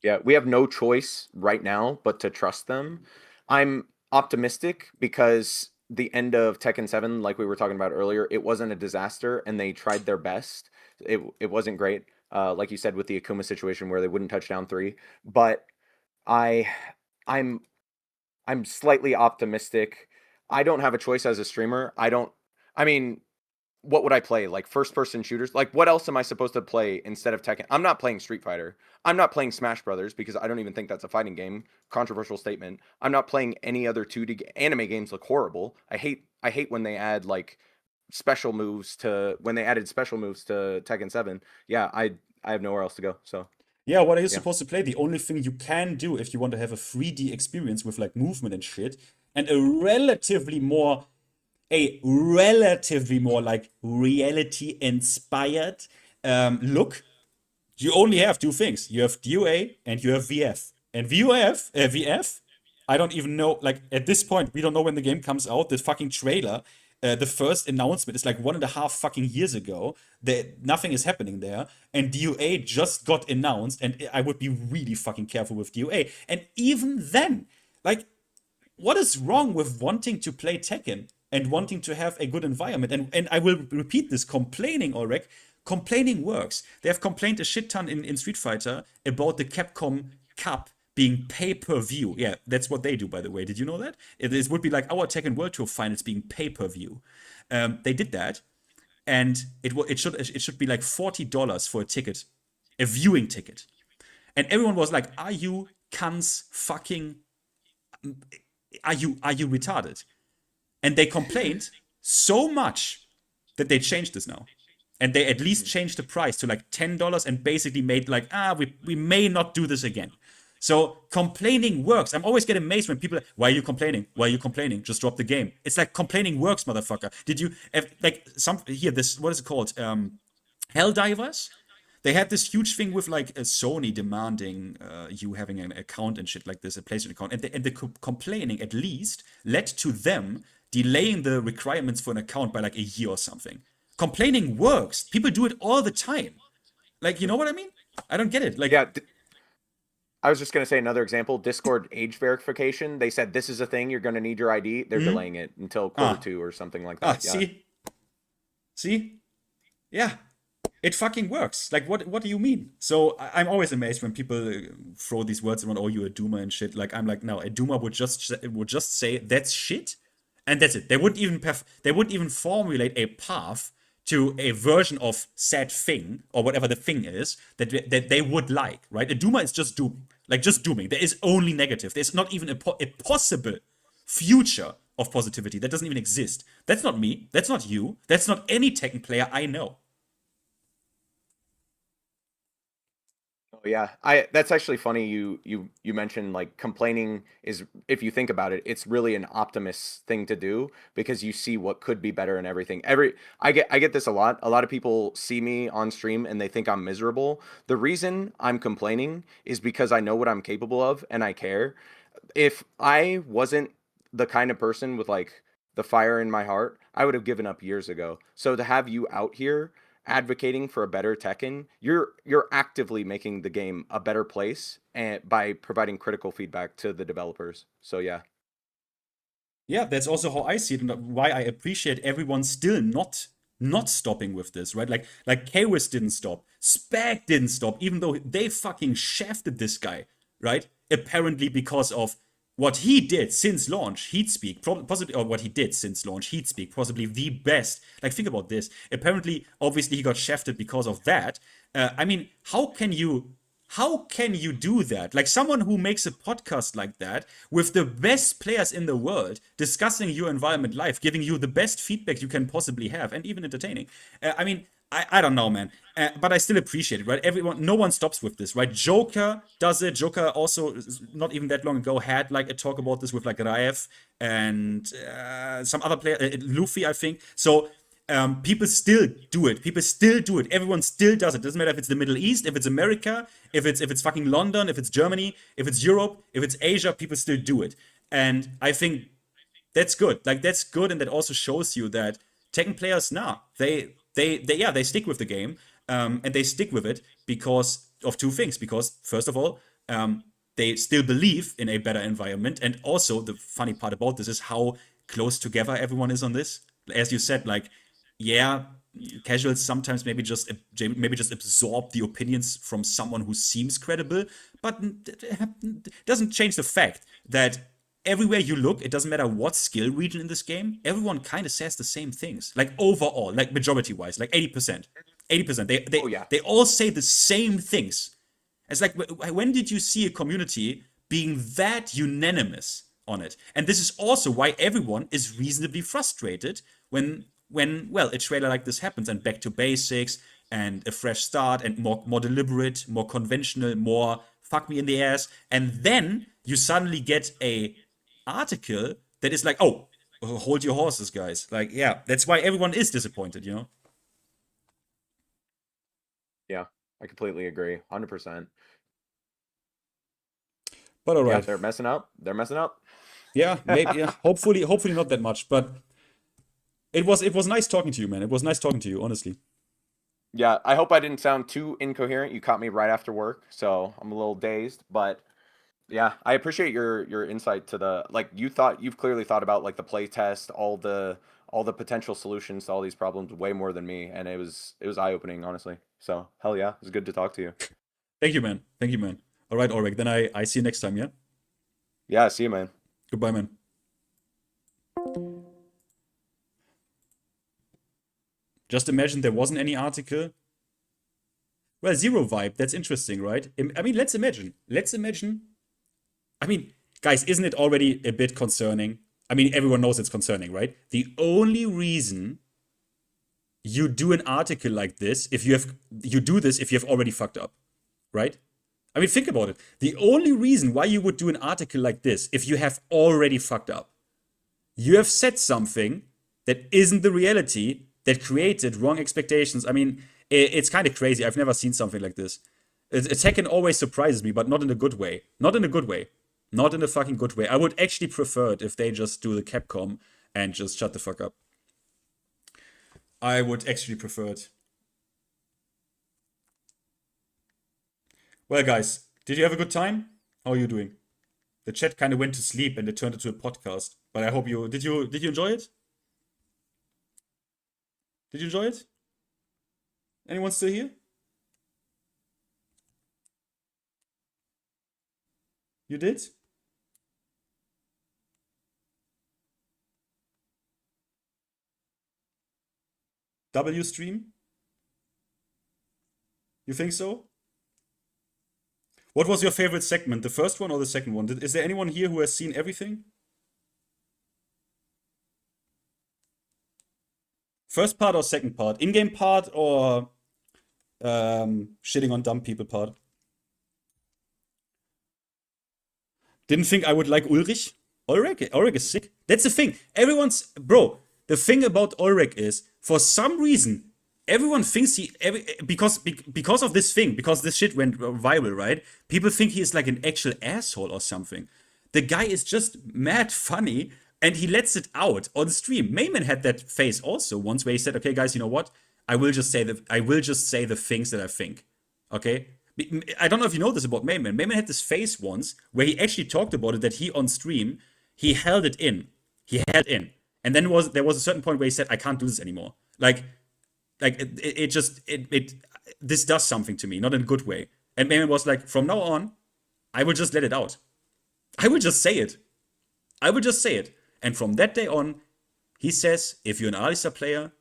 Yeah, we have no choice right now but to trust them. I'm optimistic because the end of Tekken 7, like we were talking about earlier, it wasn't a disaster and they tried their best. It wasn't great, like you said, with the Akuma situation where they wouldn't touch down 3. But I'm slightly optimistic. I don't have a choice as a streamer. What would I play? Like, first-person shooters? Like, what else am I supposed to play instead of Tekken? I'm not playing Street Fighter. I'm not playing Smash Brothers because I don't even think that's a fighting game. Controversial statement. I'm not playing any other 2D anime games. Look horrible. I hate when they add like special moves to Tekken 7. Yeah, I have nowhere else to go. So yeah, what are you supposed to play? The only thing you can do if you want to have a 3D experience with like movement and shit, and a relatively more like reality inspired look, you only have 2 things. You have DOA and you have VF. And VF, I don't even know, like, at this point, we don't know when the game comes out. The fucking trailer, the first announcement is like 1.5 fucking years ago. Nothing is happening there. And DOA just got announced, and I would be really fucking careful with DOA. And even then, like, what is wrong with wanting to play Tekken and wanting to have a good environment? And I will repeat this, complaining works. They have complained a shit ton in Street Fighter about the Capcom Cup being pay-per-view. Yeah, that's what they do, by the way. Did you know that? It would be like our Tekken World Tour finals being pay-per-view. They did that, and it should be like $40 for a ticket, a viewing ticket. And everyone was like, "Are you cunts fucking? Are you retarded?" And they complained so much that they changed this now. And they at least changed the price to like $10 and basically made like, we may not do this again. So complaining works. I'm always get amazed when people are, why are you complaining? Why are you complaining? Just drop the game. It's like complaining works, motherfucker. Did you like this, what is it called? Helldivers? They had this huge thing with like a Sony demanding you having an account and shit like this, a PlayStation account. And the complaining at least led to them delaying the requirements for an account by like a year or something. Complaining works. People do it all the time. Like, you know what I mean? I don't get it. Like, yeah, I was just going to say another example. Discord age verification. They said this is a thing. You're going to need your ID. They're delaying it until Q2 or something like that. Yeah. See? Yeah. It fucking works. Like, what do you mean? So I'm always amazed when people throw these words around, oh, you're a doomer and shit. Like, I'm like, no, a doomer would just say that's shit, and that's it. They wouldn't even formulate a path to a version of said thing or whatever the thing is that they would like, right? A doomer is just dooming, like just dooming. There is only negative. There's not even a possible future of positivity. That doesn't even exist. That's not me. That's not you. That's not any Tekken player I know. Oh yeah, that's actually funny. You mentioned like complaining is, if you think about it, it's really an optimist thing to do because you see what could be better and everything. I get this a lot. A lot of people see me on stream and they think I'm miserable. The reason I'm complaining is because I know what I'm capable of and I care. If I wasn't the kind of person with like the fire in my heart, I would have given up years ago. So to have you out here advocating for a better Tekken, you're actively making the game a better place and by providing critical feedback to the developers. So yeah. Yeah, that's also how I see it, and why I appreciate everyone still not stopping with this, right? Like Kawis didn't stop, Spag didn't stop, even though they fucking shafted this guy, right? Apparently because of what he did since launch, Heatspeak, possibly, or what he did since launch, Heatspeak, possibly the best. Like, think about this. Apparently, obviously, he got shafted because of that. I mean, how can you do that? Like, someone who makes a podcast like that with the best players in the world, discussing your environment live, giving you the best feedback you can possibly have, and even entertaining. I mean, I don't know, man. But I still appreciate it, right? No one stops with this, right? Joker does it. Joker also, not even that long ago, had like a talk about this with like Raev and some other player, Luffy, I think. So people still do it. Everyone still does it. Doesn't matter if it's the Middle East, if it's America, if it's fucking London, if it's Germany, if it's Europe, if it's Asia, people still do it. And I think that's good. Like, that's good, and that also shows you that Tekken players, they stick with the game, and they stick with it because of two things. Because first of all, they still believe in a better environment, and also the funny part about this is how close together everyone is on this. As you said, like, yeah, casuals sometimes maybe just absorb the opinions from someone who seems credible, but it doesn't change the fact that everywhere you look, it doesn't matter what skill region in this game, everyone kind of says the same things. Like, overall, like majority-wise, like 80%. 80%. They all say the same things. It's like, when did you see a community being that unanimous on it? And this is also why everyone is reasonably frustrated when a trailer like this happens, and back to basics and a fresh start and more deliberate, more conventional, more fuck me in the ass, and then you suddenly get a article that is like, oh, hold your horses, guys. Like, yeah, that's why everyone is disappointed, you know? Yeah, I completely agree. 100%. But all right. Yeah, they're messing up. Yeah, maybe. Yeah, hopefully not that much. But it was nice talking to you, man. It was nice talking to you, honestly. Yeah, I hope I didn't sound too incoherent. You caught me right after work, so I'm a little dazed, but yeah, I appreciate your insight to the, like, you've clearly thought about like the play test, all the potential solutions to all these problems way more than me, and it was eye-opening, honestly. So hell yeah, it was good to talk to you. Thank you, man. All right, Ulrich. Then I see you next time. Yeah. Yeah, see you, man. Goodbye, man. Just imagine there wasn't any article. Well, zero vibe. That's interesting, right? I mean, let's imagine. I mean, guys, isn't it already a bit concerning? I mean, everyone knows it's concerning, right? The only reason you do an article like this, if you have already fucked up, right? I mean, think about it. The only reason why you would do an article like this, if you have already fucked up, you have said something that isn't the reality, that created wrong expectations. I mean, it's kind of crazy. I've never seen something like this. Tekken always surprises me, but not in a good way. Not in a good way. Not in a fucking good way. I would actually prefer it if they just do the Capcom and just shut the fuck up. I would actually prefer it. Well, guys, did you have a good time? How are you doing? The chat kind of went to sleep and it turned into a podcast. But I hope you did you enjoy it? Did you enjoy it? Anyone still here? You did? W stream? You think so? What was your favorite segment? The first one or the second one? Is there anyone here who has seen everything? First part or second part? In-game part or shitting on dumb people part? Didn't think I would like Ulrich? Ulrich is sick. That's the thing. Bro, the thing about Ulrich is, for some reason, everyone thinks because of this thing, because this shit went viral, right? People think he is like an actual asshole or something. The guy is just mad funny, and he lets it out on stream. Mayman had that phase also once where he said, "Okay, guys, you know what? I will just say the things that I think." Okay? I don't know if you know this about Mayman. Mayman had this phase once where he actually talked about it, that he on stream, he held it in. And then there was a certain point where he said, "I can't do this anymore." This does something to me, not in a good way. And Mayman was like, "From now on, I will just let it out. I will just say it. And from that day on, he says, if you're an Alisa player,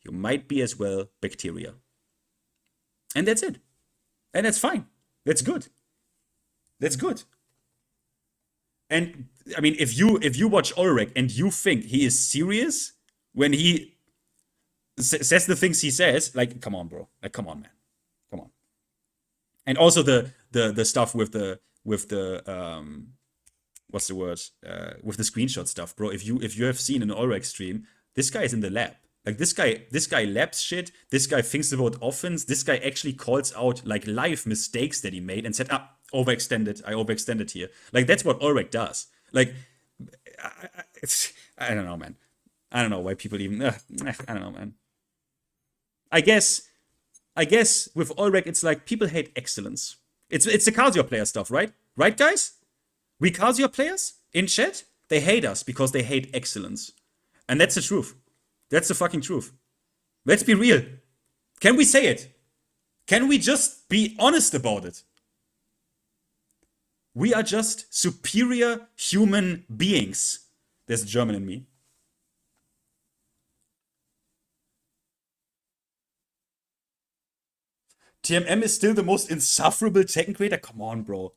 you might be as well bacteria. And that's it. And that's fine. That's good. And I mean, if you watch Ulrich and you think he is serious when he says the things he says, like, come on, bro. Like, come on, man. Come on. And also the stuff with the what's the word? With the screenshot stuff, bro. If you have seen an Ulrich stream, this guy is in the lab. Like, this guy labs shit. This guy thinks about offense. This guy actually calls out like live mistakes that he made and said, I overextended here. Like, that's what Ulrich does. Like, I don't know, man. I don't know why people even. I don't know, man. I guess with Ulrich, it's like people hate excellence. It's the Casio player stuff, right? Right, guys? We Casio players in chat, they hate us because they hate excellence. And that's the truth. That's the fucking truth. Let's be real. Can we say it? Can we just be honest about it? We are just superior human beings. There's German in me. TMM is still the most insufferable Tekken creator? Come on, bro.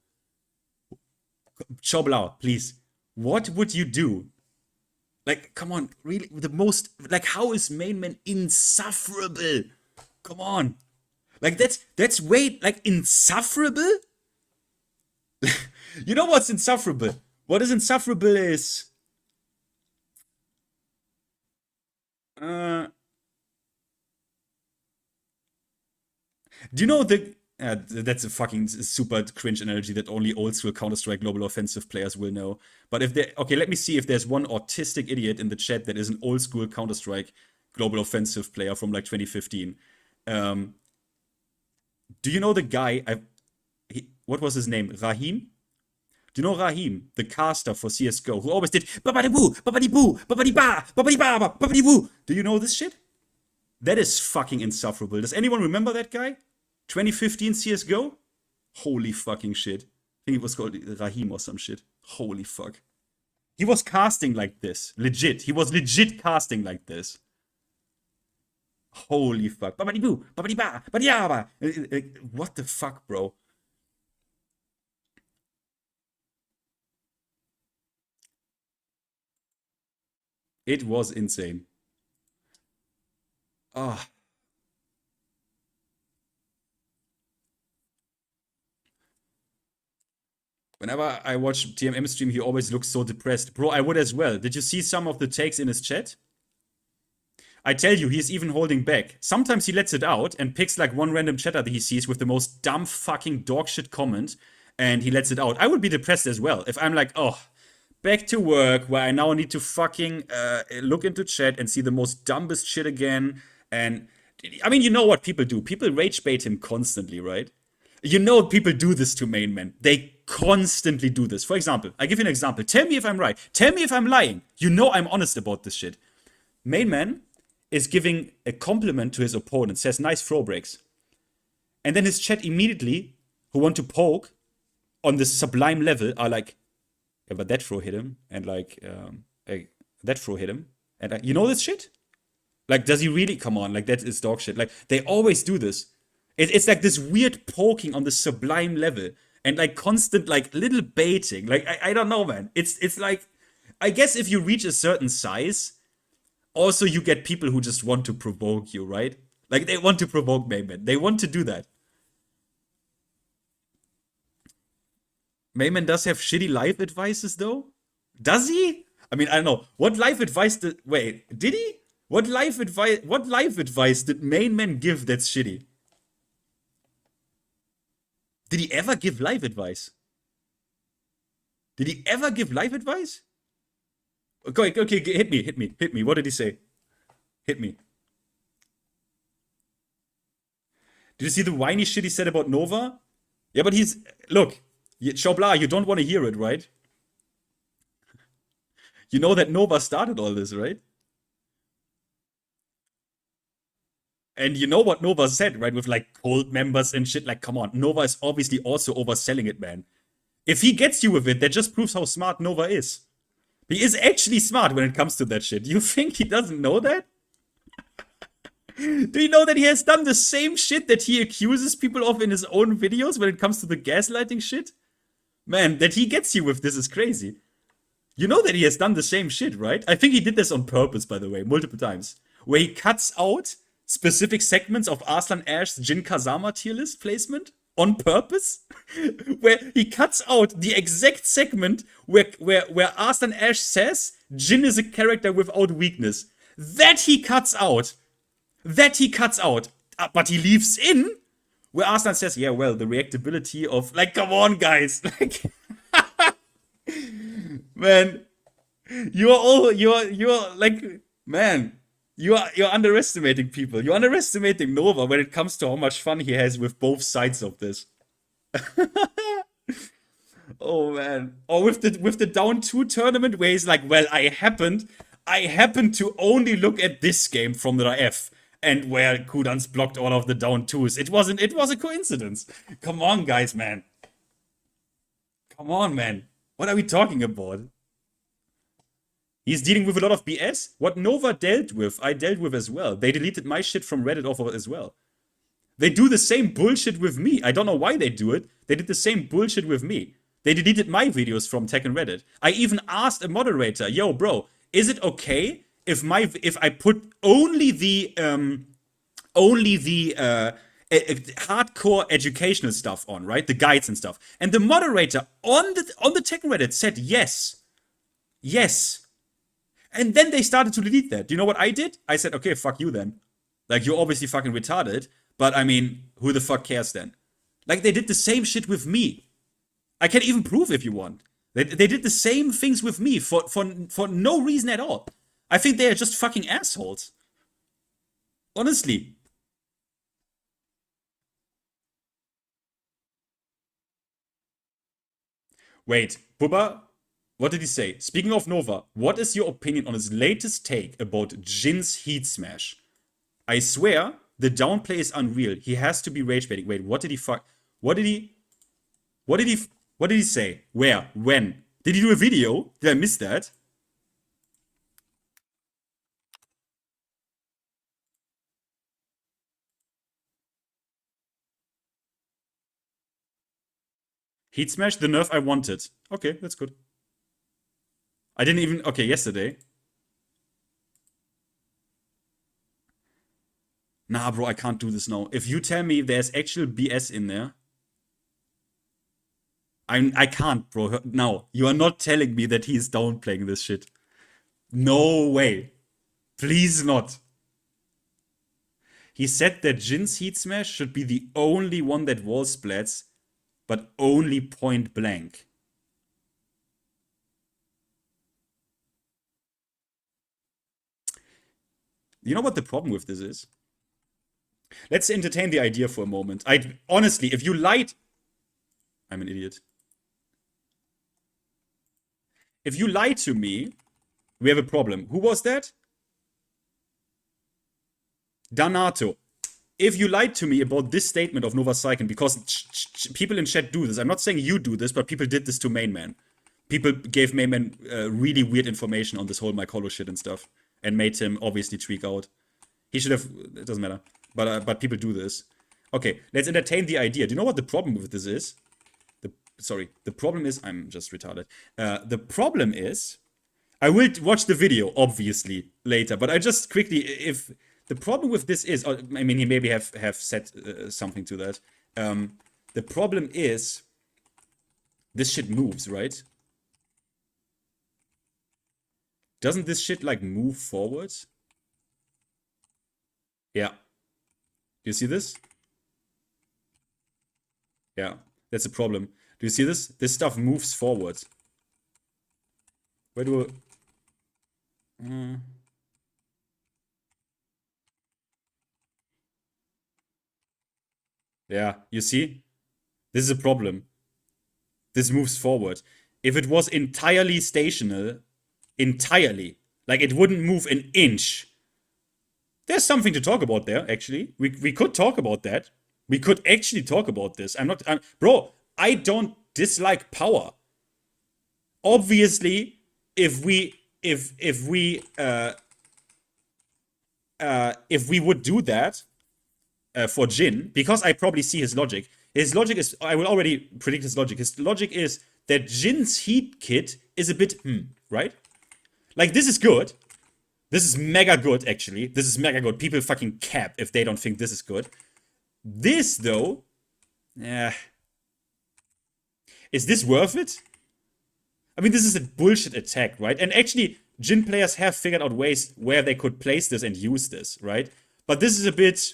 Choblau, please. What would you do? Like, come on, really? The most, like, how is Mainman insufferable? Come on. Like, that's way, like, insufferable? You know what's insufferable? What is insufferable is... do you know the... that's a fucking super cringe analogy that only old school Counter-Strike global offensive players will know. But if there, okay, let me see if there's one autistic idiot in the chat that is an old school Counter-Strike global offensive player from like 2015. Do you know the guy? What was his name? Rahim? Do you know Rahim, the caster for CS:GO, who always did babadi-boo, babadi-boo, babadi-ba, babadi-ba, babadi-boo? Do you know this shit? That is fucking insufferable. Does anyone remember that guy? 2015 CS:GO? Holy fucking shit. think it was called Rahim or some shit. Holy fuck. He was casting like this. Legit. He was legit casting like this. Holy fuck. Babadi-boo, babadi-ba, babadi-yaba. What the fuck, bro? It was insane. Ah. Whenever I watch TMM stream, he always looks so depressed. Bro, I would as well. Did you see some of the takes in his chat? I tell you, he's even holding back. Sometimes he lets it out and picks like one random chatter that he sees with the most dumb fucking dogshit comment, and he lets it out. I would be depressed as well if I'm like, oh, back to work where I now need to fucking look into chat and see the most dumbest shit again. And I mean, you know what people do. People rage bait him constantly, right? You know people do this to main men. They constantly do this. For example, I give you an example. Tell me if I'm right. Tell me if I'm lying. You know I'm honest about this shit. Main man is giving a compliment to his opponent, says nice throw breaks. And then his chat immediately, who want to poke on this sublime level, are like, yeah, but that throw hit him. And like, that throw hit him. And you know this shit? Like, does he really? Come on, like that is dog shit. Like, they always do this. It's like this weird poking on the sublime level. And like constant, like little baiting. Like, I don't know, man. It's like, I guess if you reach a certain size, also you get people who just want to provoke you, right? Like, they want to provoke Mayman. They want to do that. Mayman does have shitty life advices, though? Does he? I mean, I don't know. What life advice did... Wait, did he? What life advice did Mayman give that's shitty? Did he ever give life advice? Did he ever give life advice? Okay, hit me. What did he say? Hit me. Did you see the whiny shit he said about Nova? Yeah, but he's... Look, Chobla, you don't want to hear it, right? You know that Nova started all this, right? And you know what Nova said, right? With like cold members and shit. Like, come on. Nova is obviously also overselling it, man. If he gets you with it, that just proves how smart Nova is. He is actually smart when it comes to that shit. You think he doesn't know that? Do you know that he has done the same shit that he accuses people of in his own videos when it comes to the gaslighting shit? Man, that he gets you with this is crazy. You know that he has done the same shit, right? I think he did this on purpose, by the way, multiple times. Where he cuts out specific segments of Arslan Ash's Jin Kazama tier list placement on purpose. Where he cuts out the exact segment where Arslan Ash says Jin is a character without weakness. That he cuts out. But he leaves in where Arslan says, yeah, well, the reactability of... Like, come on, guys. Like... Man. You're like... Man. You're underestimating people. You're underestimating Nova when it comes to how much fun he has with both sides of this. Oh, man. Or with the down 2 tournament where he's like, well, I happened to only look at this game from the F. And where Kudan's blocked all of the down 2s. It was a coincidence. Come on, guys, man. Come on, man. What are we talking about? He's dealing with a lot of BS. What Nova dealt with, I dealt with as well. They deleted my shit from Reddit off of it as well. They do the same bullshit with me. I don't know why they do it. They did the same bullshit with me. They deleted my videos from Tekken Reddit. I even asked a moderator, yo, bro, is it okay if I put only the hardcore educational stuff on, right? The guides and stuff. And the moderator on the Tekken Reddit said yes. Yes. And then they started to delete that. Do you know what I did? I said, okay, fuck you then. Like, you're obviously fucking retarded, but I mean, who the fuck cares then? Like, they did the same shit with me. I can even prove if you want. They did the same things with me for no reason at all. I think they are just fucking assholes. Honestly. Wait, Bubba, what did he say? Speaking of Nova, what is your opinion on his latest take about Jin's heat smash? I swear, the downplay is unreal. He has to be rage baiting. Wait, what did he fuck? What did he What did he say? Where? When? Did he do a video? Did I miss that? Heat Smash, the nerf I wanted. Okay, that's good. I didn't even... Okay, yesterday. Nah, bro, I can't do this now. If you tell me there's actual BS in there... I can't, bro. Now, you are not telling me that he's downplaying this shit. No way. Please not. He said that Jin's Heat Smash should be the only one that wall splats, but only point blank. You know what the problem with this is? Let's entertain the idea for a moment. Honestly, if you lied... I'm an idiot. If you lie to me, we have a problem. Who was that? Danato. If you lied to me about this statement of NovaSeiken, because people in chat do this, I'm not saying you do this, but people did this to MainMan. People gave MainMan really weird information on this whole Mike Hollow shit and stuff, and made him obviously tweak out. He should have, it doesn't matter. But people do this. Okay, let's entertain the idea. Do you know what the problem with this is? The problem is, I'm just retarded. The problem is, I will watch the video, obviously, later, but I just quickly, if the problem with this is, I mean, he maybe have said something to that. The problem is, this shit moves, right? Doesn't this shit, like, move forward? Yeah. You see this? Yeah, that's a problem. Do you see this? This stuff moves forward. Where do I... Yeah, you see? This is a problem. This moves forward. If it was entirely stationary, like it wouldn't move an inch. There's something to talk about there, actually. We could talk about that. We could actually talk about this. Bro, I don't dislike power. Obviously, if we would do that for Jin, because I probably see his logic. His logic is, I will already predict his logic. His logic is that Jin's heat kit is a bit right? Like, this is good. This is mega good, actually. This is mega good. People fucking cap if they don't think this is good. This, though, is this worth it? I mean, this is a bullshit attack, right? And actually, Jin players have figured out ways where they could place this and use this, right? But this is a bit...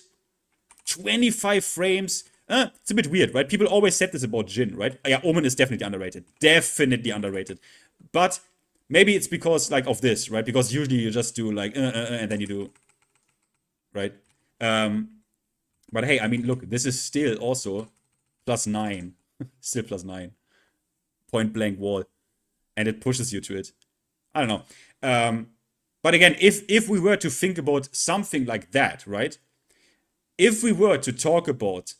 25 frames. It's a bit weird, right? People always said this about Jin, right? Yeah, Omen is definitely underrated. Definitely underrated. But maybe it's because, like, of this, right? Because usually you just do, like, and then you do... Right? But hey, I mean, look, this is still also +9. Still +9. Point blank wall. And it pushes you to it. I don't know. But again, if we were to think about something like that, right? If we were to talk about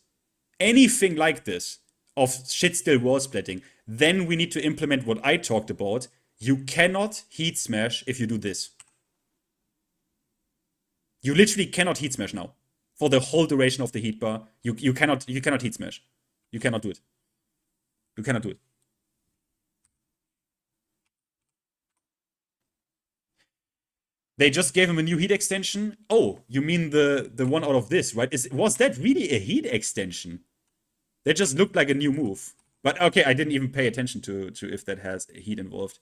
anything like this, of shit still wall splitting, then we need to implement what I talked about. You cannot heat smash if you do this. You literally cannot heat smash now. For the whole duration of the heat bar, you cannot heat smash. You cannot do it. You cannot do it. They just gave him a new heat extension. Oh, you mean the one out of this, right? Was that really a heat extension? That just looked like a new move. But okay, I didn't even pay attention to if that has heat involved.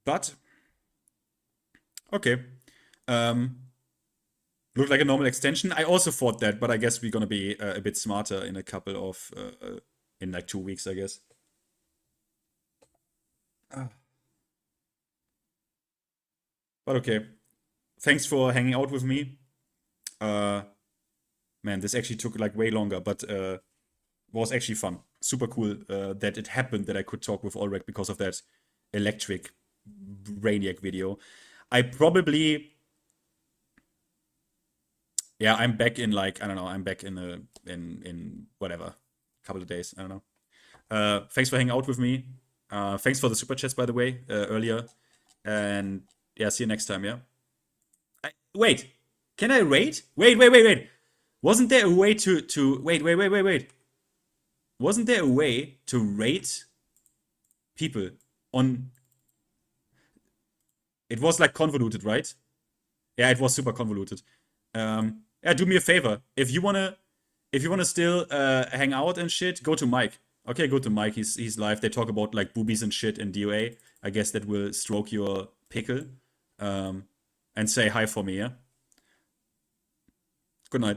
But okay. Looked like a normal extension. I also thought that, but I guess we're gonna be a bit smarter in a couple of in like 2 weeks, I guess. But okay. Thanks for hanging out with me. Man, this actually took like way longer, but was actually fun. Super cool that it happened that I could talk with Ulrich because of that electric Brainiac video. I probably Yeah, I'm back in like, I don't know, I'm back in whatever, couple of days, I don't know. Thanks for hanging out with me. Thanks for the super chats, by the way, earlier. And yeah, see you next time, yeah? Wait, can I rate? Wait. Wasn't there a way to wait. Wasn't there a way to rate people on... It was like convoluted, right? Yeah, it was super convoluted. Yeah, do me a favor. If you wanna still hang out and shit, go to Mike. Okay, go to Mike. He's live. They talk about like boobies and shit in DOA. I guess that will stroke your pickle. And say hi for me, yeah? Good night.